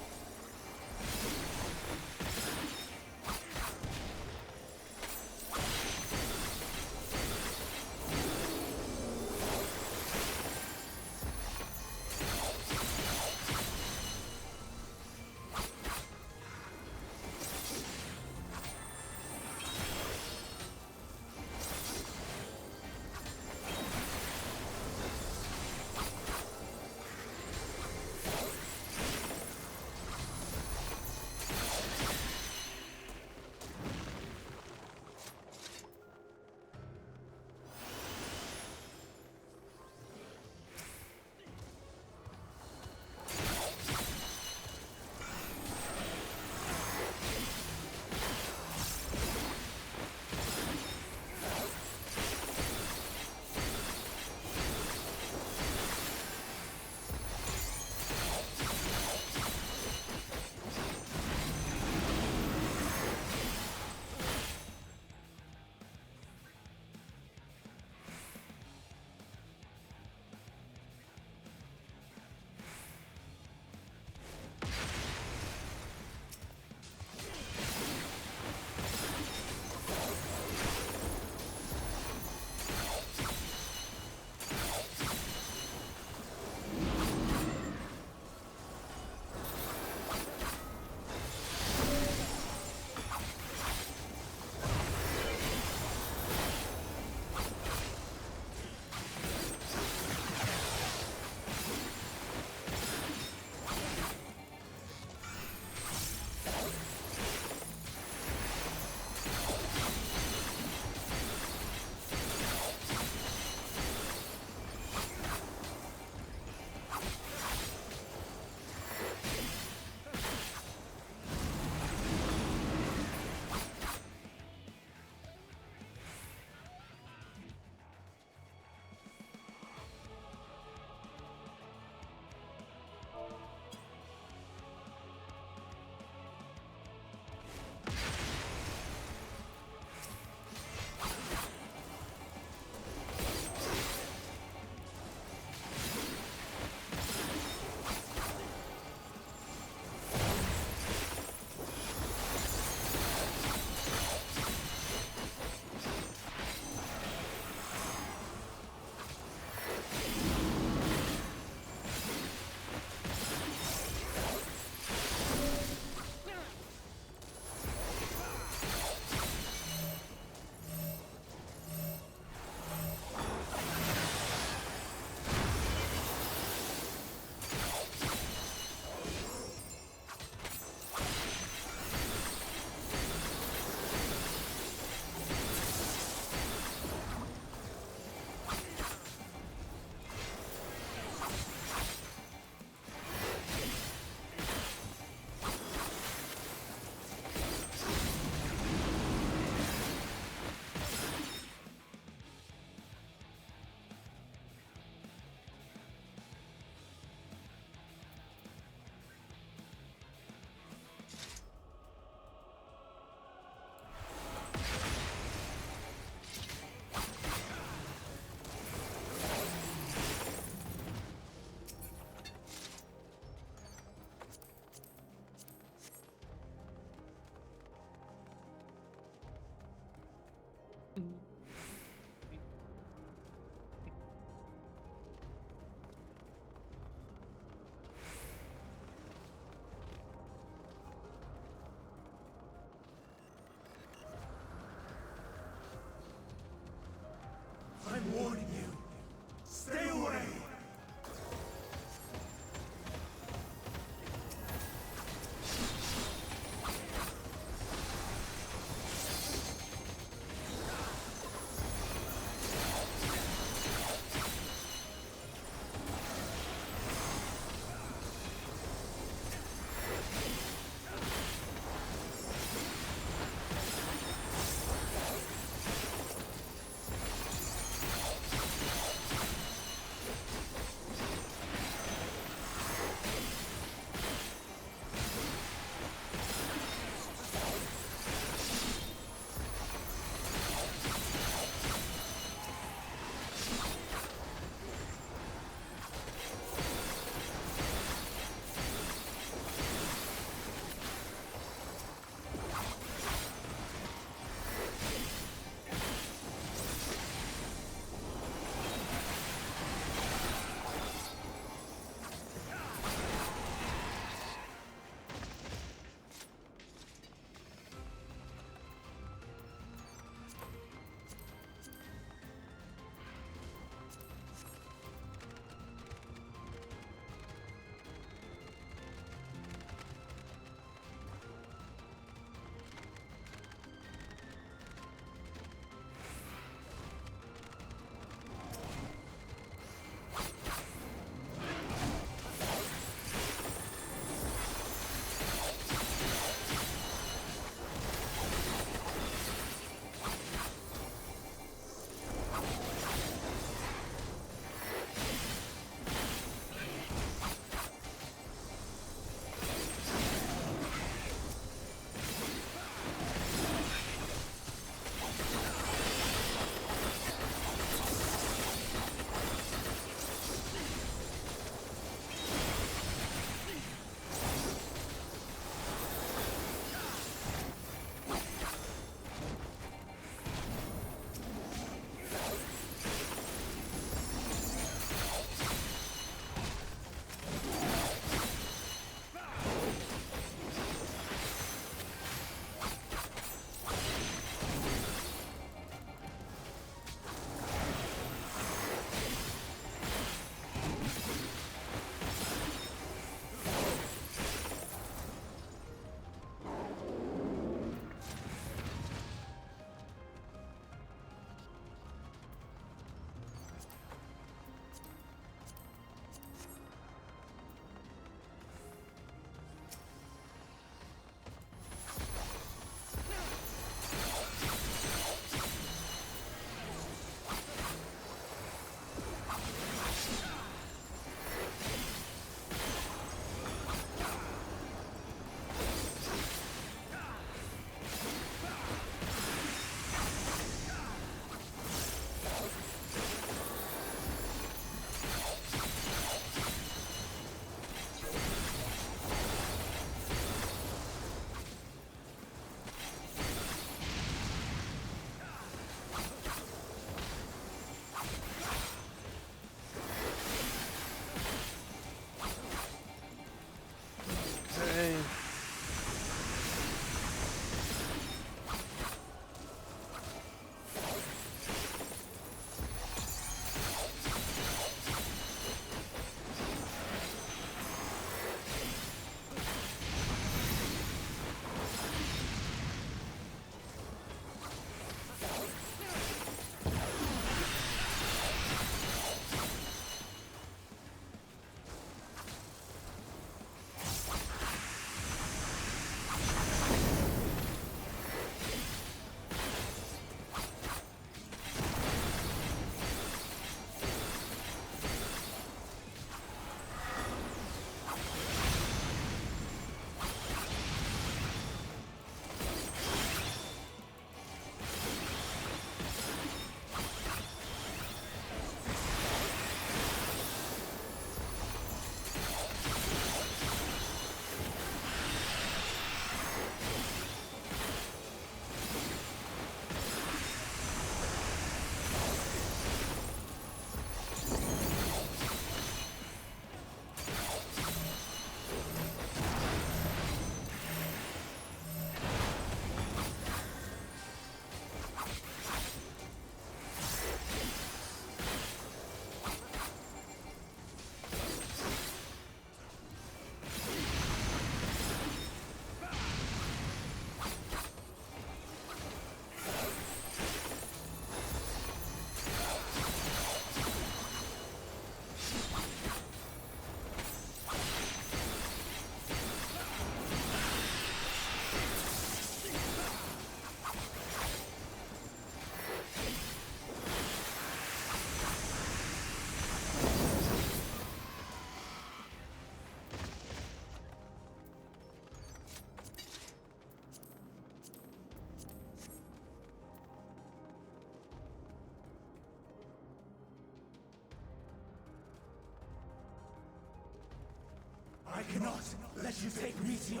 I cannot let you take Meteor.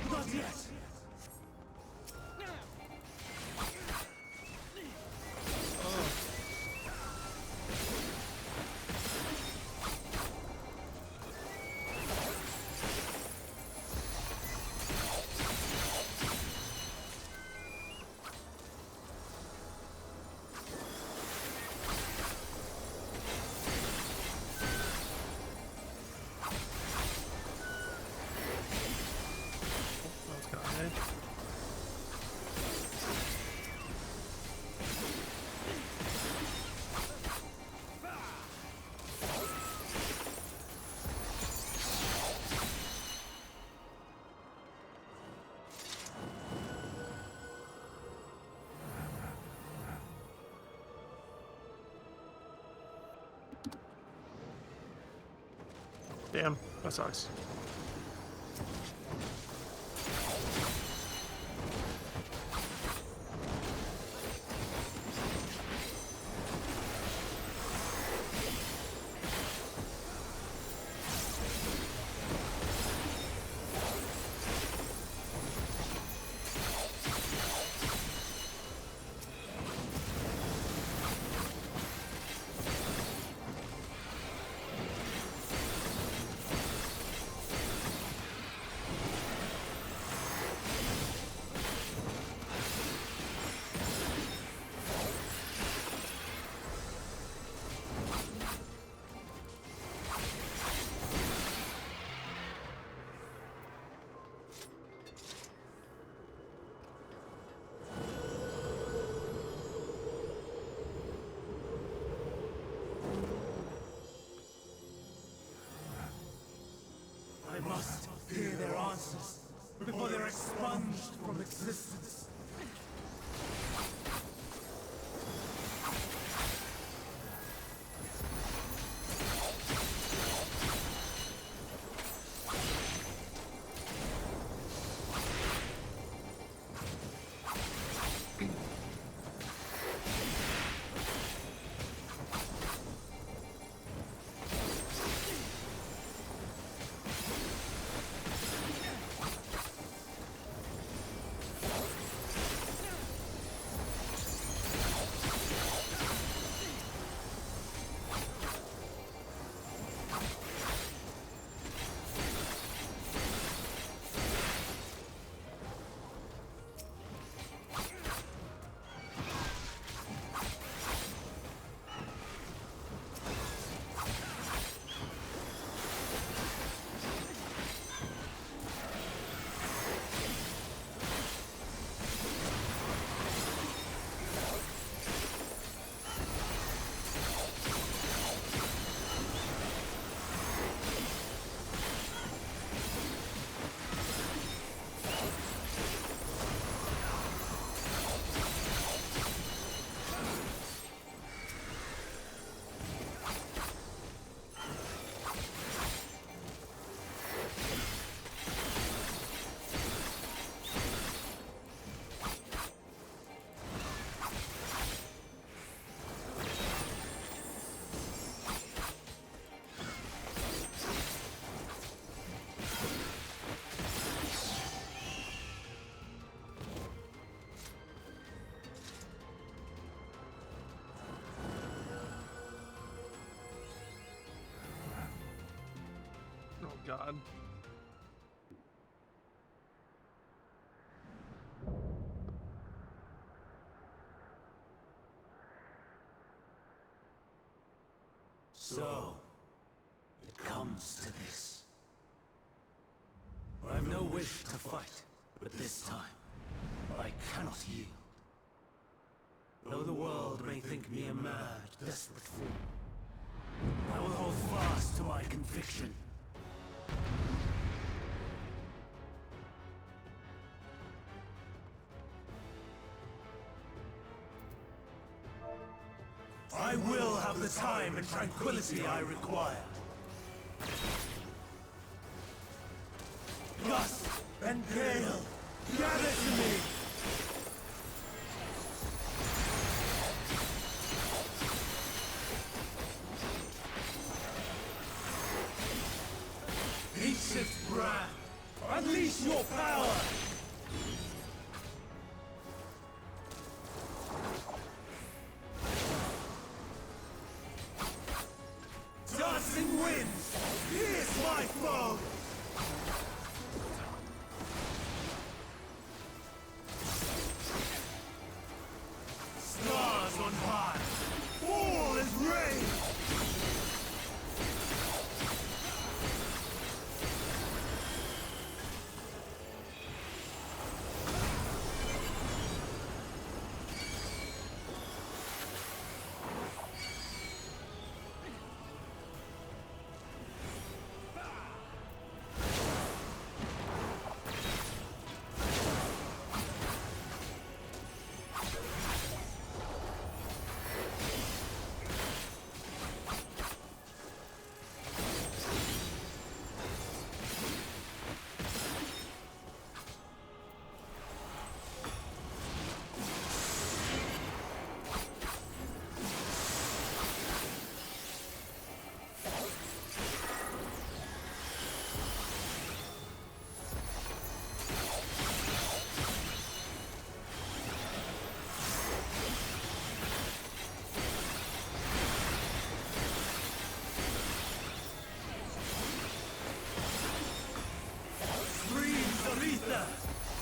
Not yet. Damn, that sucks. I must hear their answers before they're expunged from existence. God. So, it comes to this. I've no wish to fight, but this time, I cannot yield. Though the world may think me a mad, desperate fool, I will hold fast to my conviction. I will have the time and tranquility I require. Gust and gale, gather to me! Each Ancient brand, unleash your power! Dancing winds, pierce my foe! Stars on high, all is rain!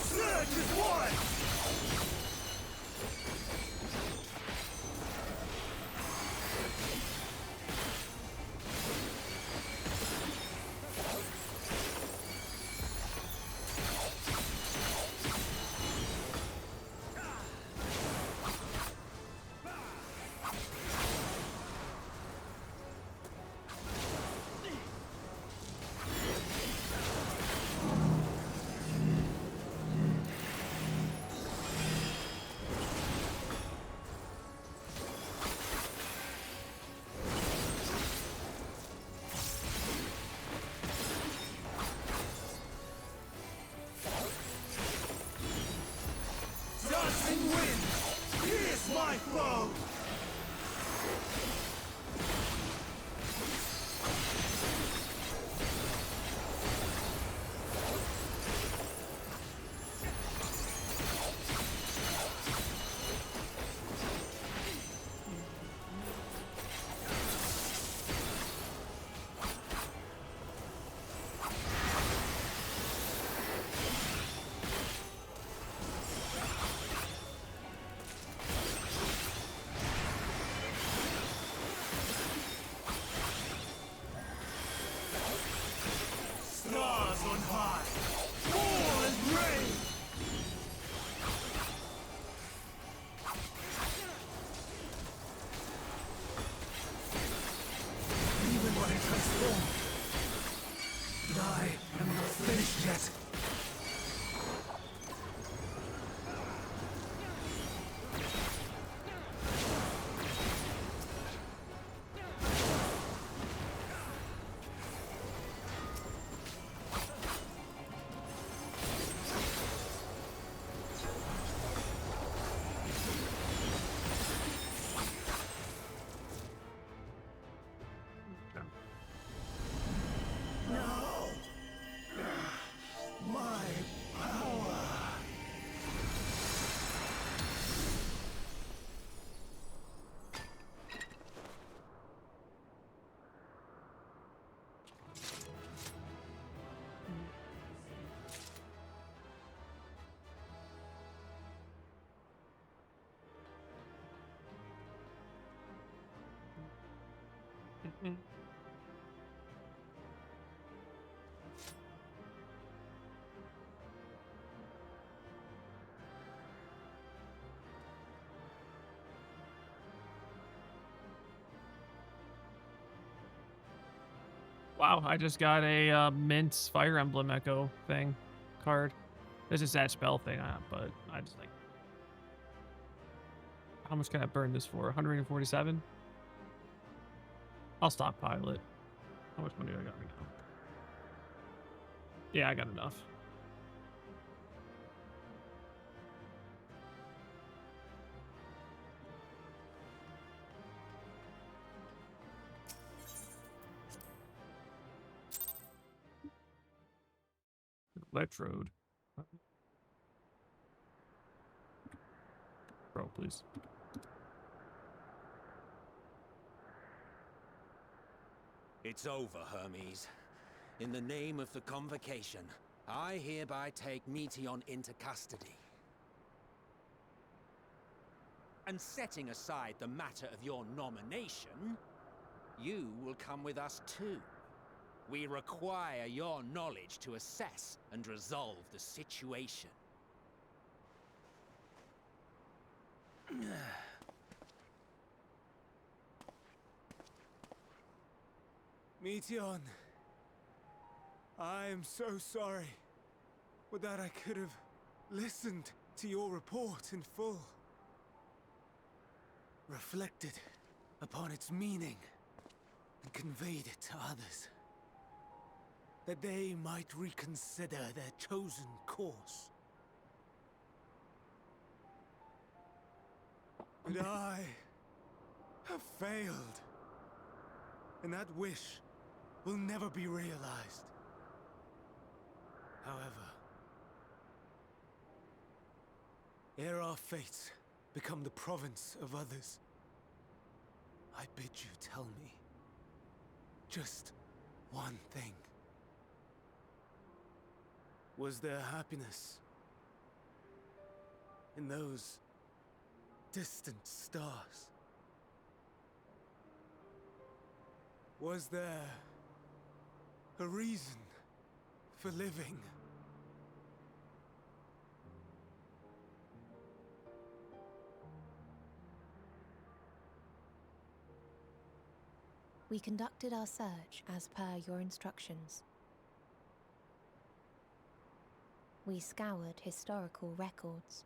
Surge is one! Dancing winds, pierce my foe! Stars on high, all is rain! Even when I transform, but I am not finished yet. No! My power! Wow, I just got a mint Fire Emblem Echo thing card. This is that spell thing, but I just like. How much can I burn this for? 147? I'll stockpile it. How much money do I got right now? Yeah, I got enough. Electrode. Bro, please. It's over, Hermes. In the name of the Convocation, I hereby take Meteon into custody. And setting aside the matter of your nomination, you will come with us too. We require your knowledge to assess and resolve the situation. Meteon, I am so sorry. Would that I could have listened to your report in full. Reflected upon its meaning and conveyed it to others. That they might reconsider their chosen course. But I have failed. And that wish will never be realized. However, ere our fates become the province of others, I bid you tell me just one thing. Was there happiness in those distant stars? Was there a reason for living? We conducted our search as per your instructions. We scoured historical records,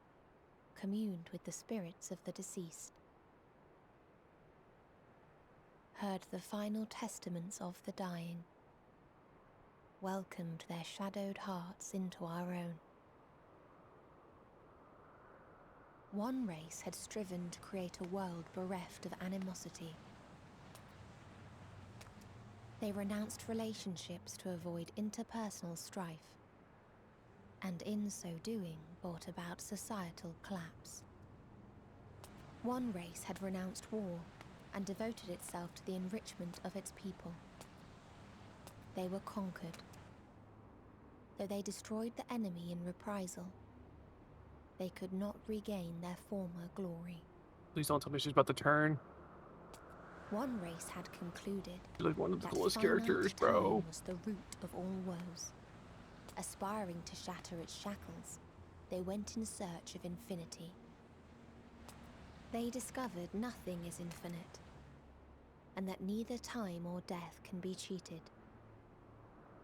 communed with the spirits of the deceased, heard the final testaments of the dying, welcomed their shadowed hearts into our own. One race had striven to create a world bereft of animosity. They renounced relationships to avoid interpersonal strife, and in so doing brought about societal collapse. One race had renounced war and devoted itself to the enrichment of its people. They were conquered. Though they destroyed the enemy in reprisal, they could not regain their former glory. Please don't tell me she's about to turn. One race had concluded She's like one of the that coolest finite characters, bro. time was the root of all woes. Aspiring to shatter its shackles, they went in search of infinity. They discovered nothing is infinite, and that neither time or death can be cheated.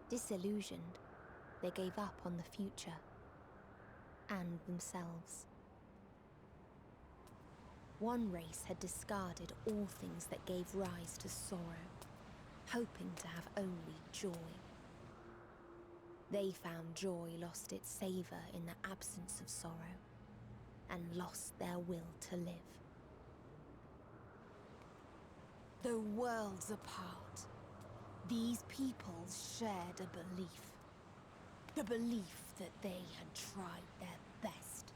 Disillusioned, they gave up on the future and themselves. One race had discarded all things that gave rise to sorrow, hoping to have only joy. They found joy lost its savor in the absence of sorrow, and lost their will to live. Though worlds apart, these peoples shared a belief. The belief that they had tried their best.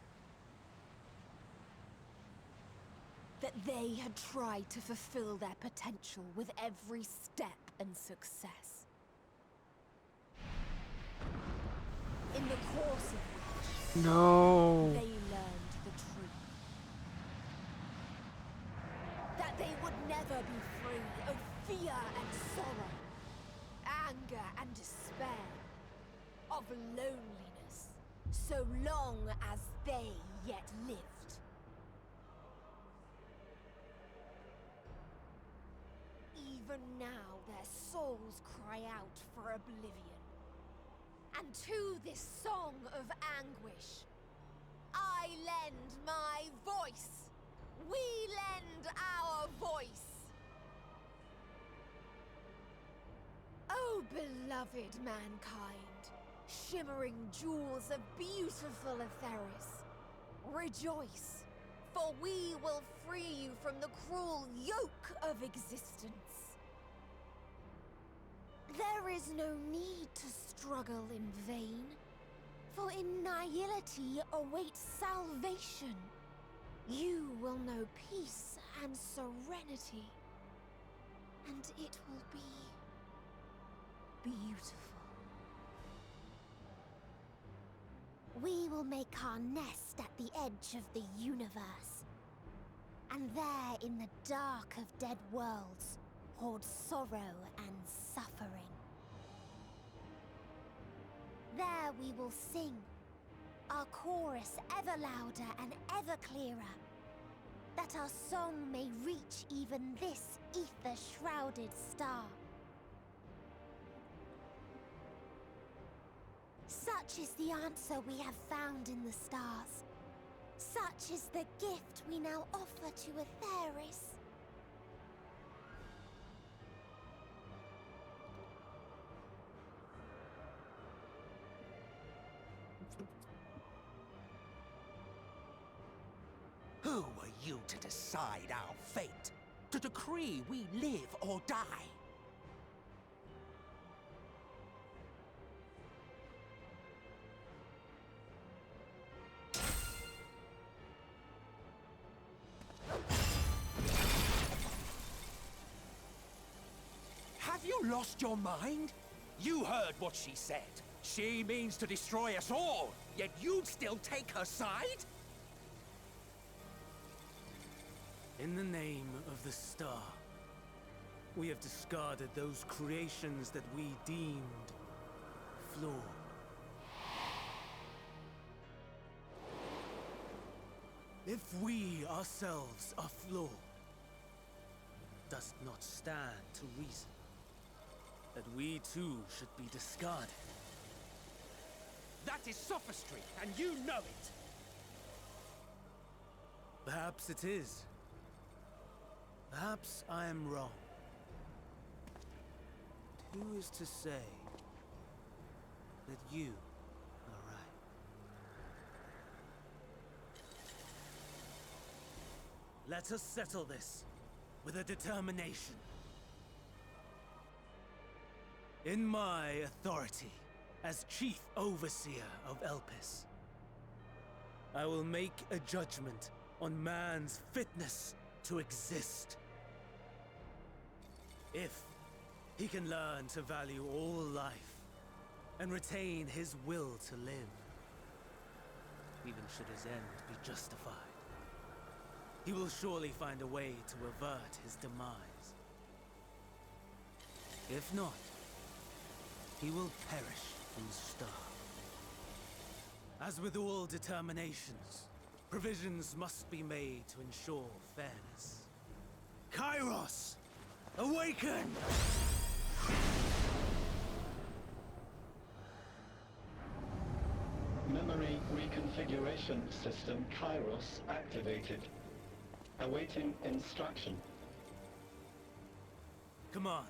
That they had tried to fulfill their potential with every step and success. In the course of which they learned the truth. That they would never be free of fear and sorrow, anger and despair, of loneliness, so long as they yet lived. Even now their souls cry out for oblivion. And to this song of anguish, I lend my voice. We lend our voice. Oh, beloved mankind, shimmering jewels of beautiful Aetheris, rejoice, for we will free you from the cruel yoke of existence. There is no need to struggle in vain. For in nihility awaits salvation. You will know peace and serenity. And it will be beautiful. We will make our nest at the edge of the universe. And there in the dark of dead worlds, hoard sorrow and suffering. There we will sing, our chorus ever louder and ever clearer, that our song may reach even this ether-shrouded star. Such is the answer we have found in the stars. Such is the gift we now offer to Aetheris. Who are you to decide our fate? To decree we live or die? Have you lost your mind? You heard what she said. She means to destroy us all, yet you'd still take her side? In the name of the star, we have discarded those creations that we deemed flawed. If we ourselves are flawed, does not stand to reason that we too should be discarded. That is sophistry, and you know it! Perhaps it is. Perhaps I am wrong. Who is to say that you are right? Let us settle this with a determination. In my authority as Chief Overseer of Elpis, I will make a judgment on man's fitness to exist. If he can learn to value all life and retain his will to live, even should his end be justified, he will surely find a way to avert his demise. If not, he will perish in the star. As with all determinations, provisions must be made to ensure fairness. Kairos! Awaken! Memory reconfiguration system Kairos activated. Awaiting instruction. Command.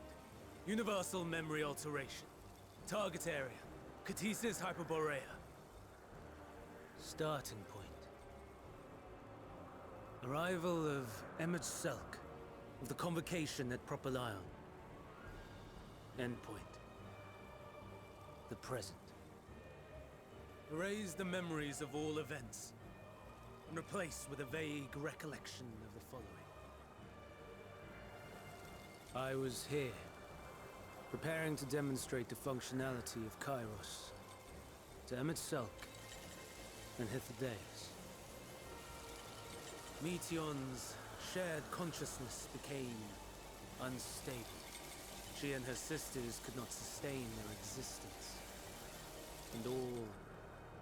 Universal memory alteration. Target area. Catesis Hyperborea. Starting point. Arrival of Emmet Selk of the Convocation at Propylion. Endpoint. The present. Erase the memories of all events and replace with a vague recollection of the following. I was here, preparing to demonstrate the functionality of Kairos to Emmet Selk and Hitherdays. Meteon's shared consciousness became unstable. She and her sisters could not sustain their existence, and all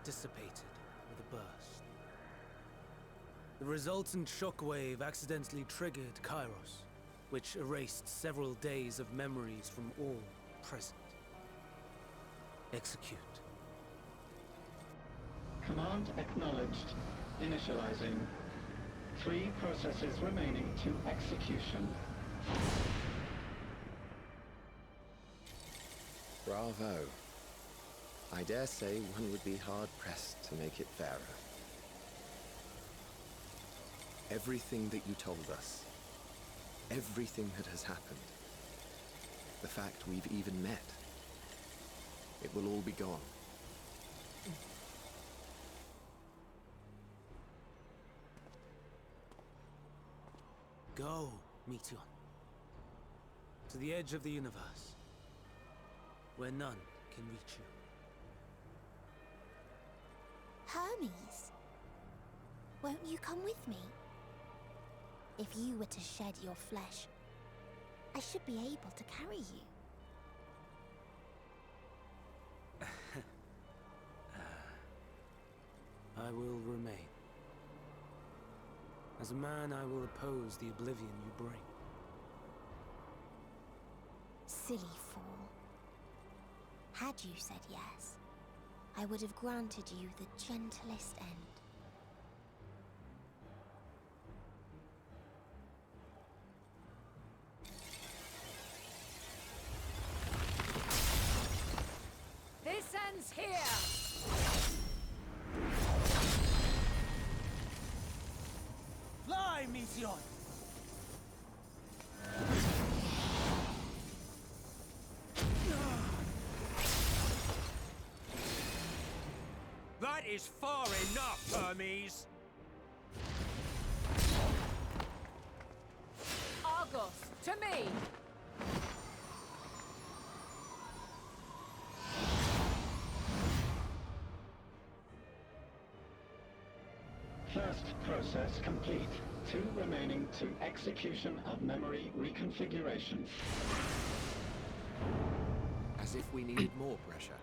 dissipated with a burst. The resultant shockwave accidentally triggered Kairos, which erased several days of memories from all present. Execute. Command acknowledged. Initializing. 3 processes remaining to execution. Bravo. I dare say one would be hard-pressed to make it fairer. Everything that you told us, everything that has happened, the fact we've even met, it will all be gone. Go, Meteon. To the edge of the universe, where none can reach you. Hermes, won't you come with me? If you were to shed your flesh, I should be able to carry you. I will remain. As a man, I will oppose the oblivion you bring. Silly fool. Had you said yes, I would have granted you the gentlest end. This ends here! Fly, Meteon! That is far enough, Hermes! Argos, to me! First process complete. 2 remaining to execution of memory reconfiguration. As if we needed more pressure.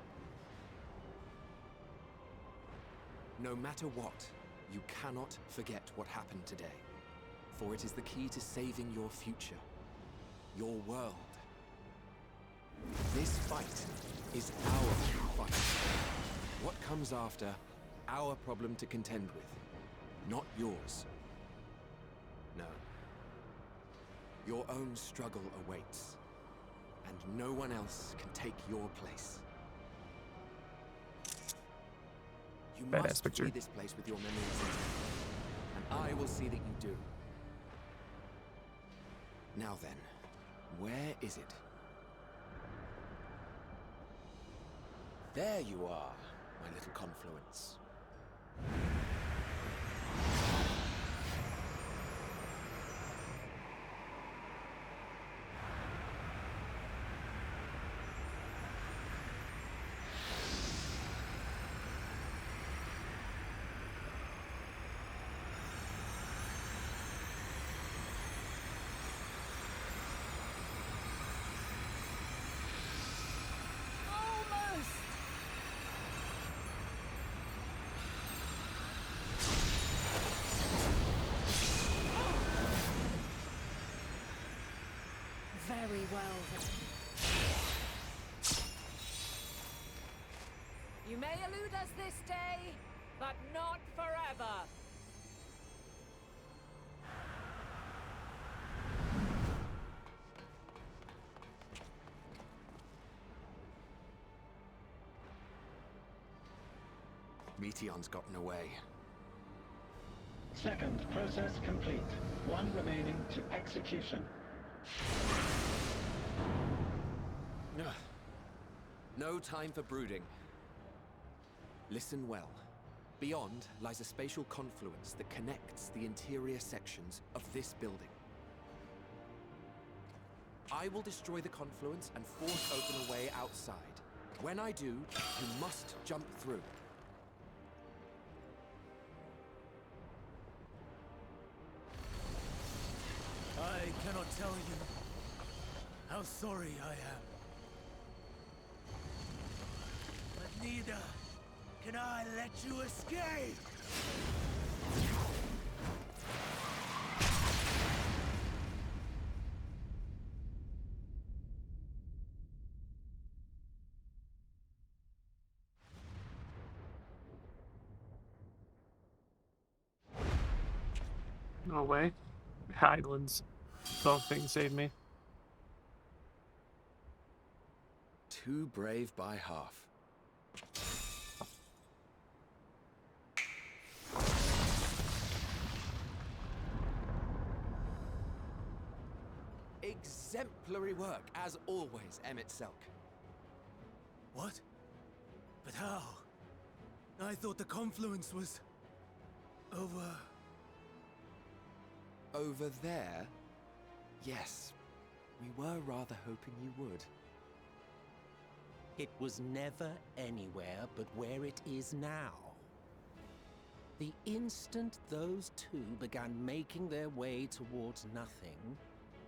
No matter what, you cannot forget what happened today. For it is the key to saving your future. Your world. This fight is our fight. What comes after, our problem to contend with. Not yours. No. Your own struggle awaits. And no one else can take your place. You must flee this place with your memories intact. And I will see that you do. Now then, where is it? There you are, my little confluence. Very well then. You may elude us this day, but not forever. Meteon's gotten away. Second process complete. 1 remaining to execution. No time for brooding. Listen well. Beyond lies a spatial confluence that connects the interior sections of this building. I will destroy the confluence and force open a way outside. When I do, you must jump through. I cannot tell you how sorry I am. But neither can I let you escape! No way. Highlands. Dog thing saved me. Too brave by half. Exemplary work, as always, Emmett Selk. What? But how? I thought the confluence was... over... Over there? Yes, we were rather hoping you would. It was never anywhere but where it is now. The instant those two began making their way towards nothing,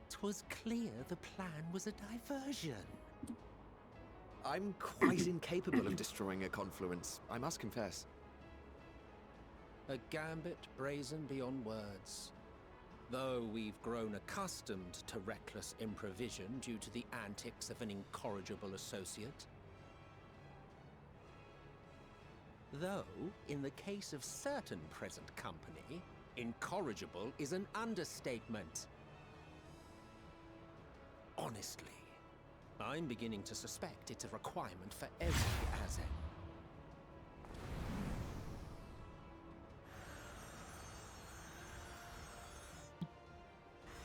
'twas clear the plan was a diversion. I'm quite incapable of destroying a confluence, I must confess. A gambit brazen beyond words. Though we've grown accustomed to reckless improvision due to the antics of an incorrigible associate. Though, in the case of certain present company, incorrigible is an understatement. Honestly, I'm beginning to suspect it's a requirement for every Azen.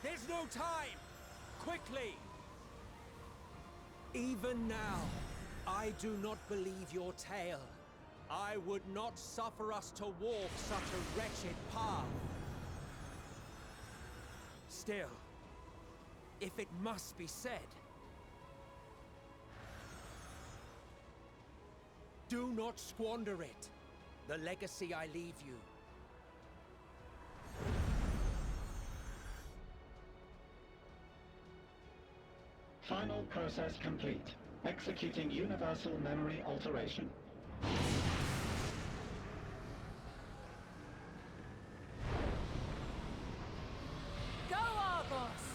There's no time! Quickly! Even now, I do not believe your tale. I would not suffer us to walk such a wretched path. Still, if it must be said, do not squander it. The legacy I leave you. Final process complete. Executing universal memory alteration. Go, Argos!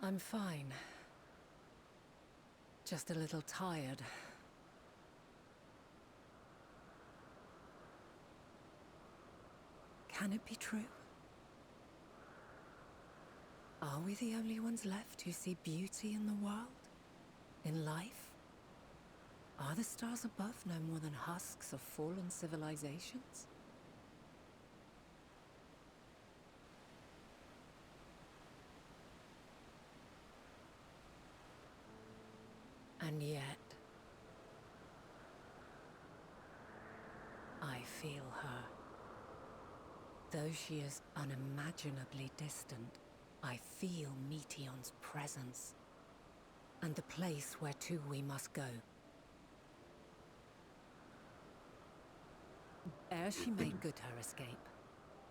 I'm fine. Just a little tired. Can it be true? Are we the only ones left who see beauty in the world? In life? Are the stars above no more than husks of fallen civilizations? And yet, I feel her. Though she is unimaginably distant, I feel Meteion's presence, and the place where to we must go. Ere she made good her escape,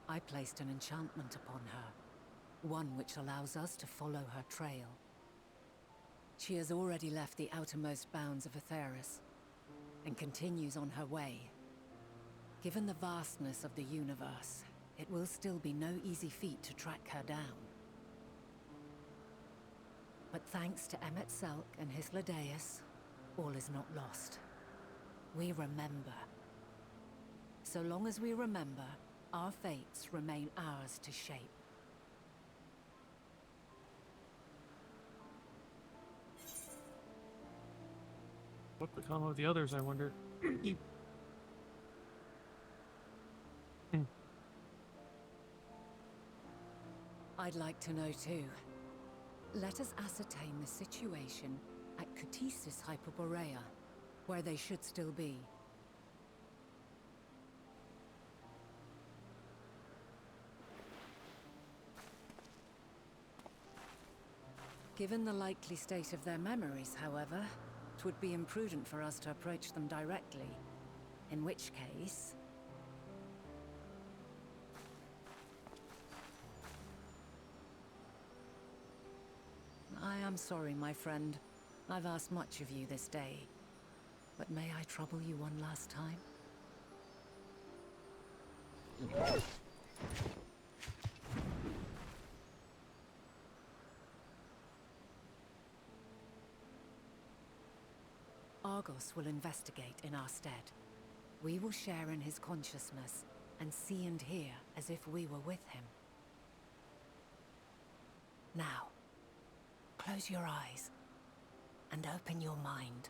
I placed an enchantment upon her, one which allows us to follow her trail. She has already left the outermost bounds of Aetheris, and continues on her way. Given the vastness of the universe, it will still be no easy feat to track her down. But thanks to Emmet Selk and Hythlodaeus, all is not lost. We remember. So long as we remember, our fates remain ours to shape. What become of the others, I wonder? I'd like to know too. Let us ascertain the situation at Kutisis Hyperborea, where they should still be. Given the likely state of their memories, however, it would be imprudent for us to approach them directly. In which case... I am sorry, my friend. I've asked much of you this day. But may I trouble you one last time? Argos will investigate in our stead. We will share in his consciousness and see and hear as if we were with him. Now, close your eyes and open your mind.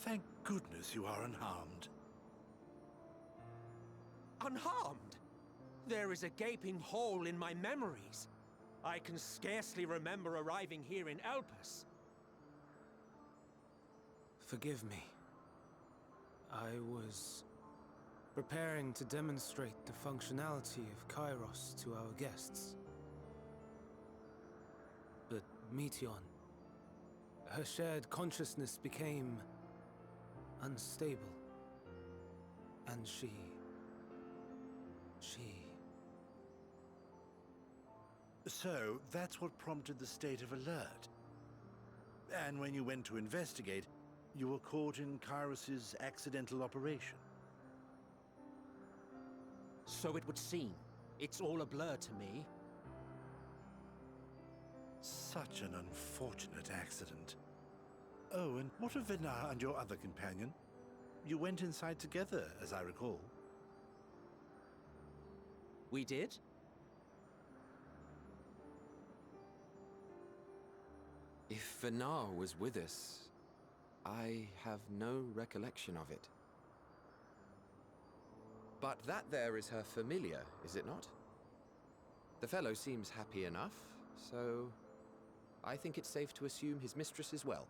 Thank goodness you are unharmed. Unharmed? There is a gaping hole in my memories. I can scarcely remember arriving here in Elpis. Forgive me. I was preparing to demonstrate the functionality of Kairos to our guests. But Meteon, her shared consciousness became unstable. And she... So, that's what prompted the state of alert. And when you went to investigate, you were caught in Kairos's accidental operation. So it would seem. It's all a blur to me. Such an unfortunate accident. Oh, and what of Vinar and your other companion? You went inside together, as I recall. We did? If Vinar was with us, I have no recollection of it. But that there is her familiar, is it not? The fellow seems happy enough, so I think it's safe to assume his mistress is well.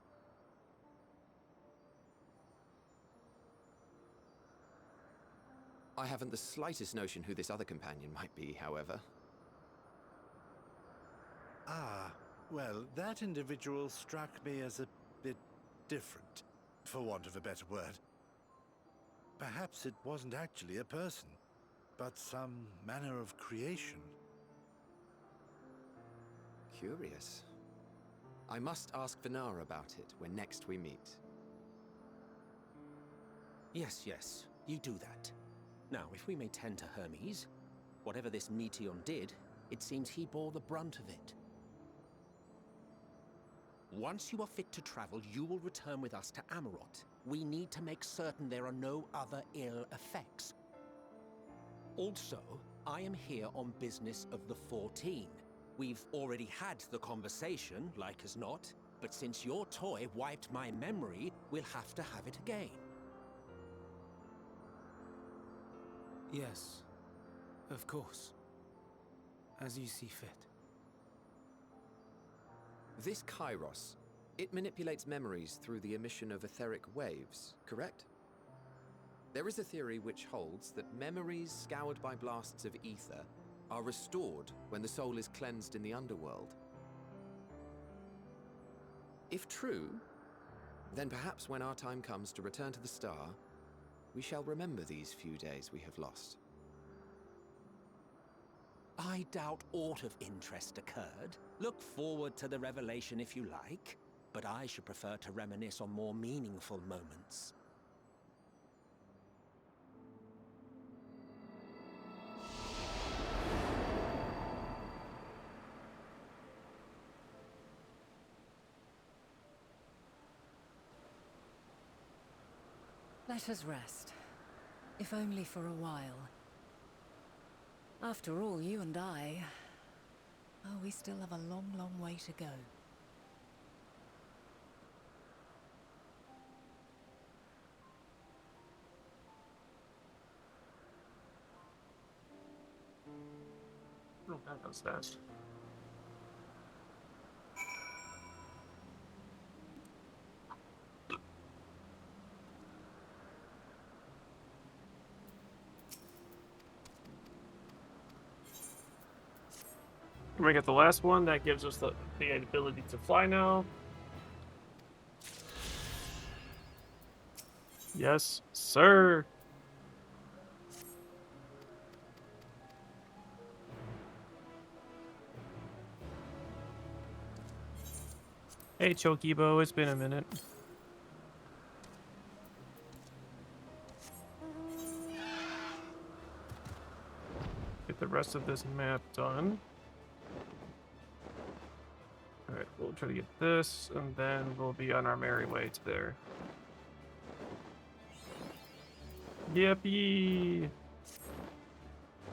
I haven't the slightest notion who this other companion might be, however. Ah, well, that individual struck me as a bit different, for want of a better word. Perhaps it wasn't actually a person, but some manner of creation. Curious. I must ask Vinar about it when next we meet. Yes, you do that. Now, if we may tend to Hermes, whatever this Meteon did, it seems he bore the brunt of it. Once you are fit to travel, you will return with us to Amarot. We need to make certain there are no other ill effects. Also, I am here on business of the 14. We've already had the conversation, like as not, but since your toy wiped my memory, we'll have to have it again. Yes, of course. As you see fit. This Kairos, it manipulates memories through the emission of etheric waves, correct? There is a theory which holds that memories scoured by blasts of ether are restored when the soul is cleansed in the underworld. If true, then perhaps when our time comes to return to the star, we shall remember these few days we have lost. I doubt aught of interest occurred. Look forward to the revelation if you like, but I should prefer to reminisce on more meaningful moments. Let us rest, if only for a while. After all, you and I... oh, we still have a long, long way to go. Oh, that goes fast. Can we get the last one? That gives us the ability to fly now. Yes, sir. Hey, Chokibo, it's been a minute. Get the rest of this map done. Alright, we'll try to get this, and then we'll be on our merry way to there. Yippee!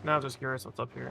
Now I'm just curious what's up here.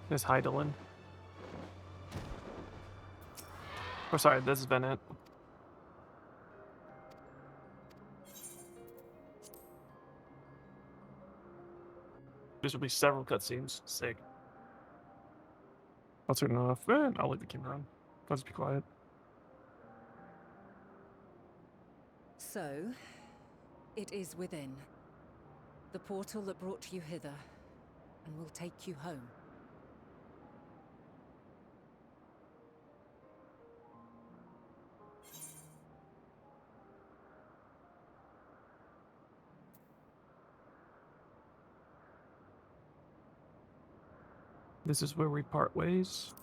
There's Heidelin. Oh, sorry, this has been it. This will be several cutscenes. Sick. I'll turn it off. I'll leave the camera on. I'll just be quiet. So, it is within. The portal that brought you hither, and will take you home. This is where we part ways.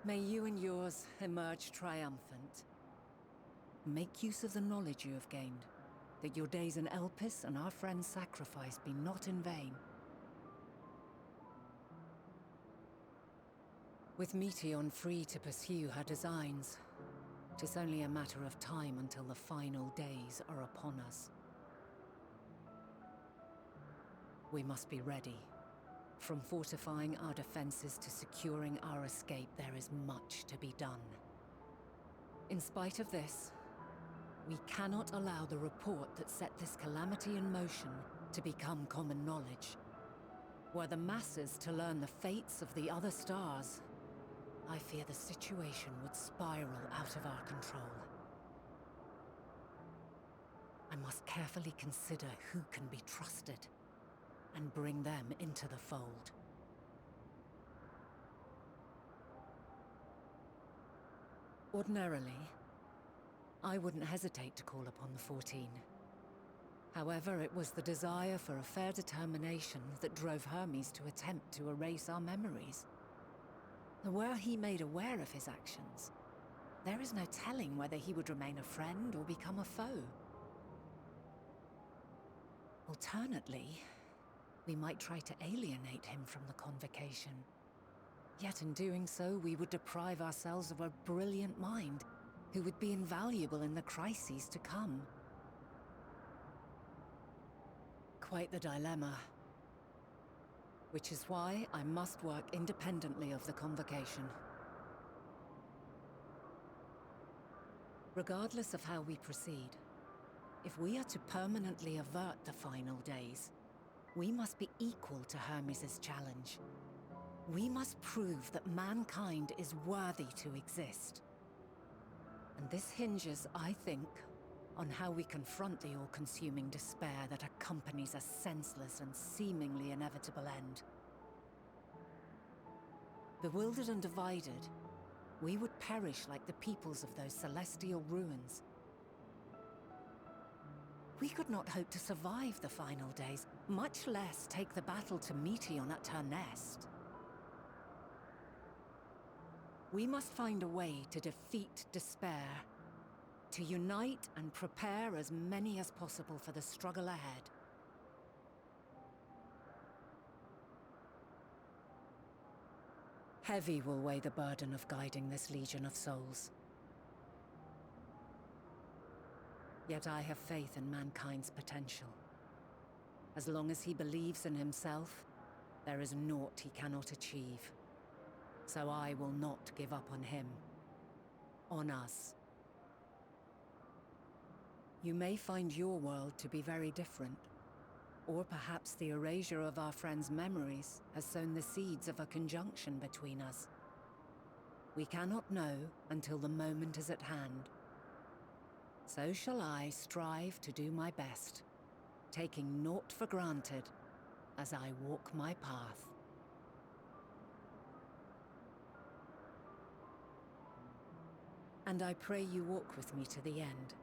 May you and yours emerge triumphant. Make use of the knowledge you have gained, that your days in Elpis and our friend's sacrifice be not in vain. With Meteion free to pursue her designs, 'tis only a matter of time until the final days are upon us. We must be ready. From fortifying our defenses to securing our escape, there is much to be done. In spite of this, we cannot allow the report that set this calamity in motion to become common knowledge. Were the masses to learn the fates of the other stars, I fear the situation would spiral out of our control. I must carefully consider who can be trusted and bring them into the fold. Ordinarily, I wouldn't hesitate to call upon the 14. However, it was the desire for a fair determination that drove Hermes to attempt to erase our memories. And were he made aware of his actions, there is no telling whether he would remain a friend or become a foe. Alternately, we might try to alienate him from the convocation. Yet in doing so, we would deprive ourselves of a brilliant mind who would be invaluable in the crises to come. Quite the dilemma. Which is why I must work independently of the convocation. Regardless of how we proceed, if we are to permanently avert the final days, we must be equal to Hermes' challenge. We must prove that mankind is worthy to exist. And this hinges, I think, on how we confront the all-consuming despair that accompanies a senseless and seemingly inevitable end. Bewildered and divided, we would perish like the peoples of those celestial ruins. We could not hope to survive the final days, much less take the battle to Meteion at her nest. We must find a way to defeat despair, to unite and prepare as many as possible for the struggle ahead. Heavy will weigh the burden of guiding this legion of souls. Yet I have faith in mankind's potential. As long as he believes in himself, there is naught he cannot achieve. So I will not give up on him. on us. You may find your world to be very different. Or perhaps the erasure of our friends' memories has sown the seeds of a conjunction between us. We cannot know until the moment is at hand. So shall I strive to do my best, taking naught for granted as I walk my path. And I pray you walk with me to the end.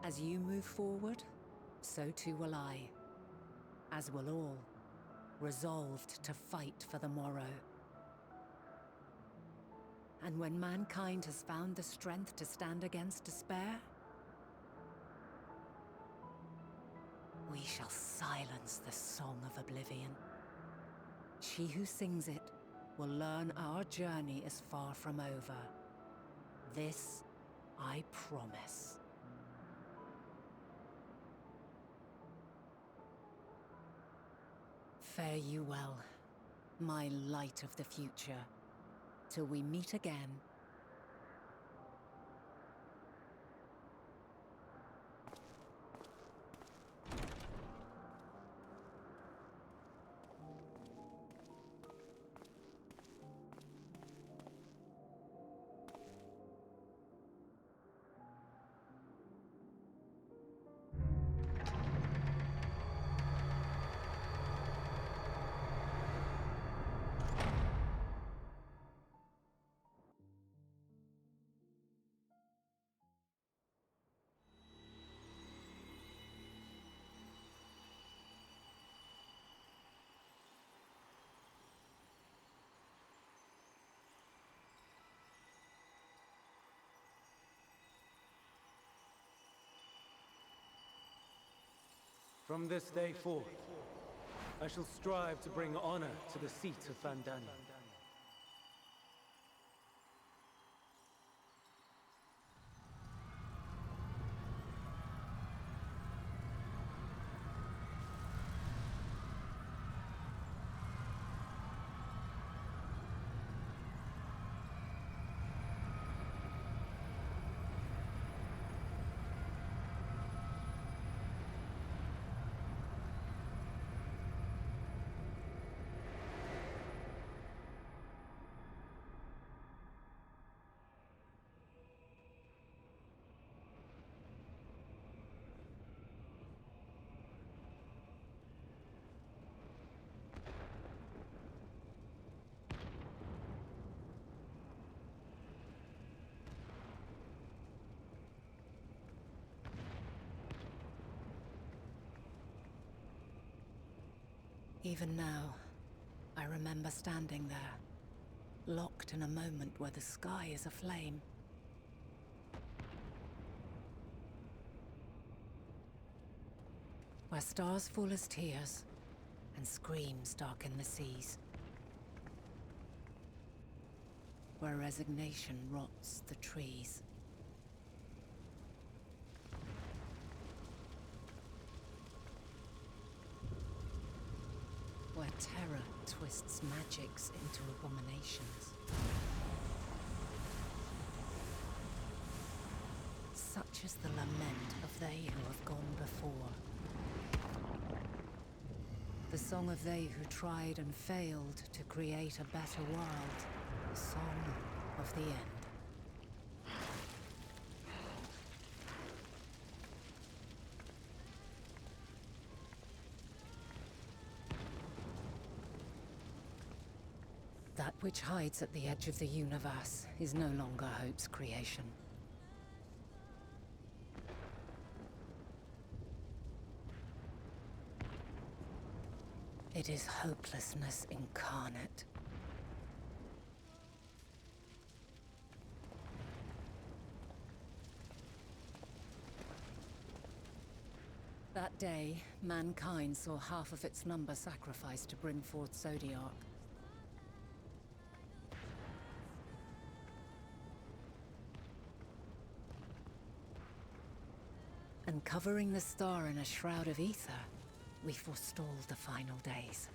As you move forward, so too will I, as will all, resolved to fight for the morrow. And when mankind has found the strength to stand against despair, we shall silence the song of oblivion. She who sings it will learn our journey is far from over. This I promise. Fare you well, my light of the future, till we meet again. From this day forth, I shall strive to bring honor to the seat of Vandania. Even now, I remember standing there, locked in a moment where the sky is aflame. Where stars fall as tears, and screams darken the seas. Where resignation rots the trees. Where terror twists magics into abominations. Such is the lament of they who have gone before. The song of they who tried and failed to create a better world. The song of the end. That which hides at the edge of the universe is no longer Hope's creation. It is hopelessness incarnate. That day, mankind saw half of its number sacrificed to bring forth Zodiark. And covering the star in a shroud of ether, we forestalled the final days.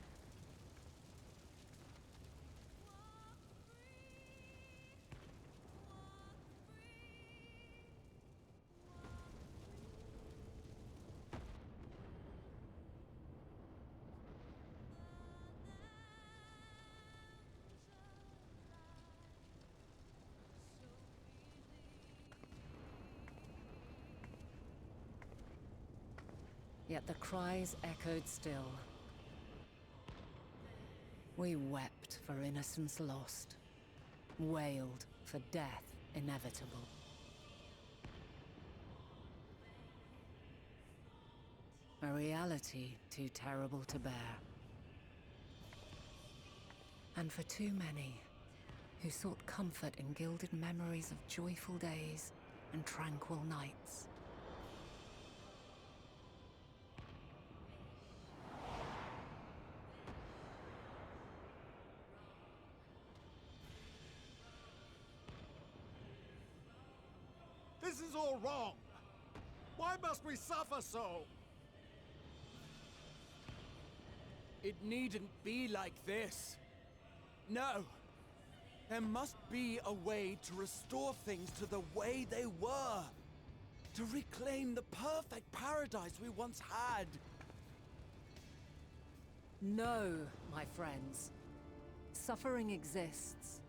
Yet the cries echoed still. We wept for innocence lost, wailed for death inevitable. A reality too terrible to bear. And for too many who sought comfort in gilded memories of joyful days and tranquil nights. This is all wrong! Why must we suffer so? It needn't be like this. No. There must be a way to restore things to the way they were. To reclaim the perfect paradise we once had. No, my friends. Suffering exists,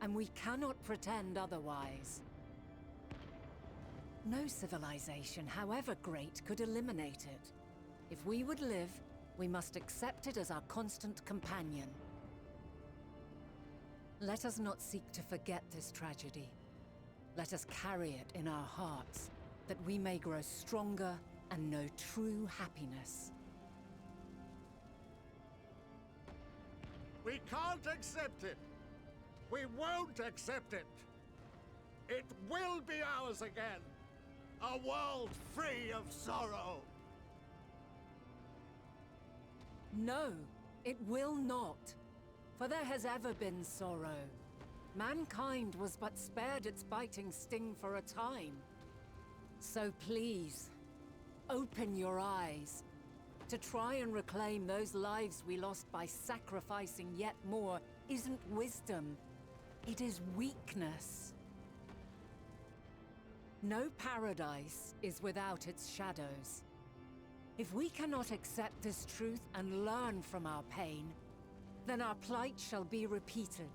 and we cannot pretend otherwise. No civilization, however great, could eliminate it. If we would live, we must accept it as our constant companion. Let us not seek to forget this tragedy. Let us carry it in our hearts, that we may grow stronger and know true happiness. We can't accept it! We won't accept it! It will be ours again! A world free of sorrow! No, it will not. For there has ever been sorrow. Mankind was but spared its biting sting for a time. So please, open your eyes. To try and reclaim those lives we lost by sacrificing yet more isn't wisdom. It is weakness. No paradise is without its shadows. If we cannot accept this truth and learn from our pain, then our plight shall be repeated.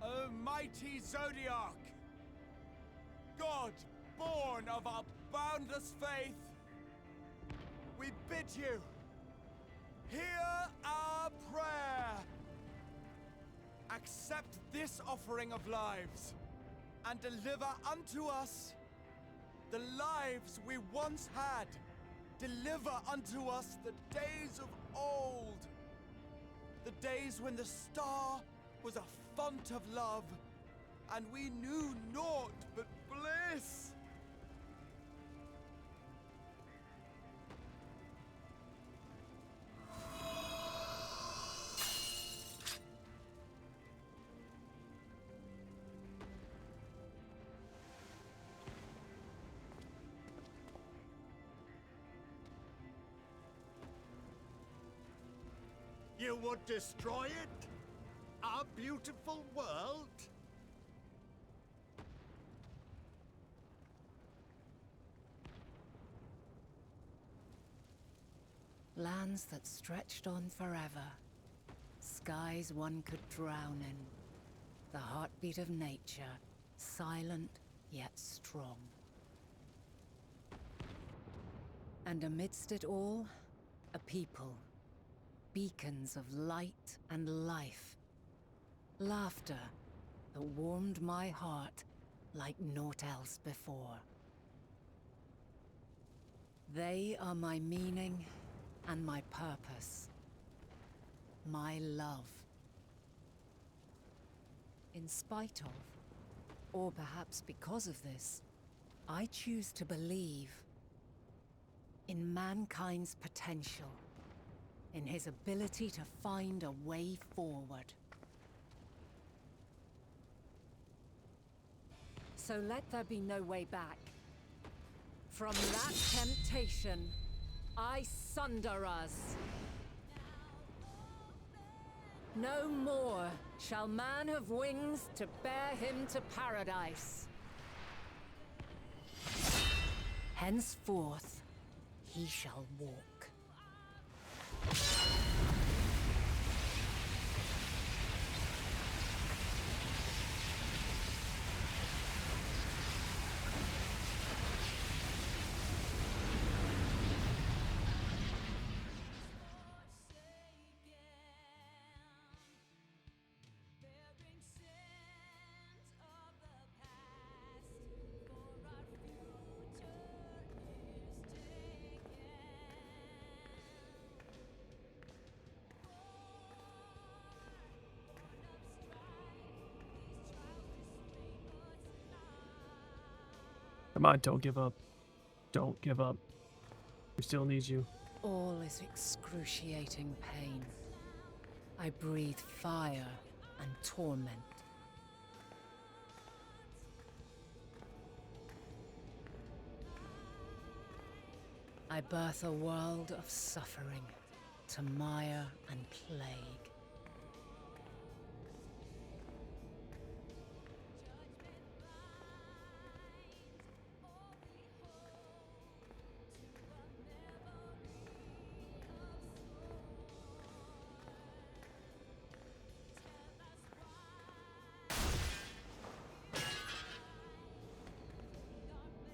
O mighty Zodiac! God, born of our boundless faith, we bid you, hear our prayer. Accept this offering of lives, and deliver unto us the lives we once had. Deliver unto us the days of old, the days when the star was a font of love, and we knew naught but bliss. You would destroy it? Our beautiful world? Lands that stretched on forever. Skies one could drown in. The heartbeat of nature, silent yet strong. And amidst it all, a people. Beacons of light and life. Laughter that warmed my heart like naught else before. They are my meaning and my purpose. My love. In spite of, or perhaps because of this, I choose to believe in mankind's potential. In his ability to find a way forward. So let there be no way back. From that temptation, I sunder us. No more shall man have wings to bear him to paradise. Henceforth, he shall walk. Come on, don't give up. Don't give up. We still need you. All is excruciating pain. I breathe fire and torment. I birth a world of suffering to mire and plague.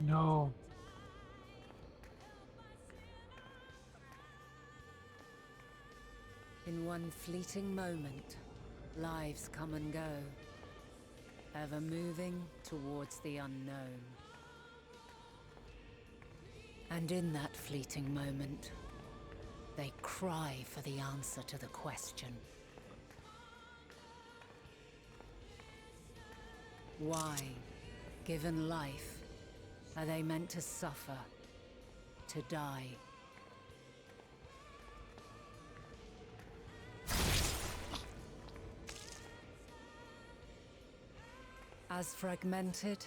No. In one fleeting moment, lives come and go, ever moving towards the unknown. And in that fleeting moment, they cry for the answer to the question. Why, given life, are they meant to suffer, to die? As fragmented,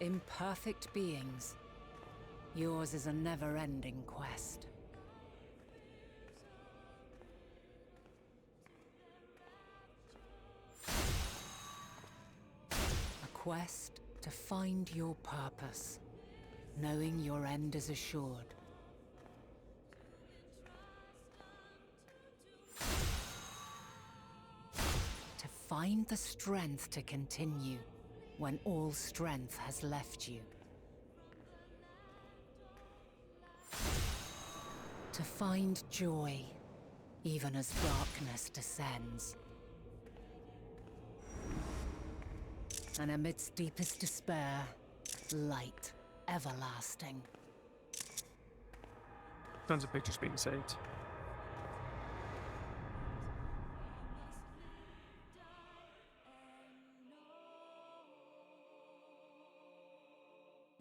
imperfect beings, yours is a never-ending quest. A quest to find your purpose, knowing your end is assured. To find the strength to continue when all strength has left you. To find joy, even as darkness descends. And amidst deepest despair, light everlasting. Tons of pictures being saved.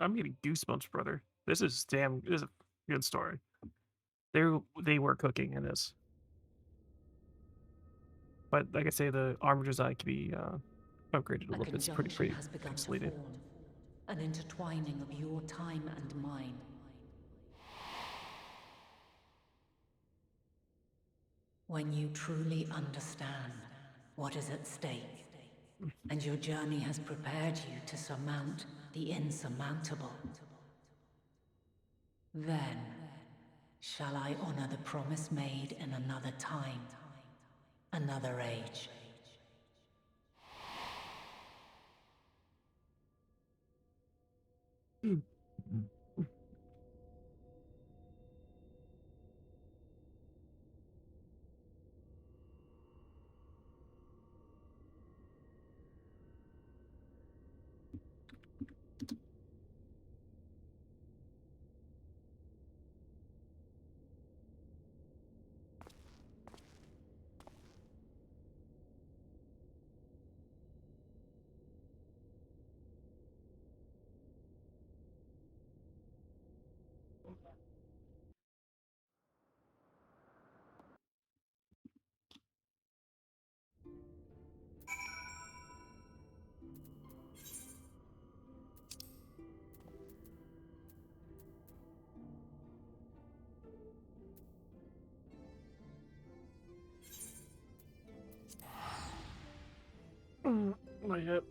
I'm getting goosebumps, brother. This is a good story. They were cooking in this. But like I say, the armor design can be upgraded a little bit. It's pretty has begun to pixelated. form, an intertwining of your time and mine. When you truly understand what is at stake, and your journey has prepared you to surmount the insurmountable, then shall I honor the promise made in another time, another age. My hip.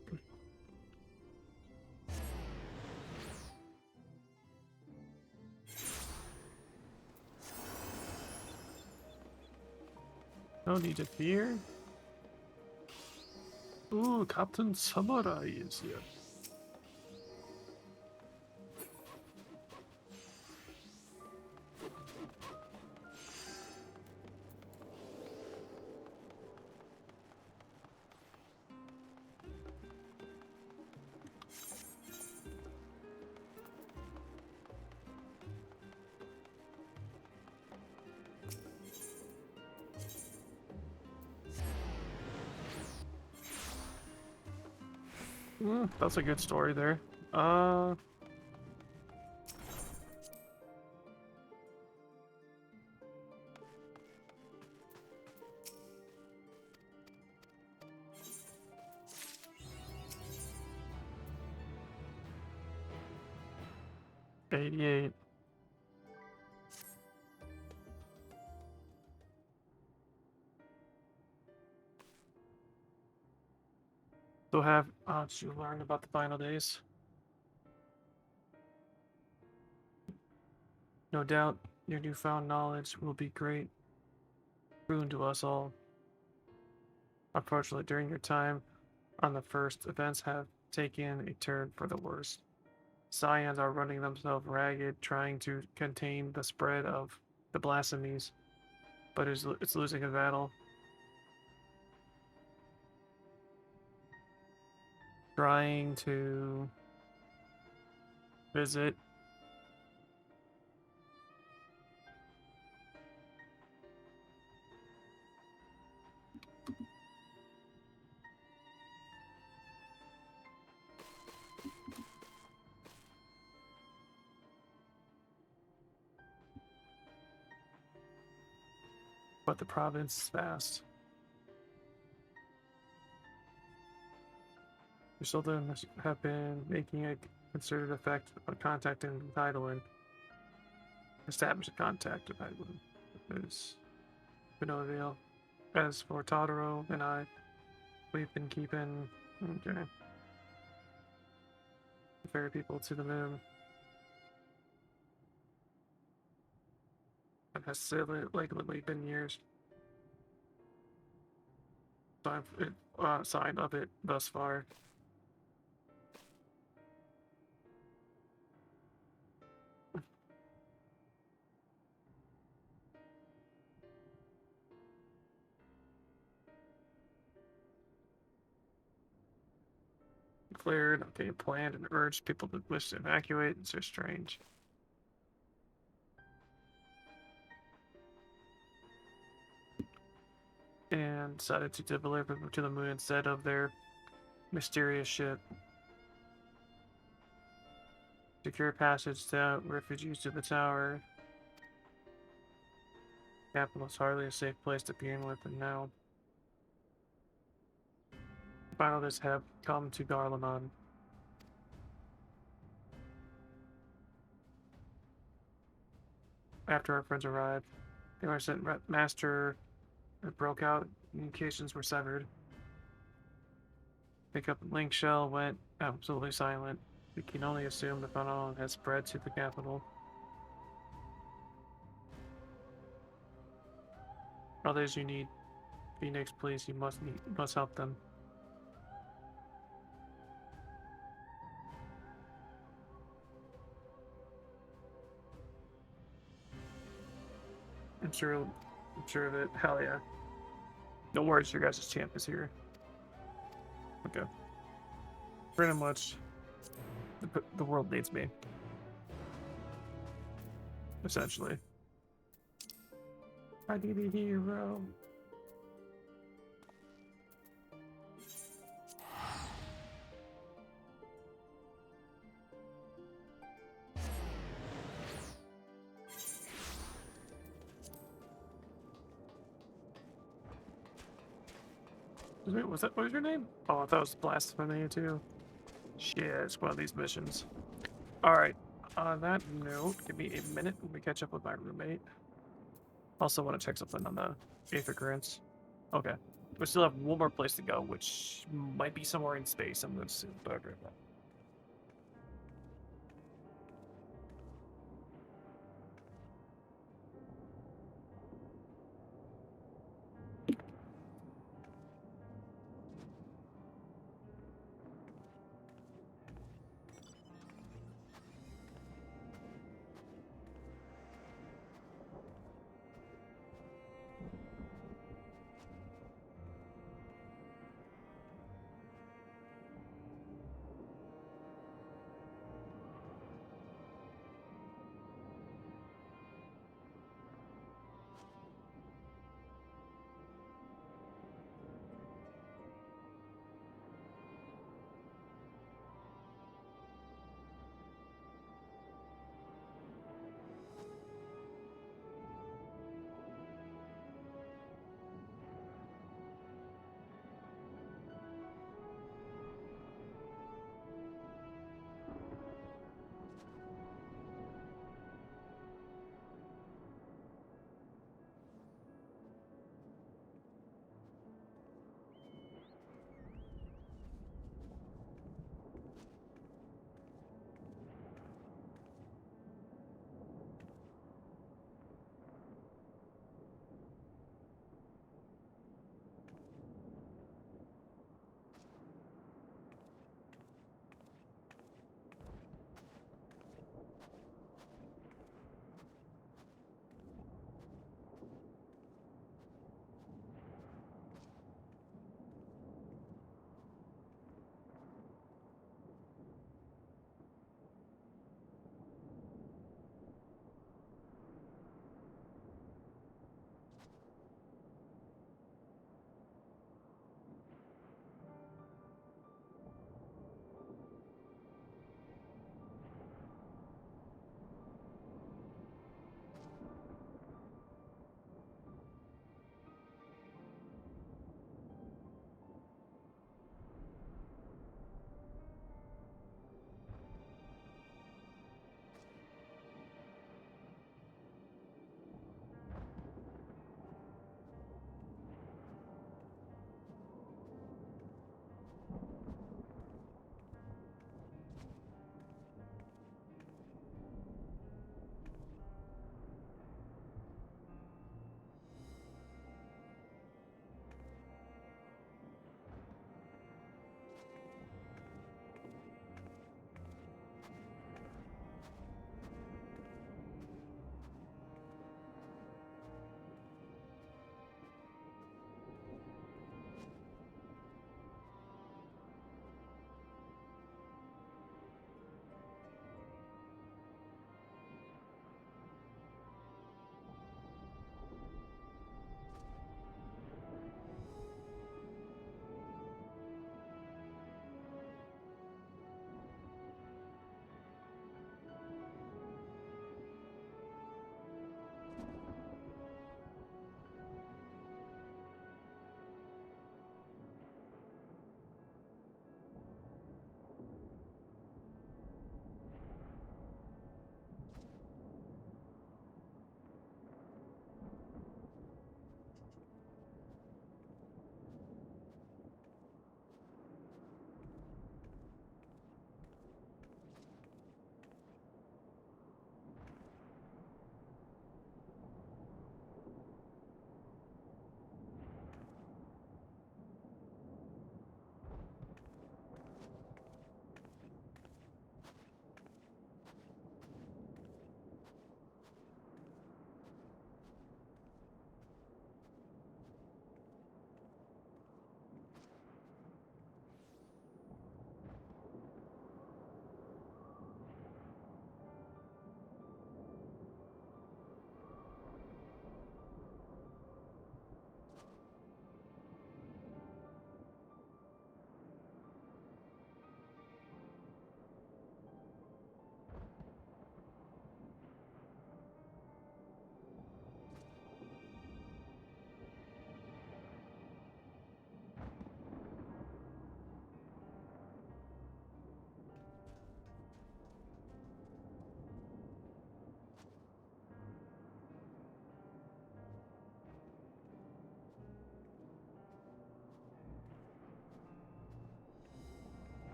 No need to fear. Ooh, Captain Samurai is here. That's a good story there. Uh... $88. So have you learned about the final days? No doubt your newfound knowledge will be great boon to us all. Unfortunately, during your time on the first, events have taken a turn for the worse. Scions are running themselves ragged, trying to contain the spread of the blasphemies, but it's losing a battle. Trying to visit. But the province is vast. Your children have been making a concerted effect on contacting Tidalin. Establish a contact with Tidalin. There's been no avail. As for Totoro and I, we've been keeping the fairy people to the moon. It has likely been years. Sign of it thus far. Cleared, okay, planned and urged people to wish to evacuate. It's so strange. And decided to deliver them to the moon instead of their mysterious ship. Secure passage to refugees to the tower. Capital is hardly a safe place to begin with, and now finalists have come to Garlemon. After our friends arrived, the Arsent Master broke out, communications were severed. Pickup link shell went absolutely silent. We can only assume the phenomenon has spread to the capital. Others you need. Phoenix, please, you must help them. I'm sure of it. Hell yeah. No worries, your guys' champ is here. Okay. Pretty much, the world needs me. Essentially. I need a hero. What was your name? Oh, I thought it was Blasphemy too. Shit, it's one of these missions. Alright, on that note, give me a minute when we catch up with my roommate. Also want to check something on the Aether Currents. Okay. We still have one more place to go, which might be somewhere in space. I'm going to assume, but I'll grab that.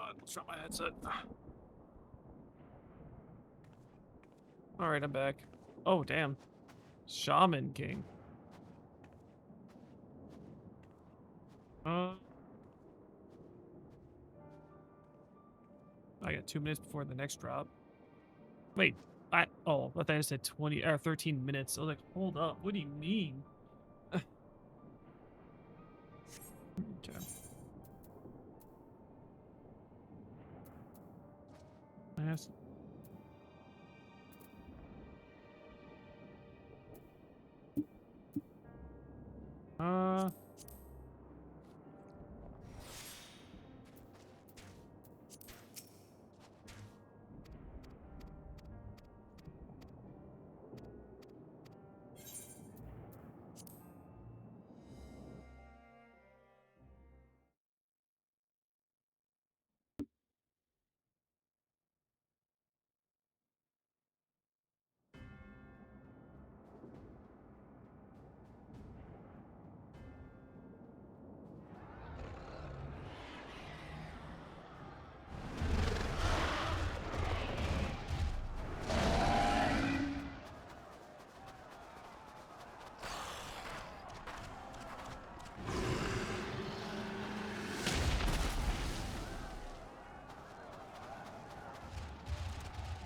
on. Let's drop my headset. Alright, I'm back. Oh, damn. Shaman King. I got 2 minutes before the next drop. Wait, I thought I said 20 or 13 minutes. I was like, hold up, what do you mean? Okay. Yes.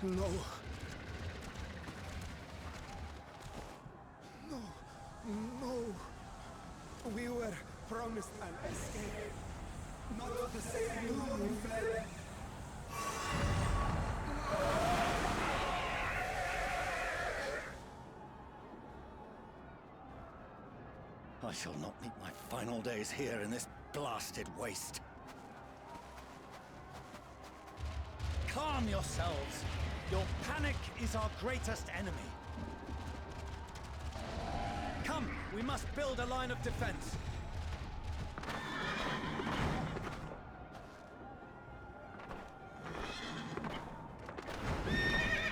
No. No. No. We were promised an escape. Not the same we fled. I shall not meet my final days here in this blasted waste. Calm yourselves. Your panic is our greatest enemy. Come, we must build a line of defense.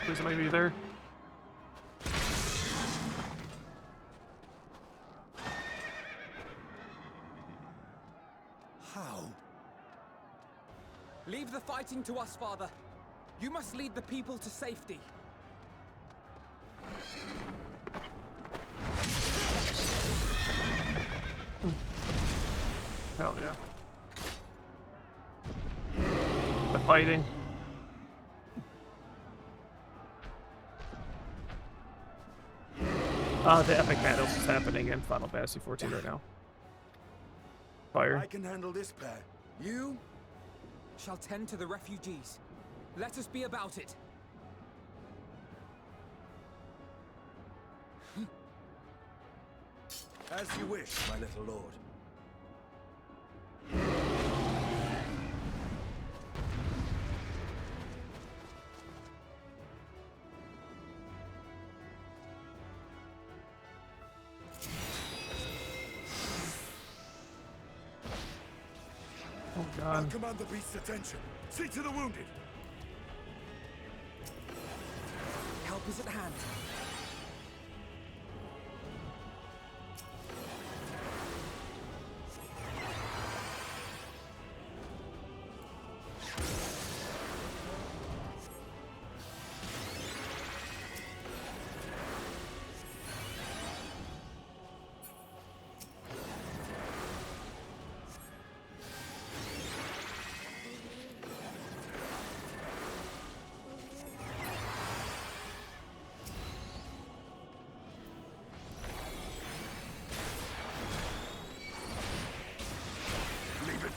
Please, somebody be there. How? Leave the fighting to us, Father. You must lead the people to safety. Hell yeah. The fighting. The epic battles is happening in Final Fantasy 14 right now. Fire. I can handle this pair. You shall tend to the refugees. Let us be about it. As you wish, my little lord. Oh god. I'll command the beast's attention. See to the wounded. Help is at hand.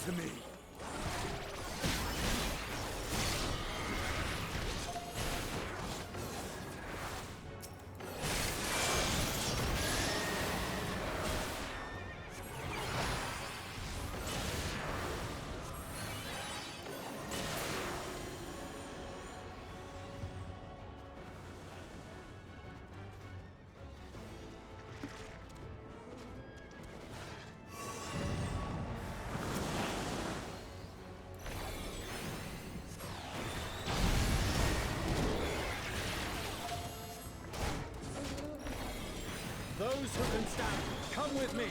To me. Those who can stand, come with me.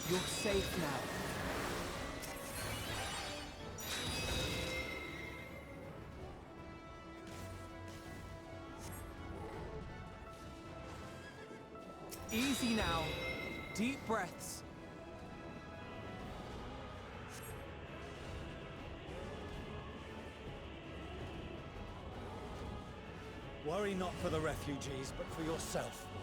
You're safe now. Easy now. Deep breaths. Worry not for the refugees, but for yourself, boy.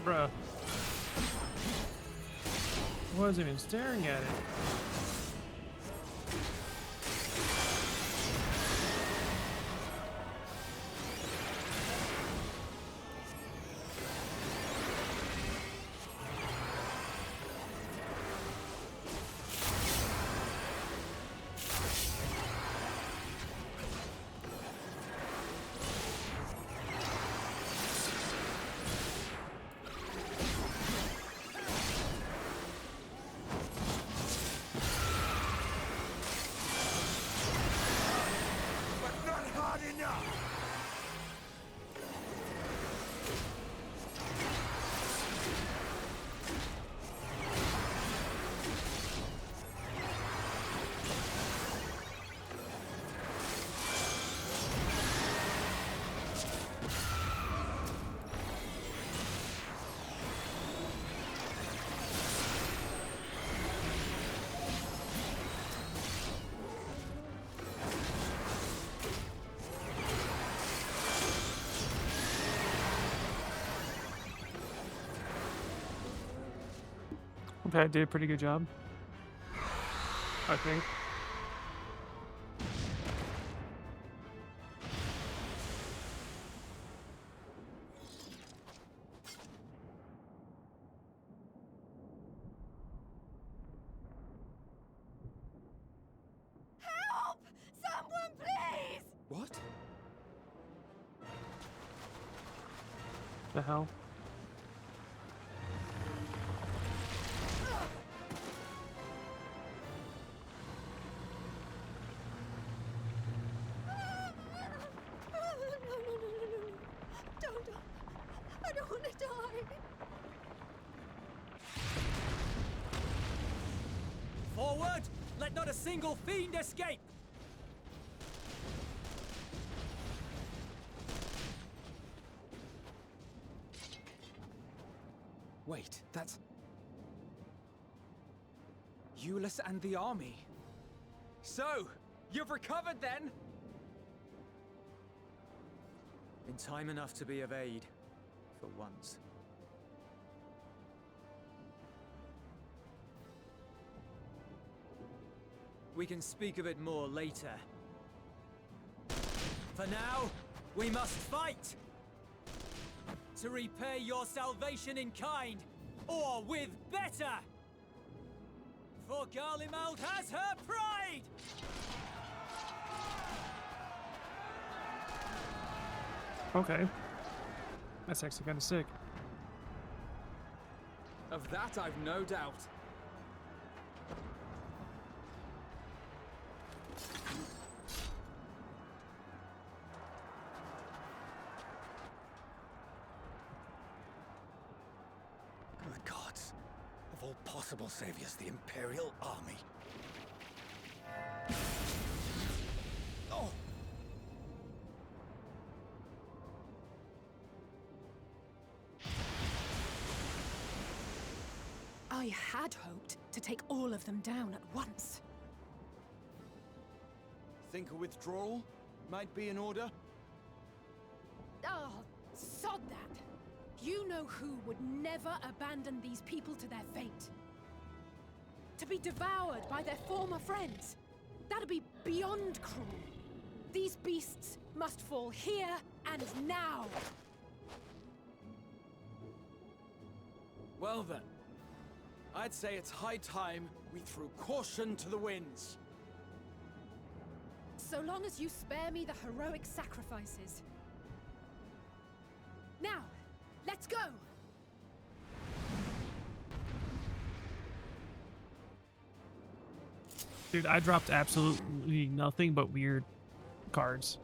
Bruh. Wasn't even staring at it. Okay, I did a pretty good job, I think. Help! Someone, please! What? The hell? Don't. I don't want to die. Forward! Let not a single fiend escape! Wait, that's... Euless and the army. So, you've recovered then? In time enough to be of aid, for once. We can speak of it more later. For now, we must fight! to repay your salvation in kind, or with better! For Garlemald has her pride! Okay. That's actually kind of sick. Of that I've no doubt. Good gods. Of all possible saviors, the Imperial Army. Oh! I had hoped to take all of them down at once. Think a withdrawal might be in order? Oh, sod that! You know who would never abandon these people to their fate. To be devoured by their former friends. That'd be beyond cruel. These beasts must fall here and now. Well then, I'd say it's high time we threw caution to the winds. So long as you spare me the heroic sacrifices. Now, let's go! Dude, I dropped absolutely nothing but weird cards.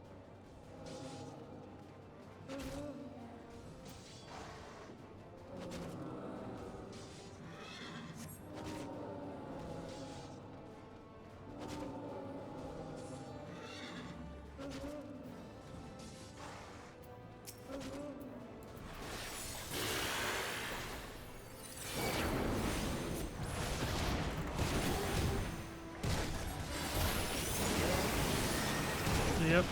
Yep.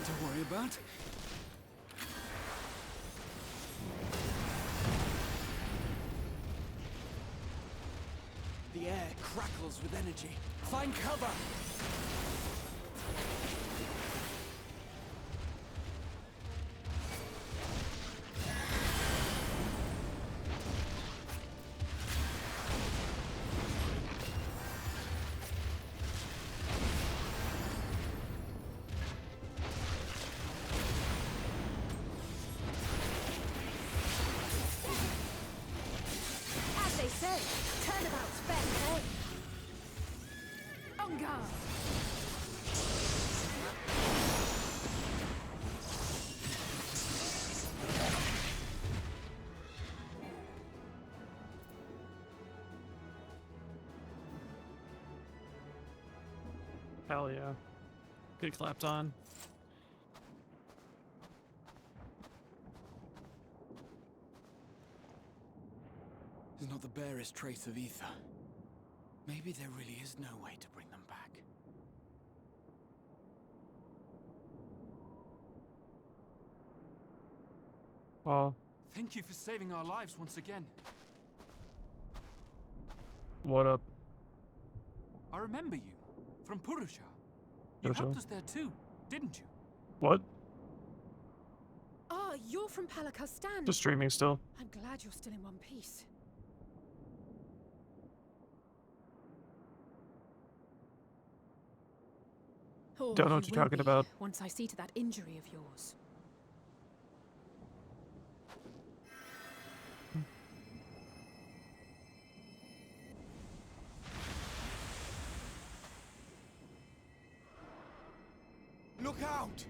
nothing to worry about. The air crackles with energy. Find cover! As they say, turnabout's fair play. On guard! Hell yeah. Good clapped on. There's not the barest trace of ether. Maybe there really is no way to bring them back. Well, Thank you for saving our lives once again. what up? I remember you from Purusha. You helped us there too, didn't you? What? Ah, you're from Palakastan. Just streaming still. I'm glad you're still in one piece. Or Don't know what you you're will talking be, about. once I see to that injury of yours. Look out!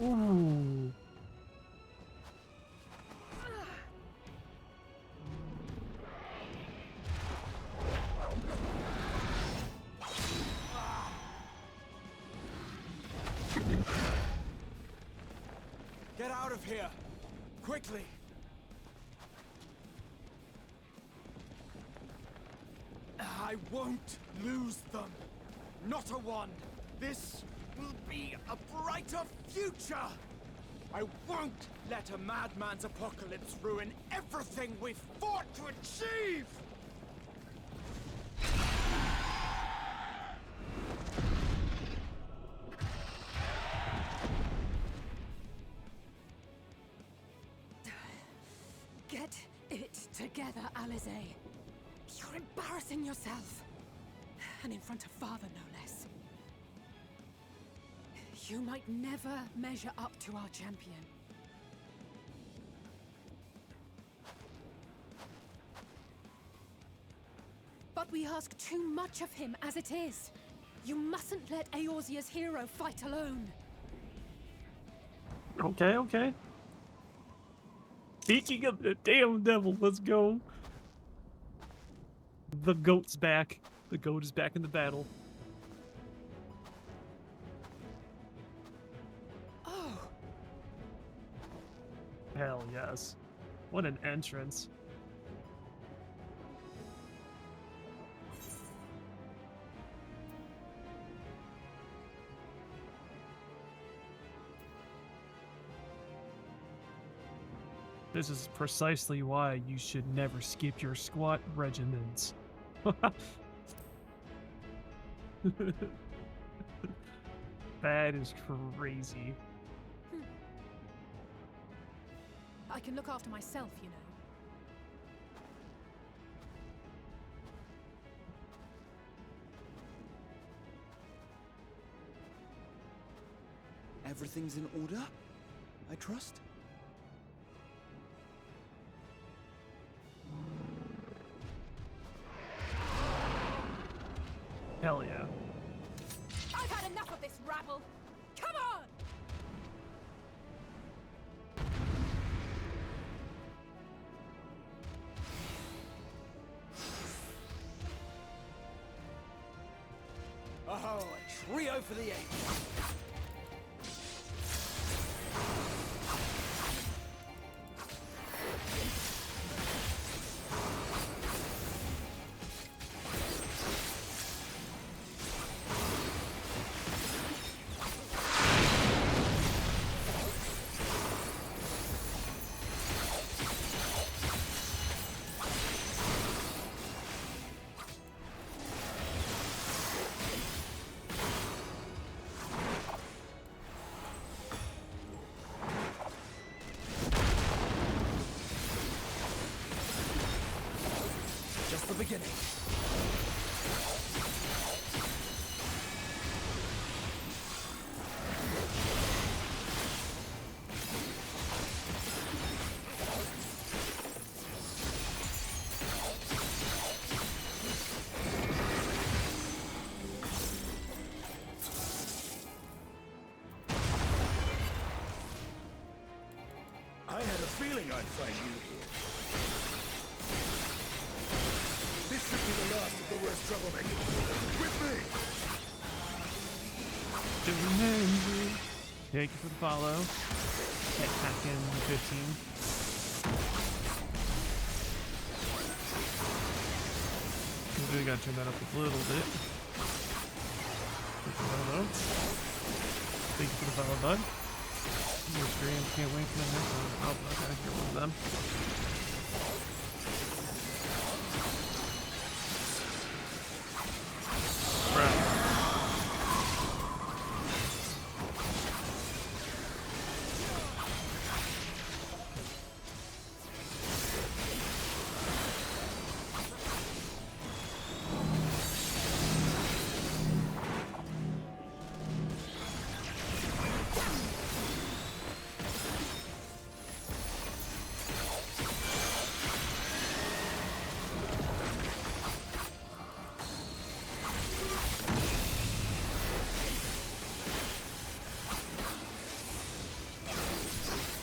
Ooh. Get out of here! Quickly! I won't lose them. Not a one. This will be a brighter future. I won't let a madman's apocalypse ruin everything we've fought to achieve! Get it together, Alizé. You're embarrassing yourself. And in front of father, no less. You might never measure up to our champion. But we ask too much of him as it is. You mustn't let Eorzea's hero fight alone. Okay, okay. Speaking of the damn devil, let's go. The goat's back. The goat is back in the battle. Oh. Hell yes. What an entrance. This is precisely why you should never skip your squat regimens. That is crazy. I can look after myself, you know. Everything's in order, I trust? Hell yeah. I've had enough of this rabble. Come on! Oh, a trio for the ages. beginning. I had a feeling I'd find you here. This should be the last of the worst troublemakers. With me! Thank you for the follow. At Hackin 15. We gotta turn that up a little bit. Follow. Thank you for the follow, bud. Your stream can't wait for the next one. Oh, okay, you're one of them. Right.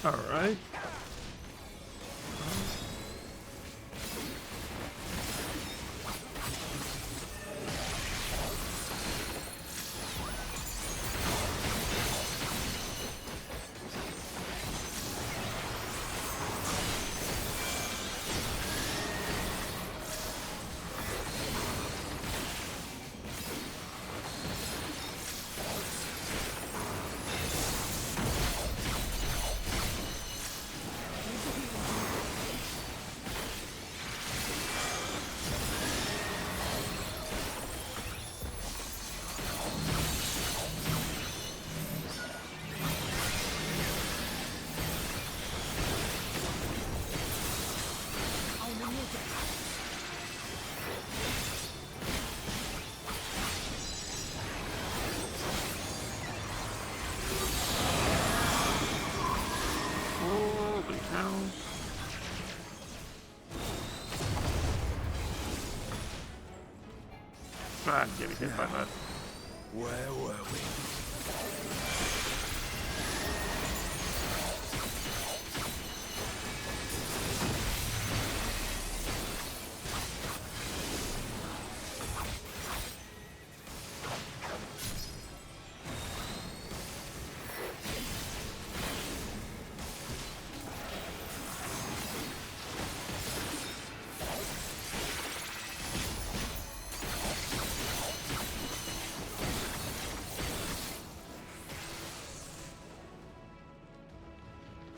All right. Holy cow. I'm getting hit by that. Where were we?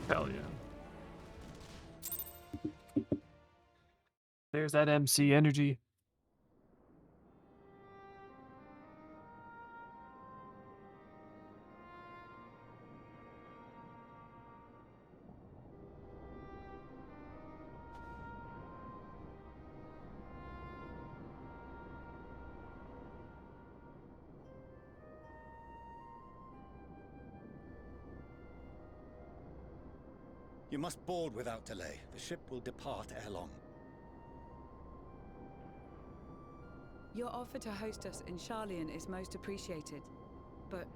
Hell yeah. There's that MC energy. You must board without delay. The ship will depart ere long. Your offer to host us in Sharlayan is most appreciated. But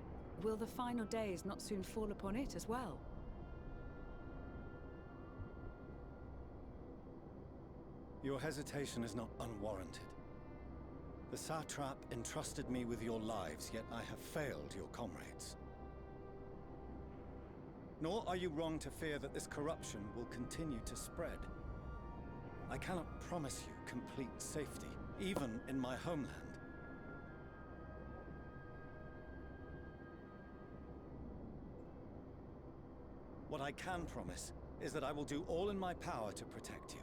will the final days not soon fall upon it as well? Your hesitation is not unwarranted. The satrap entrusted me with your lives, yet I have failed your comrades. Nor are you wrong to fear that this corruption will continue to spread. I cannot promise you complete safety, even in my homeland. What I can promise is that I will do all in my power to protect you.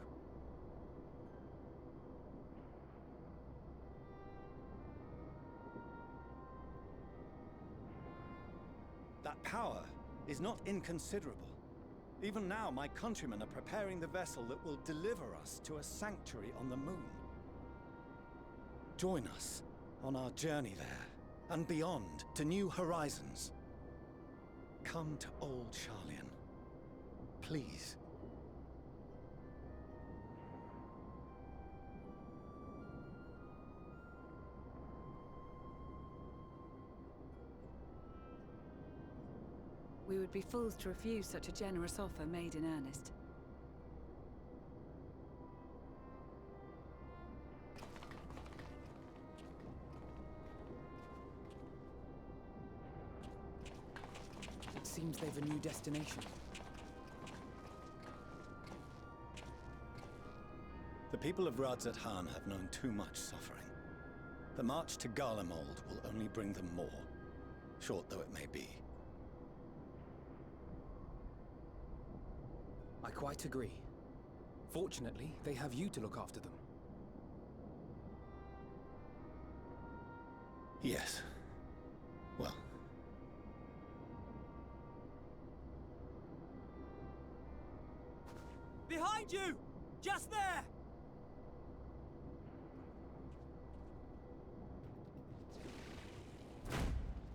That power is not inconsiderable. Even now, my countrymen are preparing the vessel that will deliver us to a sanctuary on the moon. Join us on our journey there, and beyond, to new horizons. Come to Old Sharlayan. Please. We would be fools to refuse such a generous offer made in earnest. It seems they've a new destination. The people of Radzat Han have known too much suffering. The march to Garlemald will only bring them more, short though it may be. I quite agree. Fortunately, they have you to look after them. Yes. Well. Behind you! Just there!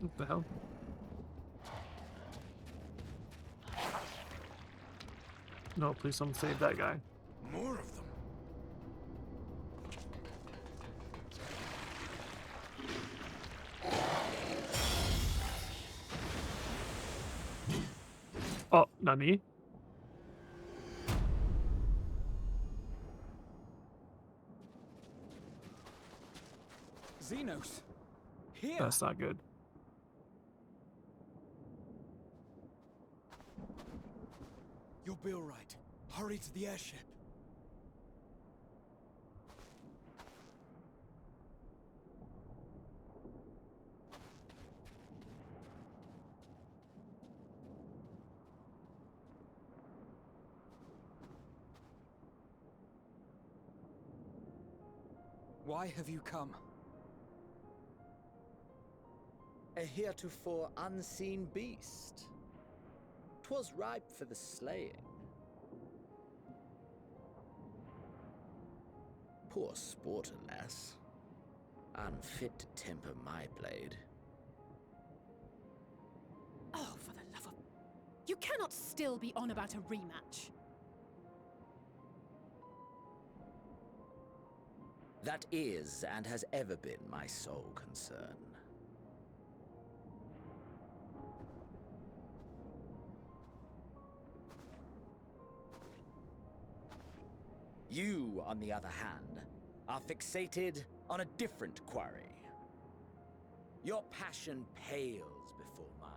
What the hell? No, please someone save that guy. More of them. Oh, not me. Xenos! Here! That's not good. You'll be all right. Hurry to the airship. Why have you come? A heretofore unseen beast. 'Twas ripe for the slaying. Poor sport, alas. Unfit to temper my blade. Oh, for the love of... You cannot still be on about a rematch. That is, and has ever been, my sole concern. You, on the other hand, are fixated on a different quarry. Your passion pales before mine,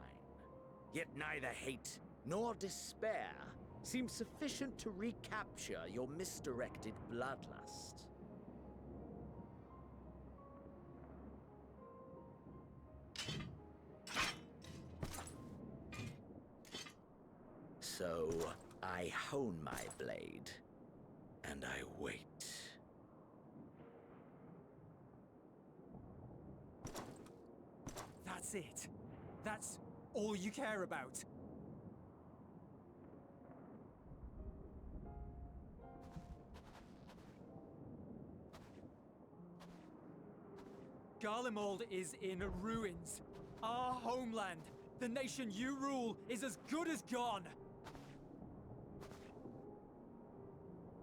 yet neither hate nor despair seem sufficient to recapture your misdirected bloodlust. So, I hone my blade, and I wait. That's it. That's all you care about. Garlemald is in ruins. Our homeland, the nation you rule, is as good as gone.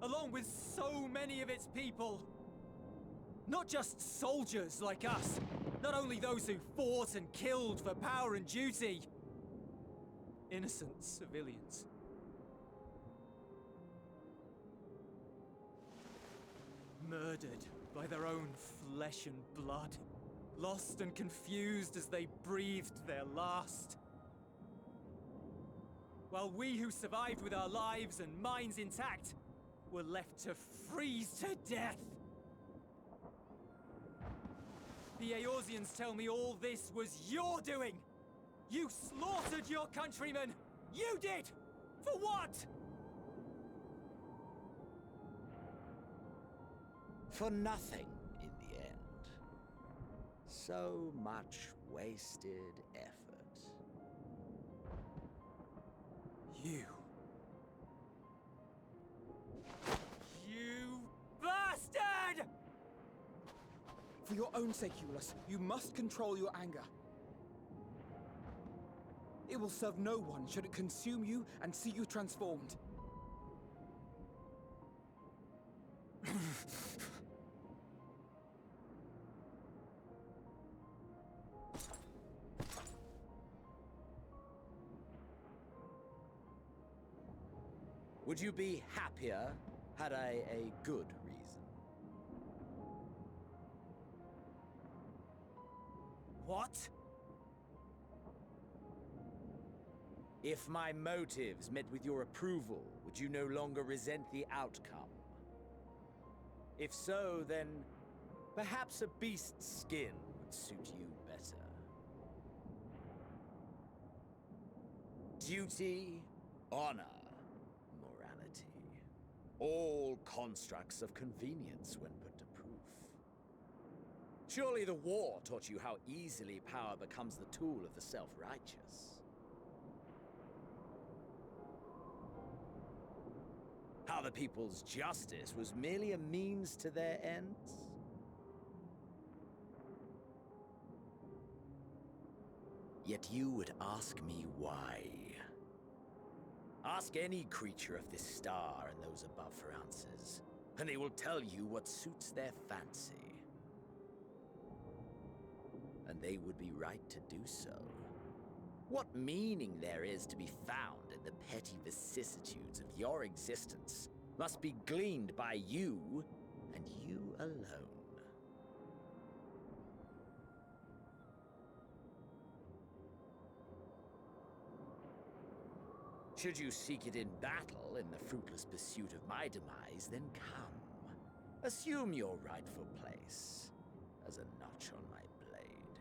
Along with so many of its people. Not just soldiers like us. Not only those who fought and killed for power and duty. Innocent civilians. Murdered by their own flesh and blood. Lost and confused as they breathed their last. While we who survived with our lives and minds intact were left to freeze to death. The Eorzeans tell me all this was your doing! You slaughtered your countrymen! You did! For what? For nothing, in the end. So much wasted effort. You bastard! For your own sake, Eulus, you must control your anger. It will serve no one should it consume you and see you transformed. Would you be happier had I a good reason? What? If my motives met with your approval, would you no longer resent the outcome? If so, then perhaps a beast's skin would suit you better. Duty, honor, morality. All constructs of convenience when put to proof. Surely the war taught you how easily power becomes the tool of the self-righteous. How the people's justice was merely a means to their ends? Yet you would ask me why. Ask any creature of this star and those above for answers, and they will tell you what suits their fancy. And they would be right to do so. What meaning there is to be found in the petty vicissitudes of your existence must be gleaned by you, and you alone. Should you seek it in battle in the fruitless pursuit of my demise, then come. Assume your rightful place as a notch on my blade.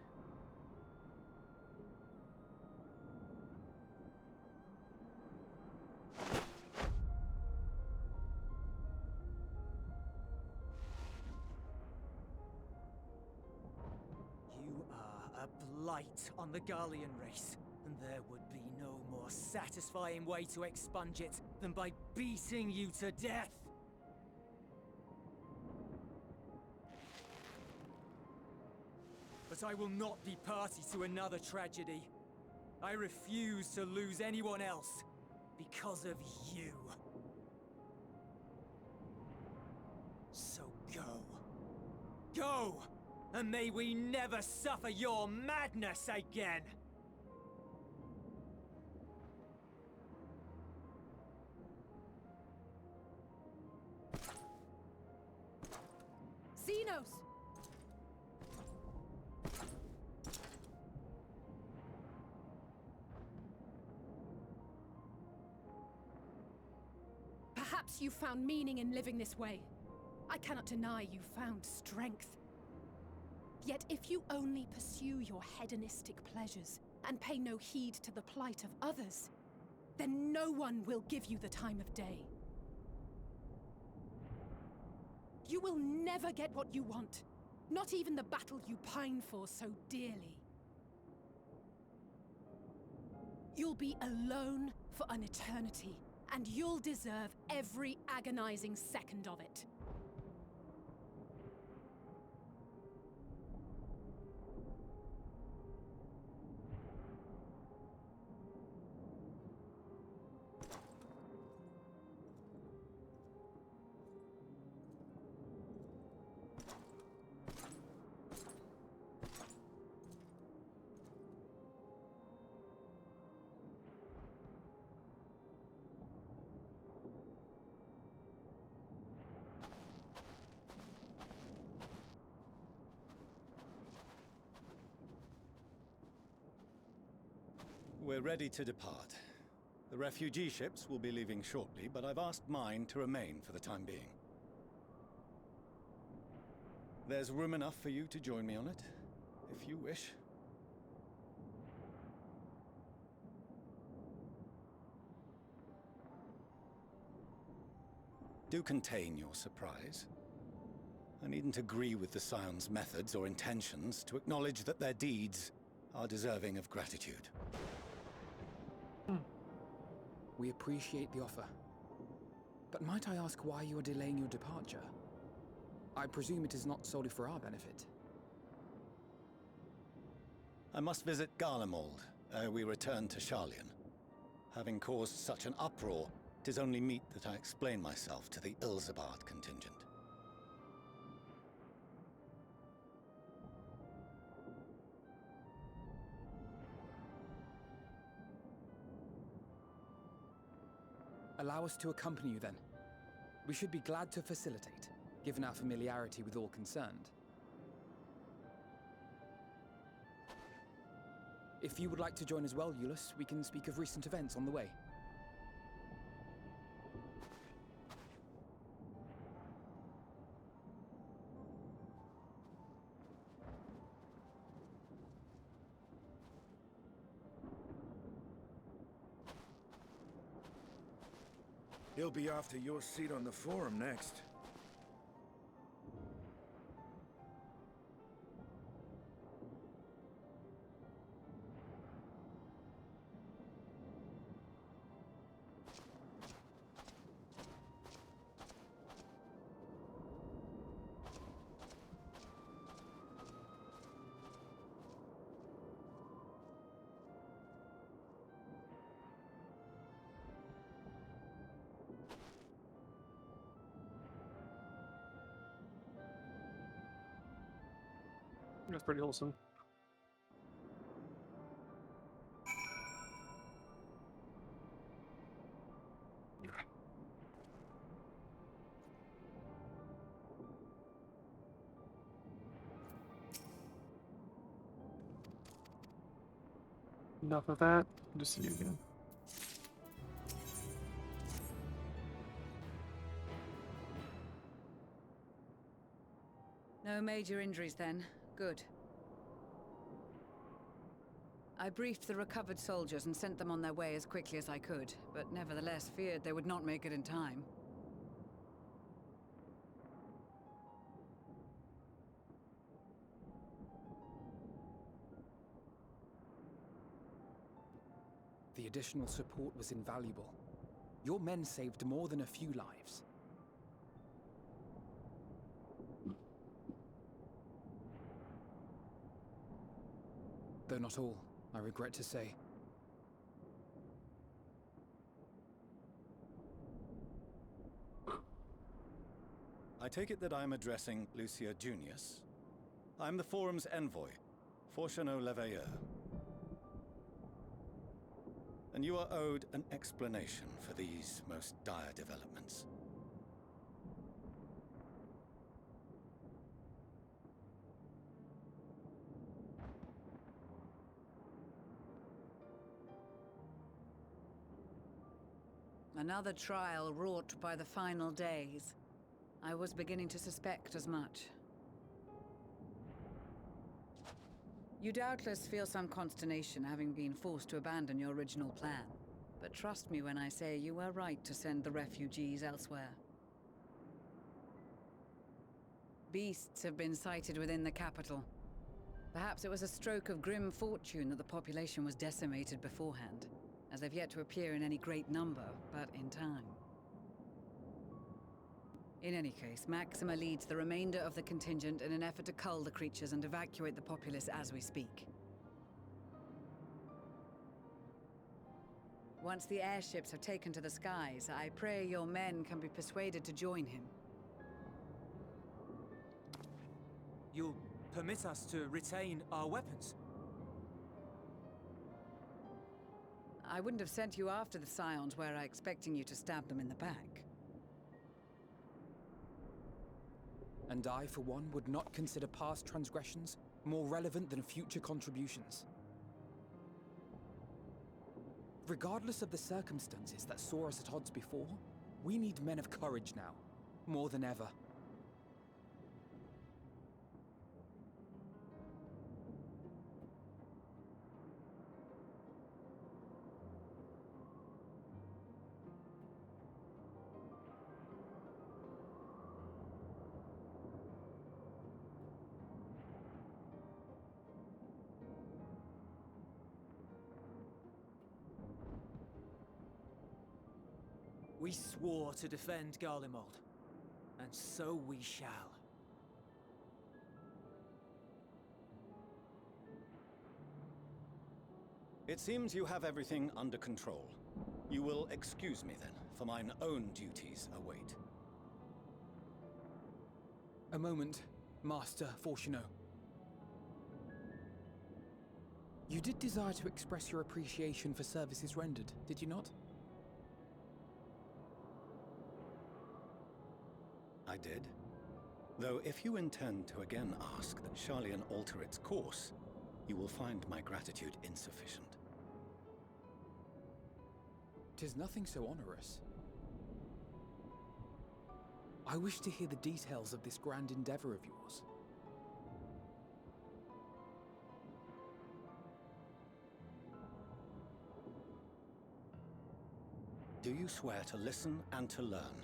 You are a blight on the Garlean race, and there would be no more satisfying way to expunge it than by beating you to death. But I will not be party to another tragedy. I refuse to lose anyone else because of you. So go. Go! And may we never suffer your madness again! Xenos! Perhaps you found meaning in living this way. I cannot deny you found strength. Yet if you only pursue your hedonistic pleasures and pay no heed to the plight of others, then no one will give you the time of day. You will never get what you want, not even the battle you pine for so dearly. You'll be alone for an eternity, and you'll deserve every agonizing second of it. We're ready to depart. The refugee ships will be leaving shortly, but I've asked mine to remain for the time being. There's room enough for you to join me on it, if you wish. Do contain your surprise. I needn't agree with the Scion's methods or intentions to acknowledge that their deeds are deserving of gratitude. We appreciate the offer. But might I ask why you are delaying your departure? I presume it is not solely for our benefit. I must visit Garlemald ere we return to Sharlayan. Having caused such an uproar, 'tis only meet that I explain myself to the Ilzabard contingent. Allow us to accompany you then. We should be glad to facilitate, given our familiarity with all concerned. If you would like to join as well, Eulus, we can speak of recent events on the way. He'll be after your seat on the forum next. That's pretty wholesome. Enough of that. Just see you again. No major injuries then. Good. I briefed the recovered soldiers and sent them on their way as quickly as I could, but nevertheless feared they would not make it in time. The additional support was invaluable. Your men saved more than a few lives. Though not all, I regret to say. I take it that I'm addressing Lucia Junius. I'm the Forum's envoy, Forchano Leveilleur. And you are owed an explanation for these most dire developments. Another trial wrought by the final days. I was beginning to suspect as much. You doubtless feel some consternation having been forced to abandon your original plan. But trust me when I say you were right to send the refugees elsewhere. Beasts have been sighted within the capital. Perhaps it was a stroke of grim fortune that the population was decimated beforehand, as they've yet to appear in any great number, but in time. In any case, Maxima leads the remainder of the contingent in an effort to cull the creatures and evacuate the populace as we speak. Once the airships have taken to the skies, I pray your men can be persuaded to join him. You'll permit us to retain our weapons? I wouldn't have sent you after the Scions were I expecting you to stab them in the back. And I, for one, would not consider past transgressions more relevant than future contributions. Regardless of the circumstances that saw us at odds before, we need men of courage now, more than ever. We swore to defend Garlemald, and so we shall. It seems you have everything under control. You will excuse me then, for mine own duties await. A moment, Master Fortuneau. You did desire to express your appreciation for services rendered, did you not? I did. Though if you intend to again ask that Charlian alter its course, you will find my gratitude insufficient. 'Tis nothing so onerous. I wish to hear the details of this grand endeavor of yours. Do you swear to listen and to learn,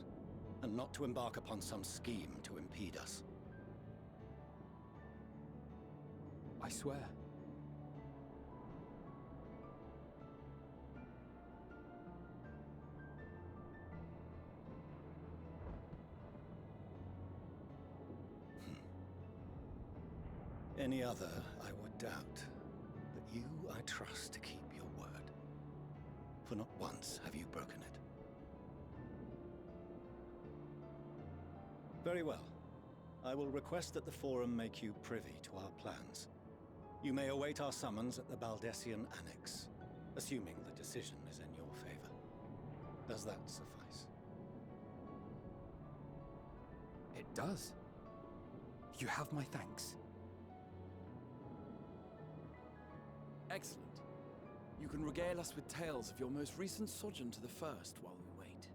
and not to embark upon some scheme to impede us? I swear. Any other, I would doubt. But you, I trust to keep your word. For not once have you broken it. Very well. I will request that the Forum make you privy to our plans. You may await our summons at the Baldessian Annex, assuming the decision is in your favor. Does that suffice? It does. You have my thanks. Excellent. You can regale us with tales of your most recent sojourn to the First while we wait.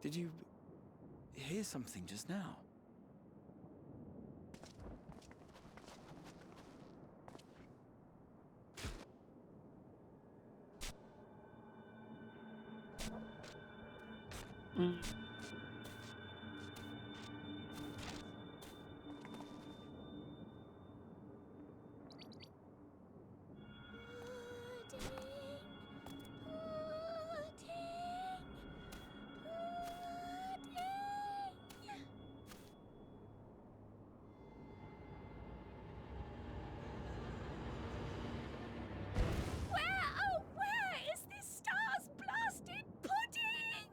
Did you hear something just now? Where is this star's blasted pudding?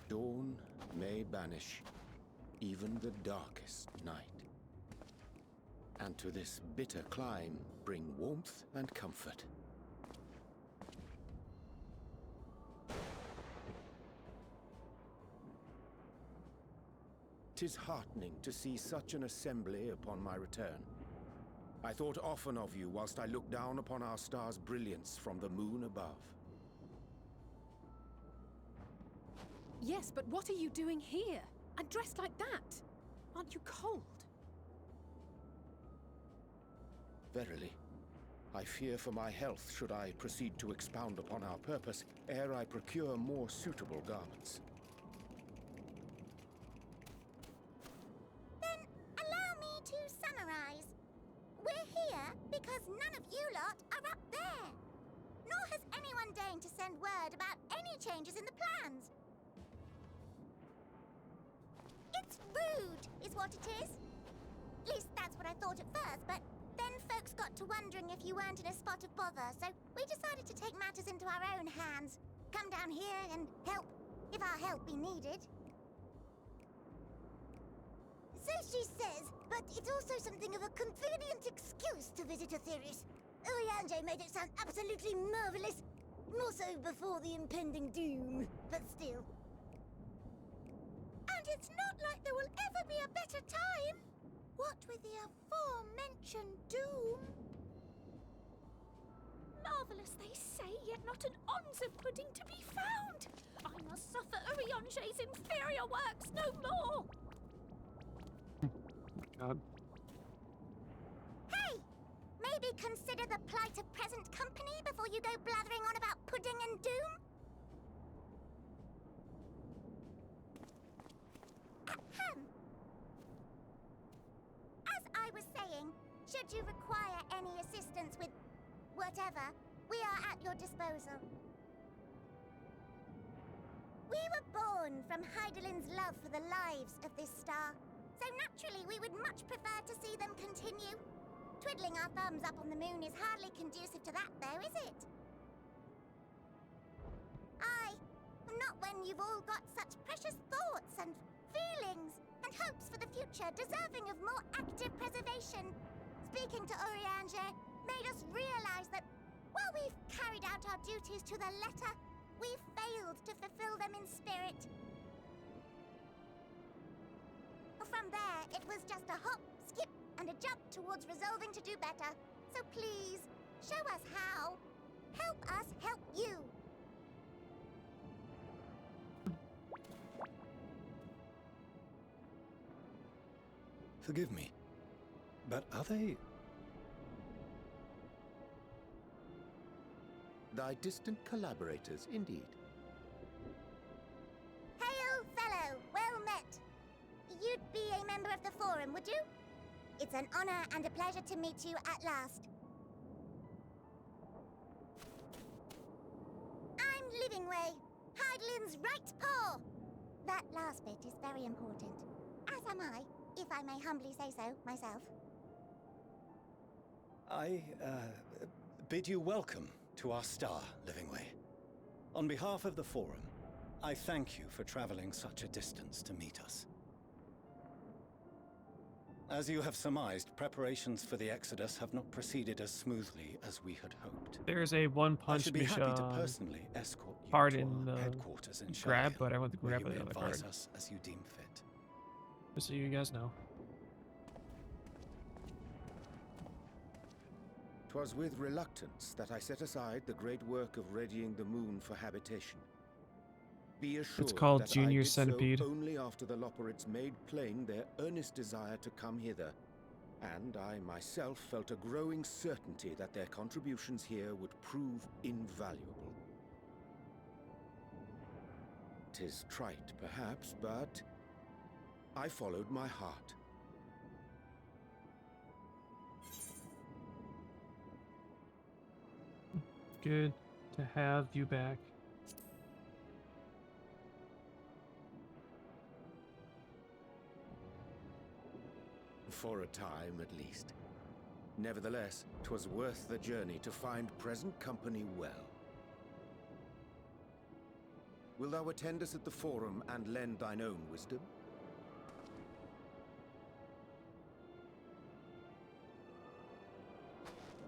Dawn may banish even the darkest night, and to this bitter clime bring warmth and comfort. 'Tis heartening to see such an assembly upon my return. I thought often of you whilst I looked down upon our star's brilliance from the moon above. Yes, but what are you doing here? And dressed like that? Aren't you cold? Verily, I fear for my health should I proceed to expound upon our purpose ere I procure more suitable garments. Then allow me to summarize. We're here because none of you lot are up there. Nor has anyone deigned to send word about any changes in the plans. It's rude, is what it is. At least that's what I thought at first, but then folks got to wondering if you weren't in a spot of bother, so we decided to take matters into our own hands. Come down here and help, if our help be needed. So she says, but it's also something of a convenient excuse to visit Aetheris. Oyanje made it sound absolutely marvelous. More so before the impending doom, but still. And it's not like there will ever be a better time. What with the aforementioned doom? Marvellous, they say, yet not an ounce of pudding to be found. I must suffer Uriange's inferior works no more. God. Hey! Maybe consider the plight of present company before you go blathering on about pudding and doom? Ahem. As I was saying, should you require any assistance with whatever, we are at your disposal. We were born from Heidelin's love for the lives of this star, so naturally we would much prefer to see them continue. Twiddling our thumbs up on the moon is hardly conducive to that, though, is it? Aye, not when you've all got such precious thoughts and feelings and hopes for the future deserving of more active preservation. Speaking to Urianger made us realize that while we've carried out our duties to the letter, we've failed to fulfill them in spirit. From there, it was just a hop, skip, and a jump towards resolving to do better. So please, show us how. Help us help you. Forgive me, but are they... Thy distant collaborators, indeed. Hail, fellow, well met. You'd be a member of the Forum, would you? It's an honor and a pleasure to meet you at last. I'm Livingway, Heidelin's right paw. That last bit is very important, as am I, if I may humbly say so myself. I, bid you welcome to our star, Livingway. On behalf of the Forum, I thank you for traveling such a distance to meet us. As you have surmised, preparations for the Exodus have not proceeded as smoothly as we had hoped. There's a one I punch should be happy to mission personally escort you card to in our the headquarters in grab, Shire, but I want to where grab you may the other card. advise us as you deem fit. Just so you guys know. 'Twas with reluctance that I set aside the great work of readying the moon for habitation. Be assured called that Junior I did Centipede. so only after the Loperites made plain their earnest desire to come hither, and I myself felt a growing certainty that their contributions here would prove invaluable. 'Tis trite, perhaps, but I followed my heart. Good to have you back. For a time, at least. Nevertheless, 'twas worth the journey to find present company well. Wilt thou attend us at the Forum and lend thine own wisdom?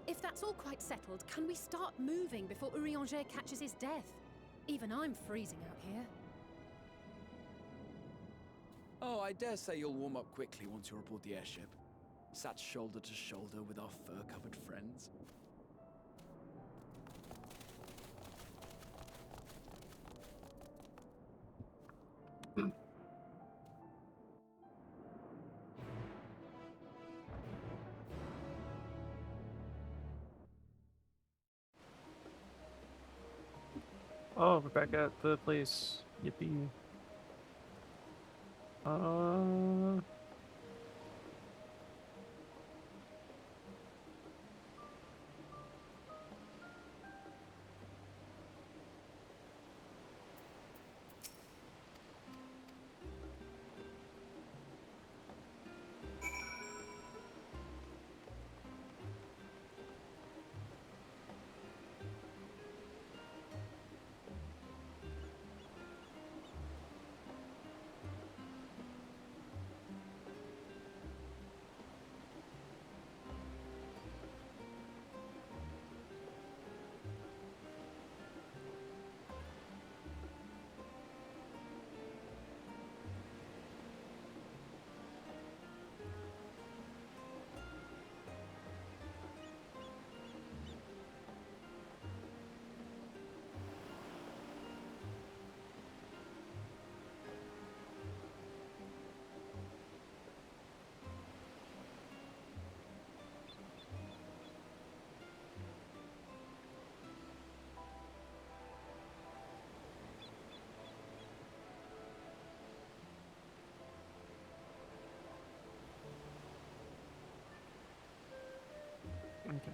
If that's all quite settled, can we start moving before Urianger catches his death? Even I'm freezing out here. Oh, I dare say you'll warm up quickly once you're aboard the airship. Sat shoulder to shoulder with our fur-covered friends. Oh, we're back at the place. Yippee. Okay.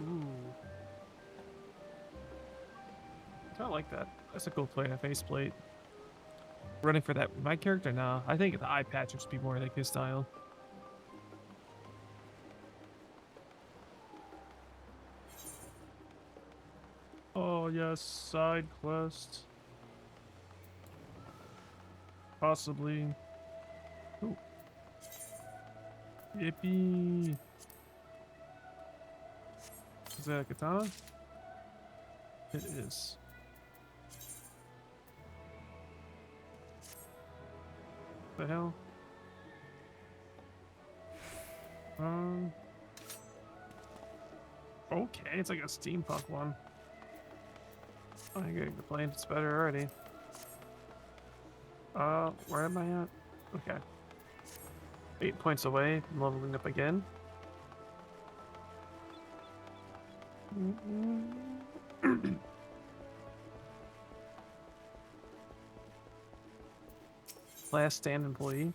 Ooh. I like that. That's a cool plate, a faceplate. Running for that. My character, no. I think the eye patch would be more like his style. Oh, yes. Side quest. Possibly. Ooh. Yippee. Is that a katana? It is. The hell? Okay, it's like a steampunk one. I ain't getting the plane. It's better already. Where am I at? Okay. 8 points away from leveling up again. Last stand employee.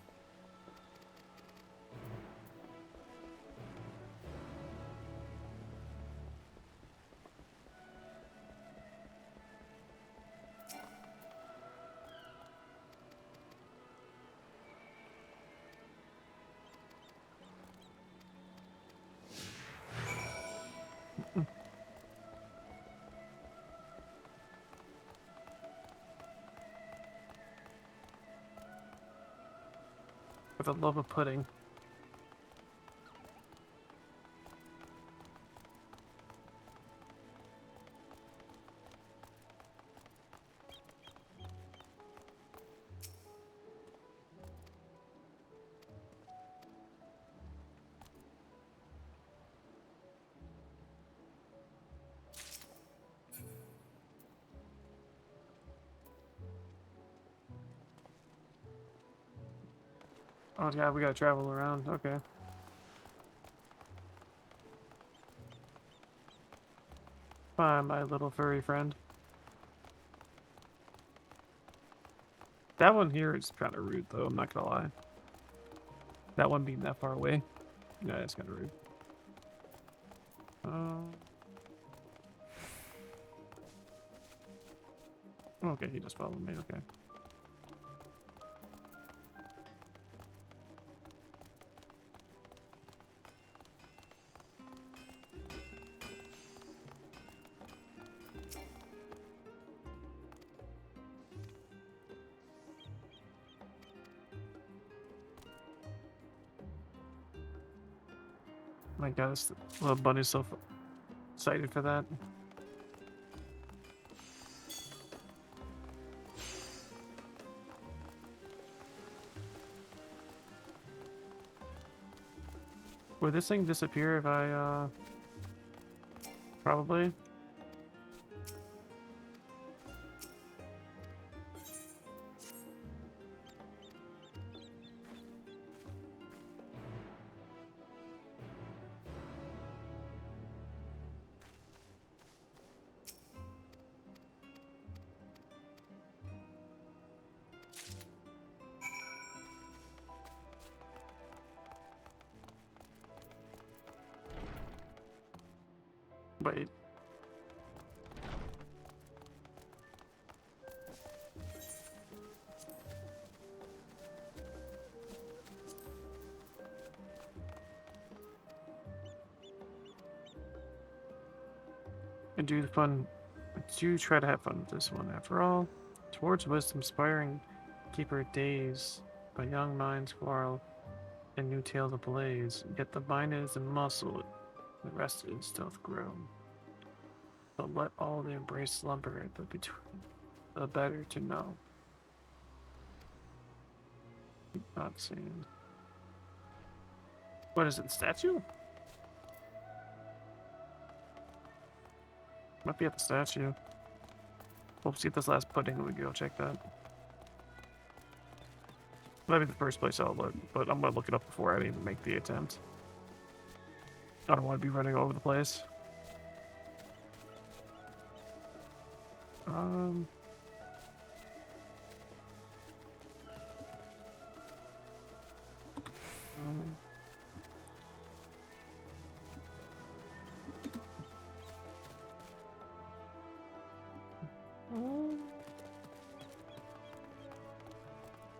For the love of pudding. Oh yeah, we gotta travel around. Okay. Bye, my little furry friend. That one here is kind of rude, though. I'm not gonna lie. That one being that far away. Yeah, it's kind of rude. Okay, he just followed me. Okay. My God, this little bunny's so excited for that. Would this thing disappear if I, probably? Wait. And do try to have fun with this one. After all, towards wisdom, inspiring keeper days by young minds quarrel and new tales ablaze. Yet the mind is a muscle, the rest is stealth grown. But let all the embrace slumber, but between the better to know. Not seen. What is it, the statue? Might be at the statue. We'll see this last pudding and we go check that. Might be the first place I'll look, but I'm gonna look it up before I even make the attempt. I don't want to be running all over the place. Um.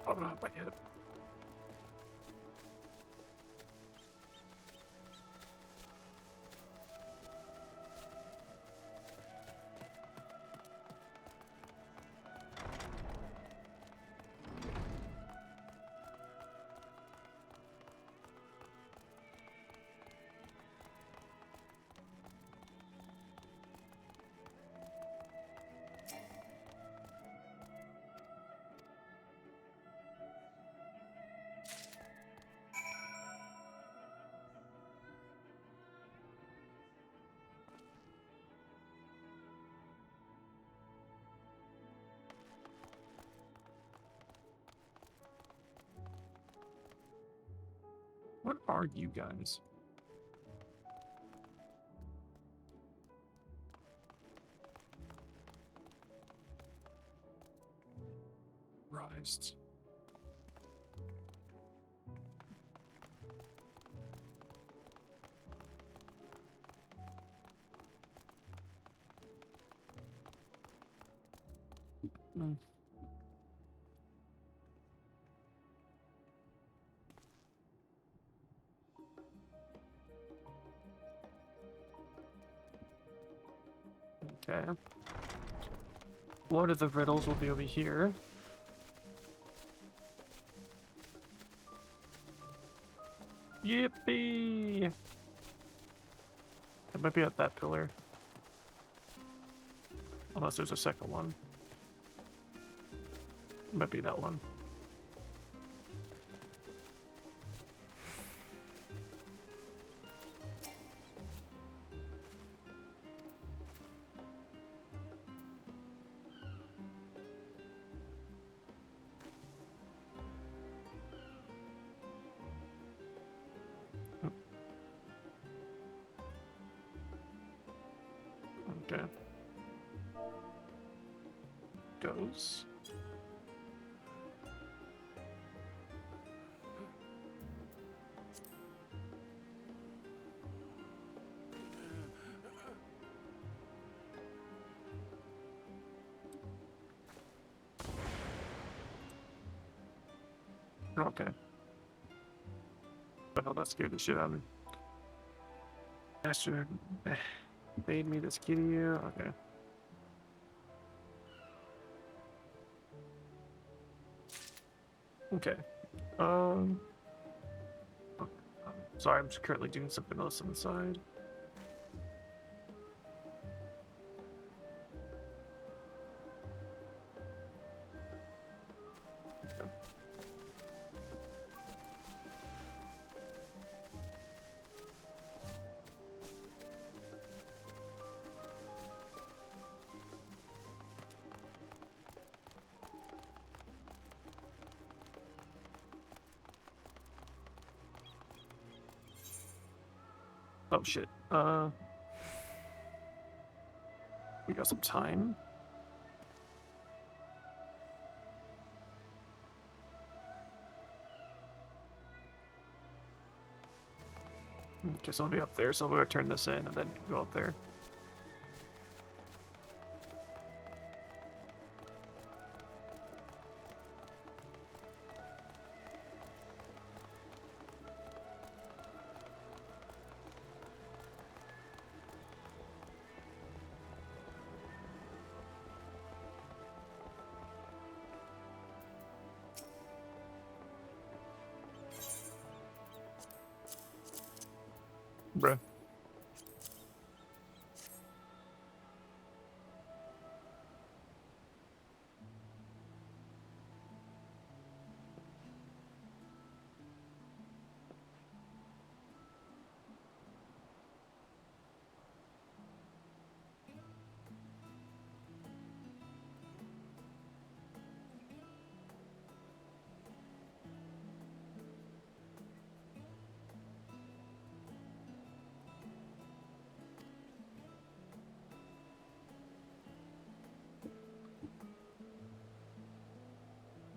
Oh, my head. What are you guys? Rised. Okay. One of the riddles will be over here. Yippee! It might be at that pillar. Unless there's a second one. It might be that one. Okay. Goes. Okay. The hell, that scared the shit out of me. Master made me this kitty. Okay. Okay. Sorry, I'm just currently doing something else on the side. Oh shit. We got some time. Okay, so I'll be up there, so I'm gonna turn this in and then go up there. Bruh.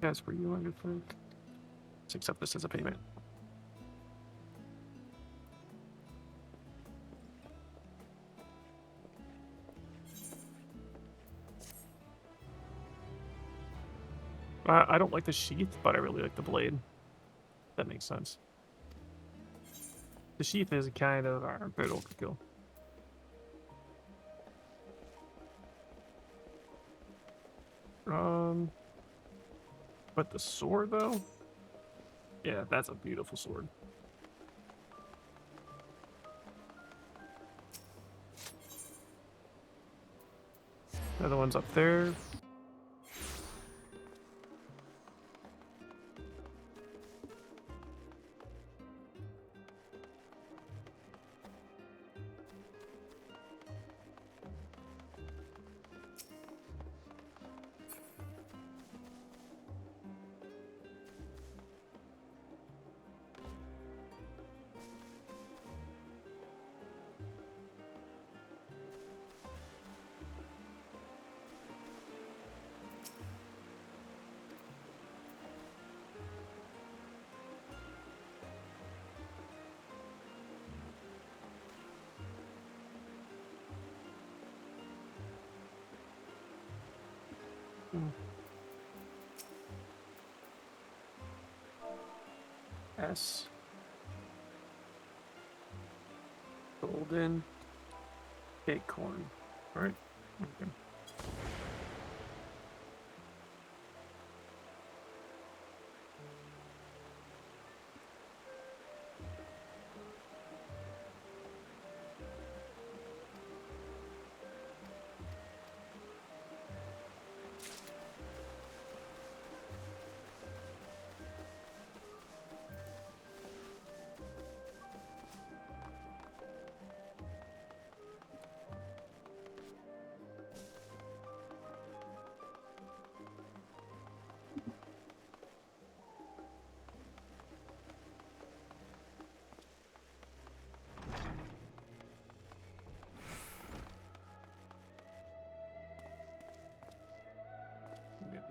As for you, I'm good for. Let's accept this as a payment. I don't like the sheath, but I really like the blade. That makes sense. The sheath is kind of a bit overkill. But the sword though? Yeah, that's a beautiful sword. The other one's up there. S. Golden acorn. All right. Okay.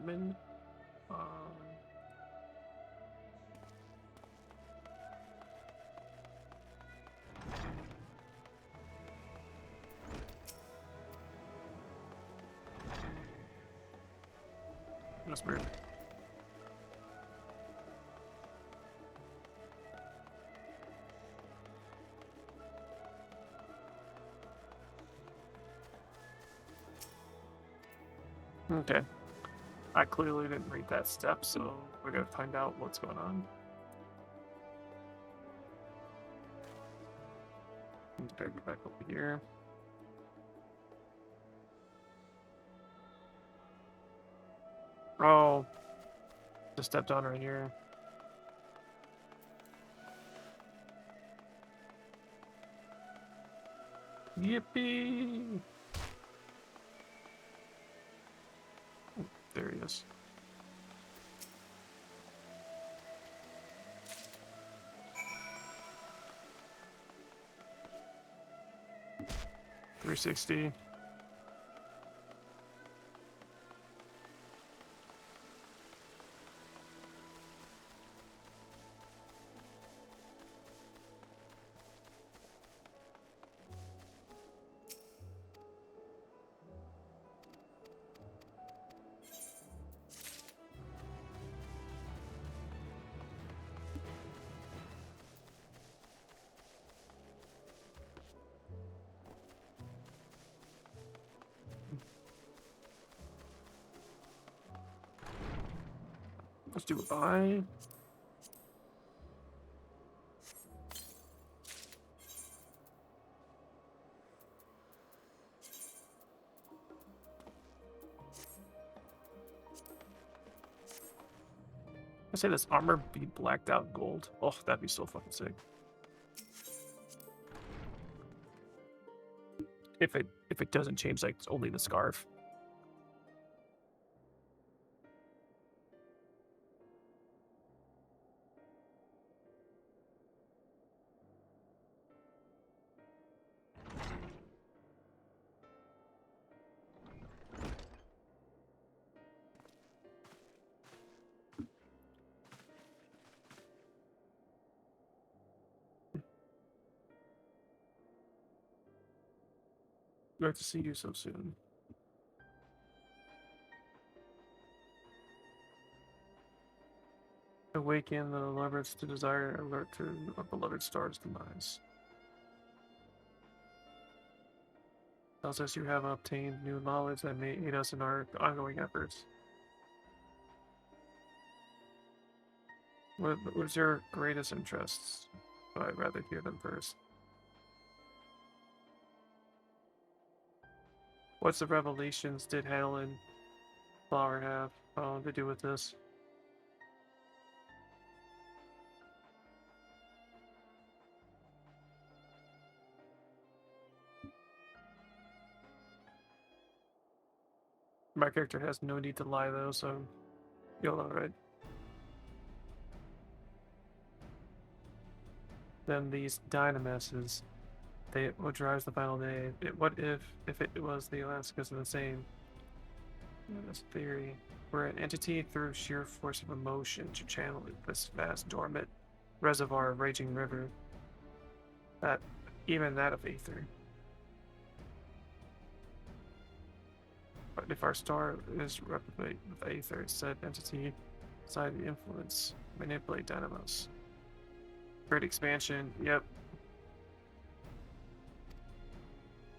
Min. That's weird. Okay. I clearly didn't read that step, so we're gonna find out what's going on. Better go back over here. Oh, just stepped on right here. Yippee! Oh, there he is. $360. Let's do a buy. I say this armor be blacked out gold. Oh, that'd be so fucking sick. If it doesn't change, like, it's only the scarf. Glad to see you so soon. Awaken the lovers to desire, alert to our beloved star's demise. Tells us you have obtained new knowledge that may aid us in our ongoing efforts. What's your greatest interests? I'd rather hear them first. What's the revelations did Hal and Flower have to do with this? My character has no need to lie though, so you'll alright. Then these dynamasses, what drives the final day? What if it was the Alaska's the same? This theory, where an entity through sheer force of emotion to channel this vast dormant reservoir of raging river. Even that of Aether. But if our star is replicate with Aether, said entity side the influence, manipulate dynamos. Great expansion, yep.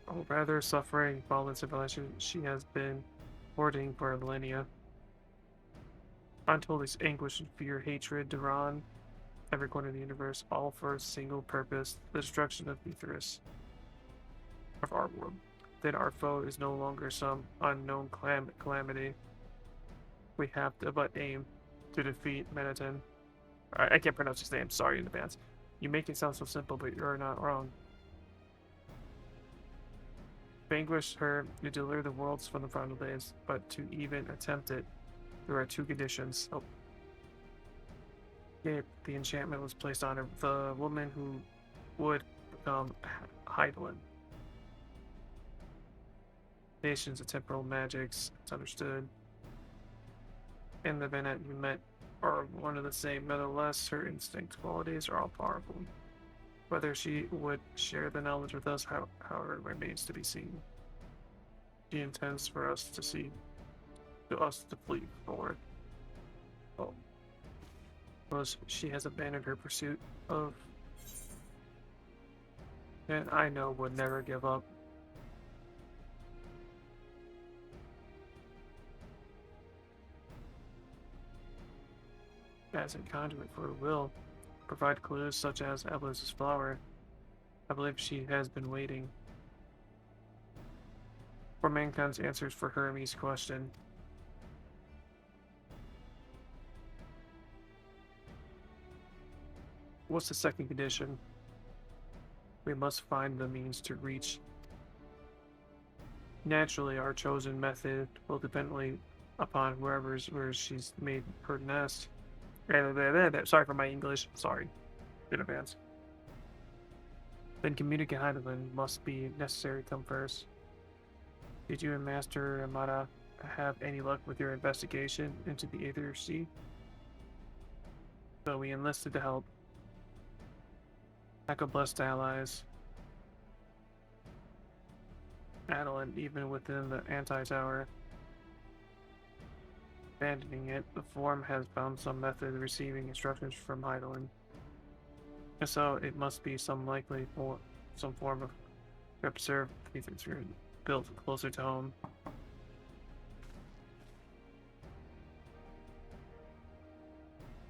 Oh, rather suffering, fallen civilization she has been hoarding for millennia. Untold this anguish and fear, hatred, Duran, every corner of the universe, all for a single purpose, the destruction of Aetherus, of our world. Then our foe is no longer some unknown calamity. We have to but aim to defeat Menaton. I can't pronounce his name, sorry in advance. You make it sound so simple, but you're not wrong. Vanquish her to deliver the worlds from the final days, but to even attempt it, there are two conditions. Oh. Yeah, the enchantment was placed on her, the woman who would become Heidelin. Nations of temporal magics, it's understood. In the Venet you met are one of the same, nevertheless, her instinct qualities are all powerful. Whether she would share the knowledge with us, however, remains to be seen. She intends for us to flee forward. Oh. Well, she has abandoned her pursuit of, and I know would never give up. As a conduit for her will, provide clues such as Eblis' flower. I believe she has been waiting for mankind's answers for Hermes' question. What's the second condition? We must find the means to reach. Naturally, our chosen method will depend upon where she's made her nest. Sorry for my English. Sorry. In advance. Then communicate Heidelin must be necessary to come first. Did you and Master Amada have any luck with your investigation into the Aether Sea? So we enlisted to help. Echo blessed allies. Adeline, even within the anti-tower. Abandoning it, the Forum has found some method of receiving instructions from Heidelin. And so it must be some form of observed Aether built closer to home.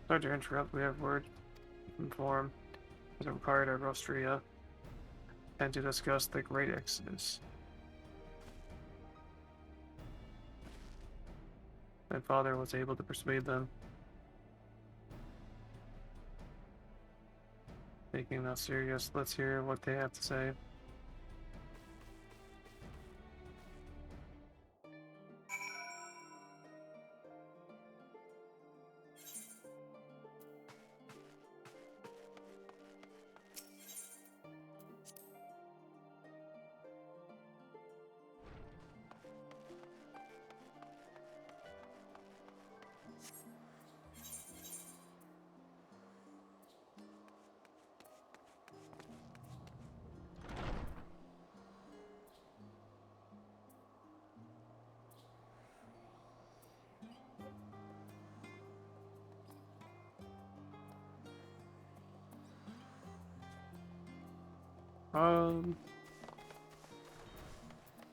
Sorry to interrupt, we have word from Forum as required at Rostria and to discuss the Great Exodus. My father was able to persuade them. Taking that serious, let's hear what they have to say.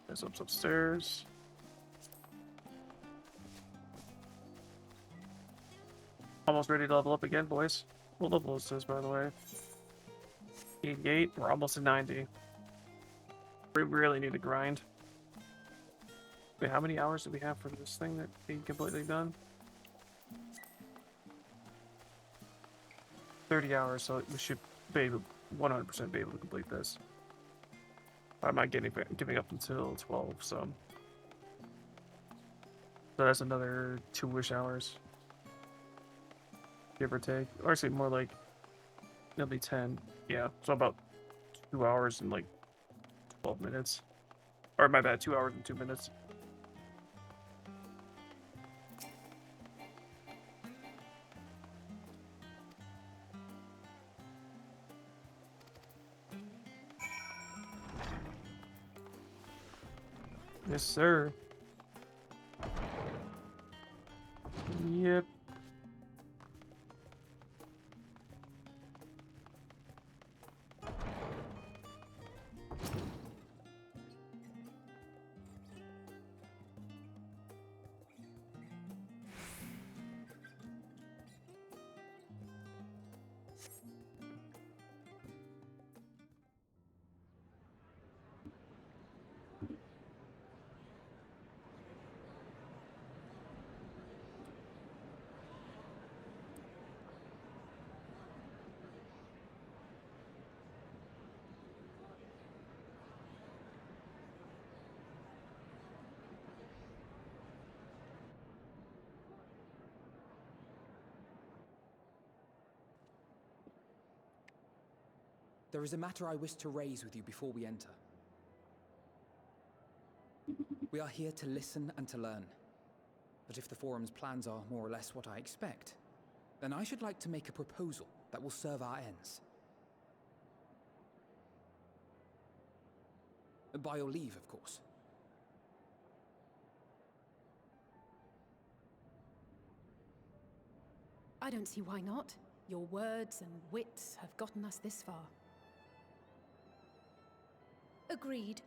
This upstairs. Almost ready to level up again, boys. What level is this, by the way? 88. We're almost at 90. We really need to grind. Wait, how many hours do we have for this thing that being completely done? 30 hours, so we should be able, 100% be able to complete this. I'm not giving up until 12, so that's another 2-ish hours, give or take. Or actually, more like it'll be 10. Yeah, so about 2 hours and like 12 minutes. Or my bad, 2 hours and 2 minutes. Yes, sir. Yep. There is a matter I wish to raise with you before we enter. We are here to listen and to learn. But if the Forum's plans are more or less what I expect, then I should like to make a proposal that will serve our ends. By your leave, of course. I don't see why not. Your words and wits have gotten us this far. Agreed.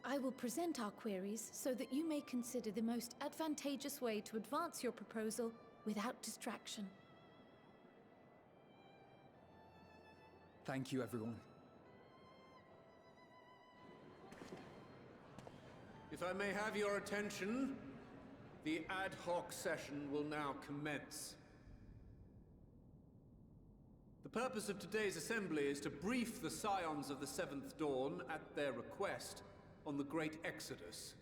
I will present our queries so that you may consider the most advantageous way to advance your proposal without distraction. Thank you, everyone. If I may have your attention, the ad hoc session will now commence. The purpose of today's assembly is to brief the Scions of the Seventh Dawn, at their request, on the Great Exodus.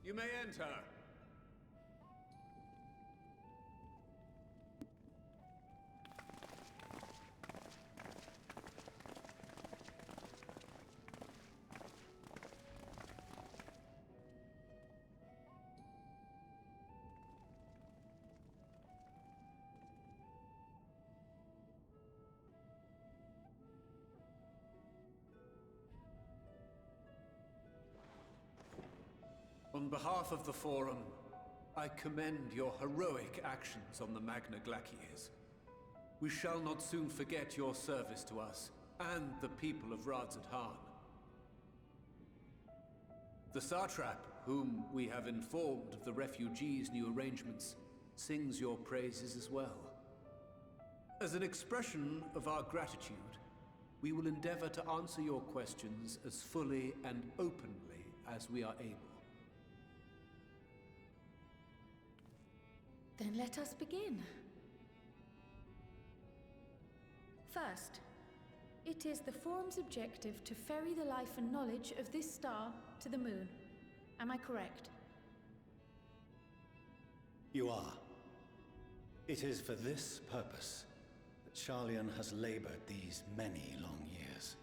You may enter. On behalf of the Forum, I commend your heroic actions on the Magna Glaciers. We shall not soon forget your service to us and the people of Radzat-Han. The Satrap, whom we have informed of the refugees' new arrangements, sings your praises as well. As an expression of our gratitude, we will endeavor to answer your questions as fully and openly as we are able. Then let us begin. First, it is the Forum's objective to ferry the life and knowledge of this star to the moon. Am I correct? You are. It is for this purpose that Sharlayan has labored these many long years.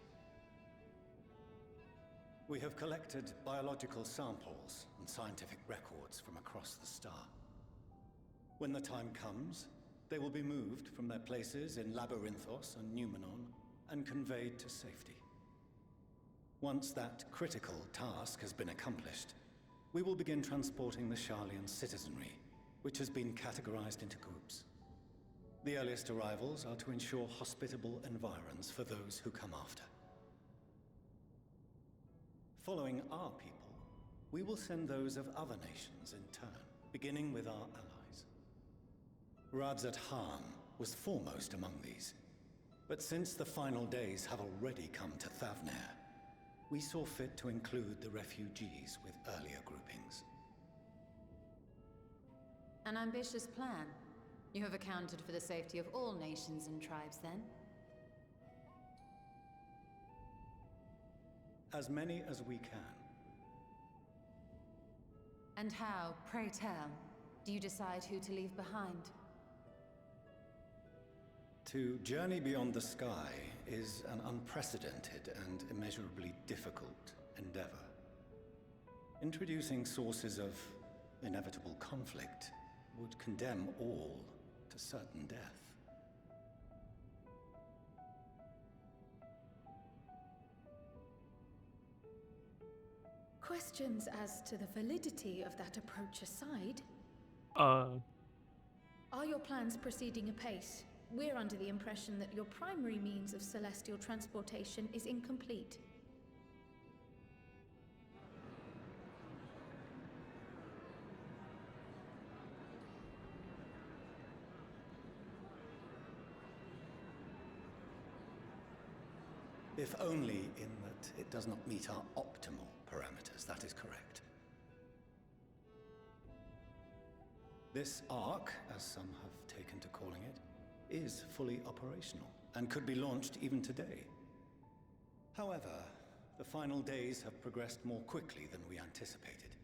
We have collected biological samples and scientific records from across the star. When the time comes, they will be moved from their places in Labyrinthos and Numenon and conveyed to safety. Once that critical task has been accomplished, we will begin transporting the Sharlayan citizenry, which has been categorized into groups. The earliest arrivals are to ensure hospitable environs for those who come after. Following our people, we will send those of other nations in turn, beginning with our allies. Radzat Han was foremost among these, but since the final days have already come to Thavnair, we saw fit to include the refugees with earlier groupings. An ambitious plan. You have accounted for the safety of all nations and tribes, then? As many as we can. And how, pray tell, do you decide who to leave behind? To journey beyond the sky is an unprecedented and immeasurably difficult endeavor. Introducing sources of inevitable conflict would condemn all to certain death. Questions as to the validity of that approach aside, are your plans proceeding apace? We're under the impression that your primary means of celestial transportation is incomplete. If only in that it does not meet our optimal parameters, that is correct. This Ark, as some have taken to calling it, is fully operational, and could be launched even today. However, the final days have progressed more quickly than we anticipated.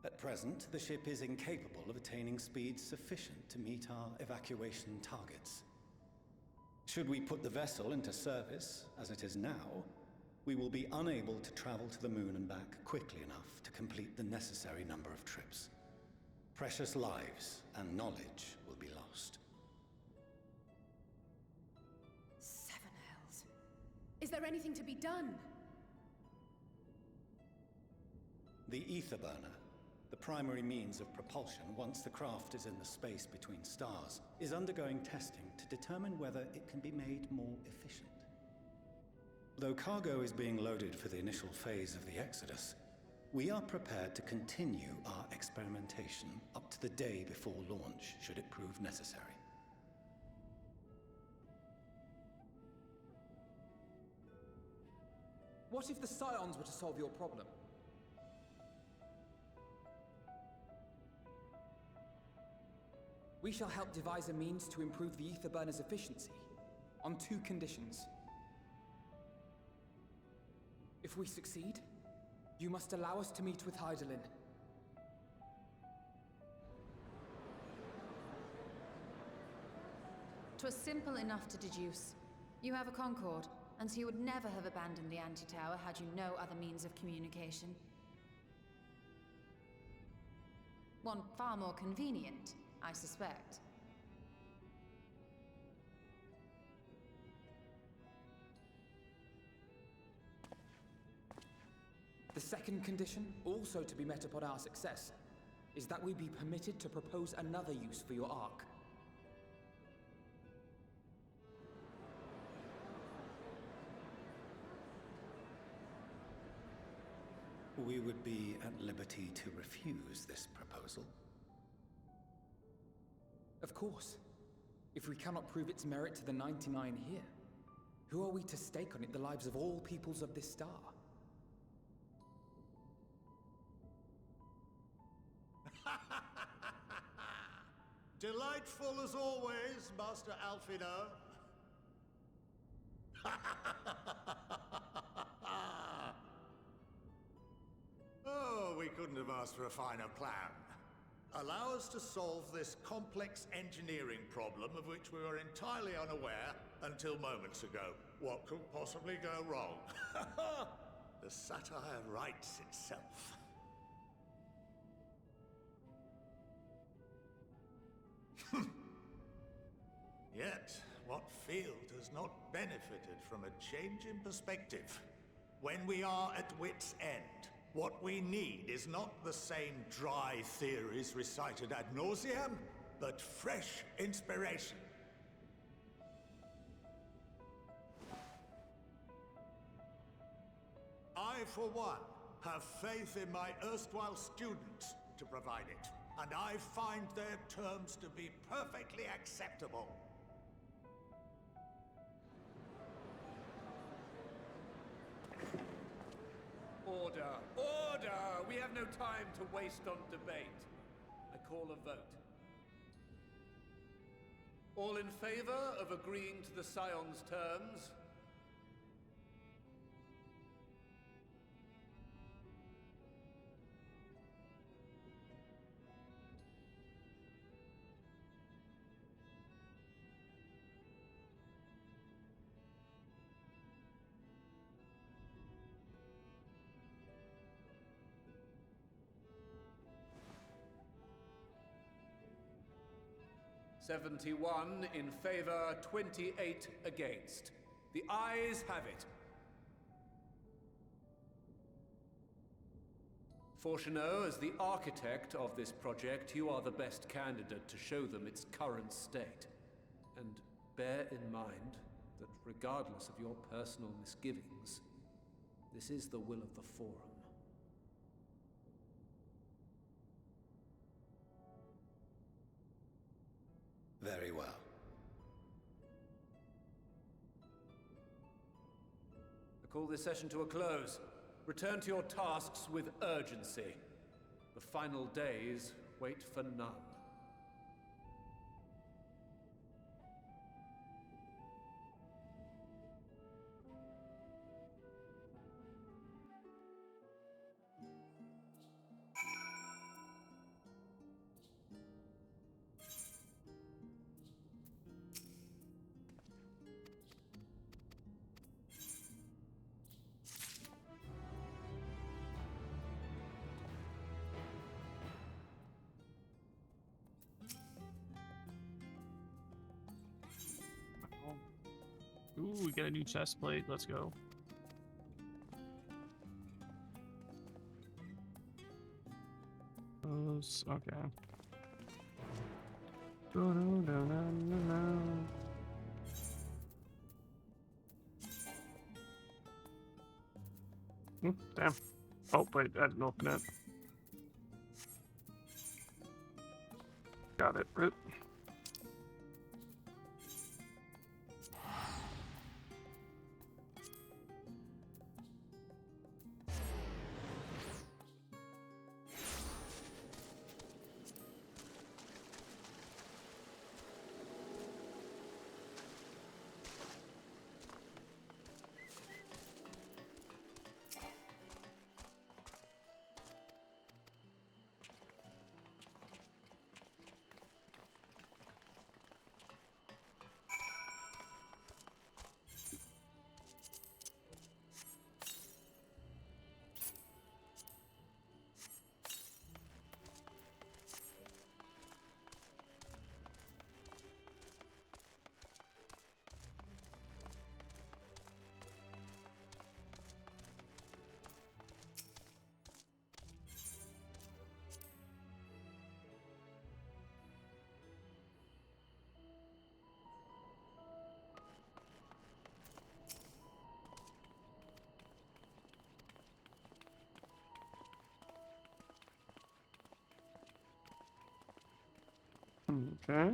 At present, the ship is incapable of attaining speeds sufficient to meet our evacuation targets. Should we put the vessel into service, as it is now, we will be unable to travel to the moon and back quickly enough to complete the necessary number of trips. Precious lives and knowledge will be lost. Seven hells. Is there anything to be done? The ether burner, the primary means of propulsion once the craft is in the space between stars, is undergoing testing to determine whether it can be made more efficient. Though cargo is being loaded for the initial phase of the Exodus, we are prepared to continue our experimentation up to the day before launch, should it prove necessary. What if the Scions were to solve your problem? We shall help devise a means to improve the ether burner's efficiency, on two conditions. If we succeed, you must allow us to meet with Hydaelyn. 'Twas simple enough to deduce. You have a Concord, and so you would never have abandoned the anti-tower had you no other means of communication. One far more convenient, I suspect. The second condition, also to be met upon our success, is that we be permitted to propose another use for your Ark. We would be at liberty to refuse this proposal. Of course. If we cannot prove its merit to the 99 here, who are we to stake on it the lives of all peoples of this star? Delightful as always, Master Alfino. Oh, we couldn't have asked for a finer plan. Allow us to solve this complex engineering problem of which we were entirely unaware until moments ago. What could possibly go wrong? The satire writes itself. Yet, what field has not benefited from a change in perspective? When we are at wit's end, what we need is not the same dry theories recited ad nauseam, but fresh inspiration. I, for one, have faith in my erstwhile students to provide it, and I find their terms to be perfectly acceptable. Order! Order! We have no time to waste on debate. I call a vote. All in favor of agreeing to the Scion's terms? "71 in favor, 28 against. The ayes have it. Fortuneau, as the architect of this project, you are the best candidate to show them its current state. And bear in mind that regardless of your personal misgivings, this is the will of the Forum. Very well. I call this session to a close. Return to your tasks with urgency. The final days wait for none. Ooh, we got a new chest plate. Let's go. Those, okay. Damn. Oh, wait, I didn't open it. Got it. Rip. Okay.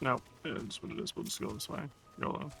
No, it's what it is. We'll just go this way. YOLO.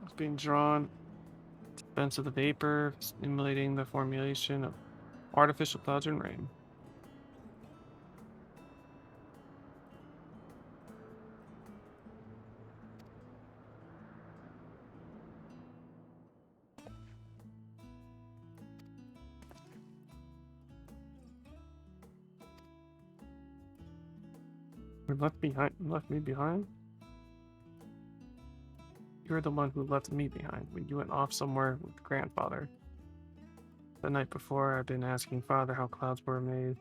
It's being drawn. Defense of the vapor, stimulating the formulation of artificial clouds and rain. You left me behind? You're the one who left me behind when you went off somewhere with grandfather. The night before, I've been asking father how clouds were made.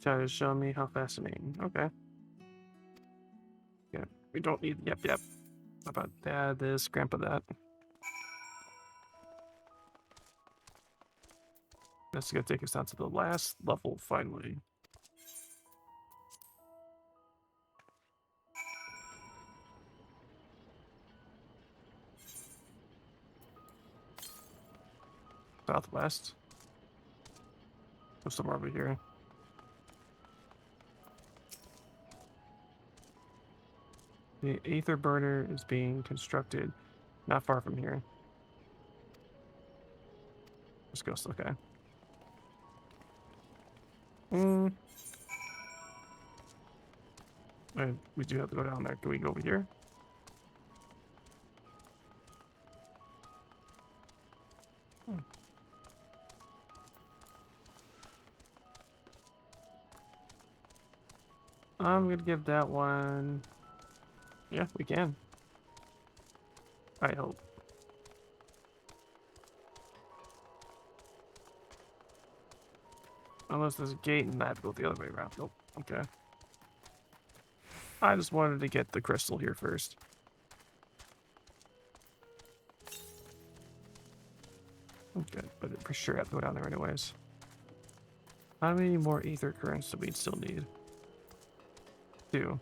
Tried to show me how fascinating. Okay. Yeah, we don't need yep. How about dad this, grandpa that. That's gonna take us down to the last level finally. Southwest. Or somewhere over here. The aether burner is being constructed not far from here. This ghost, okay. We do have to go down there. Can we go over here? I'm gonna give that one. Yeah, we can. I hope. Unless there's a gate and I have to go the other way around. Nope. Okay. I just wanted to get the crystal here first. Okay, but for sure I have to go down there anyways. How many more ether currents do we still need? 2.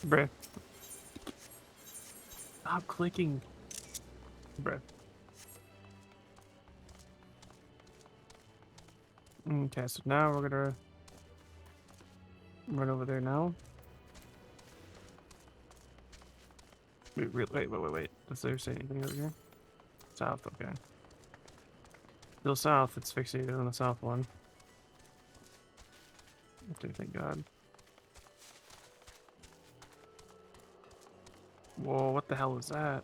Bruh. Stop clicking. Bruh. Okay, so now we're gonna run over there now. Wait. Does there say anything over here? South, okay. Still south, it's fixated on the south one. Okay, thank God. Whoa, what the hell is that?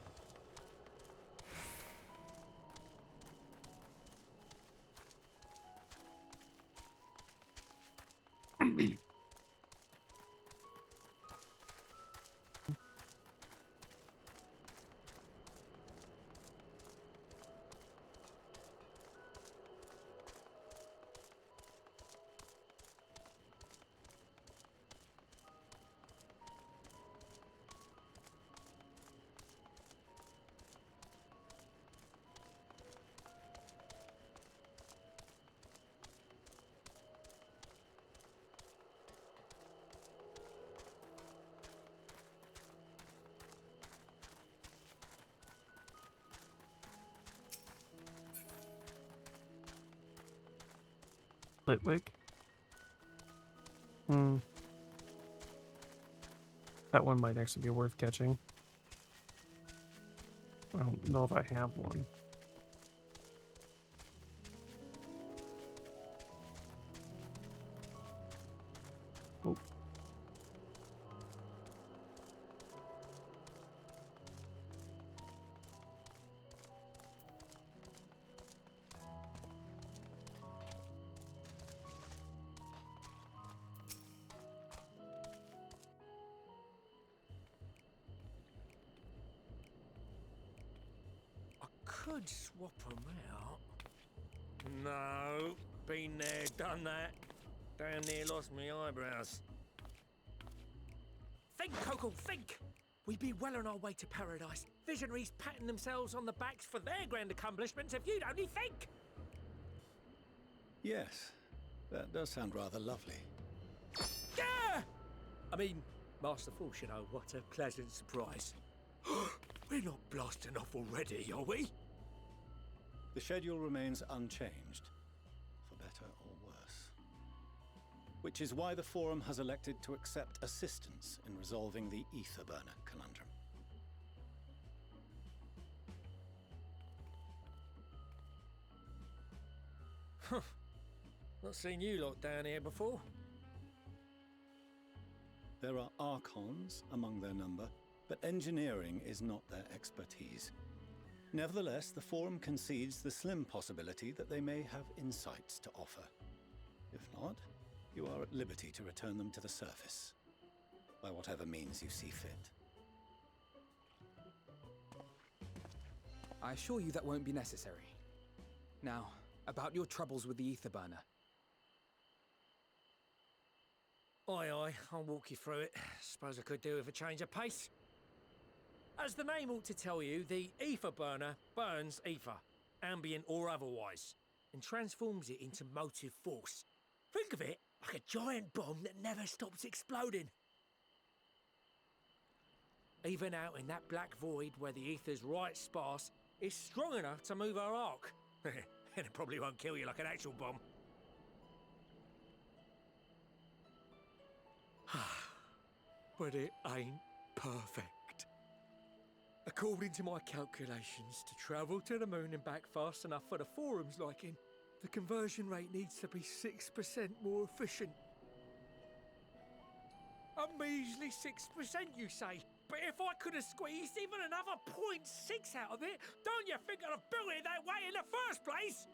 Litwick? That one might actually be worth catching. I don't know if I have one. Oh. Could swap them out. No, been there, done that. Damn near lost me eyebrows. Think, Coco, think! we'd be well on our way to paradise. Visionaries patting themselves on the backs for their grand accomplishments if you'd only think. Yes, that does sound rather lovely. Yeah! I mean, Master Force, you know, what a pleasant surprise. We're not blasting off already, are we? The schedule remains unchanged, for better or worse. Which is why the Forum has elected to accept assistance in resolving the Ether Burner conundrum. Huh. Not seen you lot down here before. There are Archons among their number, but engineering is not their expertise. Nevertheless, the Forum concedes the slim possibility that they may have insights to offer. If not, you are at liberty to return them to the surface, by whatever means you see fit. I assure you that won't be necessary. Now, about your troubles with the Ether Burner. Aye, aye, I'll walk you through it. Suppose I could do with a change of pace. As the name ought to tell you, the Ether Burner burns ether, ambient or otherwise, and transforms it into motive force. Think of it like a giant bomb that never stops exploding. Even out in that black void where the ether's right sparse, it's strong enough to move our arc. And it probably won't kill you like an actual bomb. But it ain't perfect. According to my calculations, to travel to the moon and back fast enough for the Forum's liking, the conversion rate needs to be 6% more efficient. A measly 6%, you say? But if I could have squeezed even another 0.6 out of it, don't you think I'd have built it that way in the first place?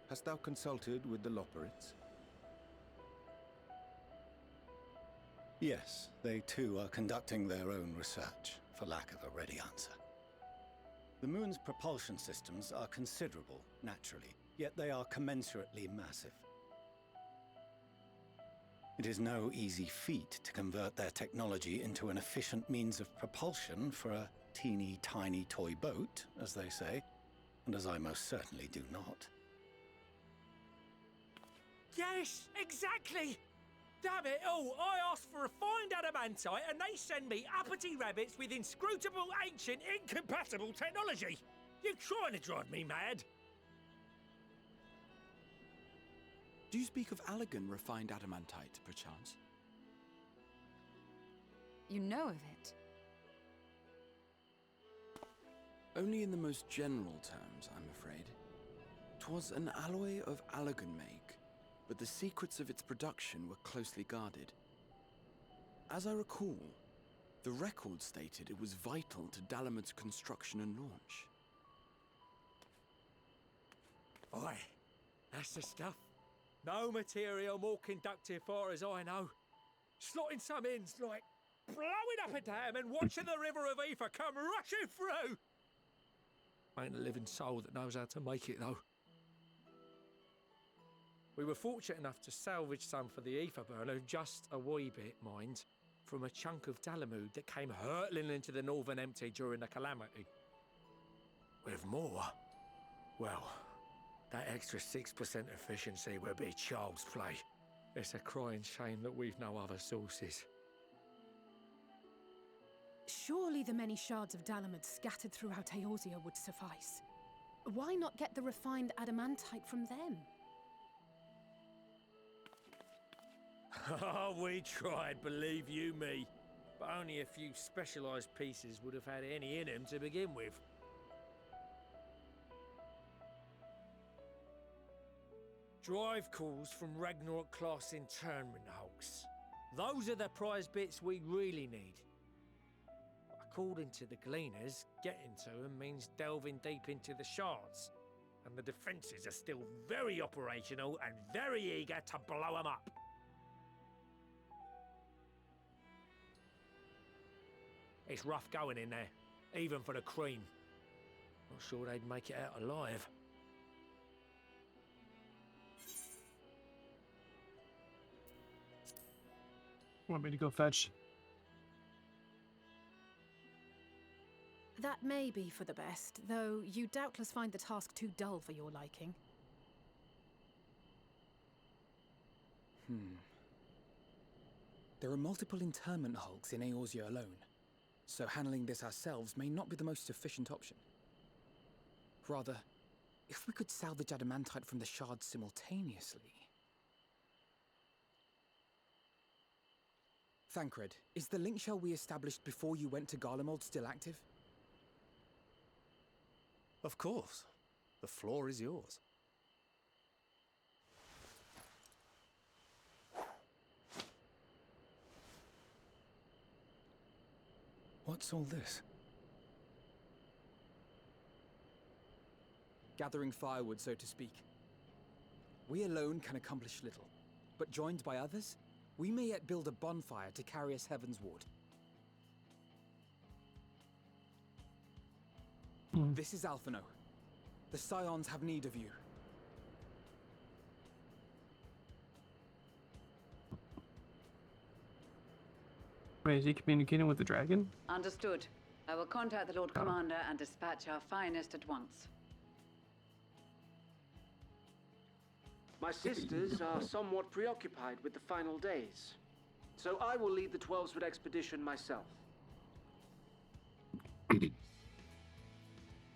Hast thou consulted with the Loperites? Yes, they too are conducting their own research, for lack of a ready answer. The moon's propulsion systems are considerable, naturally, yet they are commensurately massive. It is no easy feat to convert their technology into an efficient means of propulsion for a teeny tiny toy boat, as they say, and as I most certainly do not. Yes, exactly! Damn it all, I asked for refined adamantite and they send me uppity rabbits with inscrutable, ancient, incompatible technology! You're trying to drive me mad! Do you speak of Allegan refined adamantite, perchance? You know of it? Only in the most general terms, I'm afraid. 'Twas an alloy of Allegan make, but the secrets of its production were closely guarded. As I recall, the record stated it was vital to Dalamud's construction and launch. Aye, that's the stuff. No material more conductive far as I know. Slotting some ends like blowing up a dam and watching the river of ether come rushing through. Ain't a living soul that knows how to make it though. We were fortunate enough to salvage some for the ether burner, just a wee bit, mind, from a chunk of Dalamud that came hurtling into the Northern Empty during the calamity. With more, well, that extra 6% efficiency would be child's play. It's a crying shame that we've no other sources. Surely the many shards of Dalamud scattered throughout Eorzea would suffice. Why not get the refined adamantite from them? Oh, we tried, believe you me. But only a few specialised pieces would have had any in them to begin with. Drive calls from Ragnarok-class internment hulks. Those are the prize bits we really need. According to the Gleaners, getting to them means delving deep into the shards. And the defences are still very operational and very eager to blow them up. It's rough going in there, even for the cream. Not sure they'd make it out alive. Want me to go fetch That may be for the best, though you doubtless find the task too dull for your liking. There are multiple internment hulks in Eorzea alone, so handling this ourselves may not be the most efficient option. Rather, if we could salvage adamantite from the shards simultaneously... Thancred, is the link shell we established before you went to Garlemald still active? Of course. The floor is yours. What's all this? Gathering firewood, so to speak. We alone can accomplish little, but joined by others, we may yet build a bonfire to carry us heavensward. This is Alphino. The Scions have need of you. Wait, is he communicating with the dragon? Understood. I will contact the Lord Commander and dispatch our finest at once. My sisters are somewhat preoccupied with the final days, so I will lead the 12-foot expedition myself.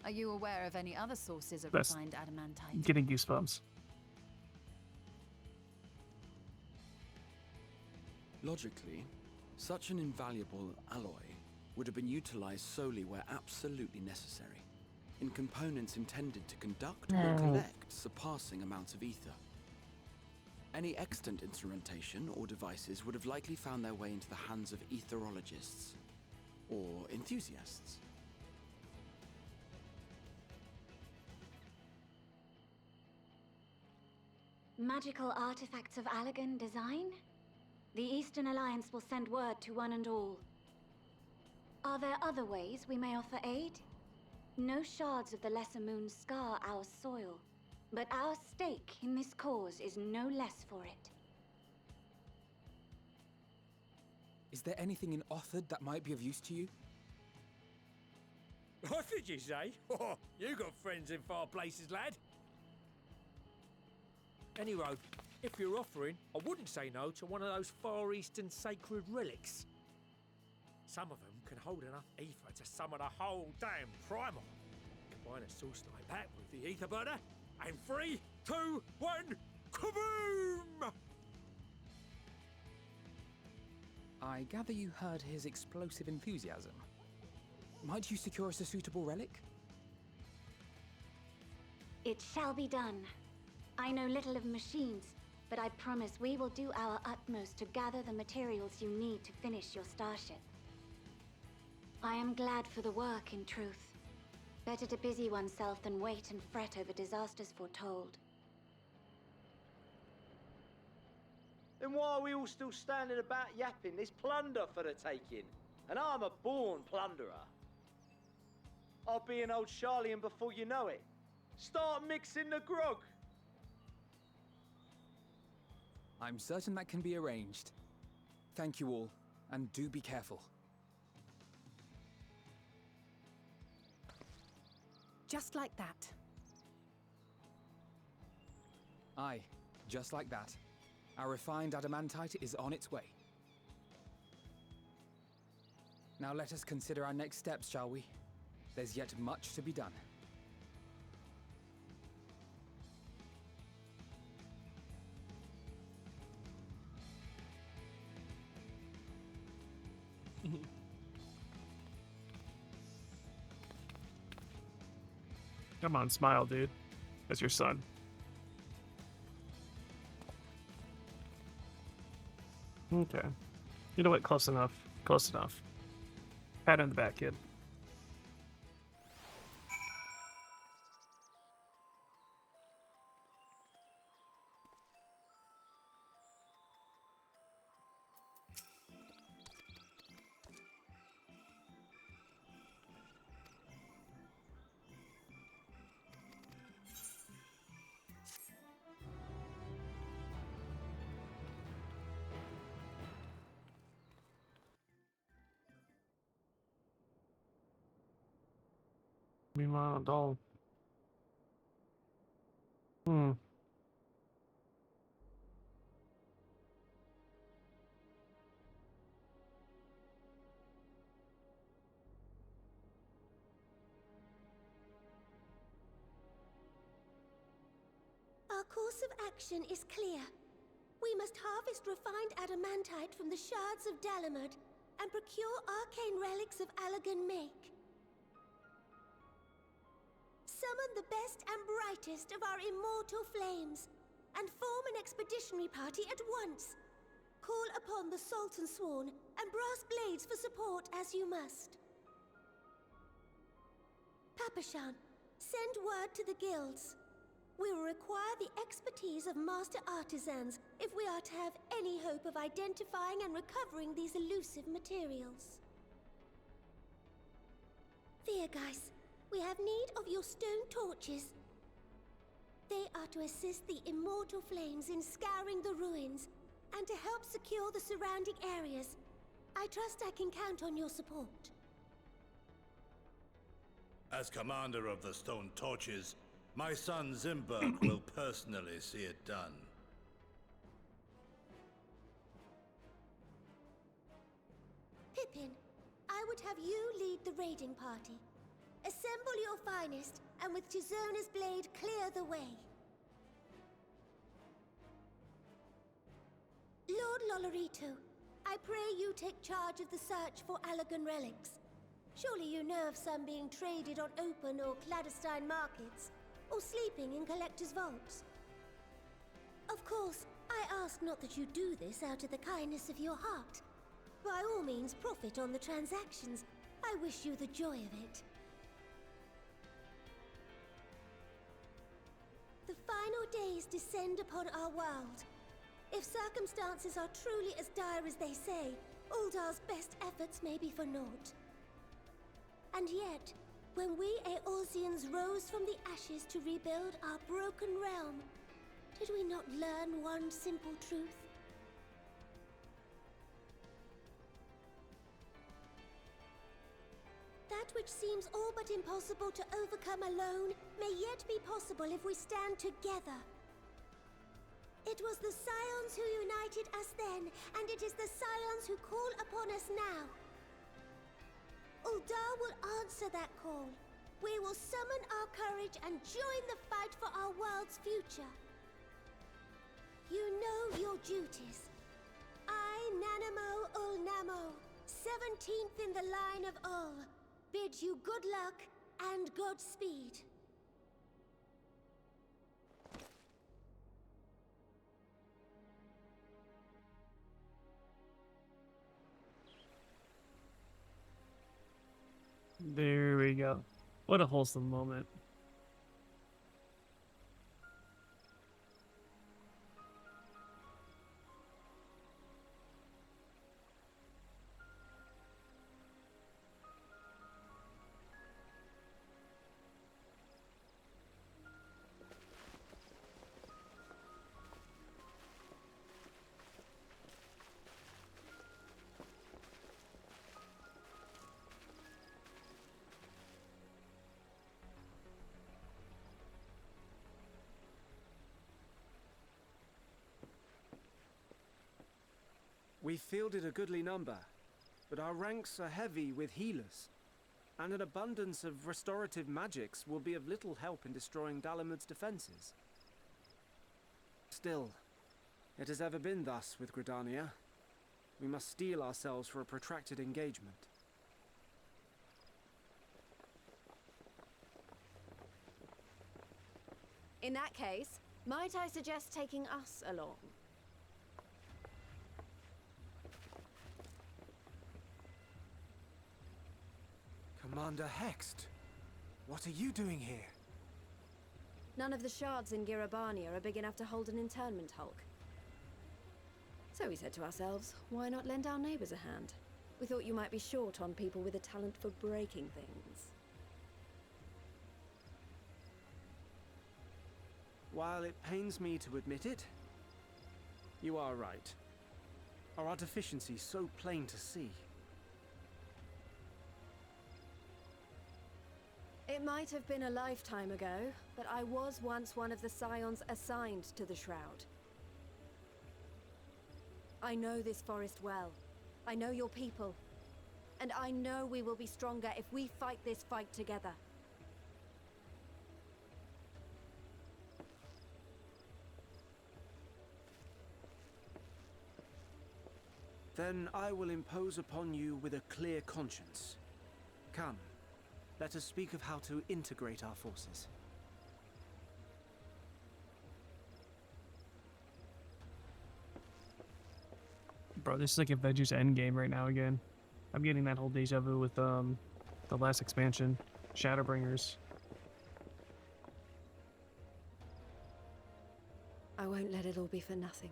Are you aware of any other sources of That's refined adamantite? Getting goosebumps. Logically, such an invaluable alloy would have been utilized solely where absolutely necessary, in components intended to conduct or collect surpassing amounts of ether. Any extant instrumentation or devices would have likely found their way into the hands of etherologists or enthusiasts. Magical artifacts of Allagan design? The Eastern Alliance will send word to one and all. Are there other ways we may offer aid? No shards of the Lesser Moon scar our soil, but our stake in this cause is no less for it. Is there anything in Othard that might be of use to you? What did you say? Oh, you got friends in far places, lad. Anyway, if you're offering, I wouldn't say no to one of those Far Eastern sacred relics. Some of them can hold enough ether to summon a whole damn primal. Combine a source like that with the ether burner, and 3, 2, 1, kaboom! I gather you heard his explosive enthusiasm. Might you secure us a suitable relic? It shall be done. I know little of machines, but I promise we will do our utmost to gather the materials you need to finish your starship. I am glad for the work, in truth. Better to busy oneself than wait and fret over disasters foretold. Then why are we all still standing about yapping? There's plunder for the taking, and I'm a born plunderer. I'll be an old Charlian before you know it. Start mixing the grog. I'm certain that can be arranged. Thank you all, and do be careful. Just like that. Aye, just like that. Our refined adamantite is on its way. Now let us consider our next steps, shall we? There's yet much to be done. Come on, smile, dude. That's your son. Okay. You know what? Close enough. Close enough. Pat on the back, kid. Meanwhile, doll. Hmm. Our course of action is clear. We must harvest refined adamantite from the shards of Dalamud and procure arcane relics of Allagan make. Summon the best and brightest of our immortal flames and form an expeditionary party at once. Call upon the Sultan Sworn and Brass Blades for support as you must. Papashan, send word to the guilds. We will require the expertise of master artisans if we are to have any hope of identifying and recovering these elusive materials. Viergeist, we have need of your stone torches. They are to assist the immortal flames in scouring the ruins and to help secure the surrounding areas. I trust I can count on your support. As commander of the Stone Torches, my son Zimberg will personally see it done. Pippin, I would have you lead the raiding party. Assemble your finest, and with Chizona's blade clear the way. Lord Lolorito, I pray you take charge of the search for Allagan relics. Surely you know of some being traded on open or clandestine markets, or sleeping in collectors' vaults. Of course, I ask not that you do this out of the kindness of your heart. By all means, profit on the transactions. I wish you the joy of it. The final days descend upon our world. If circumstances are truly as dire as they say, Uldar's best efforts may be for naught. And yet, when we Eorzeans rose from the ashes to rebuild our broken realm, did we not learn one simple truth? That which seems all but impossible to overcome alone may yet be possible if we stand together. It was the Scions who united us then, and it is the Scions who call upon us now. Uldar will answer that call. We will summon our courage and join the fight for our world's future. You know your duties. I, Nanamo Ulnamo, 17th in the line of Ul, bid you good luck and Godspeed. There we go. What a wholesome moment. We fielded a goodly number, but our ranks are heavy with healers, and an abundance of restorative magics will be of little help in destroying Dalamud's defenses. Still, it has ever been thus with Gridania. We must steel ourselves for a protracted engagement. In that case, might I suggest taking us along? Commander Hext, what are you doing here? None of the shards in Girabania are big enough to hold an internment hulk. So we said to ourselves, why not lend our neighbors a hand? We thought you might be short on people with a talent for breaking things. While it pains me to admit it, you are right. Our deficiencies so plain to see. It might have been a lifetime ago, but I was once one of the scions assigned to the Shroud. I know this forest well. I know your people. And I know we will be stronger if we fight this fight together. Then I will impose upon you with a clear conscience. Come, let us speak of how to integrate our forces. Bro, this is like Avengers Endgame right now again. I'm getting that whole deja vu with the last expansion, Shadowbringers. I won't let it all be for nothing.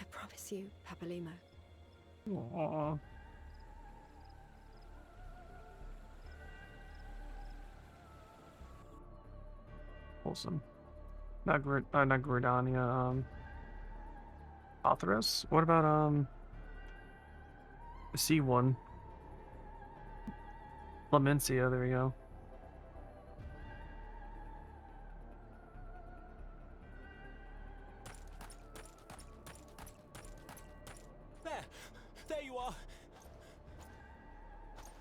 I promise you, Papalimo. Aww. Wholesome. Not Gridania, Atheros? What about, the C1? Lamencia, there we go. There you are!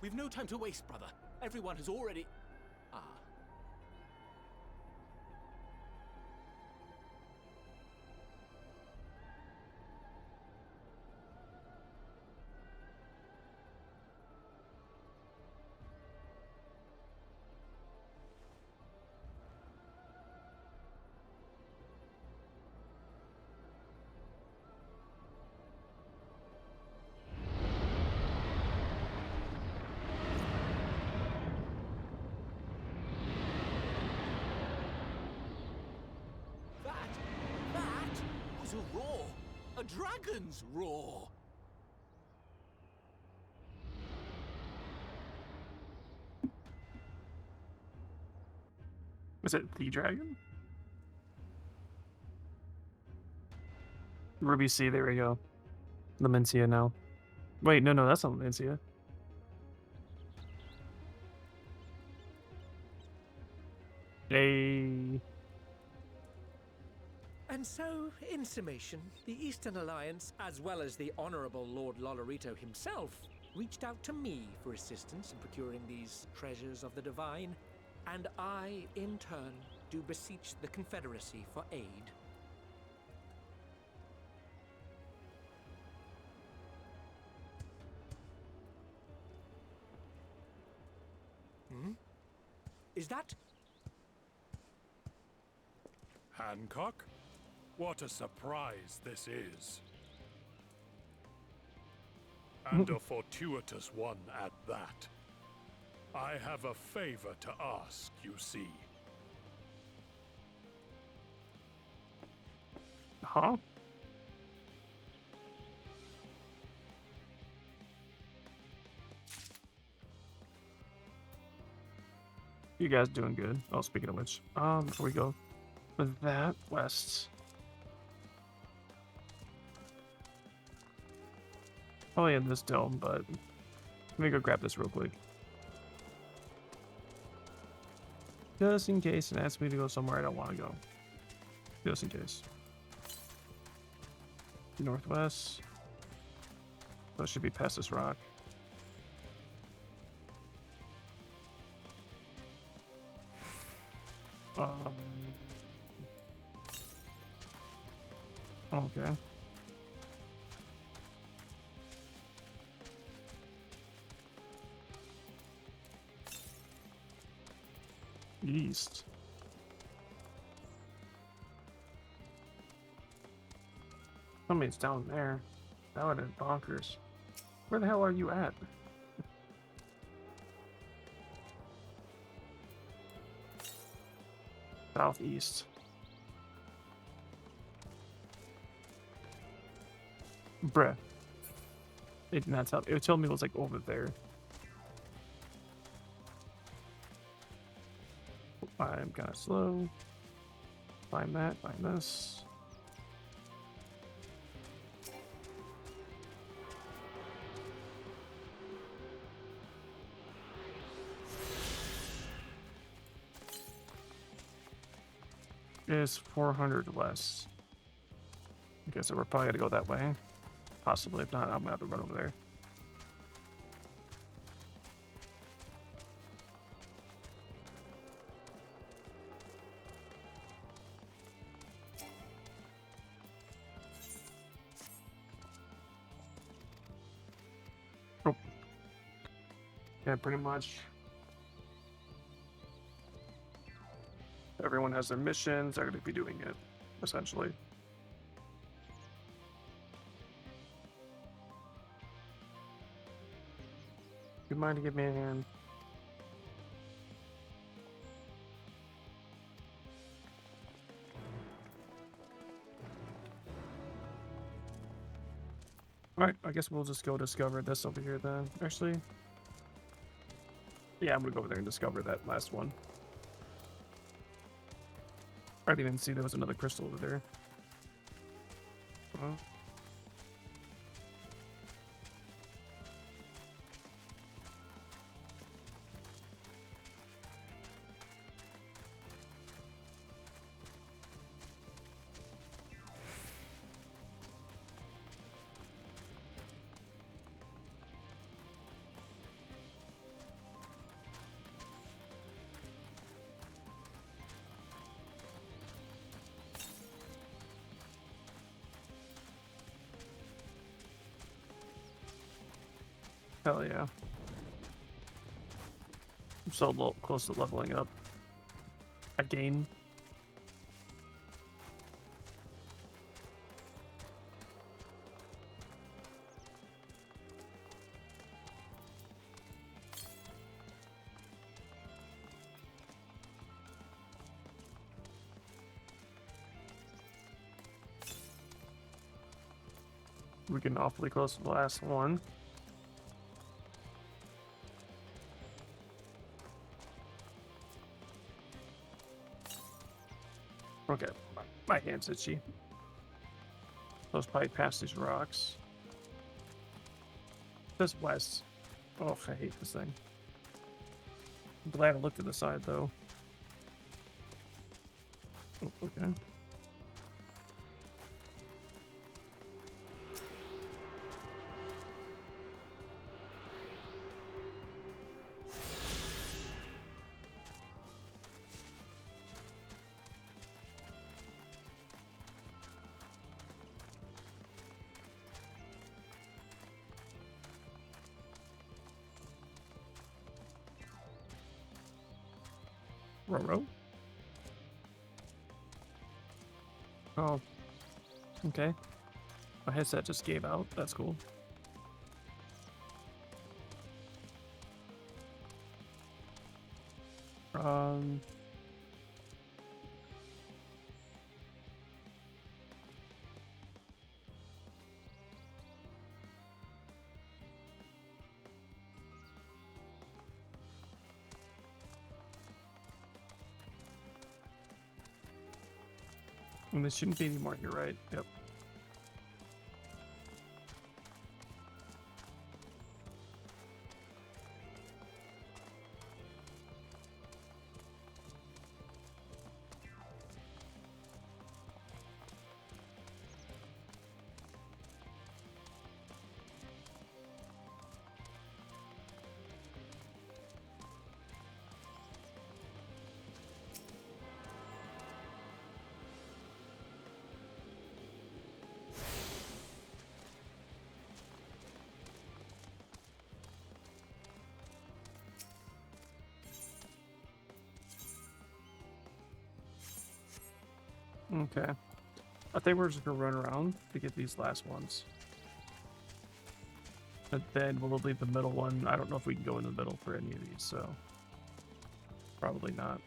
We've no time to waste, brother. Everyone has already... Ah. That was a roar! A dragon's roar! Was it the dragon? Ruby C, there we go. Lamencia now. Wait, no, that's not Lamencia. Hey. And so, in summation, the Eastern Alliance, as well as the Honorable Lord Lolorito himself, reached out to me for assistance in procuring these treasures of the divine, and I, in turn, do beseech the Confederacy for aid. Hmm? Is that... Hancock? What a surprise this is. And a fortuitous one at that. I have a favor to ask, you see. Huh? You guys doing good. Oh, speaking of which, before we go with that, west. Probably in this dome, but let me go grab this real quick. Just in case it asks me to go somewhere I don't want to go. Just in case. Northwest. That should be past this rock. Okay. East. Somebody's down there. That would have been bonkers. Where the hell are you at? Southeast. Bruh. It did not tell me. It told me it was like over there. I'm kind of slow. Find that, find this. is 400 less. Okay, so we're probably gonna go that way. Possibly, if not, I'm gonna have to run over there. Oh. Yeah, pretty much. Everyone has their missions. They're gonna be doing it, essentially. You mind to give me a hand? Alright, I guess we'll just go discover this over here then. Actually, yeah, I'm gonna go over there and discover that last one. I didn't even see there was another crystal over there. Well, hell yeah. I'm so close to leveling up. Again. We're getting awfully close to the last one. Okay, my hand's itchy. Let's probably past these rocks. This west. Oh, I hate this thing. I'm glad I looked to the side though. Oh, okay. Row. Oh. Okay. My headset just gave out. That's cool. And there shouldn't be any more here, right? Yep. Okay. I think we're just gonna run around to get these last ones. And then we'll leave the middle one. I don't know if we can go in the middle for any of these, so probably not.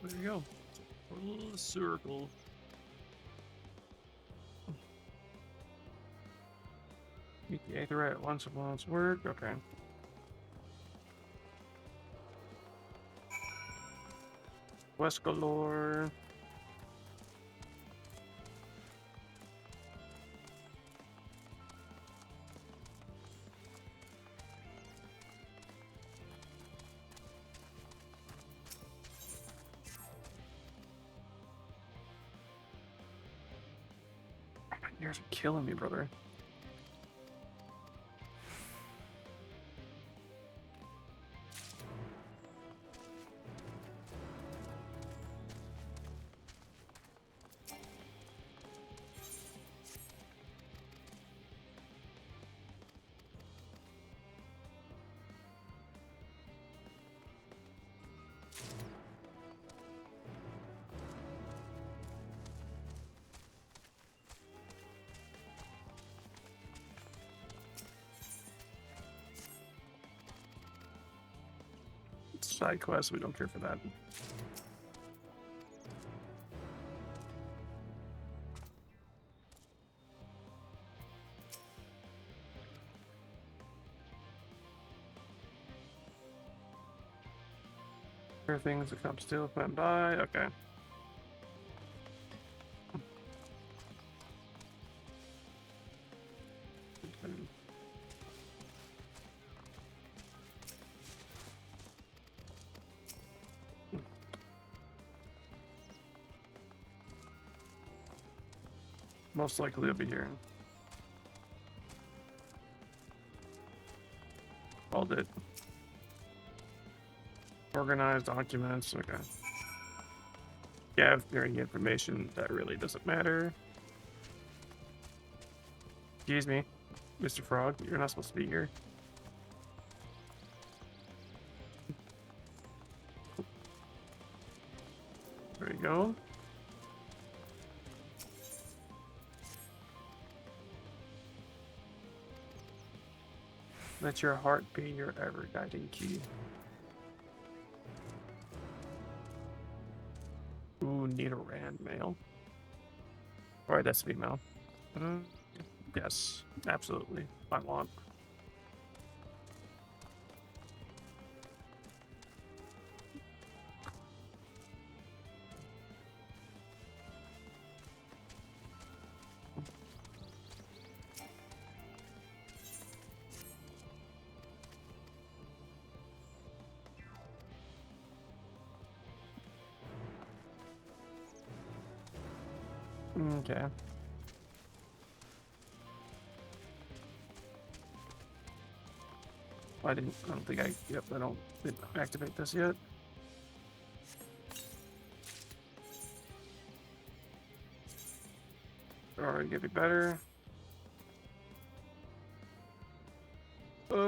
There you go. Full circle. Meet the Aether at once of once work. Okay. West galore. You're killing me, brother. Side quest, we don't care for that. There are things that come still went by. Okay. Most likely I'll be here. All it. Organized documents, okay. Gathering information, that really doesn't matter. Excuse me, Mr. Frog, you're not supposed to be here. There you go. Let your heart be your ever guiding key. Ooh, need a Rand mail. Alright, that's female. Yes, absolutely. I want. Okay. I don't think I didn't activate this yet. Alright, get me better. Yeah,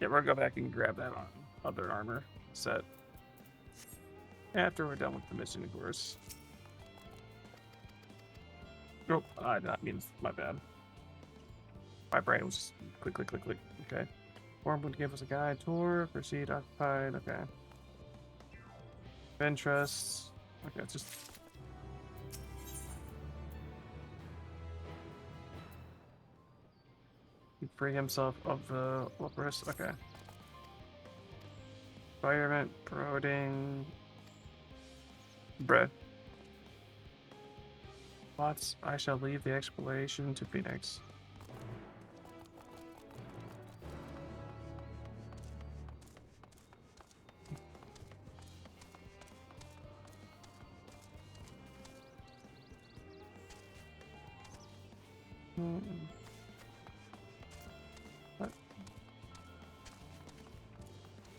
we're gonna go back and grab that other armor set. After we're done with the mission, of course. Nope, I did not mean, my bad. My brain was just click, click, click, click. Okay. Wormwood gave us a guide tour. Proceed occupied. Okay. Ventress. Okay, it's just. He free himself of the Leprous. Okay. Environment, promoting. Bread. Thoughts, I shall leave the exploration to Phoenix. What?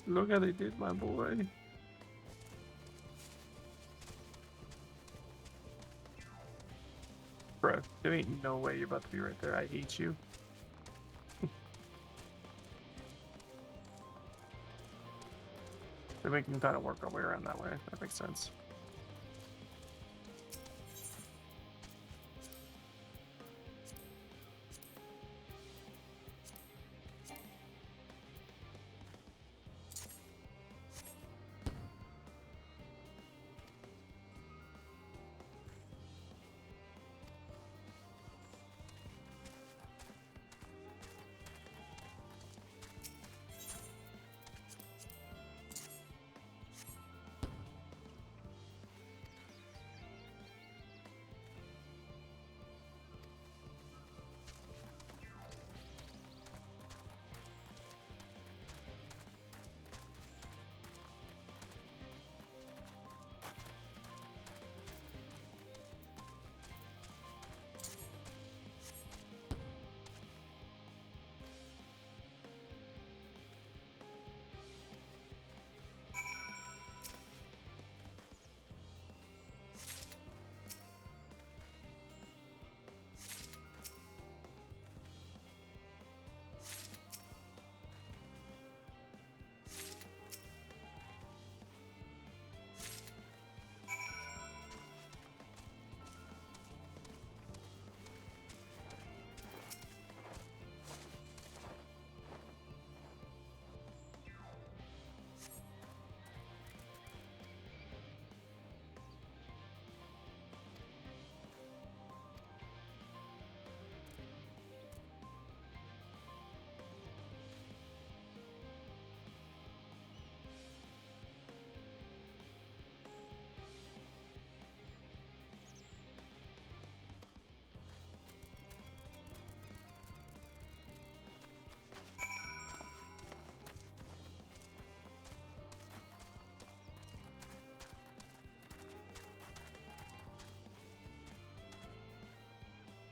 Look how they did my boy. Bro, there ain't no way you're about to be right there. I hate you. Then we can kind of work our way around that way. That makes sense.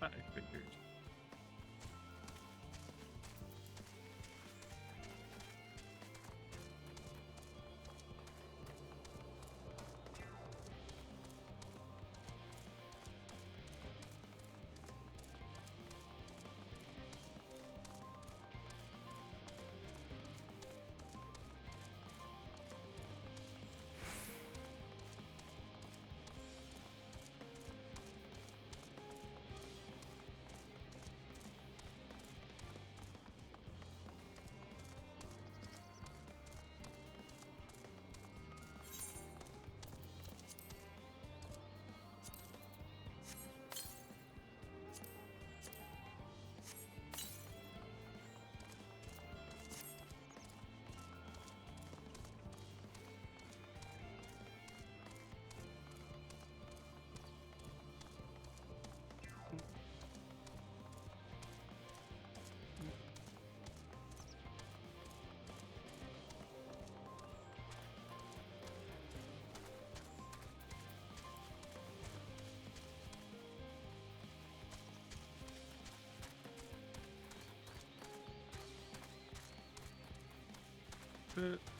I figured.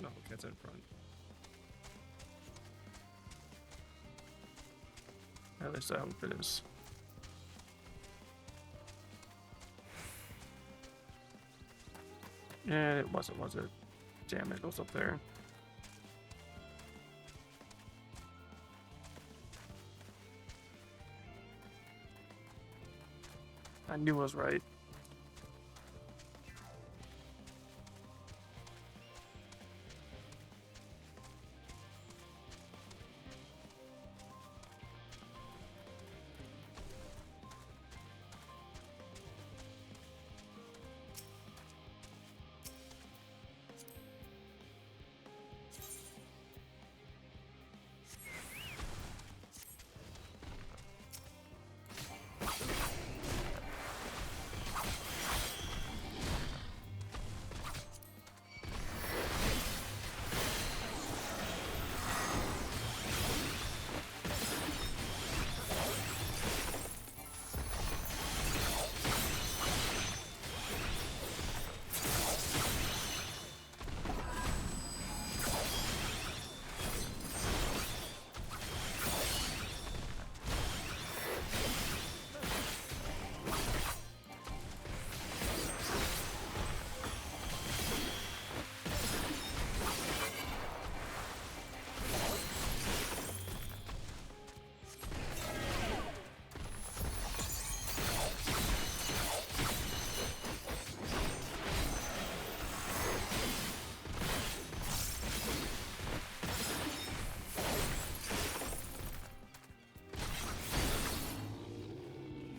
No, cat's in front. At least I hope it is. And it wasn't, was it? Damn, it goes up there. I knew I was right.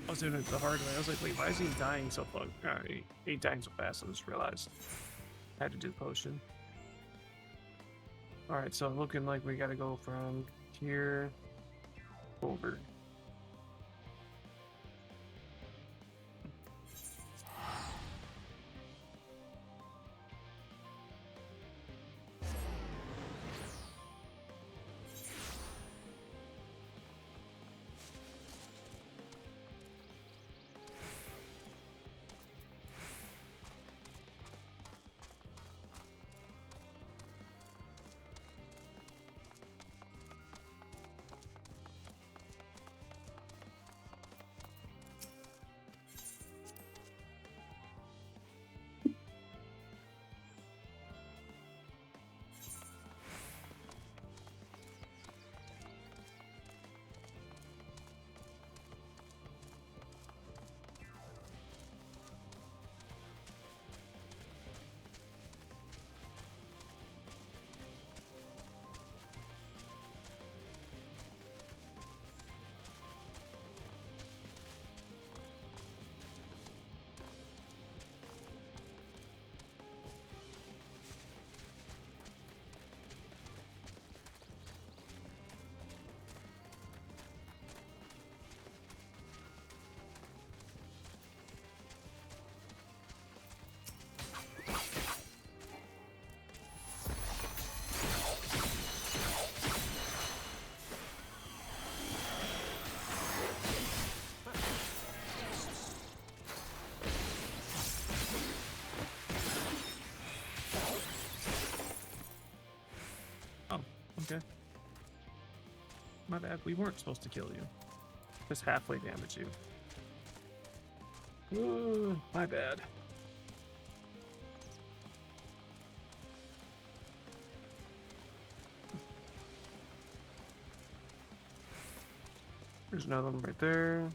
I was doing it the hard way. I was like, wait, why is he dying so fast? He dying so fast. I just realized I had to do the potion. Alright, so looking like we gotta go from here over. My bad. We weren't supposed to kill you. Just halfway damage you. Ooh, my bad. There's another one right there.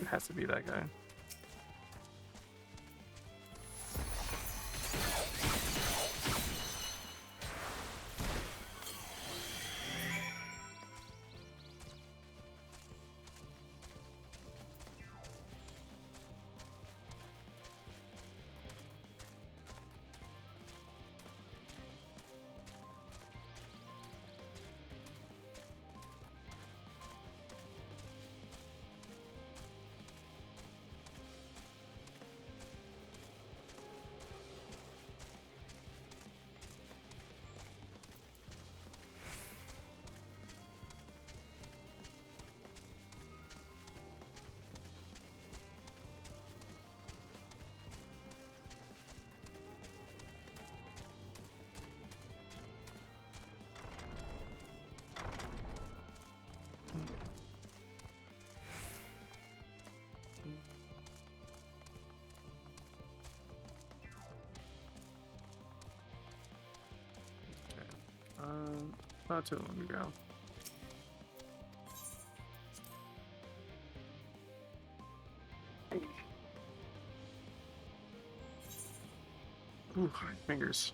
It has to be that guy. Not too long ago. Ooh, hot fingers.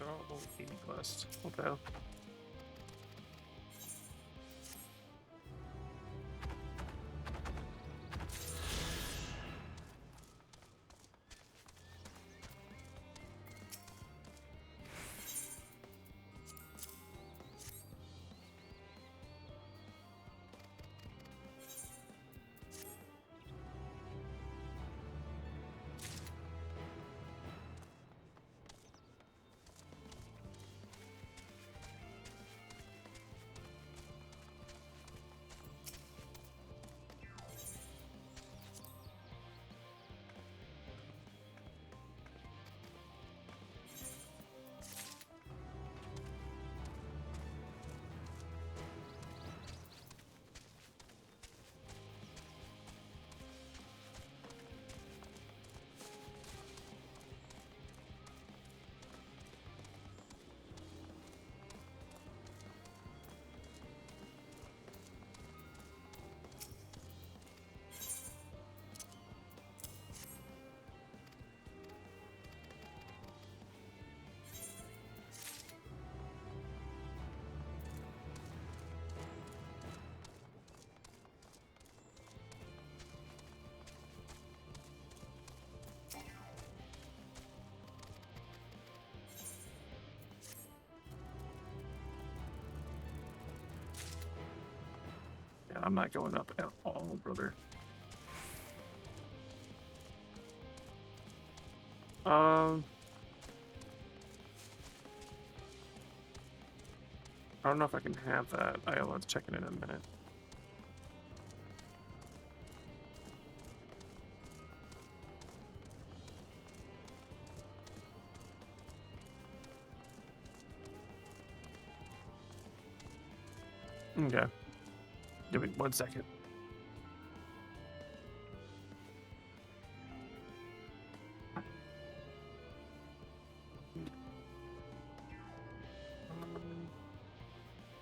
Oh, 80 quest. What the hell? Yeah, I'm not going up at all, brother. I don't know if I can have that. I'll have to check it in a minute. Okay. Give me 1 second.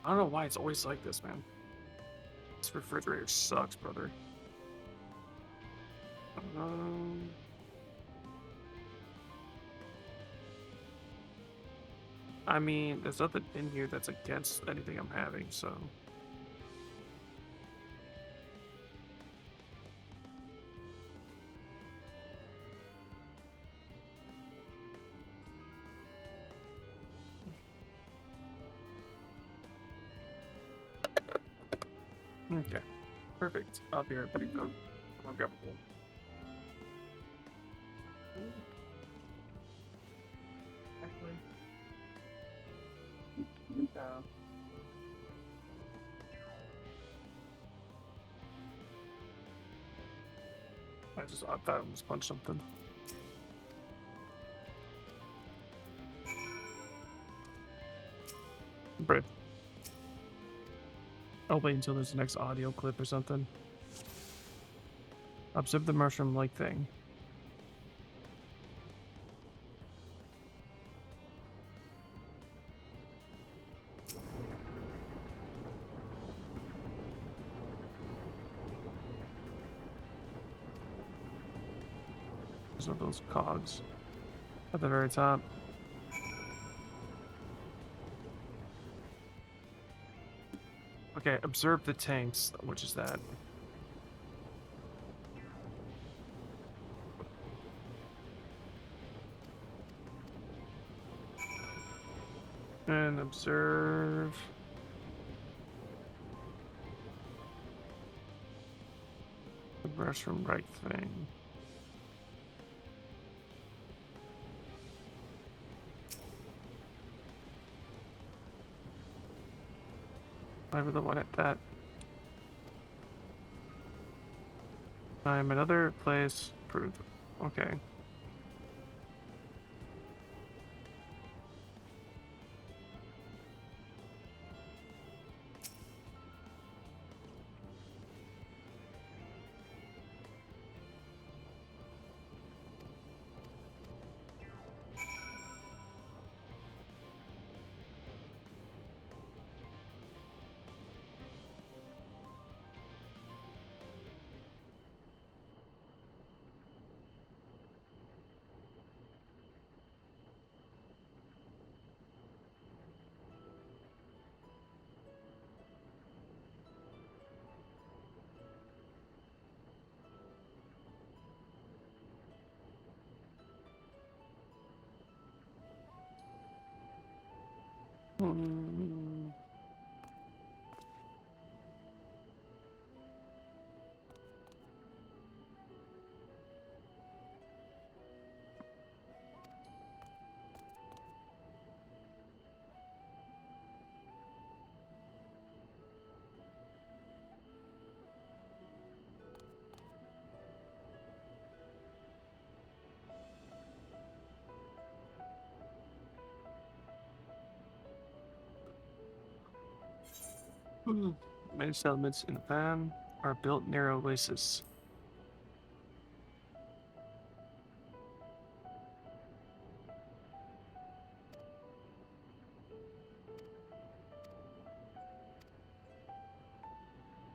I don't know why it's always like this, man. This refrigerator sucks, brother. I mean, there's nothing in here that's against anything I'm having, so. Okay, perfect. I'll be right back. I'll grab a bowl. Actually, I thought I almost punched something. Brave. I'll wait until there's the next audio clip or something. Observe the mushroom-like thing. There's one of those cogs at the very top. Okay, observe the tanks. Which is that? And observe the mushroom right thing. Whatever the one at that. Time another place. Prove. Okay. Many settlements in the pan are built near oases.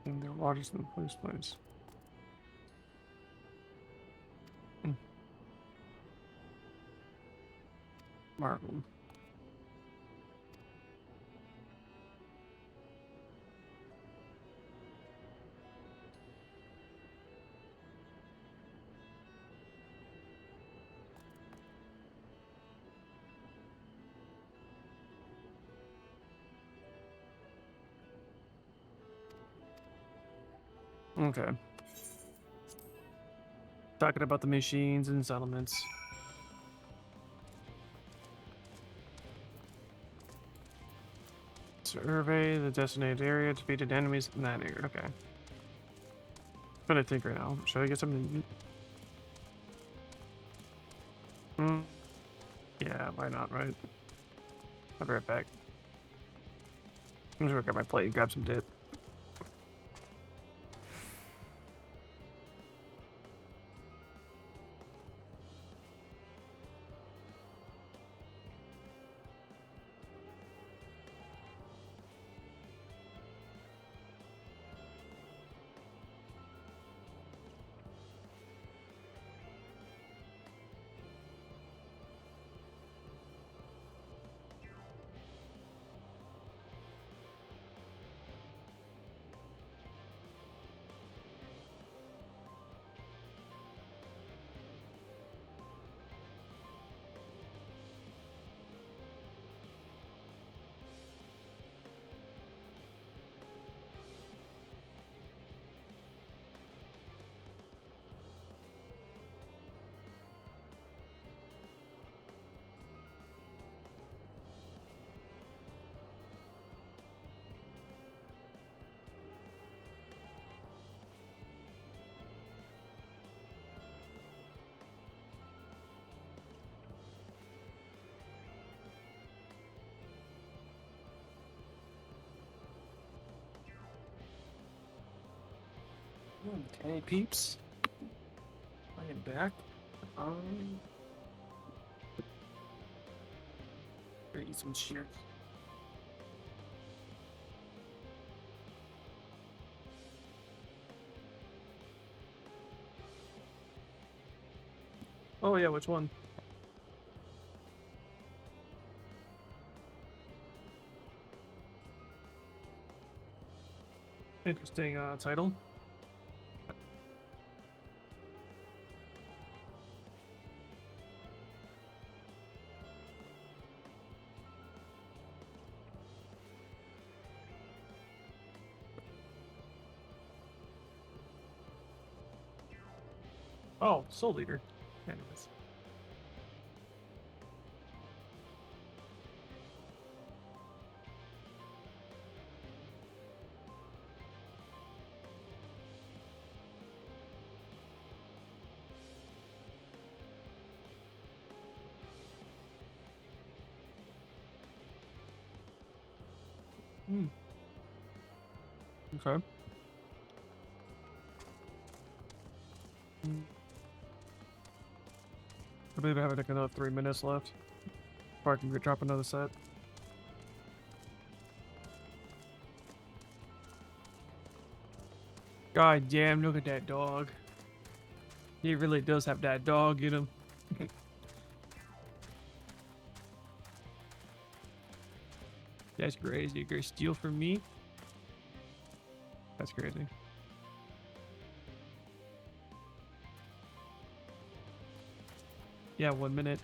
And their waters in the place. Marvel. Okay. Talking about the machines and settlements. Survey the designated area. Defeated enemies in that area. Okay. What I think right now. Should I get something to eat? Yeah, why not, right? I'll be right back. I'm just gonna grab my plate and grab some dip. Okay, peeps. I am back. Gonna eat some shit. Oh yeah, which one? Interesting title. Oh, Soul Leader. Anyways. Okay. I believe I have like another 3 minutes left before I can drop another set. God damn, look at that dog. He really does have that dog in him. That's crazy. You're gonna steal from me? That's crazy. Yeah, 1 minute.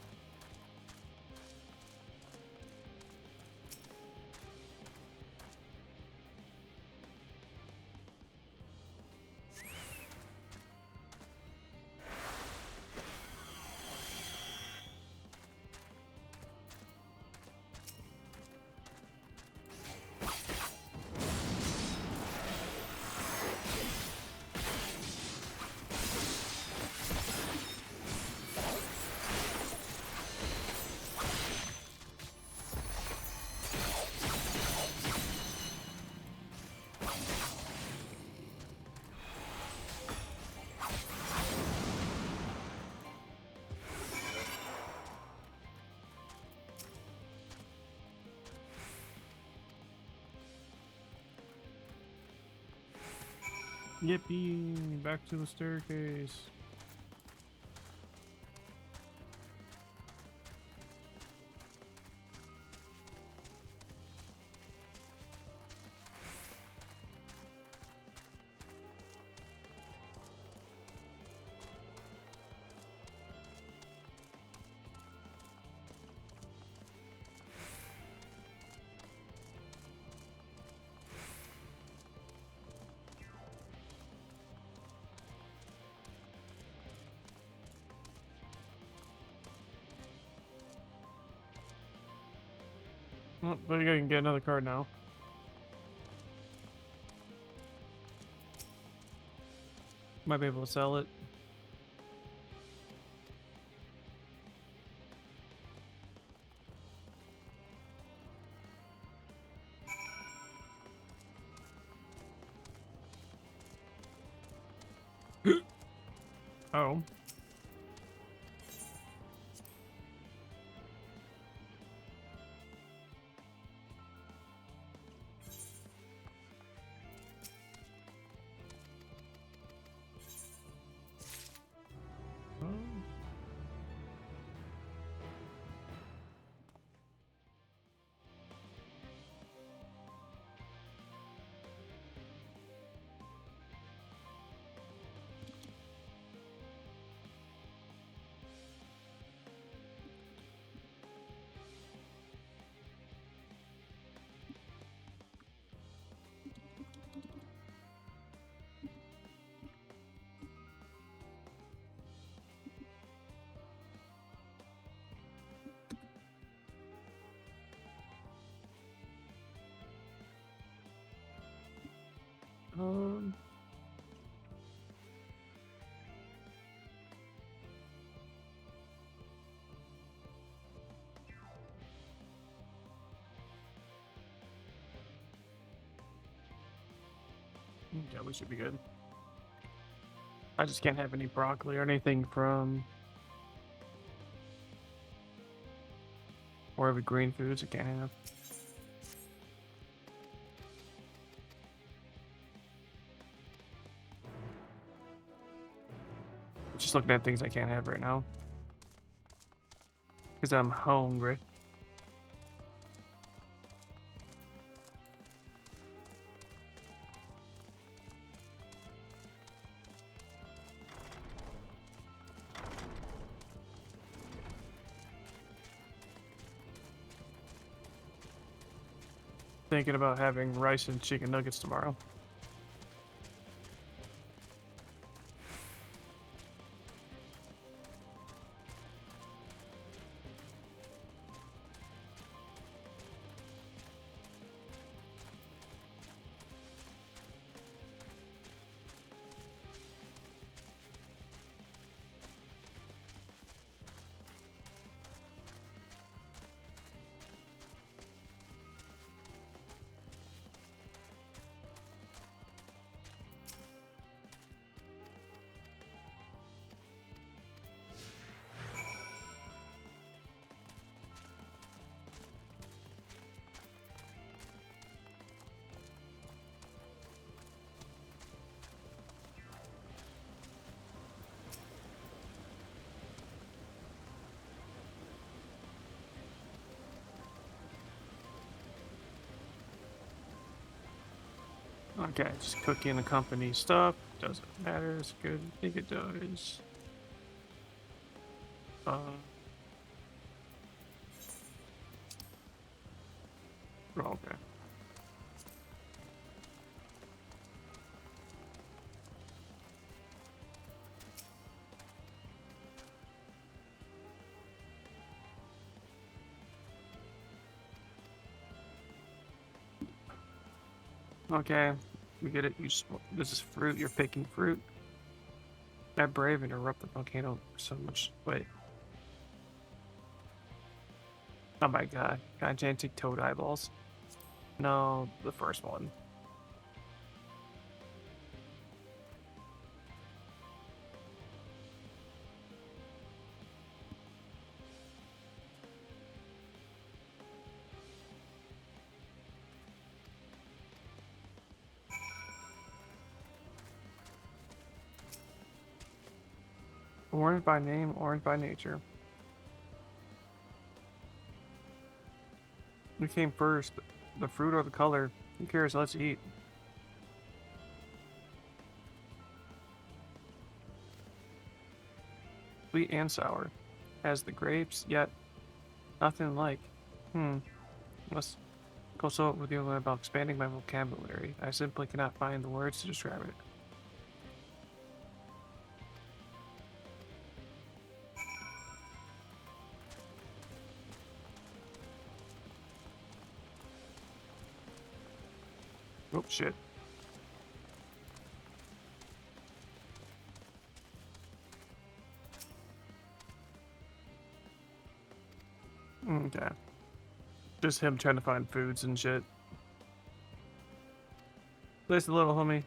Yippee! Back to the staircase. Well, but you can get another card now. Might be able to sell it. Oh. Um. Yeah, we should be good. I just can't have any broccoli or anything from wherever green foods I can't have. Just looking at things I can't have right now. Because I'm hungry. Thinking about having rice and chicken nuggets tomorrow. Okay, just cooking the company stuff. Doesn't matter. It's good. I think it does. Oh, okay. Okay, we get it. This is fruit. You're picking fruit. That brave interrupt the volcano so much. Wait. Oh my god. Gigantic toad eyeballs. No, the first one. Orange by name, orange by nature. We came first. The fruit or the color? Who cares? Let's eat. Sweet and sour. As the grapes, yet nothing like. Must consult with you about expanding my vocabulary. I simply cannot find the words to describe it. Oh, shit. Okay. Just him trying to find foods and shit. Place a little, homie.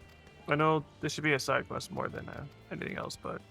I know this should be a side quest more than anything else, but...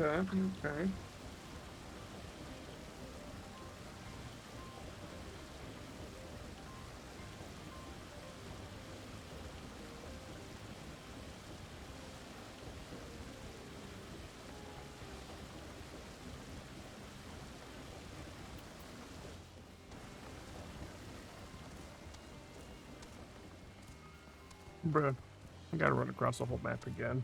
Okay, okay. Bruh. I gotta run across the whole map again.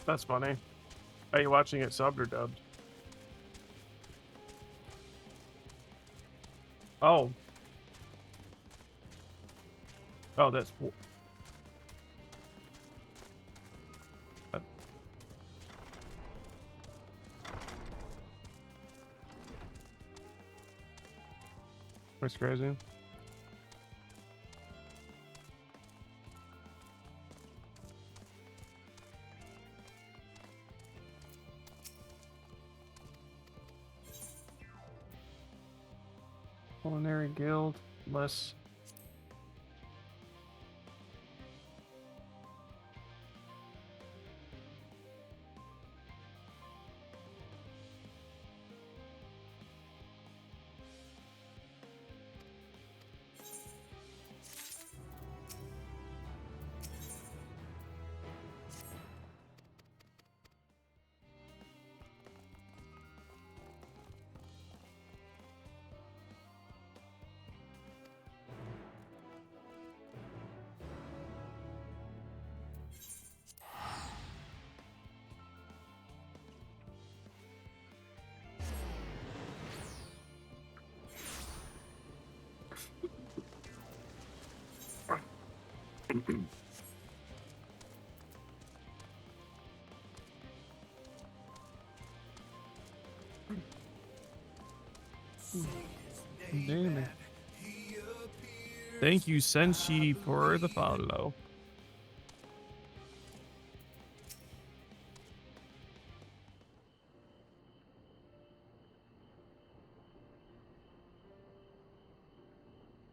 That's funny. Are you watching it subbed or dubbed? Oh. Oh, that's... That's crazy. Culinary guild, less. Damn it. Thank you, Senshi, for the follow.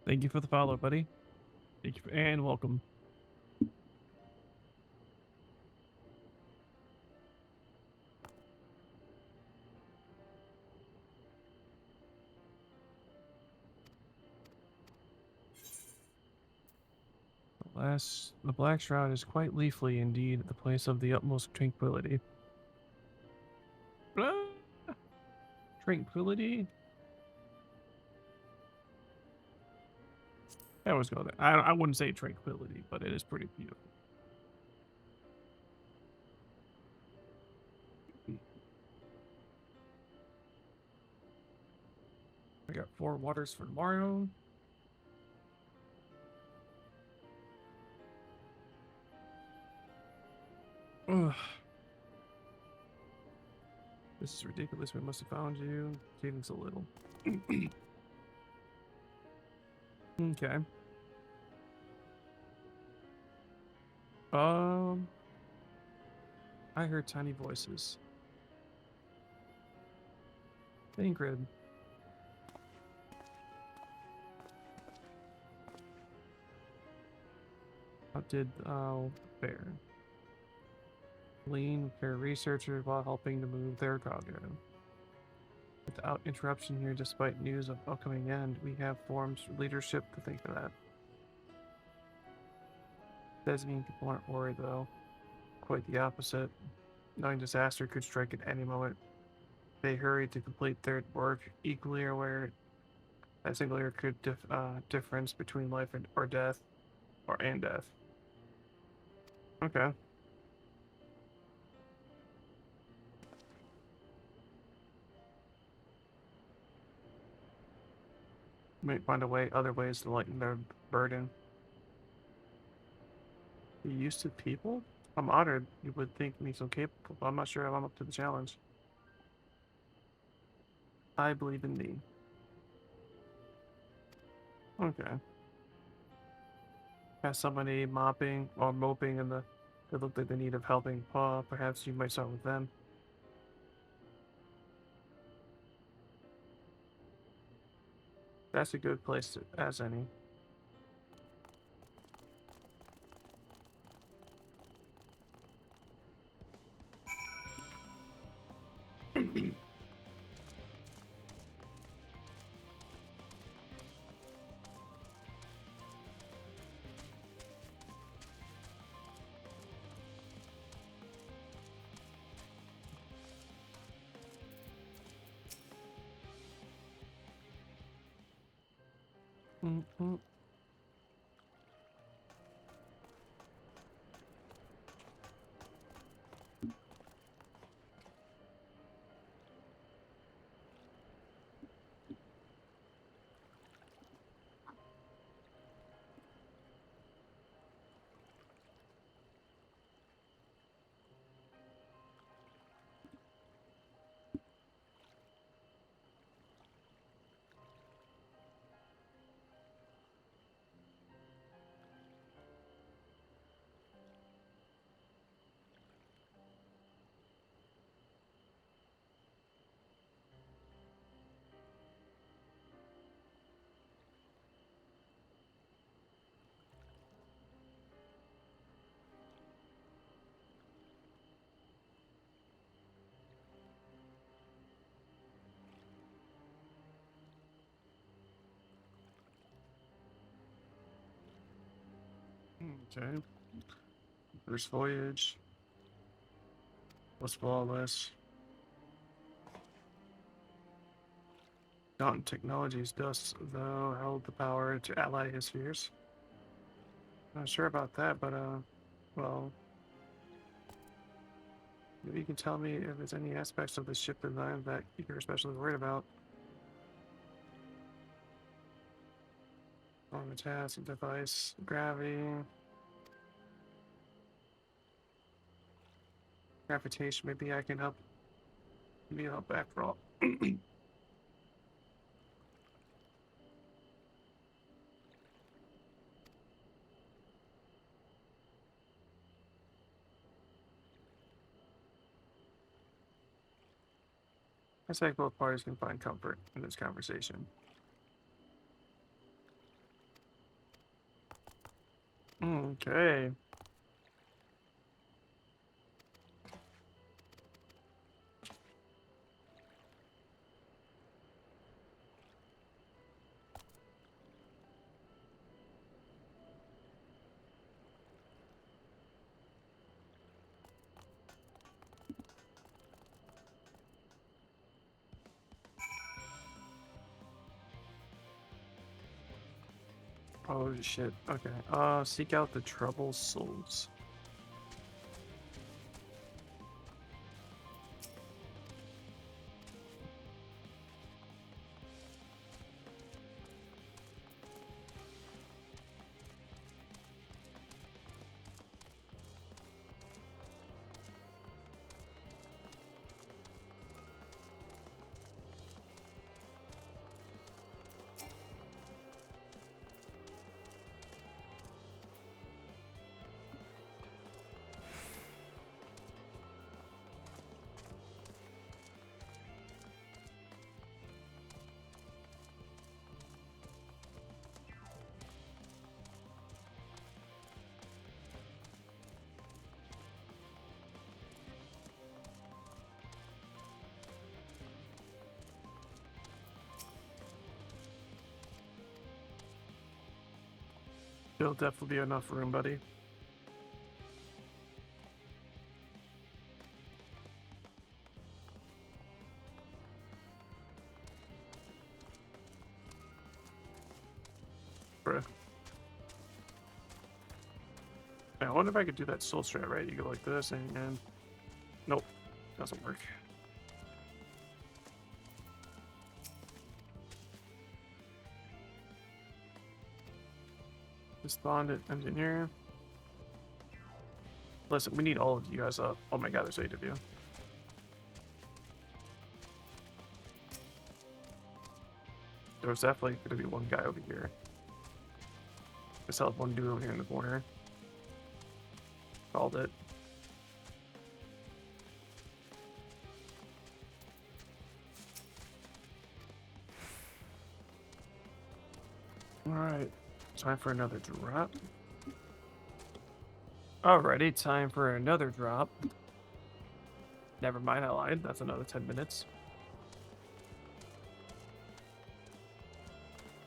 Thank you for the follow, buddy. Thank you and welcome. The Black Shroud is quite leafly indeed, the place of the utmost tranquility. Blah. Tranquility? I always go there. I wouldn't say tranquility, but it is pretty beautiful. I got 4 waters for tomorrow. Ugh. This is ridiculous. We must have found you. Saving so little. Okay. I heard tiny voices. Ingrid. How did bear? Lean, fair researcher while helping to move their cargo. Without interruption here, despite news of upcoming end, we have formed leadership to think of that. Doesn't mean people aren't worried though. Quite the opposite. Knowing disaster could strike at any moment. They hurried to complete their work, equally aware that singular could difference between life or death, and death. Okay. Might find other ways to lighten their burden. You used to people? I'm honored. You would think me so capable, but I'm not sure if I'm up to the challenge. I believe in thee. Okay. Has somebody mopping or moping in the that look like they need of helping paw. Perhaps you might start with them. That's a good place as any. Mm-hmm. Okay. First voyage. Was flawless. Daunting Technologies does, though, held the power to ally his fears. Not sure about that, but, well, maybe you can tell me if there's any aspects of the ship design that you're especially worried about. On the task, device, gravity, gravitation. Maybe I can help. Maybe help after all. I think both parties can find comfort in this conversation. Okay. Oh shit. Okay. Seek out the troubled souls. There'll definitely be enough room, buddy. Bruh. I wonder if I could do that soul strat right. You go like this and nope, doesn't work. Respondent engineer. Listen, we need all of you guys up. Oh my god, there's 8 of you. There's definitely gonna be one guy over here. I still have one dude over here in the corner. Called it. Alright, time for another drop. Alrighty, time for another drop. Never mind, I lied. That's another 10 minutes.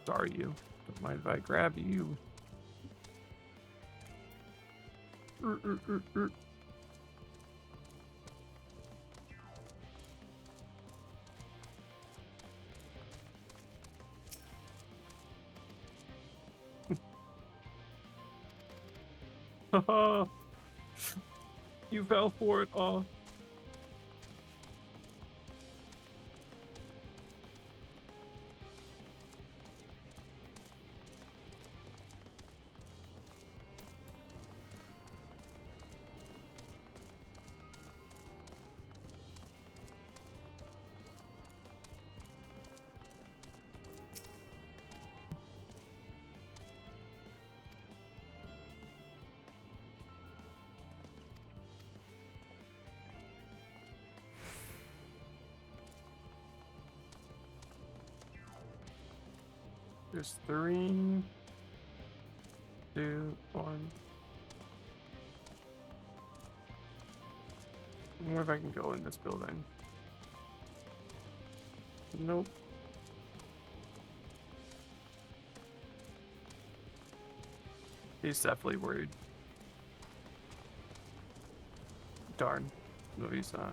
Sorry, you. Don't mind if I grab you. Haha. You fell for it. Oh. There's 3, 2, 1. I wonder if I can go in this building. Nope. He's definitely worried. Darn. No, he's not.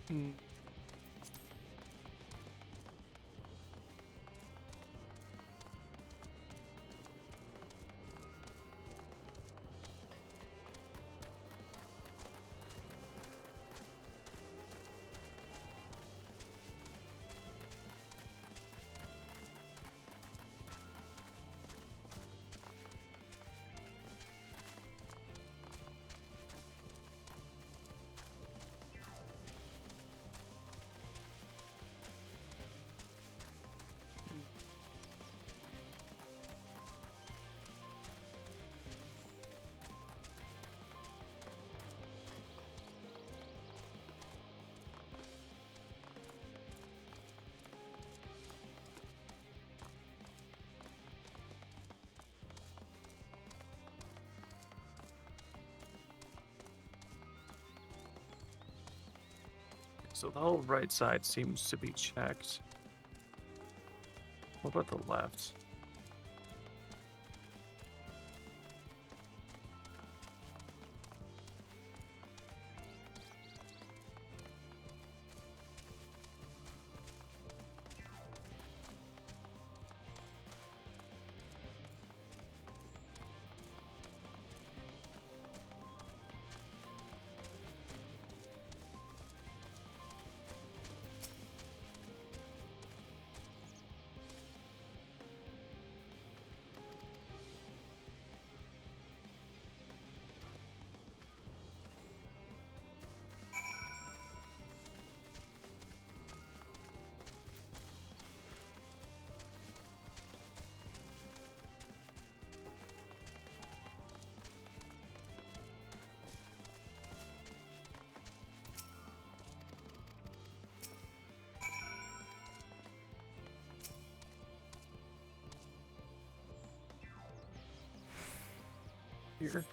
Hmm. So the whole right side seems to be checked. What about the left? here.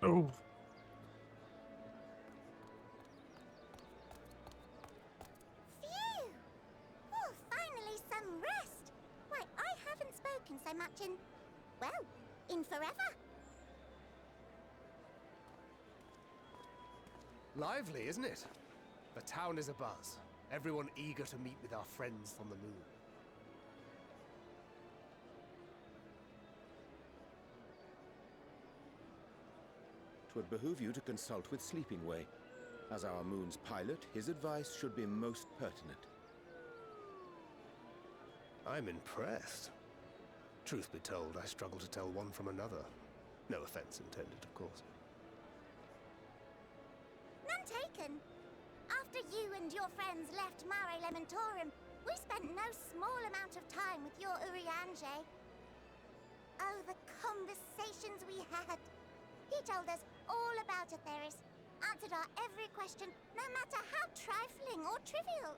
Oh. Phew! Oh, finally some rest. Why, I haven't spoken so much in, well, in forever. Lively, isn't it? The town is abuzz. Everyone eager to meet with our friends on the moon. Twould behoove you to consult with Sleeping Way. As our moon's pilot, his advice should be most pertinent. I'm impressed. Truth be told, I struggle to tell one from another. No offense intended, of course. None taken. After you and your friends left Mare Elementorum, we spent no small amount of time with your Urianger. Oh, the conversations we had. He told us all about Aetheris, answered our every question, no matter how trifling or trivial.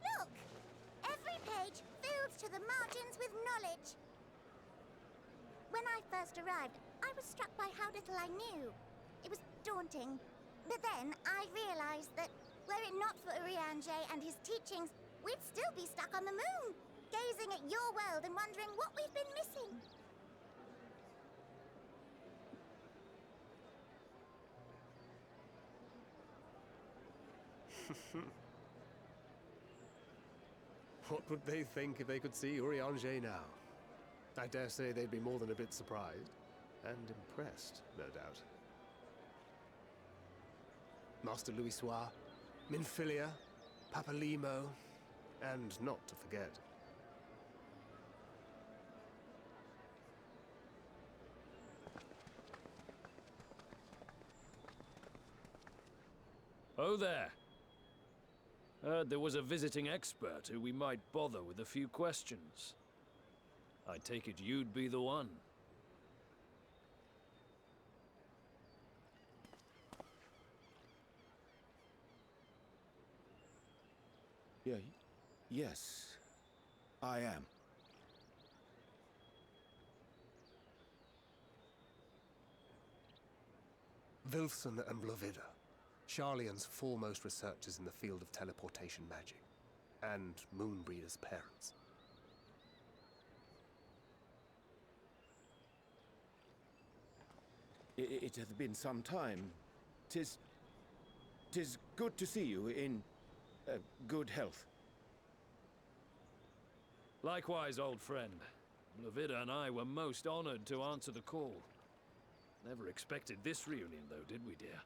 Look! Every page filled to the margins with knowledge. When I first arrived, I was struck by how little I knew. It was daunting. But then I realized that, were it not for Urianger and his teachings, we'd still be stuck on the moon, gazing at your world and wondering what we've been missing. What would they think if they could see Urianger now? I dare say they'd be more than a bit surprised. And impressed, no doubt. Master Louisoix, Minfilia, Papalimo, and not to forget. Oh there. Heard there was a visiting expert who we might bother with a few questions. I take it you'd be the one. Yes, I am. Wilson and Blovida, Sharlayan's foremost researchers in the field of teleportation magic, and Moonbreeder's parents. It hath been some time. Tis good to see you in good health. Likewise, old friend. Blovida and I were most honored to answer the call. Never expected this reunion, though, did we, dear?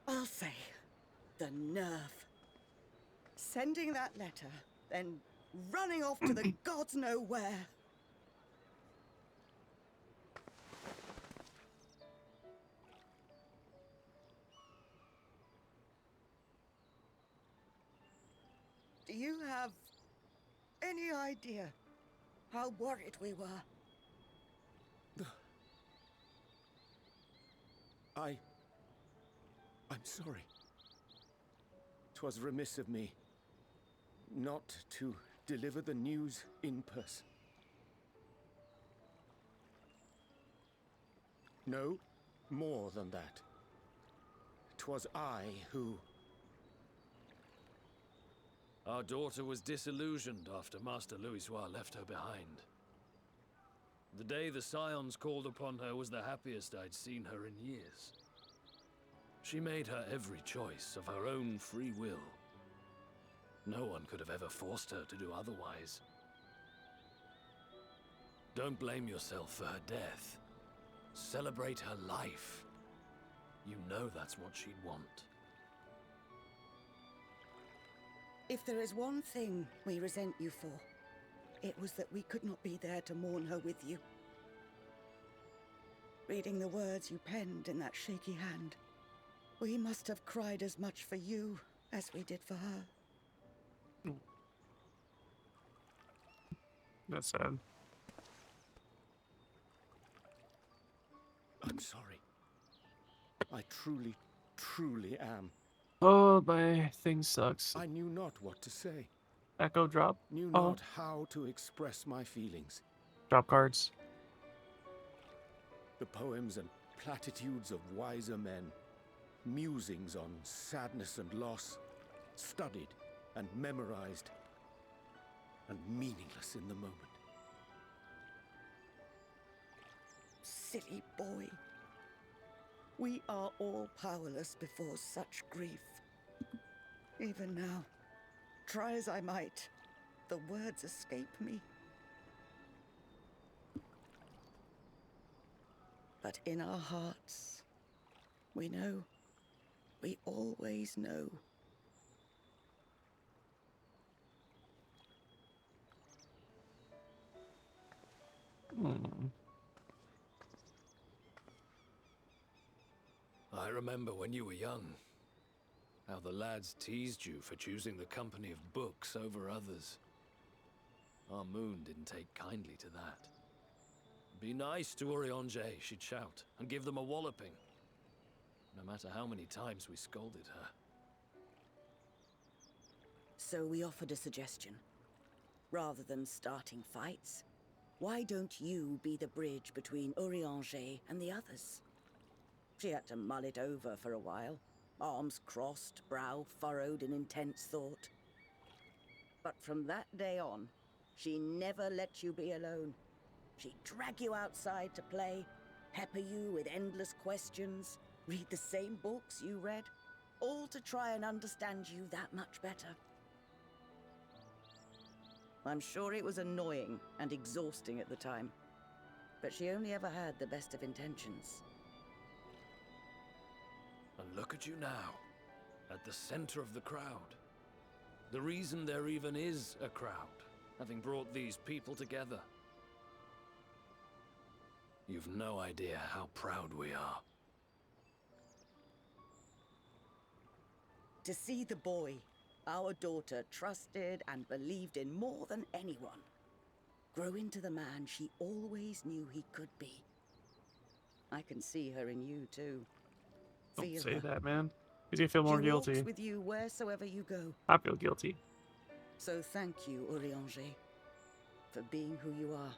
I'll say, the nerve. Sending that letter, then running off to the gods know where. Do you have any idea how worried we were? I'm sorry. 'Twas remiss of me not to deliver the news in person. No, more than that. 'Twas I who... Our daughter was disillusioned after Master Louisoix left her behind. The day the Scions called upon her was the happiest I'd seen her in years. She made her every choice of her own free will. No one could have ever forced her to do otherwise. Don't blame yourself for her death. Celebrate her life. You know that's what she'd want. If there is one thing we resent you for, it was that we could not be there to mourn her with you. Reading the words you penned in that shaky hand, We must have cried as much for you as we did for her. That's sad. I'm sorry. I truly, truly am. Oh, my thing sucks. I knew not what to say. Echo drop. Knew Oh. not how to express my feelings. Drop cards. The poems and platitudes of wiser men, musings on sadness and loss, studied and memorized, and meaningless in the moment. Silly boy. We are all powerless before such grief. Even now, try as I might, the words escape me. But in our hearts, we know, we always know. I remember when you were young, how the lads teased you for choosing the company of books over others. Our moon didn't take kindly to that. Be nice to Urianger, she'd shout, and give them a walloping. No matter how many times we scolded her. So we offered a suggestion. Rather than starting fights, why don't you be the bridge between Urianger and the others? She had to mull it over for a while, arms crossed, brow furrowed in intense thought. But from that day on, she never let you be alone. She'd drag you outside to play, pepper you with endless questions, read the same books you read, all to try and understand you that much better. I'm sure it was annoying and exhausting at the time, but she only ever had the best of intentions. And look at you now, at the center of the crowd. The reason there even is a crowd, having brought these people together. You've no idea how proud we are. To see the boy, our daughter, trusted and believed in more than anyone, grow into the man she always knew he could be. I can see her in you too. Don't Feel say her. that, man. He's gonna feel more She guilty. walks with you wheresoever you go. I feel guilty. So thank you, Urianger, for being who you are.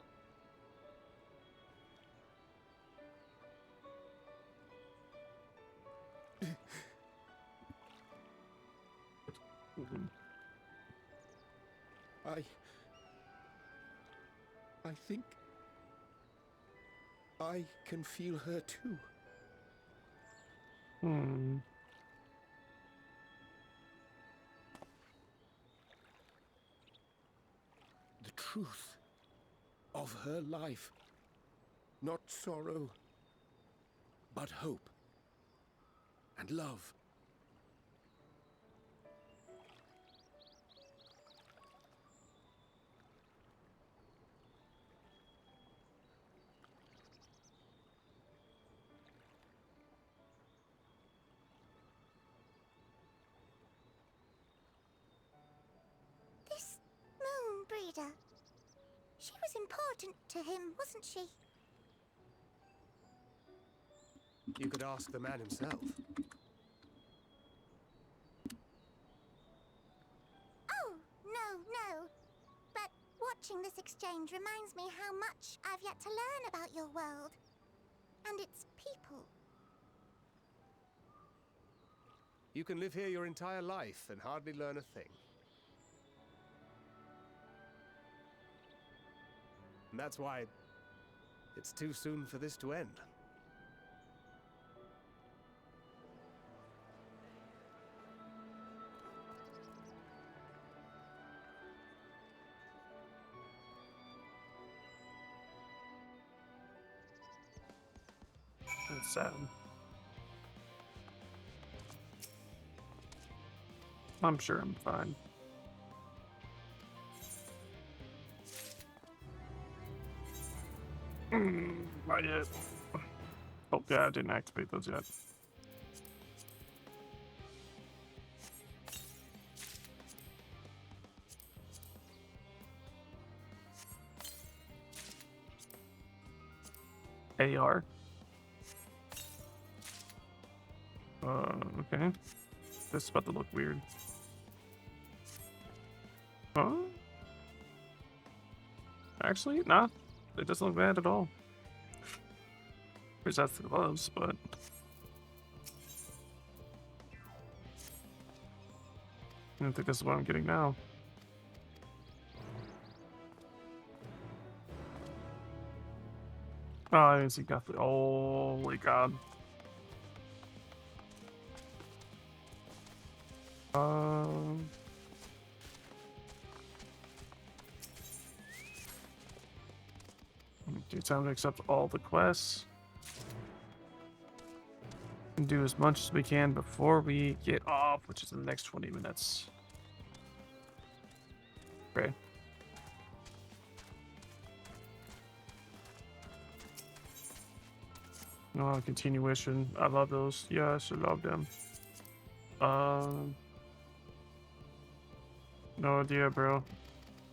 I think I can feel her too. The truth of her life. Not sorrow, but hope and love. This moon breeder. She was important to him, wasn't she? You could ask the man himself. Oh, no. But watching this exchange reminds me how much I've yet to learn about your world. And its people. You can live here your entire life and hardly learn a thing. And that's why it's too soon for this to end. That's sad. I'm sure I'm fine. Not yet. Oh yeah, I didn't activate those yet. AR. Okay. This is about to look weird. Huh? Actually, nah. It doesn't look bad at all. Which that's the gloves, but... I don't think this is what I'm getting now. Oh, I didn't see nothing. Holy God. Do time to accept all the quests. And do as much as we can before we get off, which is in the next 20 minutes. Okay. Oh, continuation. I love those. Yes, I love them. No idea, bro.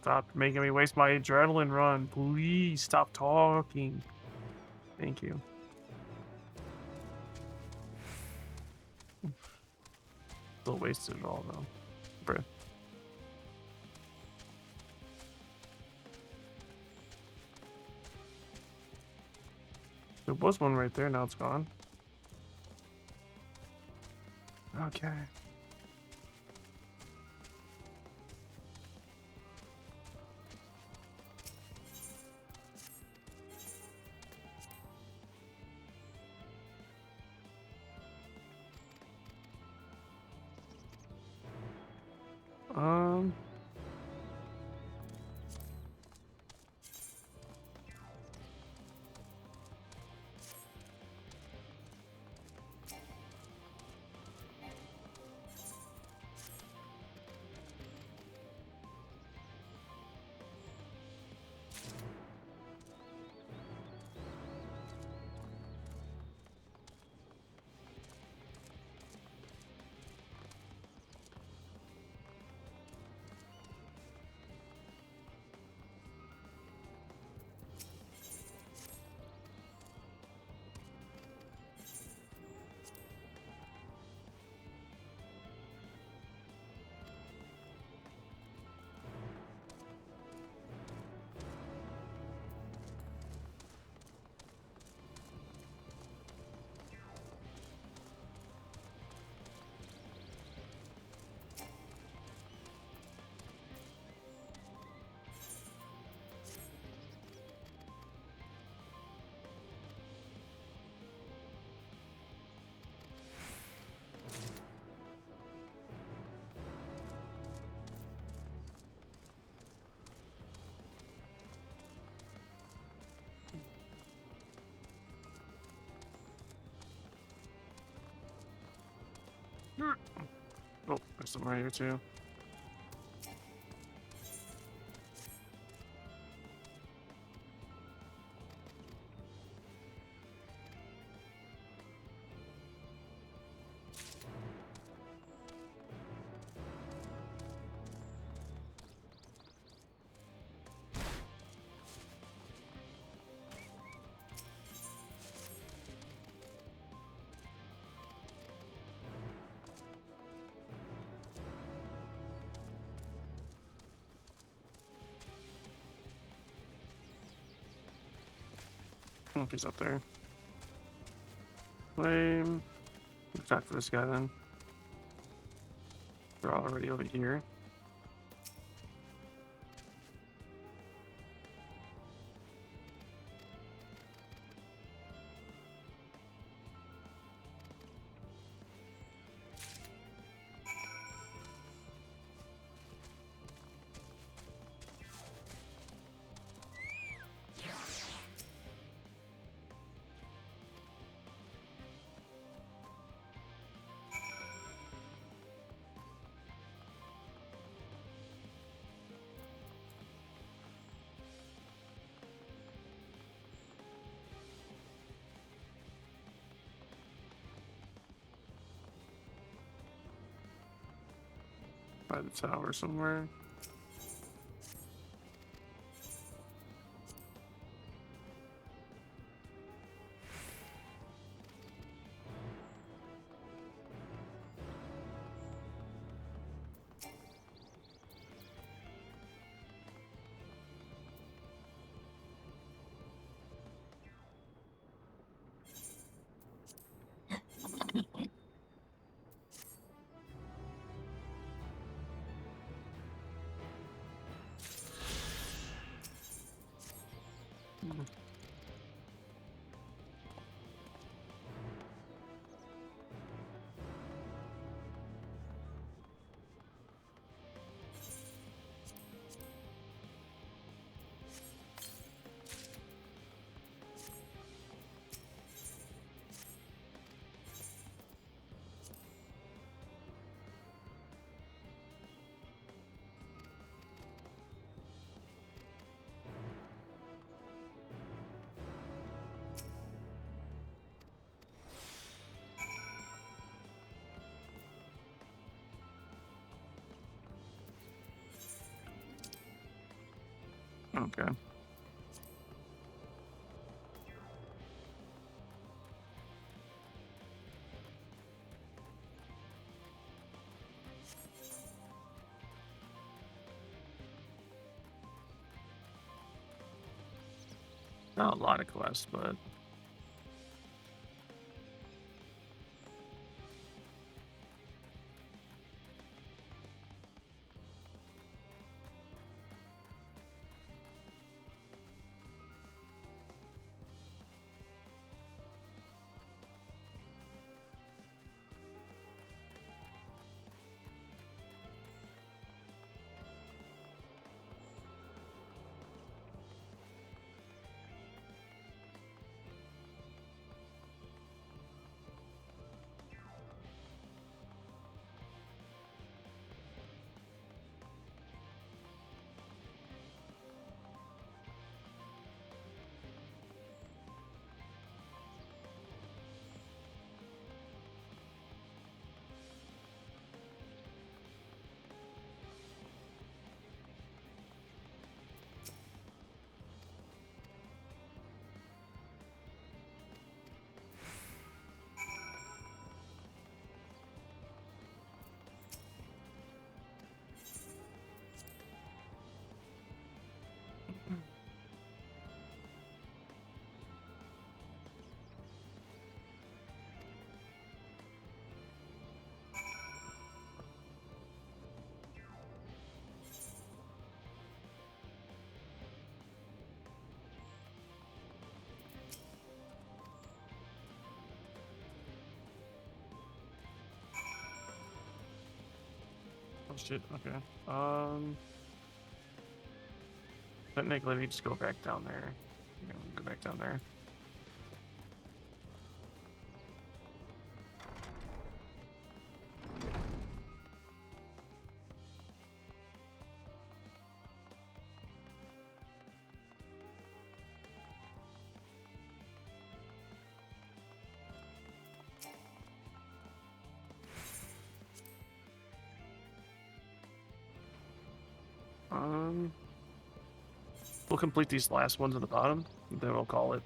Stop making me waste my adrenaline run. Please stop talking. Thank you. Still wasted it all though. Bruh. There was one right there, now it's gone. Okay. Oh, there's some right here too. I don't know if he's up there. Flame. Attack for this guy then. They're already over here. By the tower somewhere. Okay. Not a lot of quests, but oh shit. Okay. Technically, we just go back down there. Yeah, go back down there. We'll complete these last ones at the bottom, then we'll call it.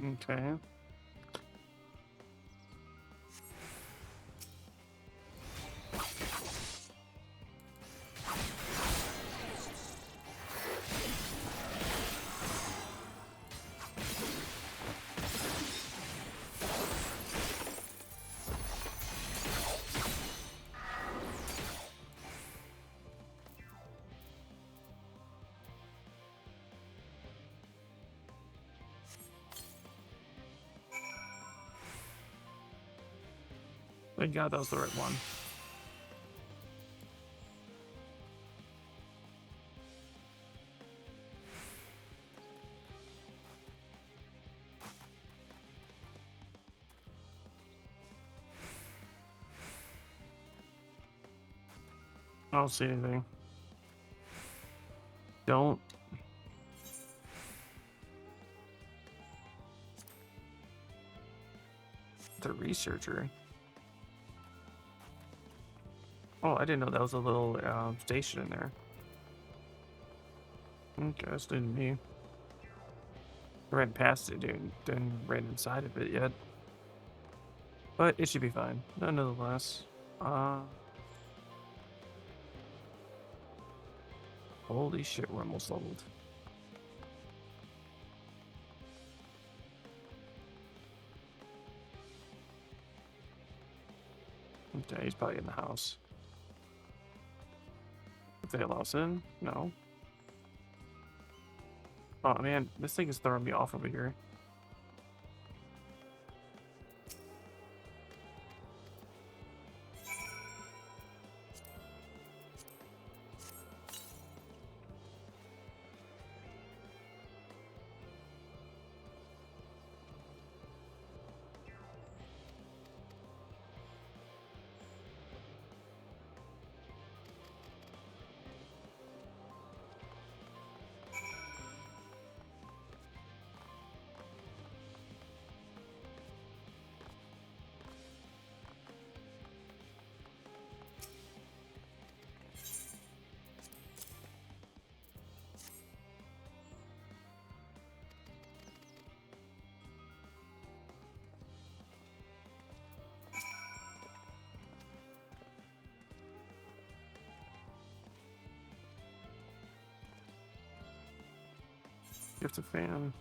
Okay. Thank God that was the right one. I don't see anything. Don't. The researcher. Oh, I didn't know that was a little station in there. Okay, that's new to me. ran past it, dude. Didn't ran inside of it yet. But it should be fine, nonetheless. Holy shit, we're almost leveled. Okay, he's probably in the house. If they allow us in? No. Oh man, this thing is throwing me off over here. Gift a fan.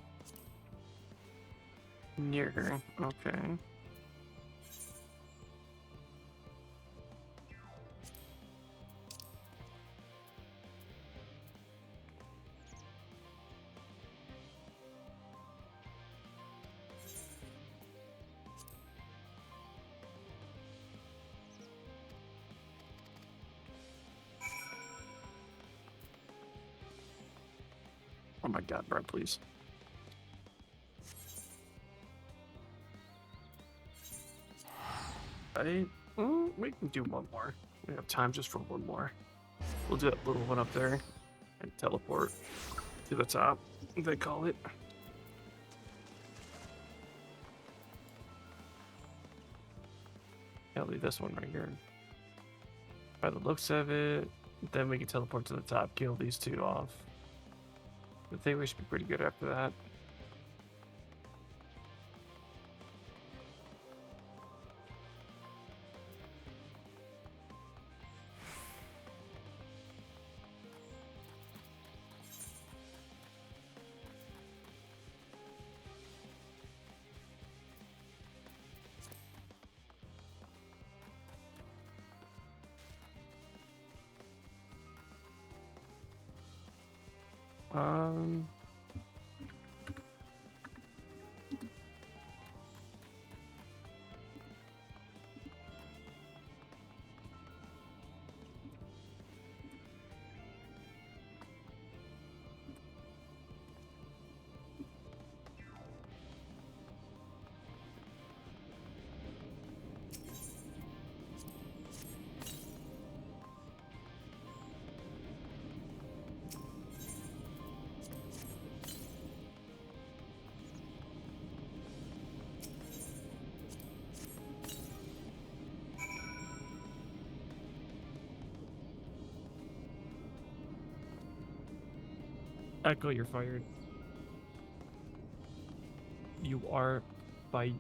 Near her. Okay. Oh my god, bro, please. We can do one more. We have time just for one more. We'll do that little one up there and teleport to the top, they call it. I'll leave this one right here. By the looks of it, then we can teleport to the top, kill these two off. I think we should be pretty good after that. Um... Echo, you're fired. You are fired.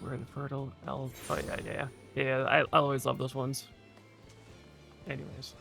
We're in fertile elf. Oh yeah. I always love those ones. Anyways.